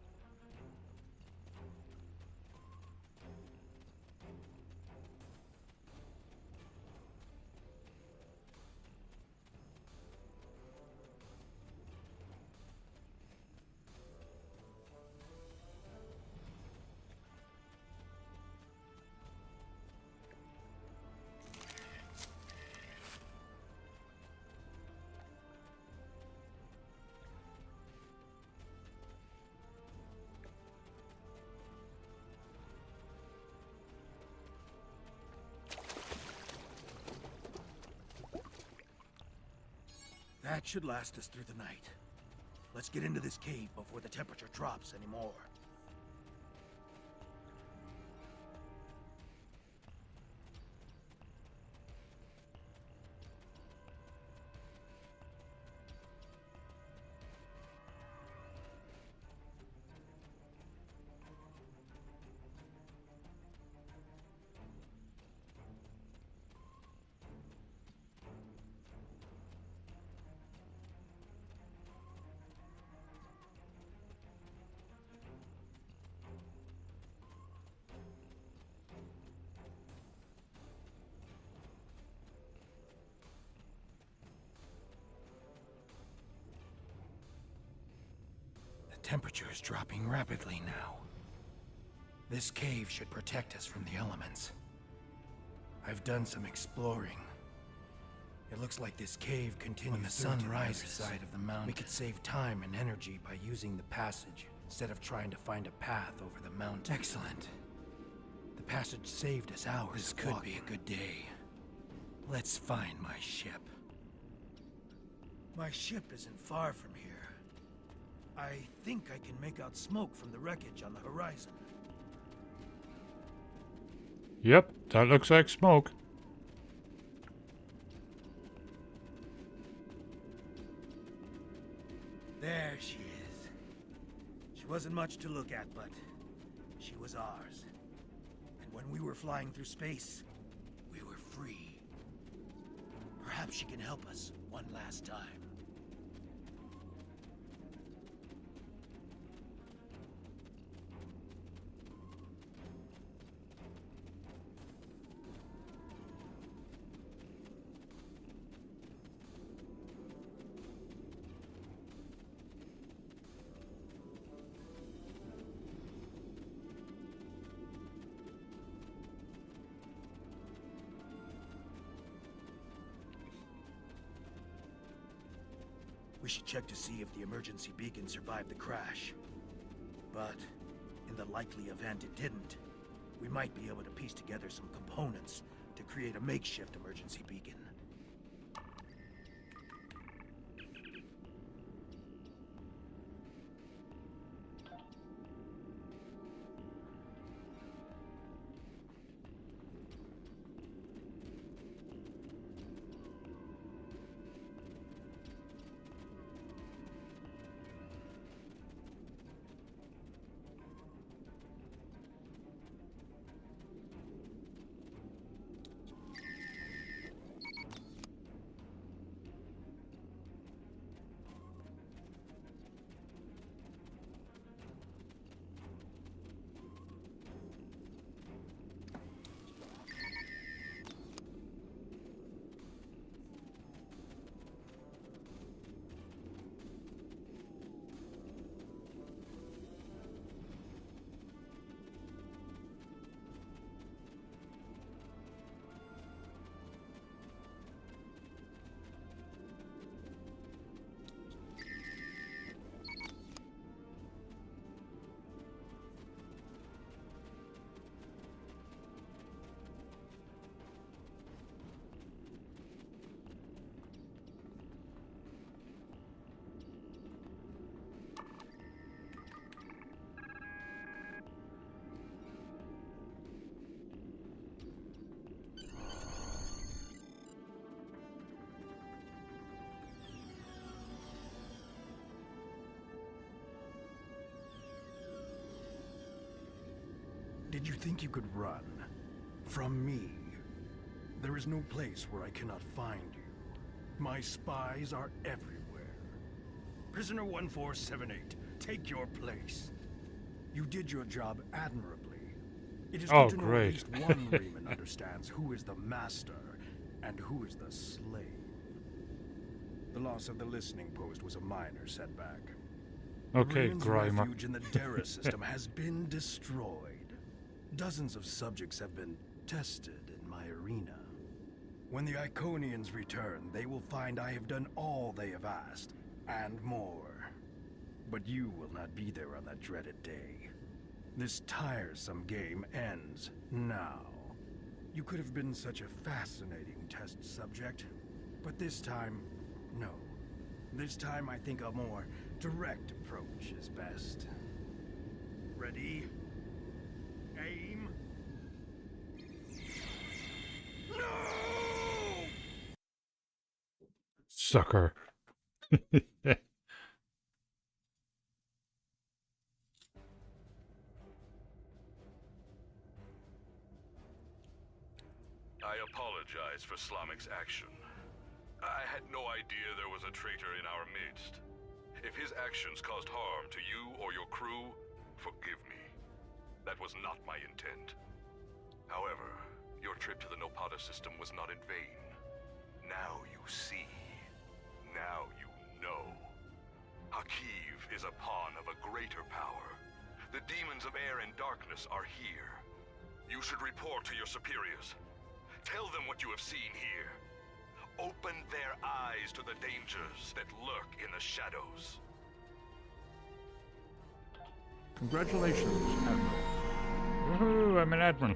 That should last us through the night. Let's get into this cave before the temperature drops anymore. The temperature is dropping rapidly now. This cave should protect us from the elements. I've done some exploring. It looks like this cave continues when the sun rises side of the mountain. We could save time and energy by using the passage instead of trying to find a path over the mountain. Excellent. The passage saved us hours. This could be a good day. Let's find my ship. My ship isn't far from here. I think I can make out smoke from the wreckage on the horizon. Yep, that looks like smoke. There she is. She wasn't much to look at, but she was ours. And when we were flying through space, we were free. Perhaps she can help us one last time. We should check to see if the emergency beacon survived the crash. But, in the likely event it didn't, we might be able to piece together some components to create a makeshift emergency beacon. Did you think you could run from me? There is no place where I cannot find you. My spies are everywhere. Prisoner 1478, take your place. You did your job admirably. It is good to know at least one Reman understands who is the master and who is the slave. The loss of the listening post was a minor setback. Okay, the Grimer. refuge in the Dera system has been destroyed. Dozens of subjects have been tested in my arena. When the Iconians return, they will find I have done all they have asked, and more. But you will not be there on that dreaded day. This tiresome game ends now. You could have been such a fascinating test subject, but this time, no. This time I think a more direct approach is best. Ready? Aim. No! Sucker. I apologize for Slamic's action. I had no idea there was a traitor in our midst. If his actions caused harm to you or your crew, forgive me. That was not my intent. However, your trip to the Nopata system was not in vain. Now you see. Now you know. Hakiv is a pawn of a greater power. The demons of air and darkness are here. You should report to your superiors. Tell them what you have seen here. Open their eyes to the dangers that lurk in the shadows. Congratulations, Admiral. Woohoo, I'm an admiral.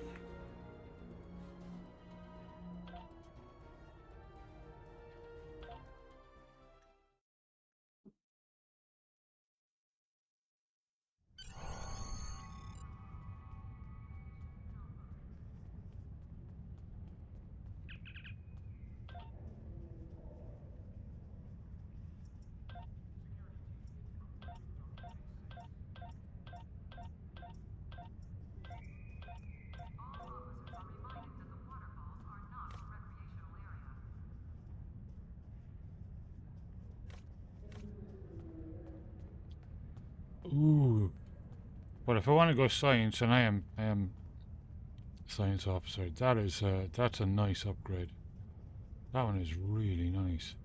Ooh. But if I want to go science, and I am science officer, that's a nice upgrade. That one is really nice.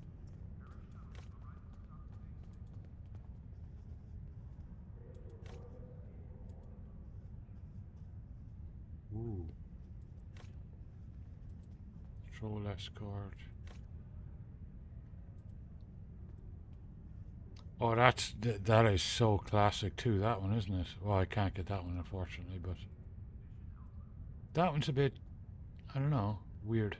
Ooh. Patrol escort. Oh, that is so classic too, that one, isn't it? Well, I can't get that one, unfortunately, but that one's a bit, I don't know, weird.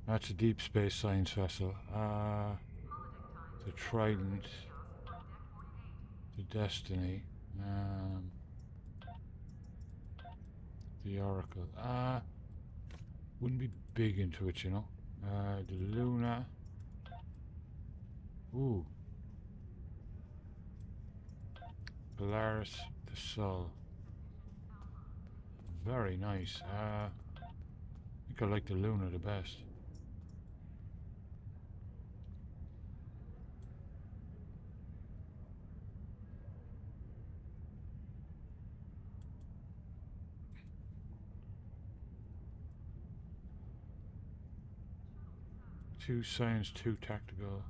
That's a deep space science vessel. The Trident, the Destiny, the Oracle. Wouldn't be big into it, you know. The Luna. Ooh. Polaris, the Sol. Very nice. I think I like the Luna the best. Two science, two tactical.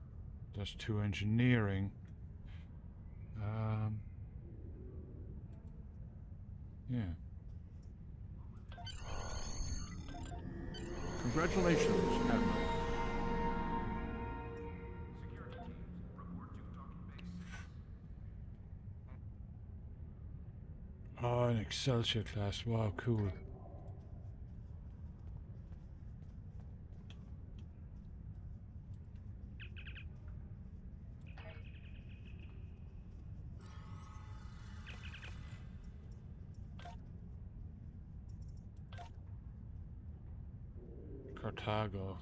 That's two engineering. Yeah. Congratulations, Admiral. Oh, an Excelsior class. Wow, cool. Carthago.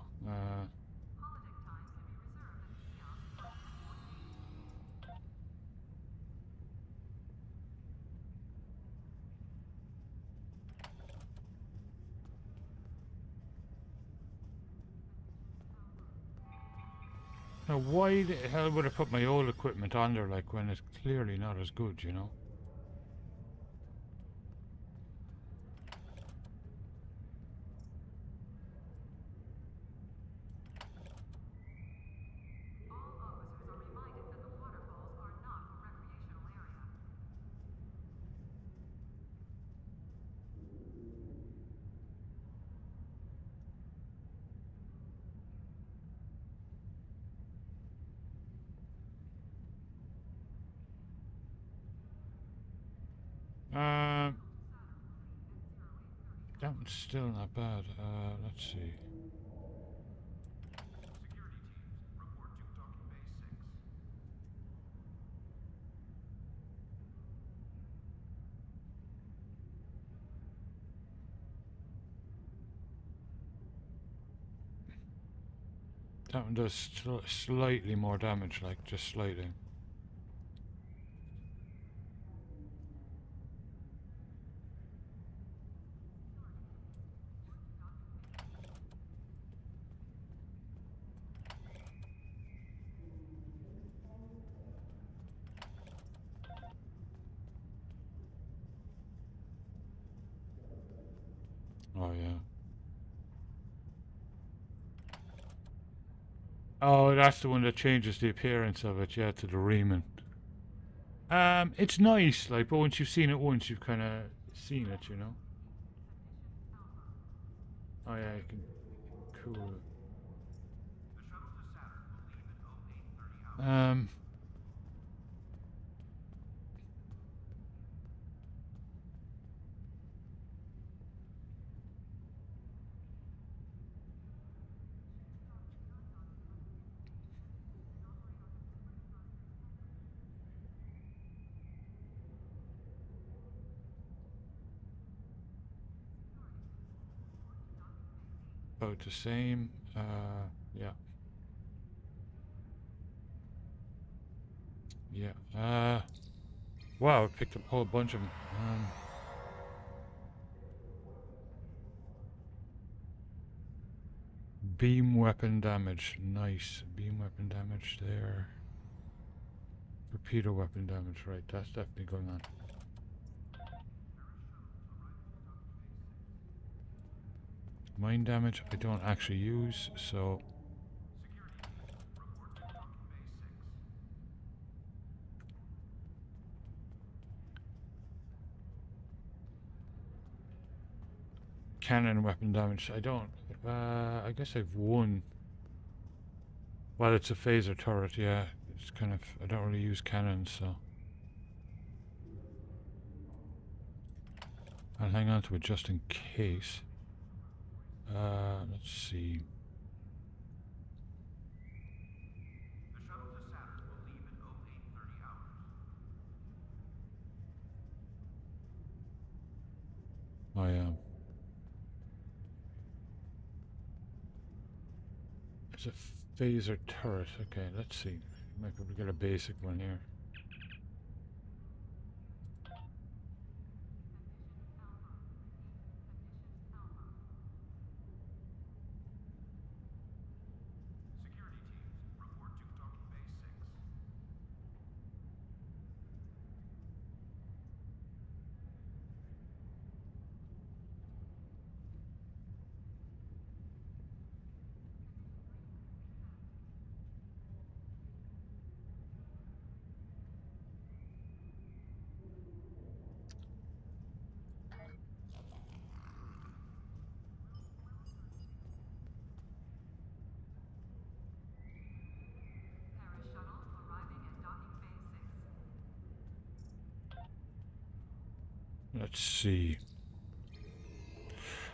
Now, why the hell would I put my old equipment on there, like, when it's clearly not as good, you know? That one's still not bad. Let's see. That one does slightly more damage, like just slightly. Oh yeah. Oh, that's the one that changes the appearance of it, yeah, to the Riemann. It's nice, like, but once you've seen it once, you've kind of seen it, you know. Oh yeah, you can cool it. About the same. Yeah. Yeah. Wow, I picked up a whole bunch of them. Beam weapon damage. Nice. Beam weapon damage there. Torpedo weapon damage. Right, that's definitely going on. Mine damage I don't actually use, so... Cannon weapon damage, I don't... I guess I've won. Well, it's a phaser turret, yeah. It's kind of... I don't really use cannons, so... I'll hang on to it just in case. Let's see. I am. It's a phaser turret. Okay, let's see. Might be able to get a basic one here. Let's see.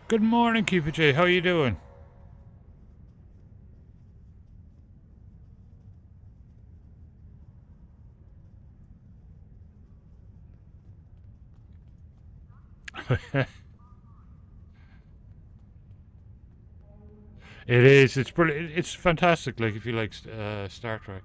Good morning, Keeper J. How are you doing? It is. It's brilliant. It's fantastic. Like if you like Star Trek.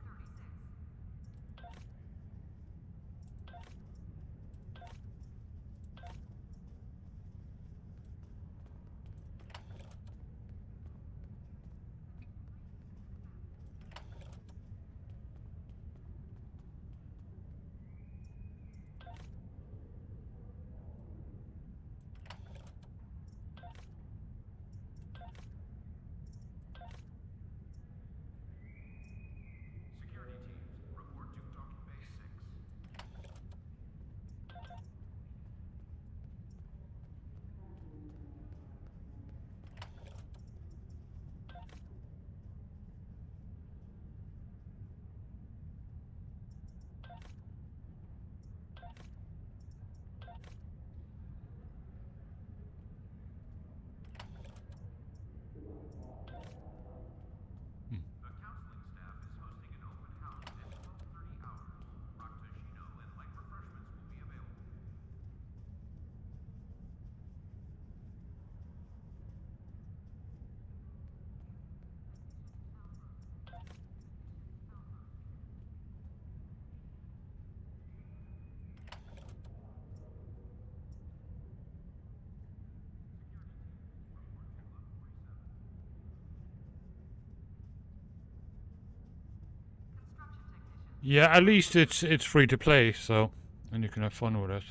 Yeah, at least it's free to play, so and you can have fun with it.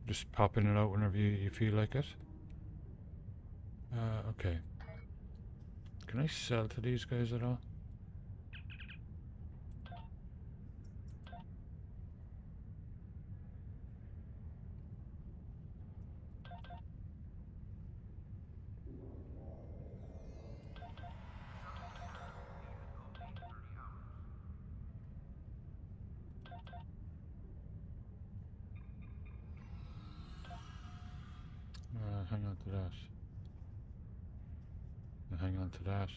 Just pop in and out whenever you feel like it. Okay. Can I sell to these guys at all? Hang on to that. And hang on to that.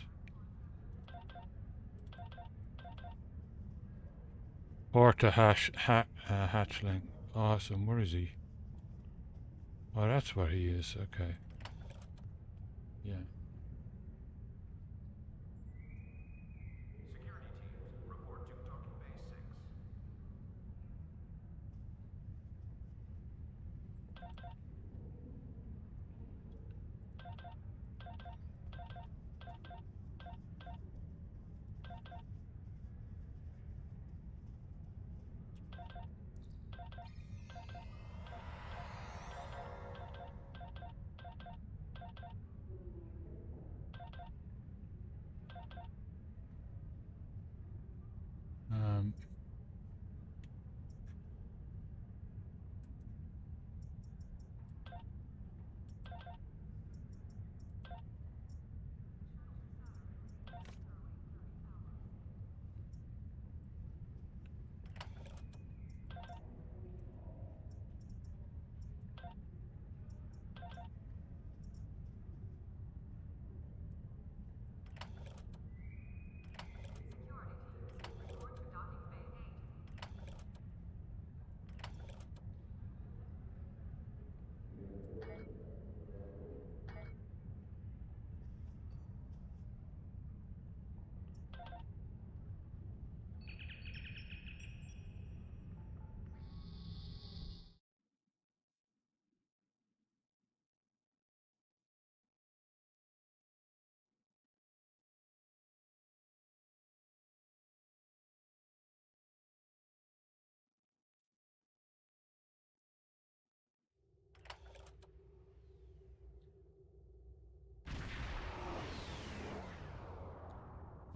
Porta hatchling. Awesome. Where is he? Oh, that's where he is. Okay. Yeah. Um.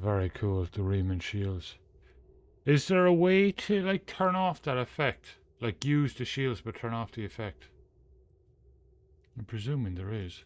Very cool, the Riemann shields. Is there a way to like turn off that effect? Like use the shields but turn off the effect? I'm presuming there is.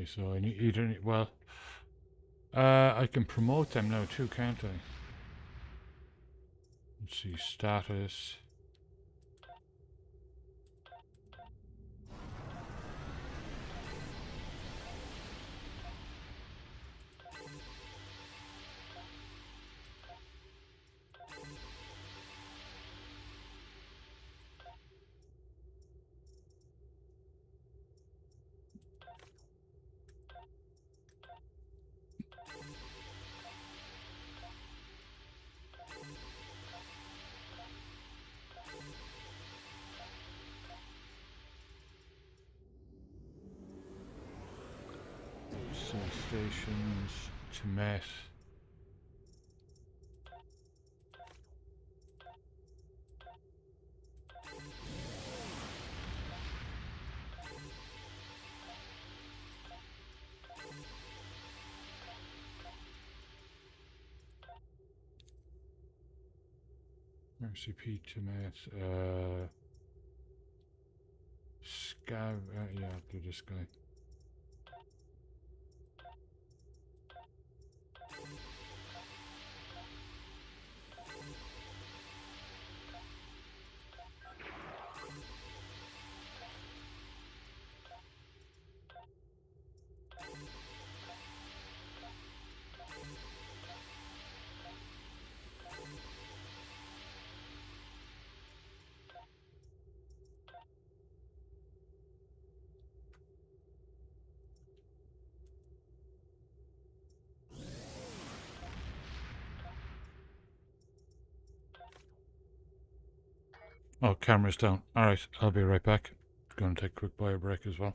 Okay, so I need either. Well, I can promote them now too, can't I? Let's see, status. So stations to Met. RCP to Met. Scav. Yeah, I'll do this guy. Oh, camera's down. Alright, I'll be right back. Gonna take a quick bio break as well.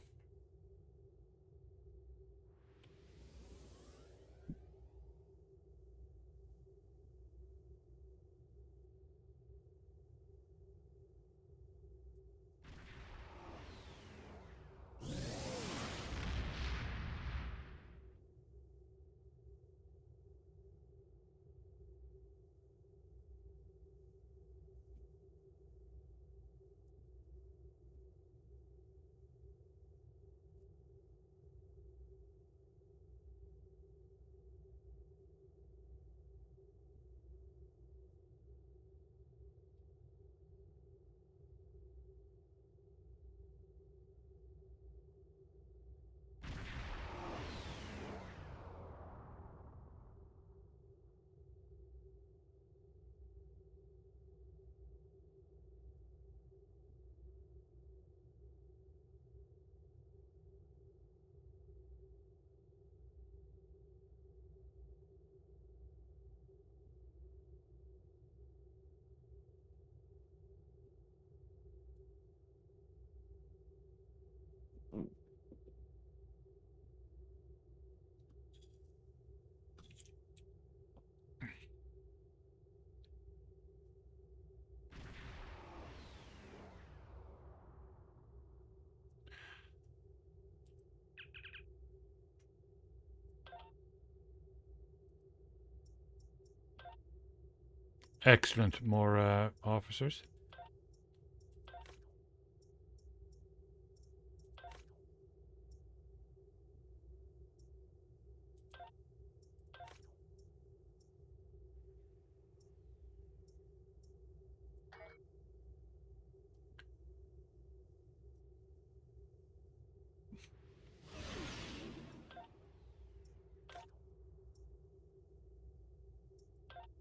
Excellent. More officers.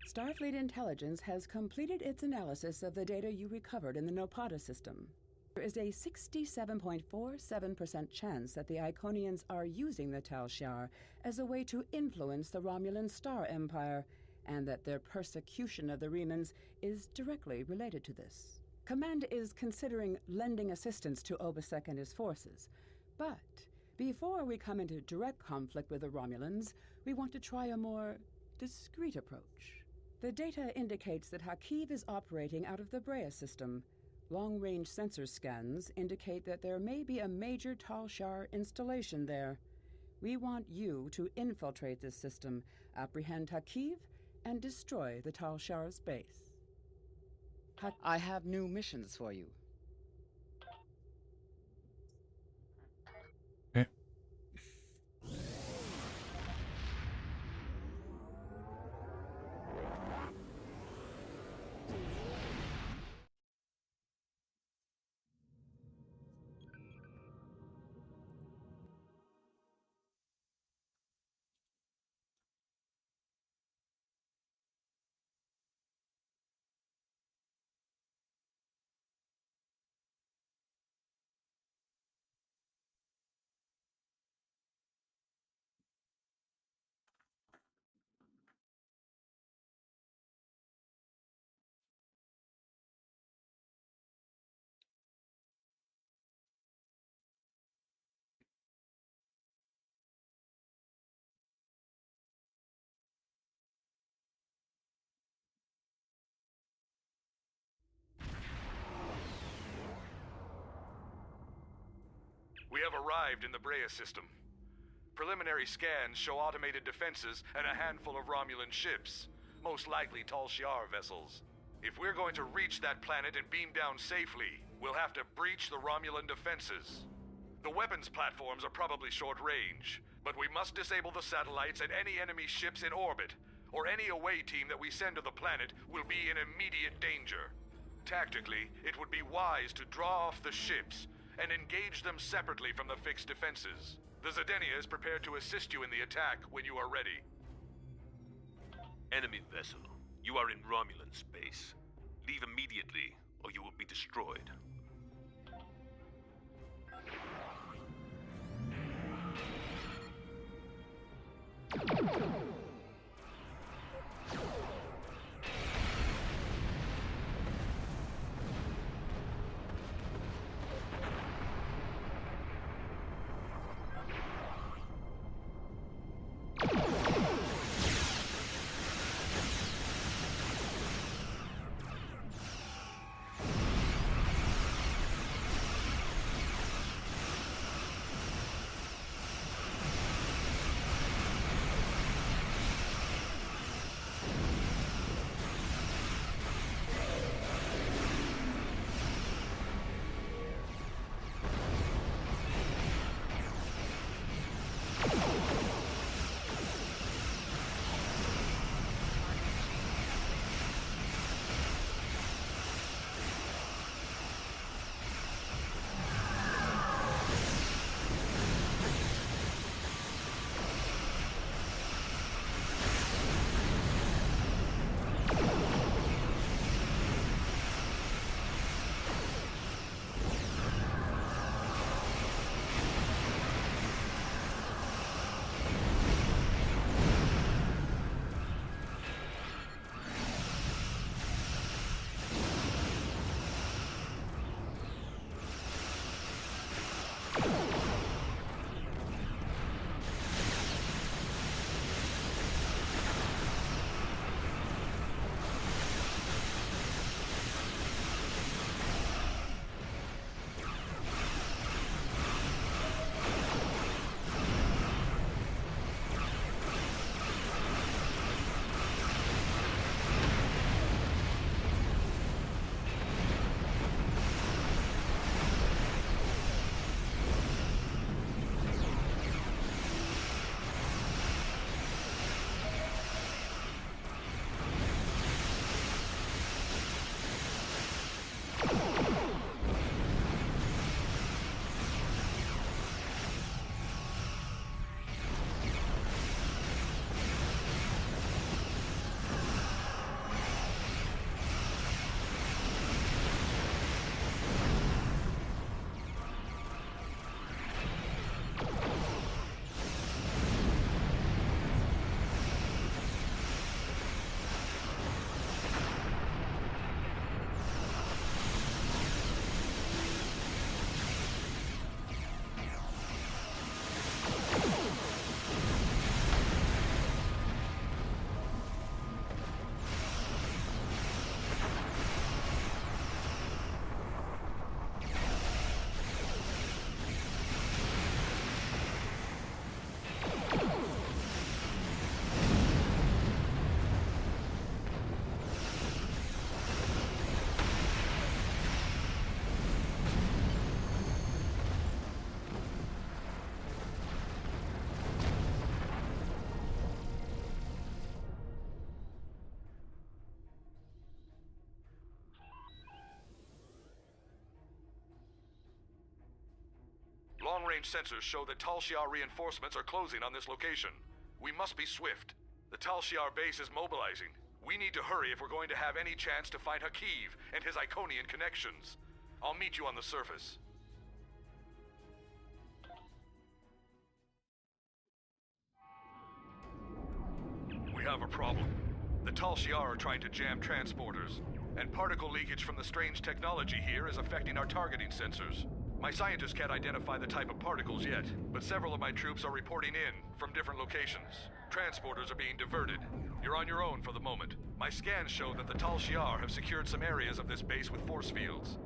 Starfleet Intelligence has completed its analysis of the data you recovered in the Nopata system. There is a 67.47% chance that the Iconians are using the Tal Shiar as a way to influence the Romulan Star Empire, and that their persecution of the Remans is directly related to this. Command is considering lending assistance to Obasek and his forces, but before we come into direct conflict with the Romulans, we want to try a more discreet approach. The data indicates that Hakiv is operating out of the Brea system. Long-range sensor scans indicate that there may be a major Tal Shiar installation there. We want you to infiltrate this system, apprehend Hakiv, and destroy the Tal Shiar's base. I have new missions for you. We have arrived in the Brea system. Preliminary scans show automated defenses and a handful of Romulan ships, most likely Tal Shiar vessels. If we're going to reach that planet and beam down safely, we'll have to breach the Romulan defenses. The weapons platforms are probably short range, but we must disable the satellites and any enemy ships in orbit, or any away team that we send to the planet will be in immediate danger. Tactically, it would be wise to draw off the ships and engage them separately from the fixed defenses. The Zedenia is prepared to assist you in the attack when you are ready. Enemy vessel, you are in Romulan space. Leave immediately, or you will be destroyed. Long-range sensors show that Tal Shiar reinforcements are closing on this location. We must be swift. The Tal Shiar base is mobilizing. We need to hurry if we're going to have any chance to find Hakiv and his Iconian connections. I'll meet you on the surface. We have a problem. The Tal Shiar are trying to jam transporters, and particle leakage from the strange technology here is affecting our targeting sensors. My scientists can't identify the type of particles yet, but several of my troops are reporting in from different locations. Transporters are being diverted. You're on your own for the moment. My scans show that the Tal Shiar have secured some areas of this base with force fields.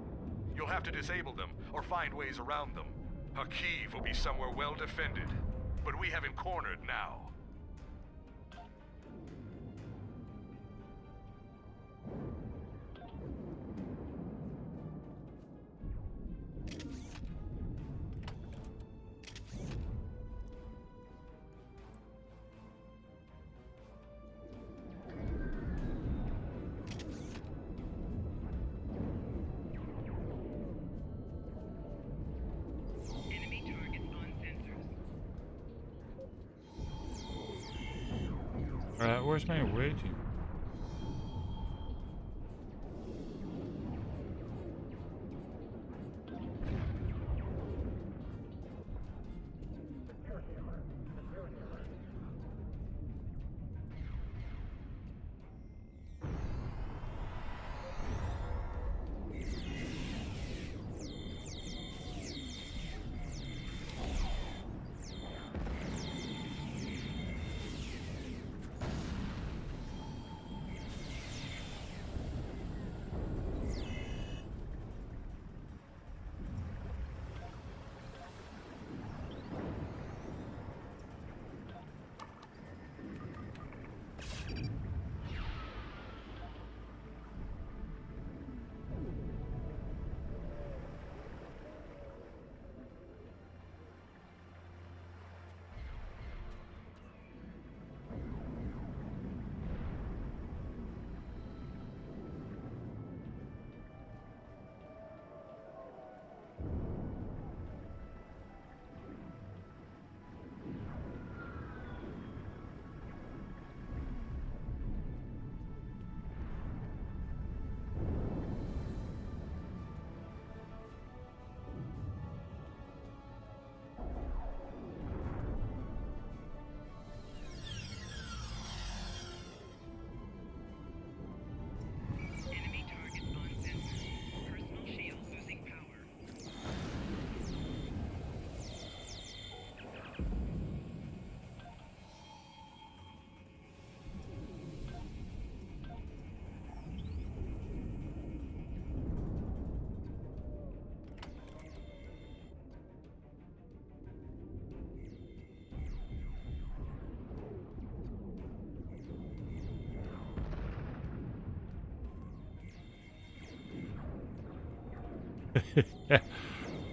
You'll have to disable them, or find ways around them. Hakiv will be somewhere well defended, but we have him cornered now. Where's my waiting?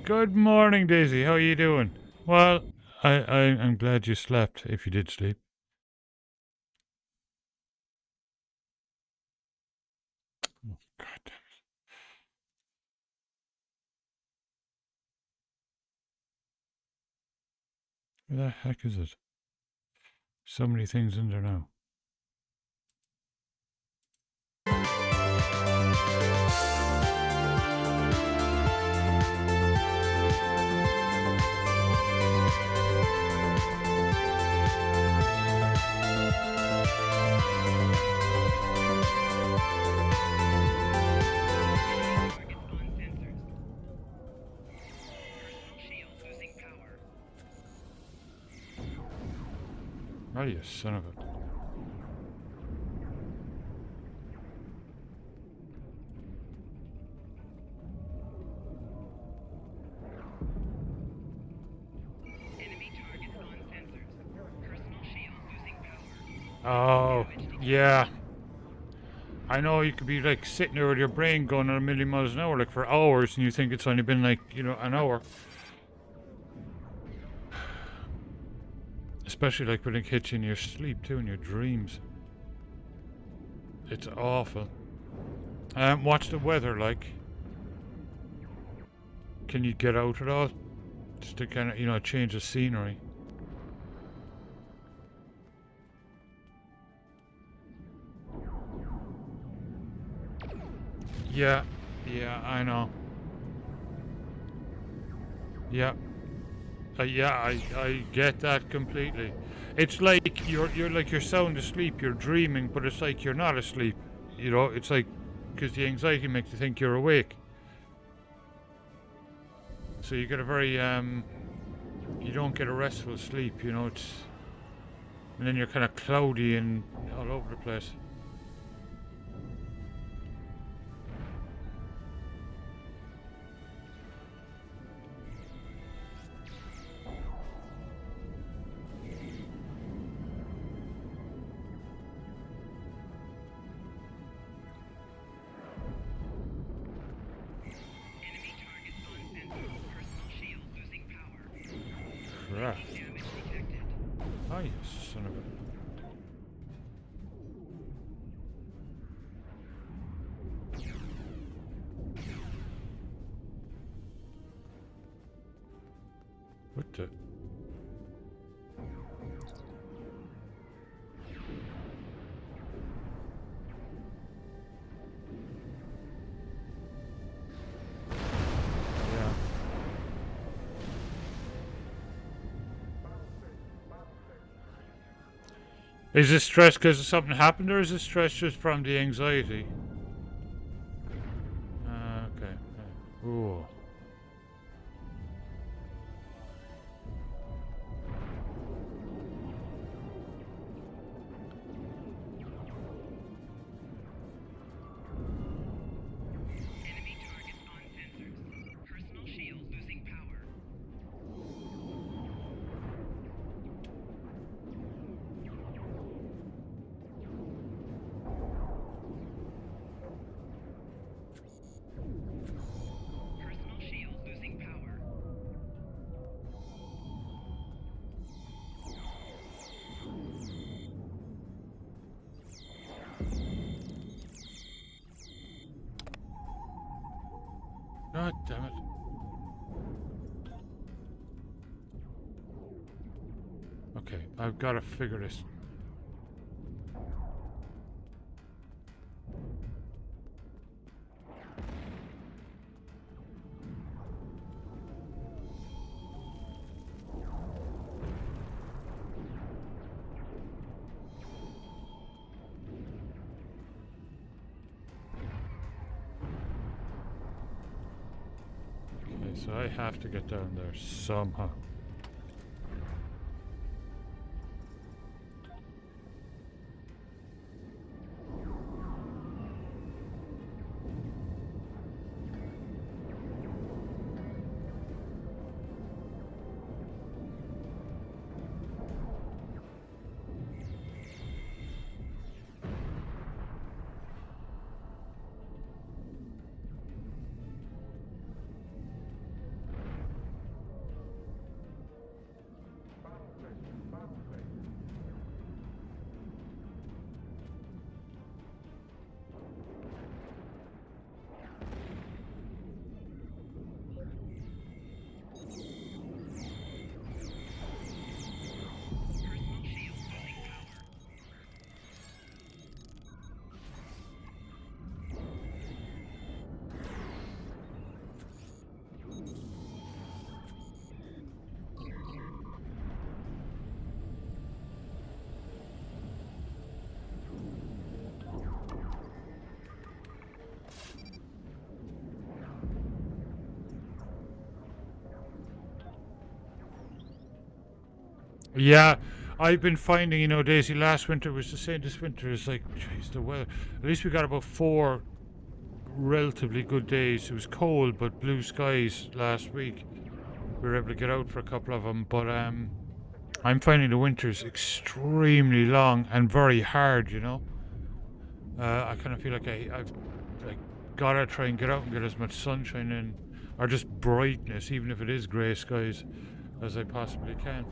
Good morning, Daisy. How are you doing? Well, I'm glad you slept, if you did sleep. Oh, God damn it. Where the heck is it? So many things in there now. Oh, you son of a... Oh, yeah. I know you could be like sitting there with your brain going at a million miles an hour like for hours and you think it's only been like, you know, an hour. Especially like when it hits you in your sleep too, in your dreams. It's awful. What's the weather like? Can you get out at all? Just to kind of, you know, change the scenery. Yeah, I know. Yeah. Yeah, I get that completely. It's like you're like you're sound asleep, you're dreaming, but it's like you're not asleep. You know, it's like because the anxiety makes you think you're awake. So you get a very you don't get a restful sleep. You know, it's and then you're kind of cloudy and all over the place. to. Is this stress because something happened, or is this stress just from the anxiety? Okay. Ooh. God damn it. Okay, I've got to figure this. So I have to get down there somehow. Yeah, I've been finding, you know, Daisy, last winter was the same. This winter is like, jeez, the weather. At least we got about 4 relatively good days. It was cold, but blue skies last week. We were able to get out for a couple of them, but I'm finding the winters extremely long and very hard, you know. I kind of feel like I've like gotta try and get out and get as much sunshine in, or just brightness, even if it is grey skies, as I possibly can.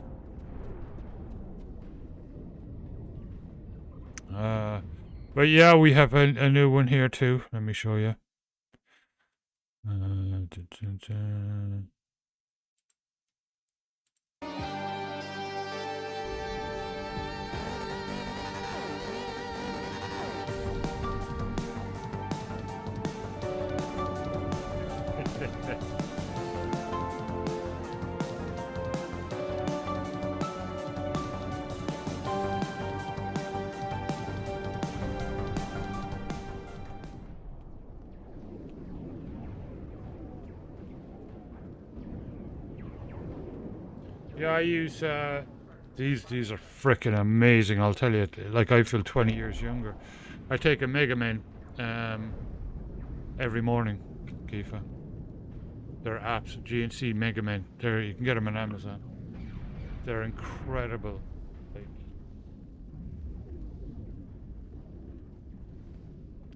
But yeah, we have a new one here too. Let me show you. Yeah, I use these are freaking amazing, I'll tell you. Like, I feel 20 years younger. I take a Mega Man every morning, Kiefer. They're apps, GNC Mega Man. You can get them on Amazon. They're incredible.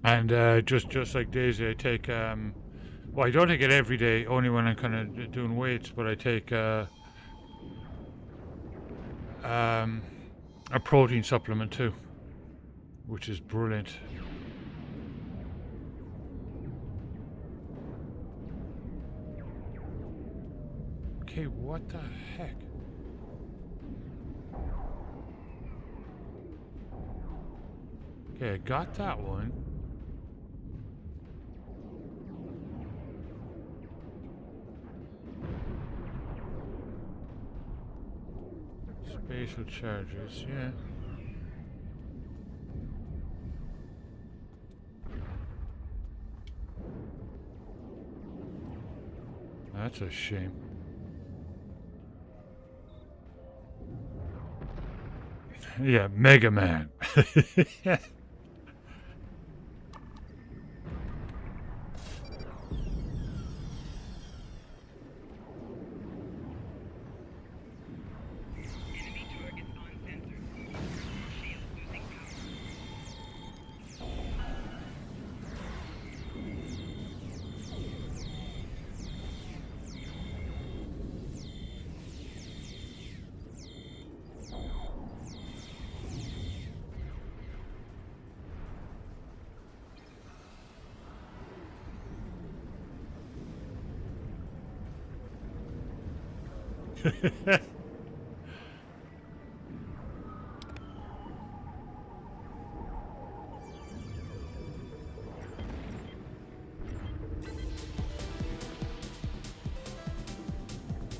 And just like Daisy, I take well, I don't take it every day, only when I'm kind of doing weights, but I take a protein supplement too, which is brilliant. Okay, what the heck? Okay, I got that one. Spatial charges, yeah. That's a shame. Yeah, Mega Man.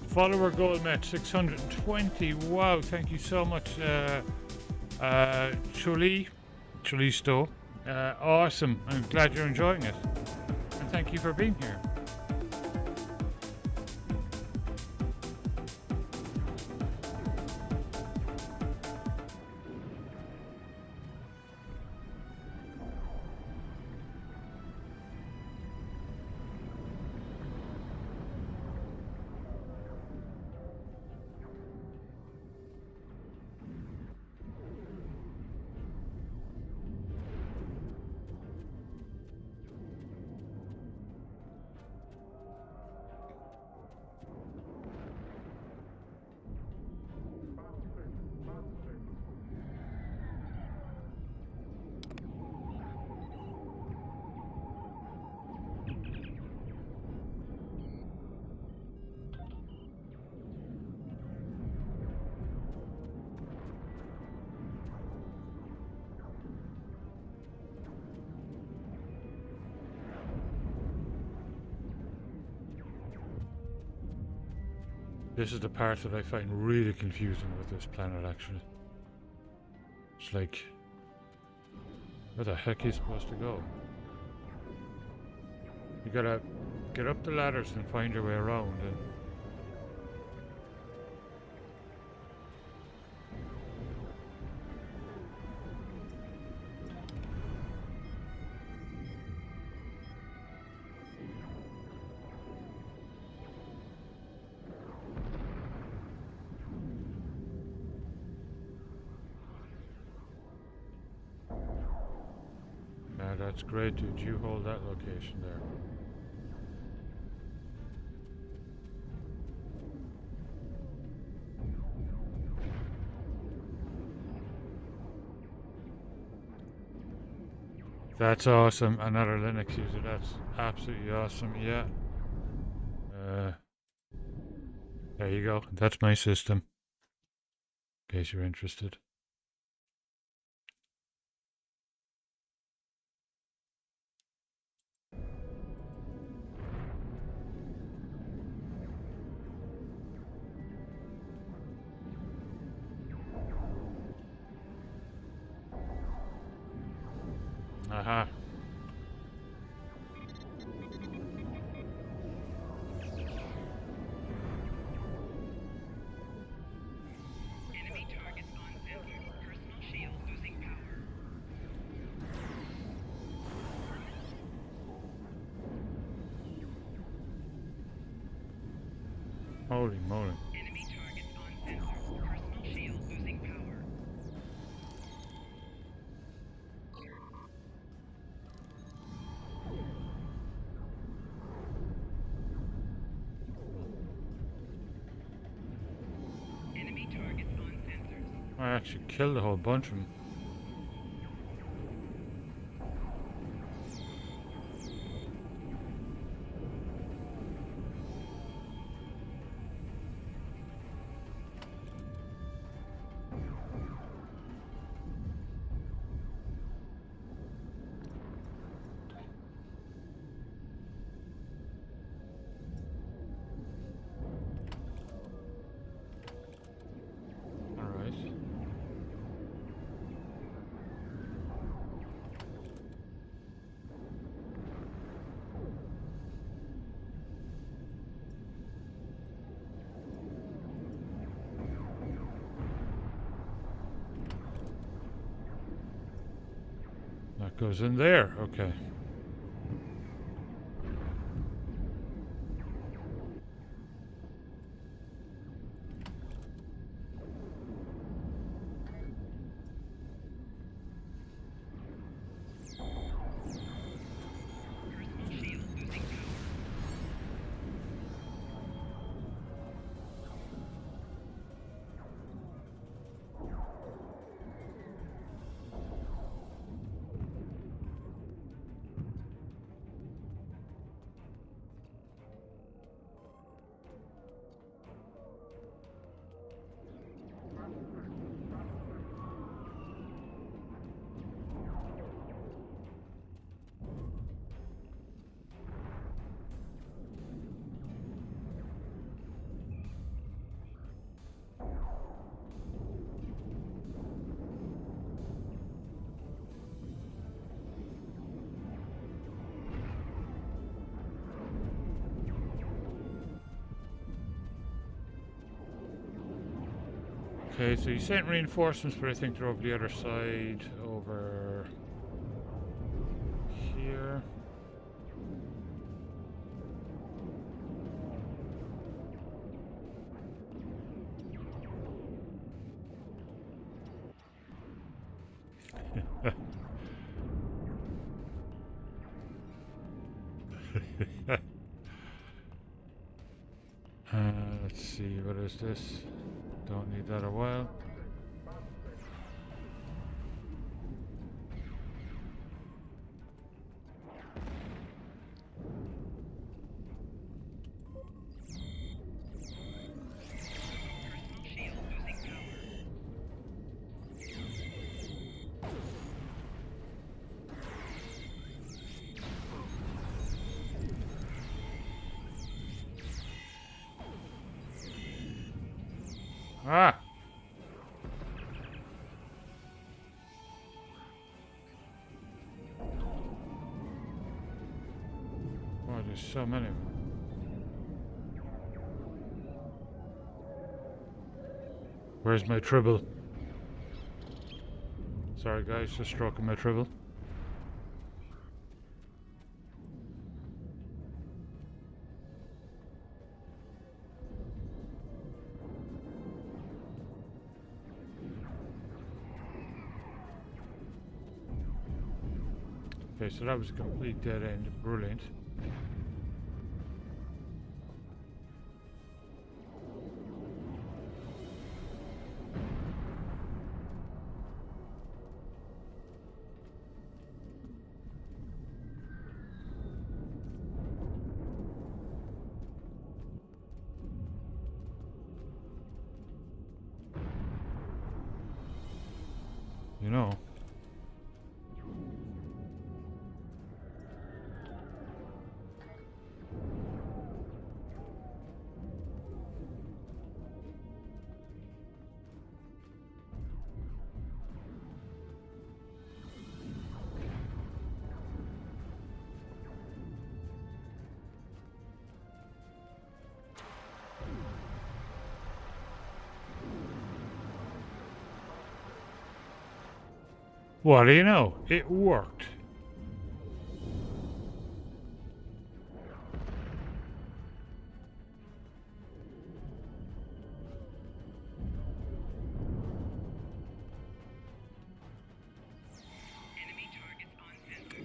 Follower goal match 620. Wow, thank you so much, Chulisto. Awesome. I'm glad you're enjoying it. And thank you for being here. This is the part that I find really confusing with this planet, actually. It's like, where the heck are you supposed to go? You gotta get up the ladders and find your way around. And that's great, dude. You hold that location there. That's awesome. Another Linux user. That's absolutely awesome. Yeah. There you go. That's my system. In case you're interested. Aha. Enemy targets on center. Personal shield losing power. Holy moly. Enemy targets on center. Personal shield losing power. Enemy targets on sensors. I actually killed a whole bunch of them. That goes in there, okay. Okay, so you sent reinforcements, but I think they're over the other side, over here. Let's see, what is this? Don't need that a while. Ah! Oh, there's so many of them. Where's my tribble? Sorry guys, just stroking my tribble. Okay, so that was a complete dead end. Brilliant. You know. What do you know? It worked.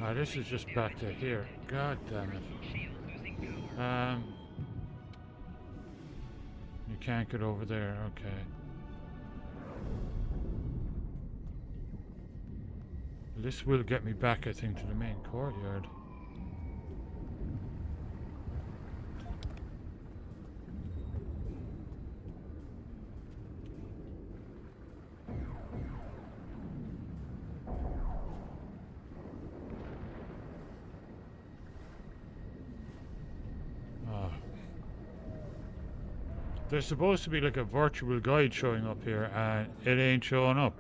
Ah, this is just back to here. God damn it. You can't get over there, okay. This will get me back, I think, to the main courtyard. There's supposed to be like a virtual guide showing up here, and it ain't showing up.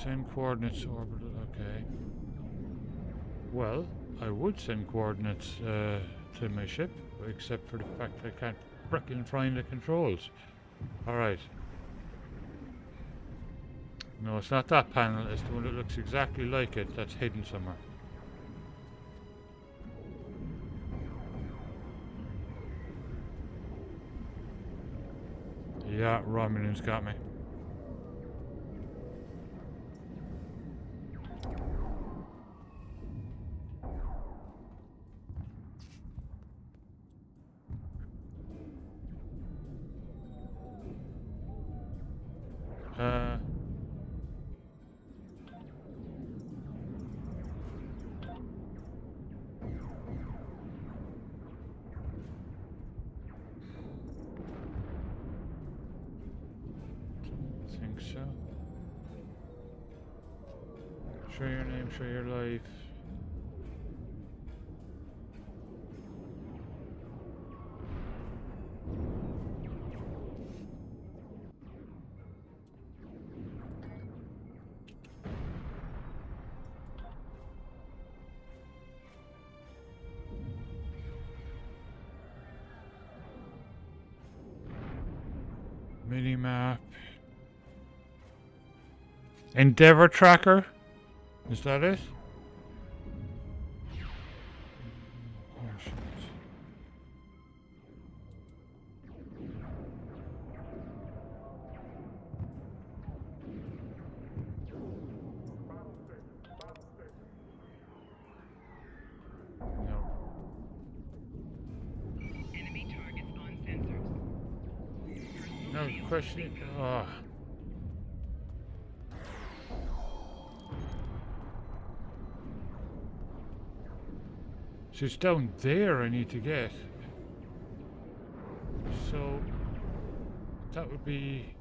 Same coordinates, orbital, okay. Well, I would send coordinates to my ship, except for the fact I can't frickin' find the controls. Alright. No, it's not that panel, it's the one that looks exactly like it that's hidden somewhere. Yeah, Romulans got me. Think so. Show your name, show your life. Mini-map. Endeavor tracker? Is that it? Oh, shit. No. Enemy targets on sensors. No question. Oh. So it's down there I need to get. So that would be.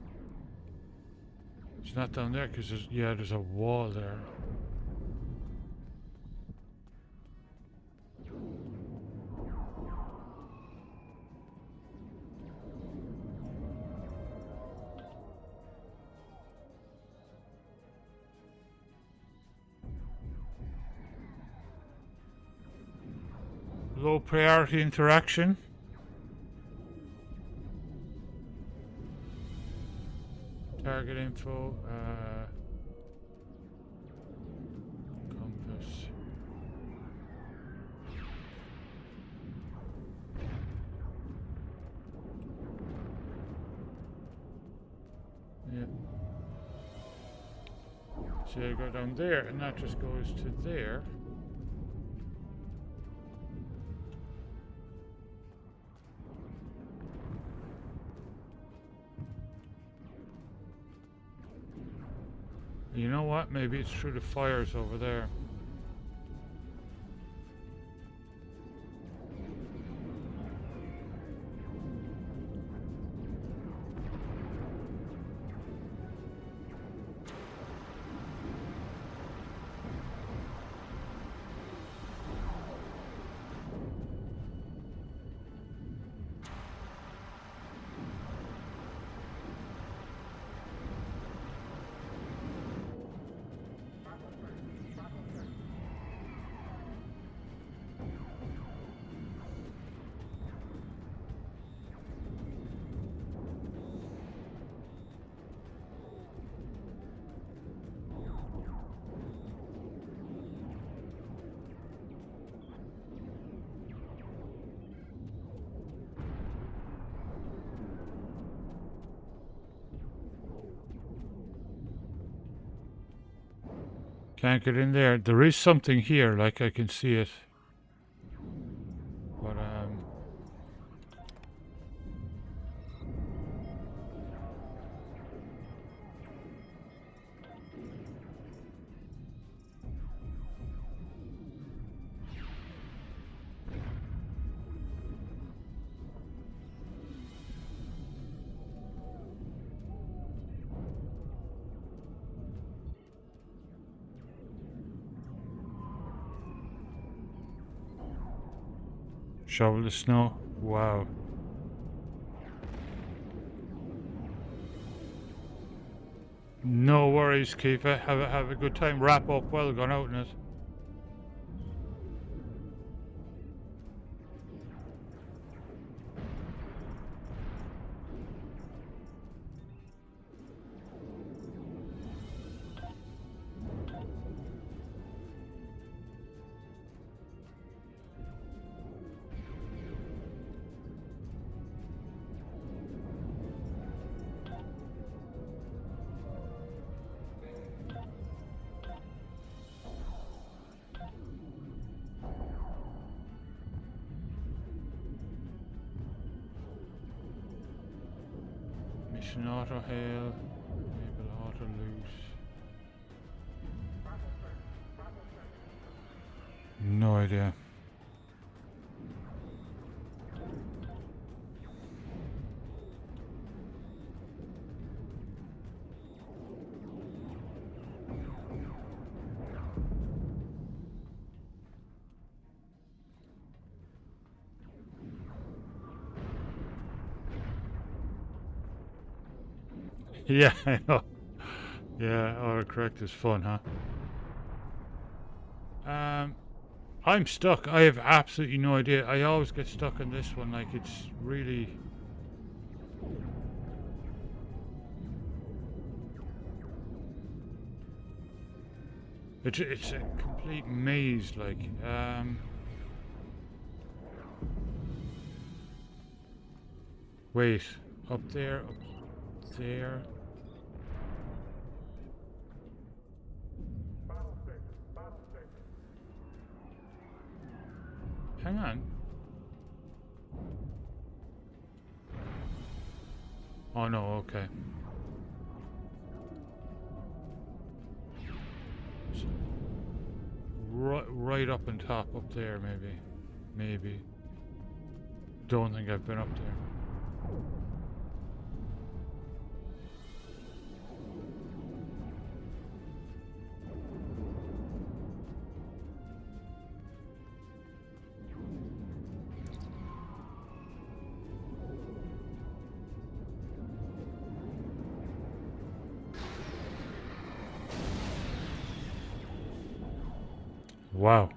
It's not down there because there's a wall there. Low priority interaction. Target info. Compass. Yep. So I go down there, and that just goes to there. You know what? Maybe it's through the fires over there. Can't get in there. There is something here, like I can see it. But shovel the snow. Wow. No worries, Kiefer. Have a good time. Wrap up well. Gone out in it. Navigation, auto hail, enable auto loot. No idea. Yeah, I know. Yeah, autocorrect is fun, huh? I'm stuck. I have absolutely no idea. I always get stuck on this one. Like, it's really... It's a complete maze, like, wait, up there, up there. Hang on. Oh no, okay. So, right up on top, up there, maybe. Maybe. Don't think I've been up there. Wow.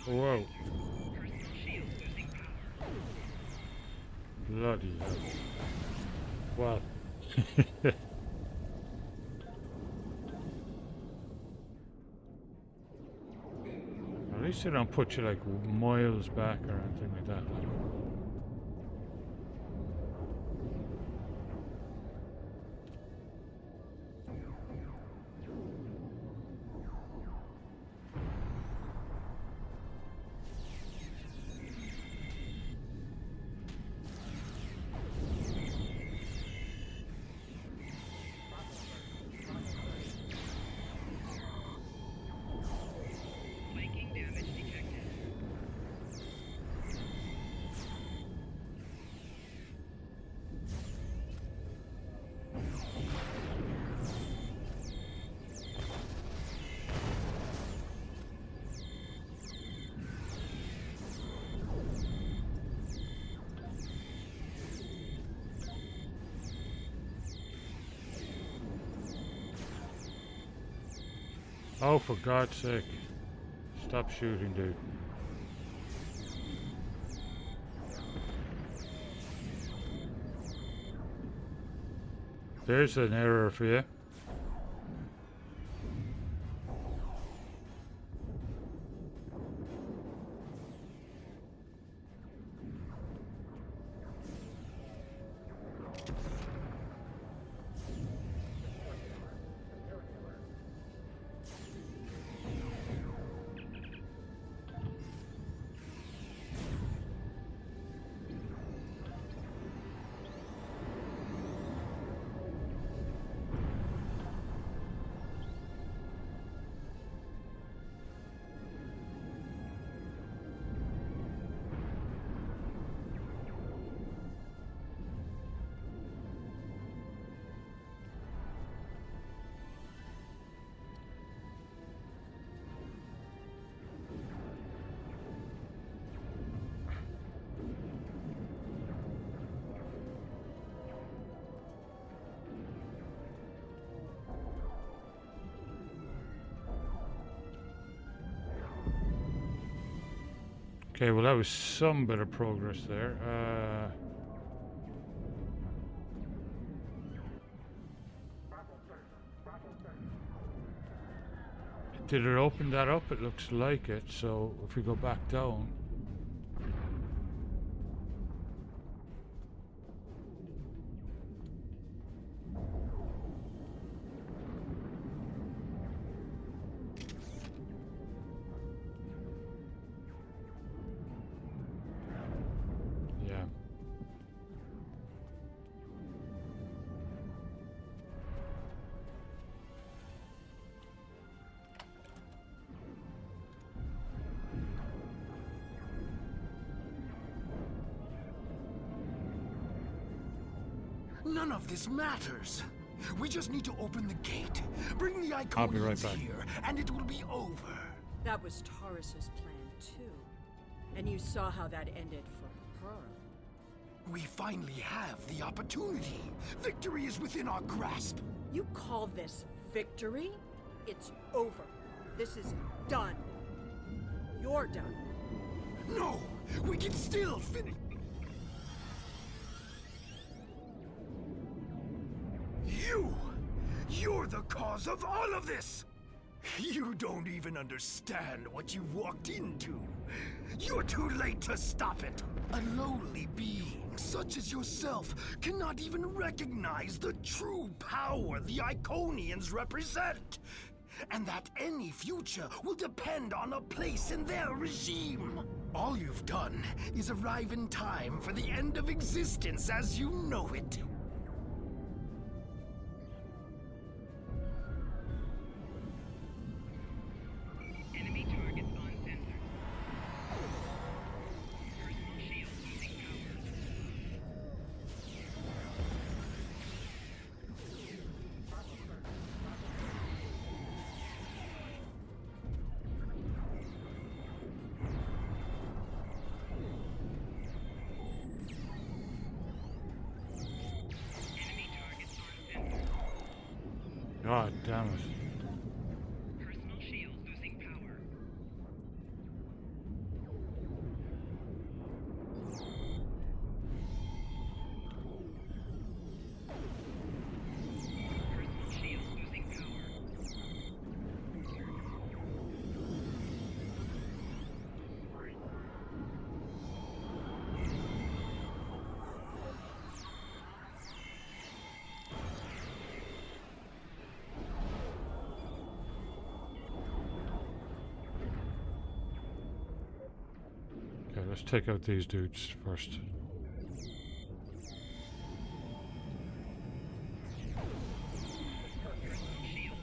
Whoa. Bloody hell. Wow. At least they don't put you like miles back or anything like that. Oh, for God's sake. Stop shooting, dude. There's an error for you. Okay, well that was some bit of progress there. Did it open that up? It looks like it. So if we go back down. Yeah. None of this matters. We just need to open the gate. Bring the I'll be right Iconians back. here, and it will be over. That was Taurus's plan, too. And you saw how that ended for her. We finally have the opportunity. Victory is within our grasp. You call this victory? It's over. This is done. You're done. No! We can still finish. You're the cause of all of this! You don't even understand what you walked into. You're too late to stop it. A lowly being such as yourself cannot even recognize the true power the Iconians represent. And that any future will depend on a place in their regime. All you've done is arrive in time for the end of existence as you know it. Enemy targets on sensor. Personal shield losing power. Enemy targets on sensor. God damn it. Personal shield losing power. Personal shield losing power. Okay, let's take out these dudes first. Shield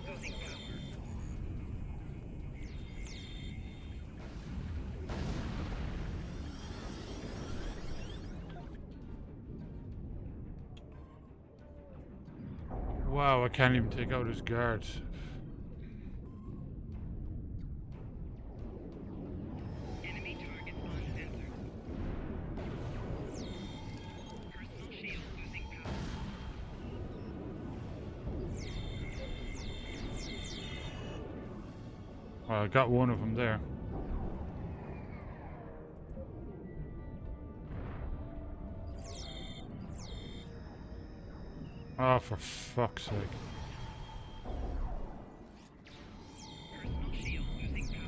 losing power. Wow, I can't even take out his guards. Enemy targets on sensor. Personal shield losing power. Well, I got one of them there. Oh, for fuck's sake. Personal shield losing power.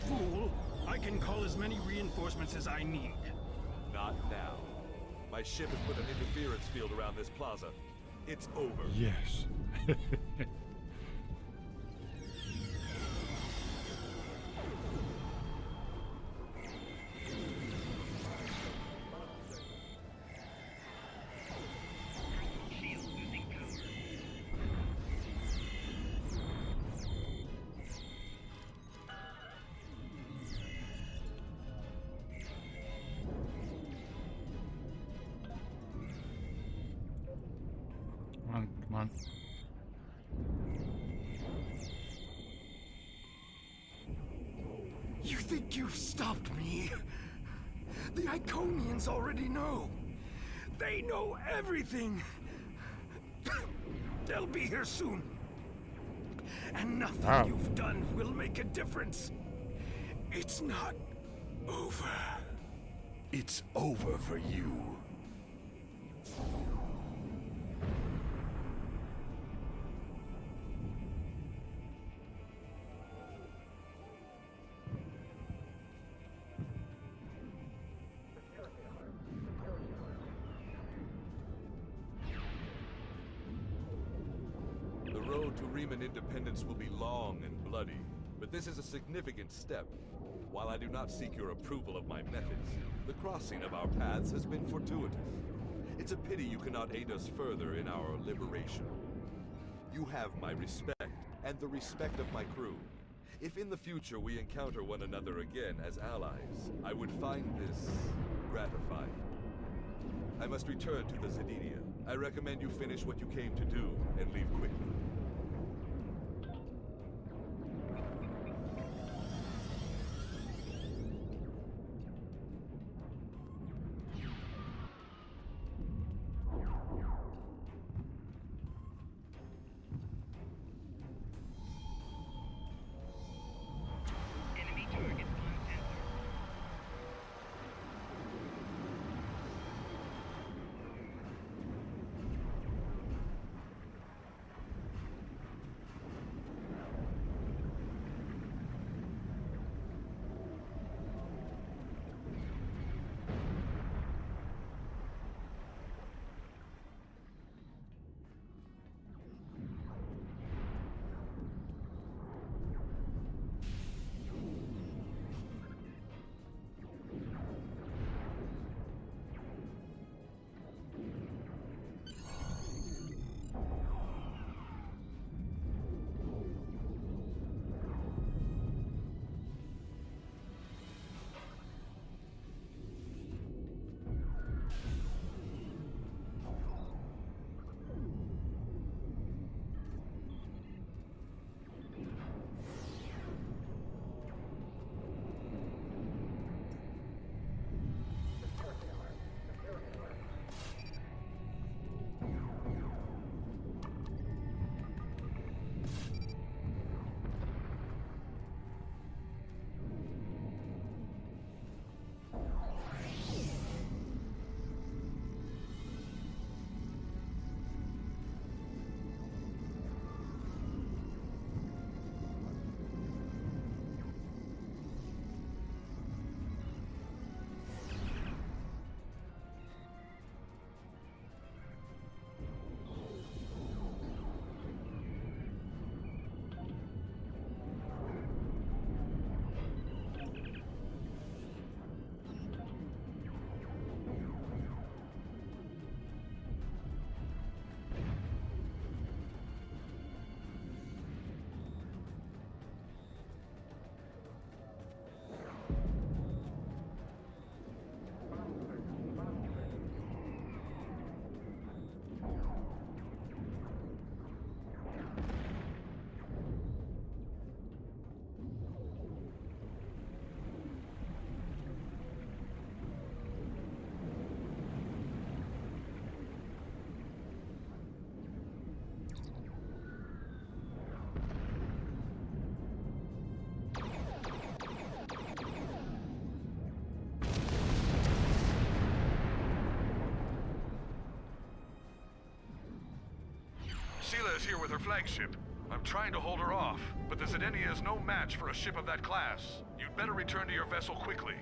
Fool, I can call as many reinforcements as I need. Not now. My ship has put an interference field around this plaza. It's over. Yes. Come on. You think you've stopped me? The Iconians already know. They know everything. They'll be here soon. And nothing you've done will make a difference. It's not over. It's over for you. The road to Riemann independence will be long and bloody, but this is a significant step. While I do not seek your approval of my methods, the crossing of our paths has been fortuitous. It's a pity you cannot aid us further in our liberation. You have my respect, and the respect of my crew. If in the future we encounter one another again as allies, I would find this gratifying. I must return to the Zedidia. I recommend you finish what you came to do and leave quickly. Enemy targets on sensor. Sela is here with her flagship. I'm trying to hold her off, but the Zedinia is no match for a ship of that class. You'd better return to your vessel quickly.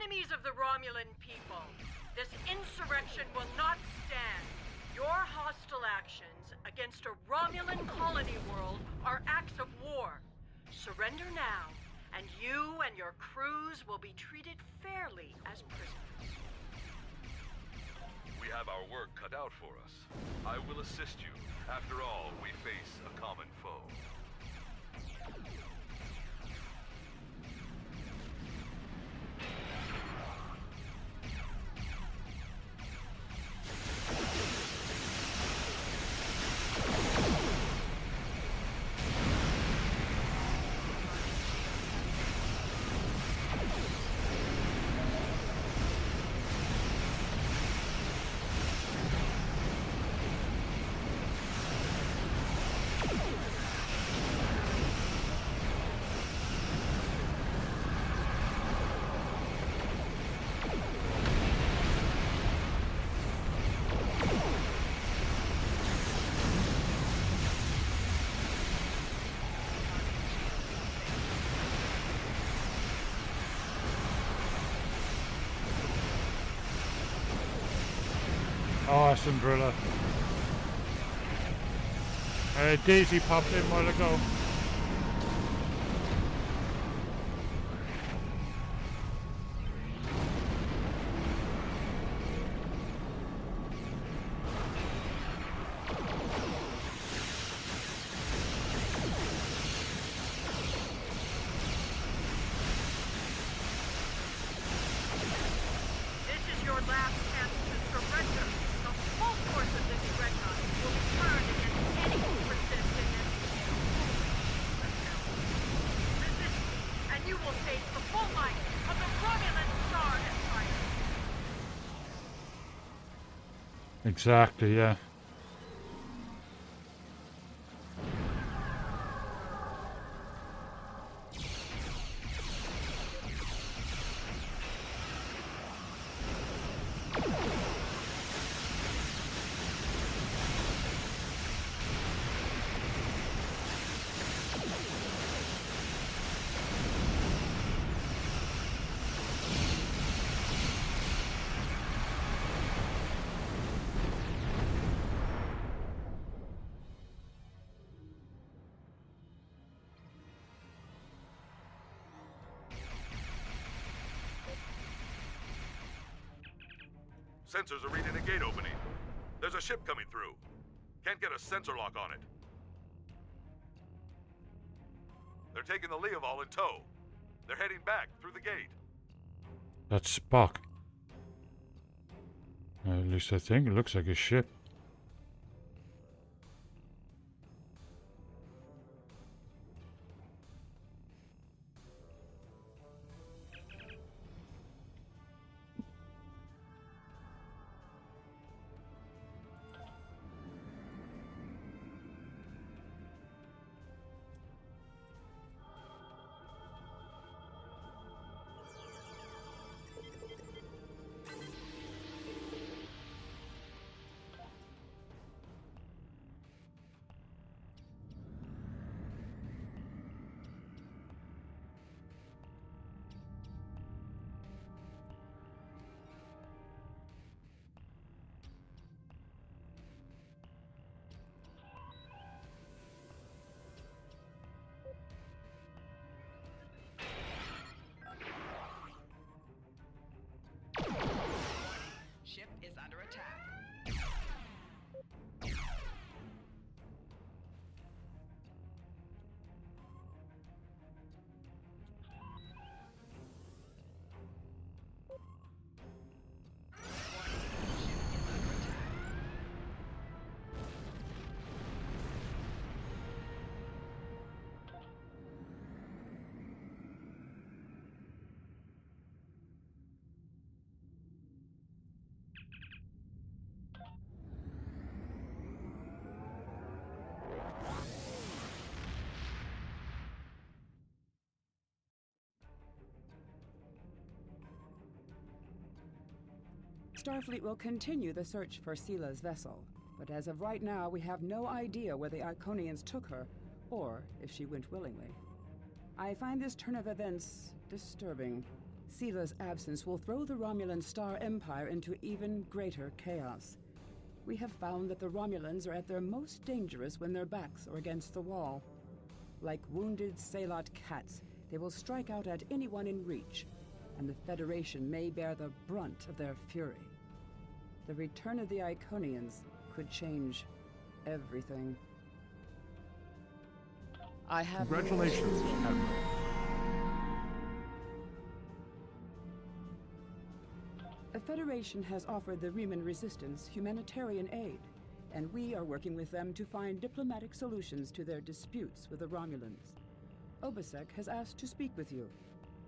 Enemies of the Romulan people, this insurrection will not stand. Your hostile actions against a Romulan colony world are acts of war. Surrender now, and you and your crews will be treated fairly as prisoners. We have our work cut out for us. I will assist you. After all, we face a common foe. Awesome, Brilla. Daisy popped in a while ago. This is your last chance to surrender. The full force of this dreadnought will be turned against any who persist in this. Resist me, and you will face the full might of the Romulan Star Empire. Exactly, yeah. Sensors are reading a gate opening. There's a ship coming through. Can't get a sensor lock on it. They're taking the Leoval in tow. They're heading back through the gate. That's Spock. At least I think it looks like a ship. Ship is under attack. Starfleet will continue the search for Sila's vessel, but as of right now, we have no idea where the Iconians took her, or if she went willingly. I find this turn of events disturbing. Sila's absence will throw the Romulan Star Empire into even greater chaos. We have found that the Romulans are at their most dangerous when their backs are against the wall. Like wounded Salot cats, they will strike out at anyone in reach, and the Federation may bear the brunt of their fury. The return of the Iconians could change everything. I have... Congratulations, Admiral. The Federation has offered the Riemann Resistance humanitarian aid, and we are working with them to find diplomatic solutions to their disputes with the Romulans. Obasek has asked to speak with you.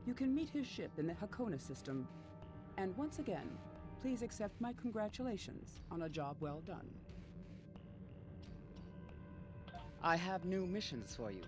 You can meet his ship in the Hakona system. And once again, please accept my congratulations on a job well done. I have new missions for you.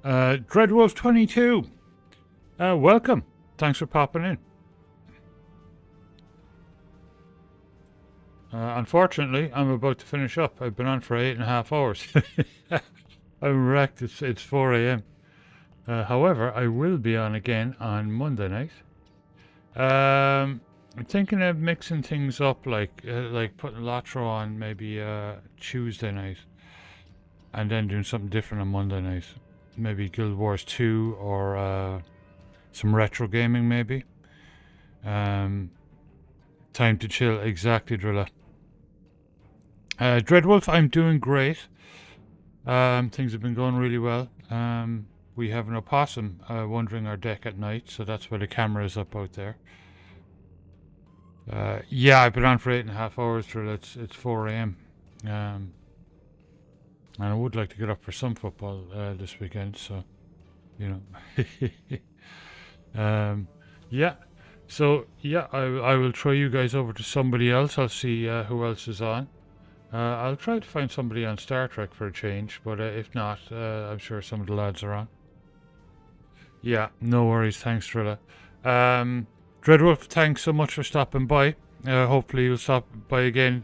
Dreadwolf 22, welcome. Thanks for popping in. Unfortunately, I'm about to finish up. I've been on for 8.5 hours. I'm wrecked. It's 4 a.m. However, I will be on again on Monday night. I'm thinking of mixing things up, like putting Lotro on maybe Tuesday night, and then doing something different on Monday night. Maybe Guild Wars 2 or some retro gaming, maybe. Time to chill, exactly, Drilla. Dreadwolf, I'm doing great. Things have been going really well. We have an opossum wandering our deck at night, so that's why the camera is up out there. Yeah, I've been on for 8.5 hours, Drilla. It's 4 a.m. And I would like to get up for some football this weekend, so, you know. Yeah. So, yeah, I will throw you guys over to somebody else. I'll see who else is on. I'll try to find somebody on Star Trek for a change, but if not, I'm sure some of the lads are on. Yeah, no worries. Thanks, Drilla. Dreadwolf, thanks so much for stopping by. Hopefully you'll stop by again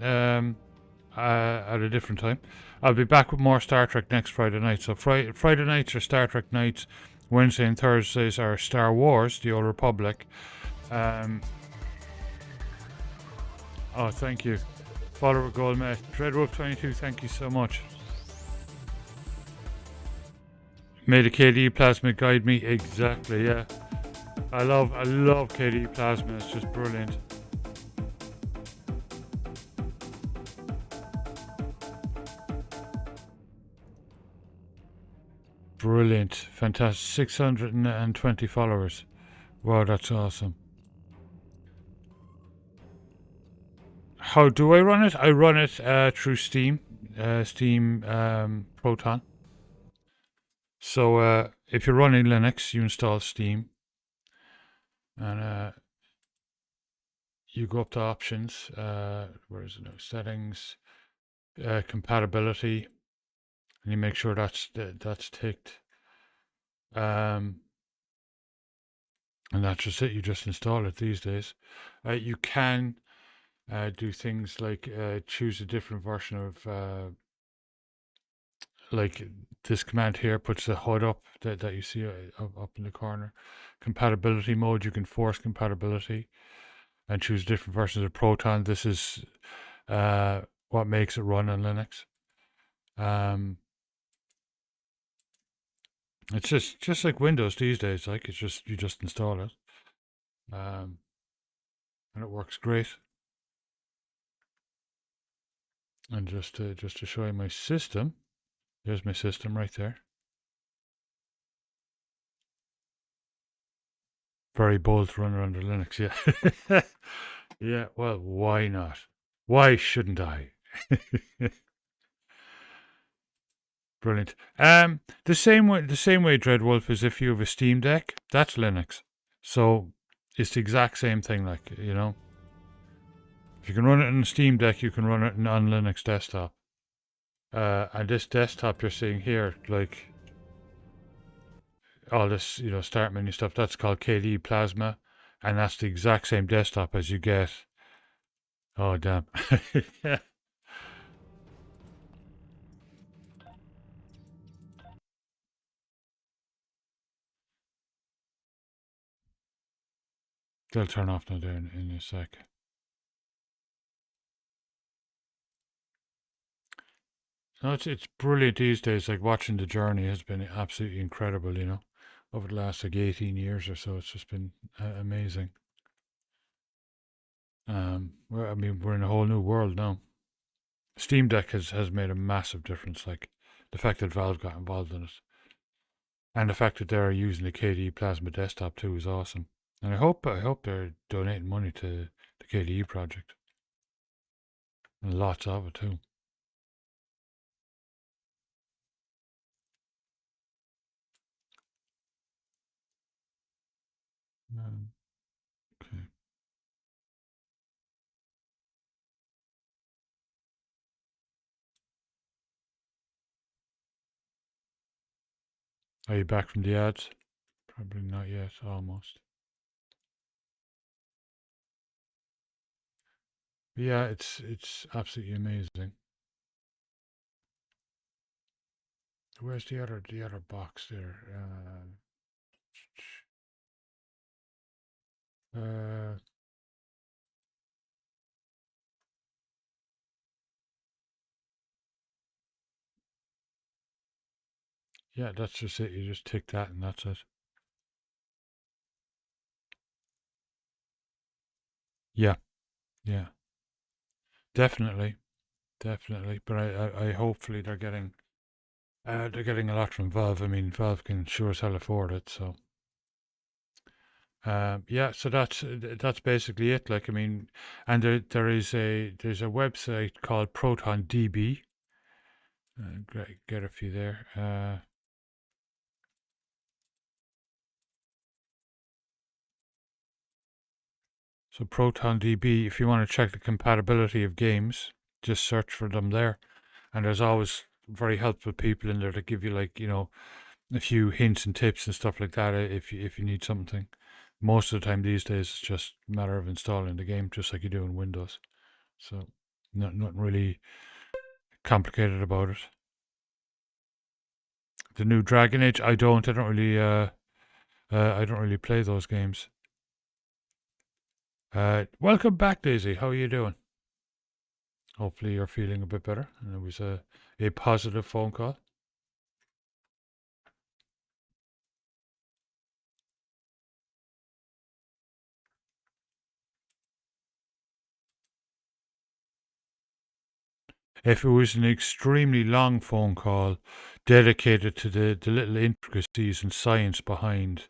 at a different time. I'll be back with more Star Trek next Friday night. So Friday nights are Star Trek nights. Wednesday and Thursdays are Star Wars, The Old Republic. Oh, thank you. Follower Goldmate. Dreadwolf22, thank you so much. May the KDE Plasma guide me. Exactly, yeah. I love KDE Plasma. It's just brilliant. Brilliant. Fantastic. 620 followers. Wow, that's awesome. How do I run it? I run it through Steam. Steam Proton. So if you're running Linux, you install Steam. And you go up to options. Where is it now? Settings. Compatibility. And you make sure that's ticked. And that's just it. You just install it these days. You can do things like choose a different version of like this command here puts the HUD up that you see up in the corner. Compatibility mode, you can force compatibility and choose different versions of Proton. This is what makes it run on Linux. It's just like Windows these days. Like it's just you just install it, and it works great. And just to show you my system, there's my system right there. very bold to run around under Linux. Yeah. Yeah. Well, why not? Why shouldn't I? Brilliant. The same way Dreadwolf is if you have a Steam Deck, that's Linux. So it's the exact same thing, like, you know. If you can run it on a Steam Deck, you can run it on Linux desktop. And this desktop you're seeing here, like all this, you know, start menu stuff, that's called KDE Plasma, and that's the exact same desktop as you get. Oh damn. Yeah. They'll turn off now there in a sec. No, it's brilliant these days. Like, watching the journey has been absolutely incredible, you know, over the last like 18 years or so. It's just been amazing. I mean, we're in a whole new world now. Steam Deck has made a massive difference. Like, the fact that Valve got involved in it, and the fact that they're using the KDE Plasma desktop too is awesome. And I hope they're donating money to the KDE project, and lots of it too. Okay. Are you back from the ads? Probably not yet, almost. But yeah, it's absolutely amazing. Where's the other box there? Yeah, that's just it. You just tick that and that's it. Yeah, yeah, definitely. But I hopefully they're getting a lot from Valve. I mean, Valve can sure as hell afford it. So yeah, so that's basically it. Like, I mean, and there's a website called ProtonDB. Get a few there. So ProtonDB, if you want to check the compatibility of games, just search for them there. And there's always very helpful people in there that give you, like, you know, a few hints and tips and stuff like that if you need something. Most of the time these days it's just a matter of installing the game just like you do in Windows. So nothing really complicated about it. The new Dragon Age, I don't really play those games. Welcome back, Daisy. How are you doing? Hopefully you're feeling a bit better. And it was a positive phone call. If it was an extremely long phone call dedicated to the little intricacies and science behind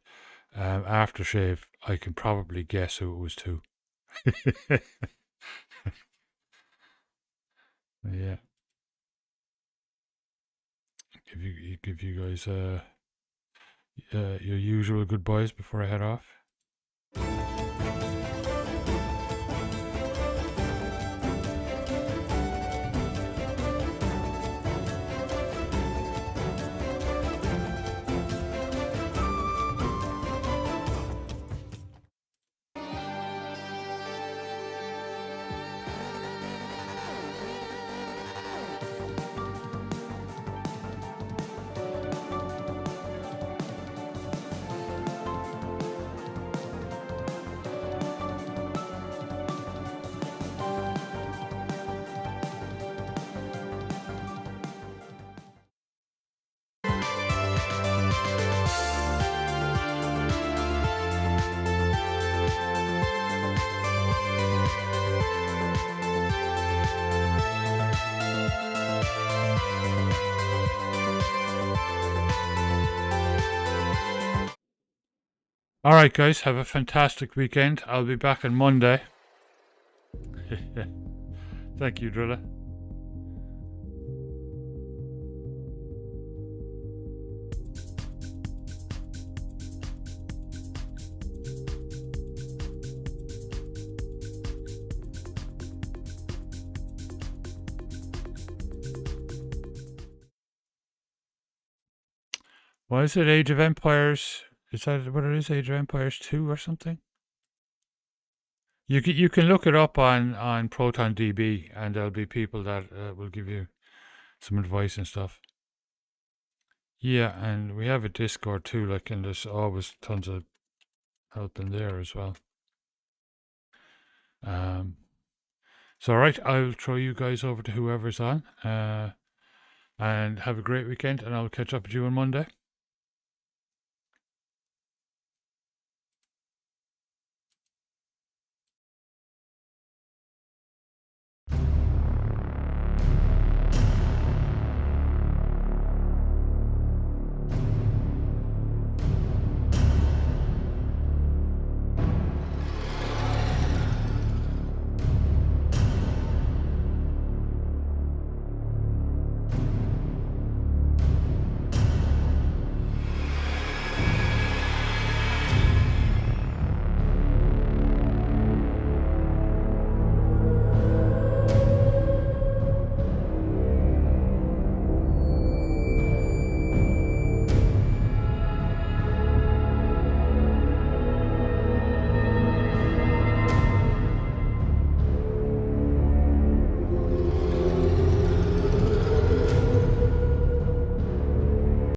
aftershave, I can probably guess who it was to. Yeah. Give you guys your usual goodbyes before I head off. Alright guys, have a fantastic weekend. I'll be back on Monday. Thank you, Drilla. Why is it Age of Empires? Is that what it is? Age of Empires 2 or something? You can look it up on ProtonDB, and there'll be people that will give you some advice and stuff. Yeah, and we have a Discord too, like, and there's always tons of help in there as well. So alright, I'll throw you guys over to whoever's on. And have a great weekend, and I'll catch up with you on Monday.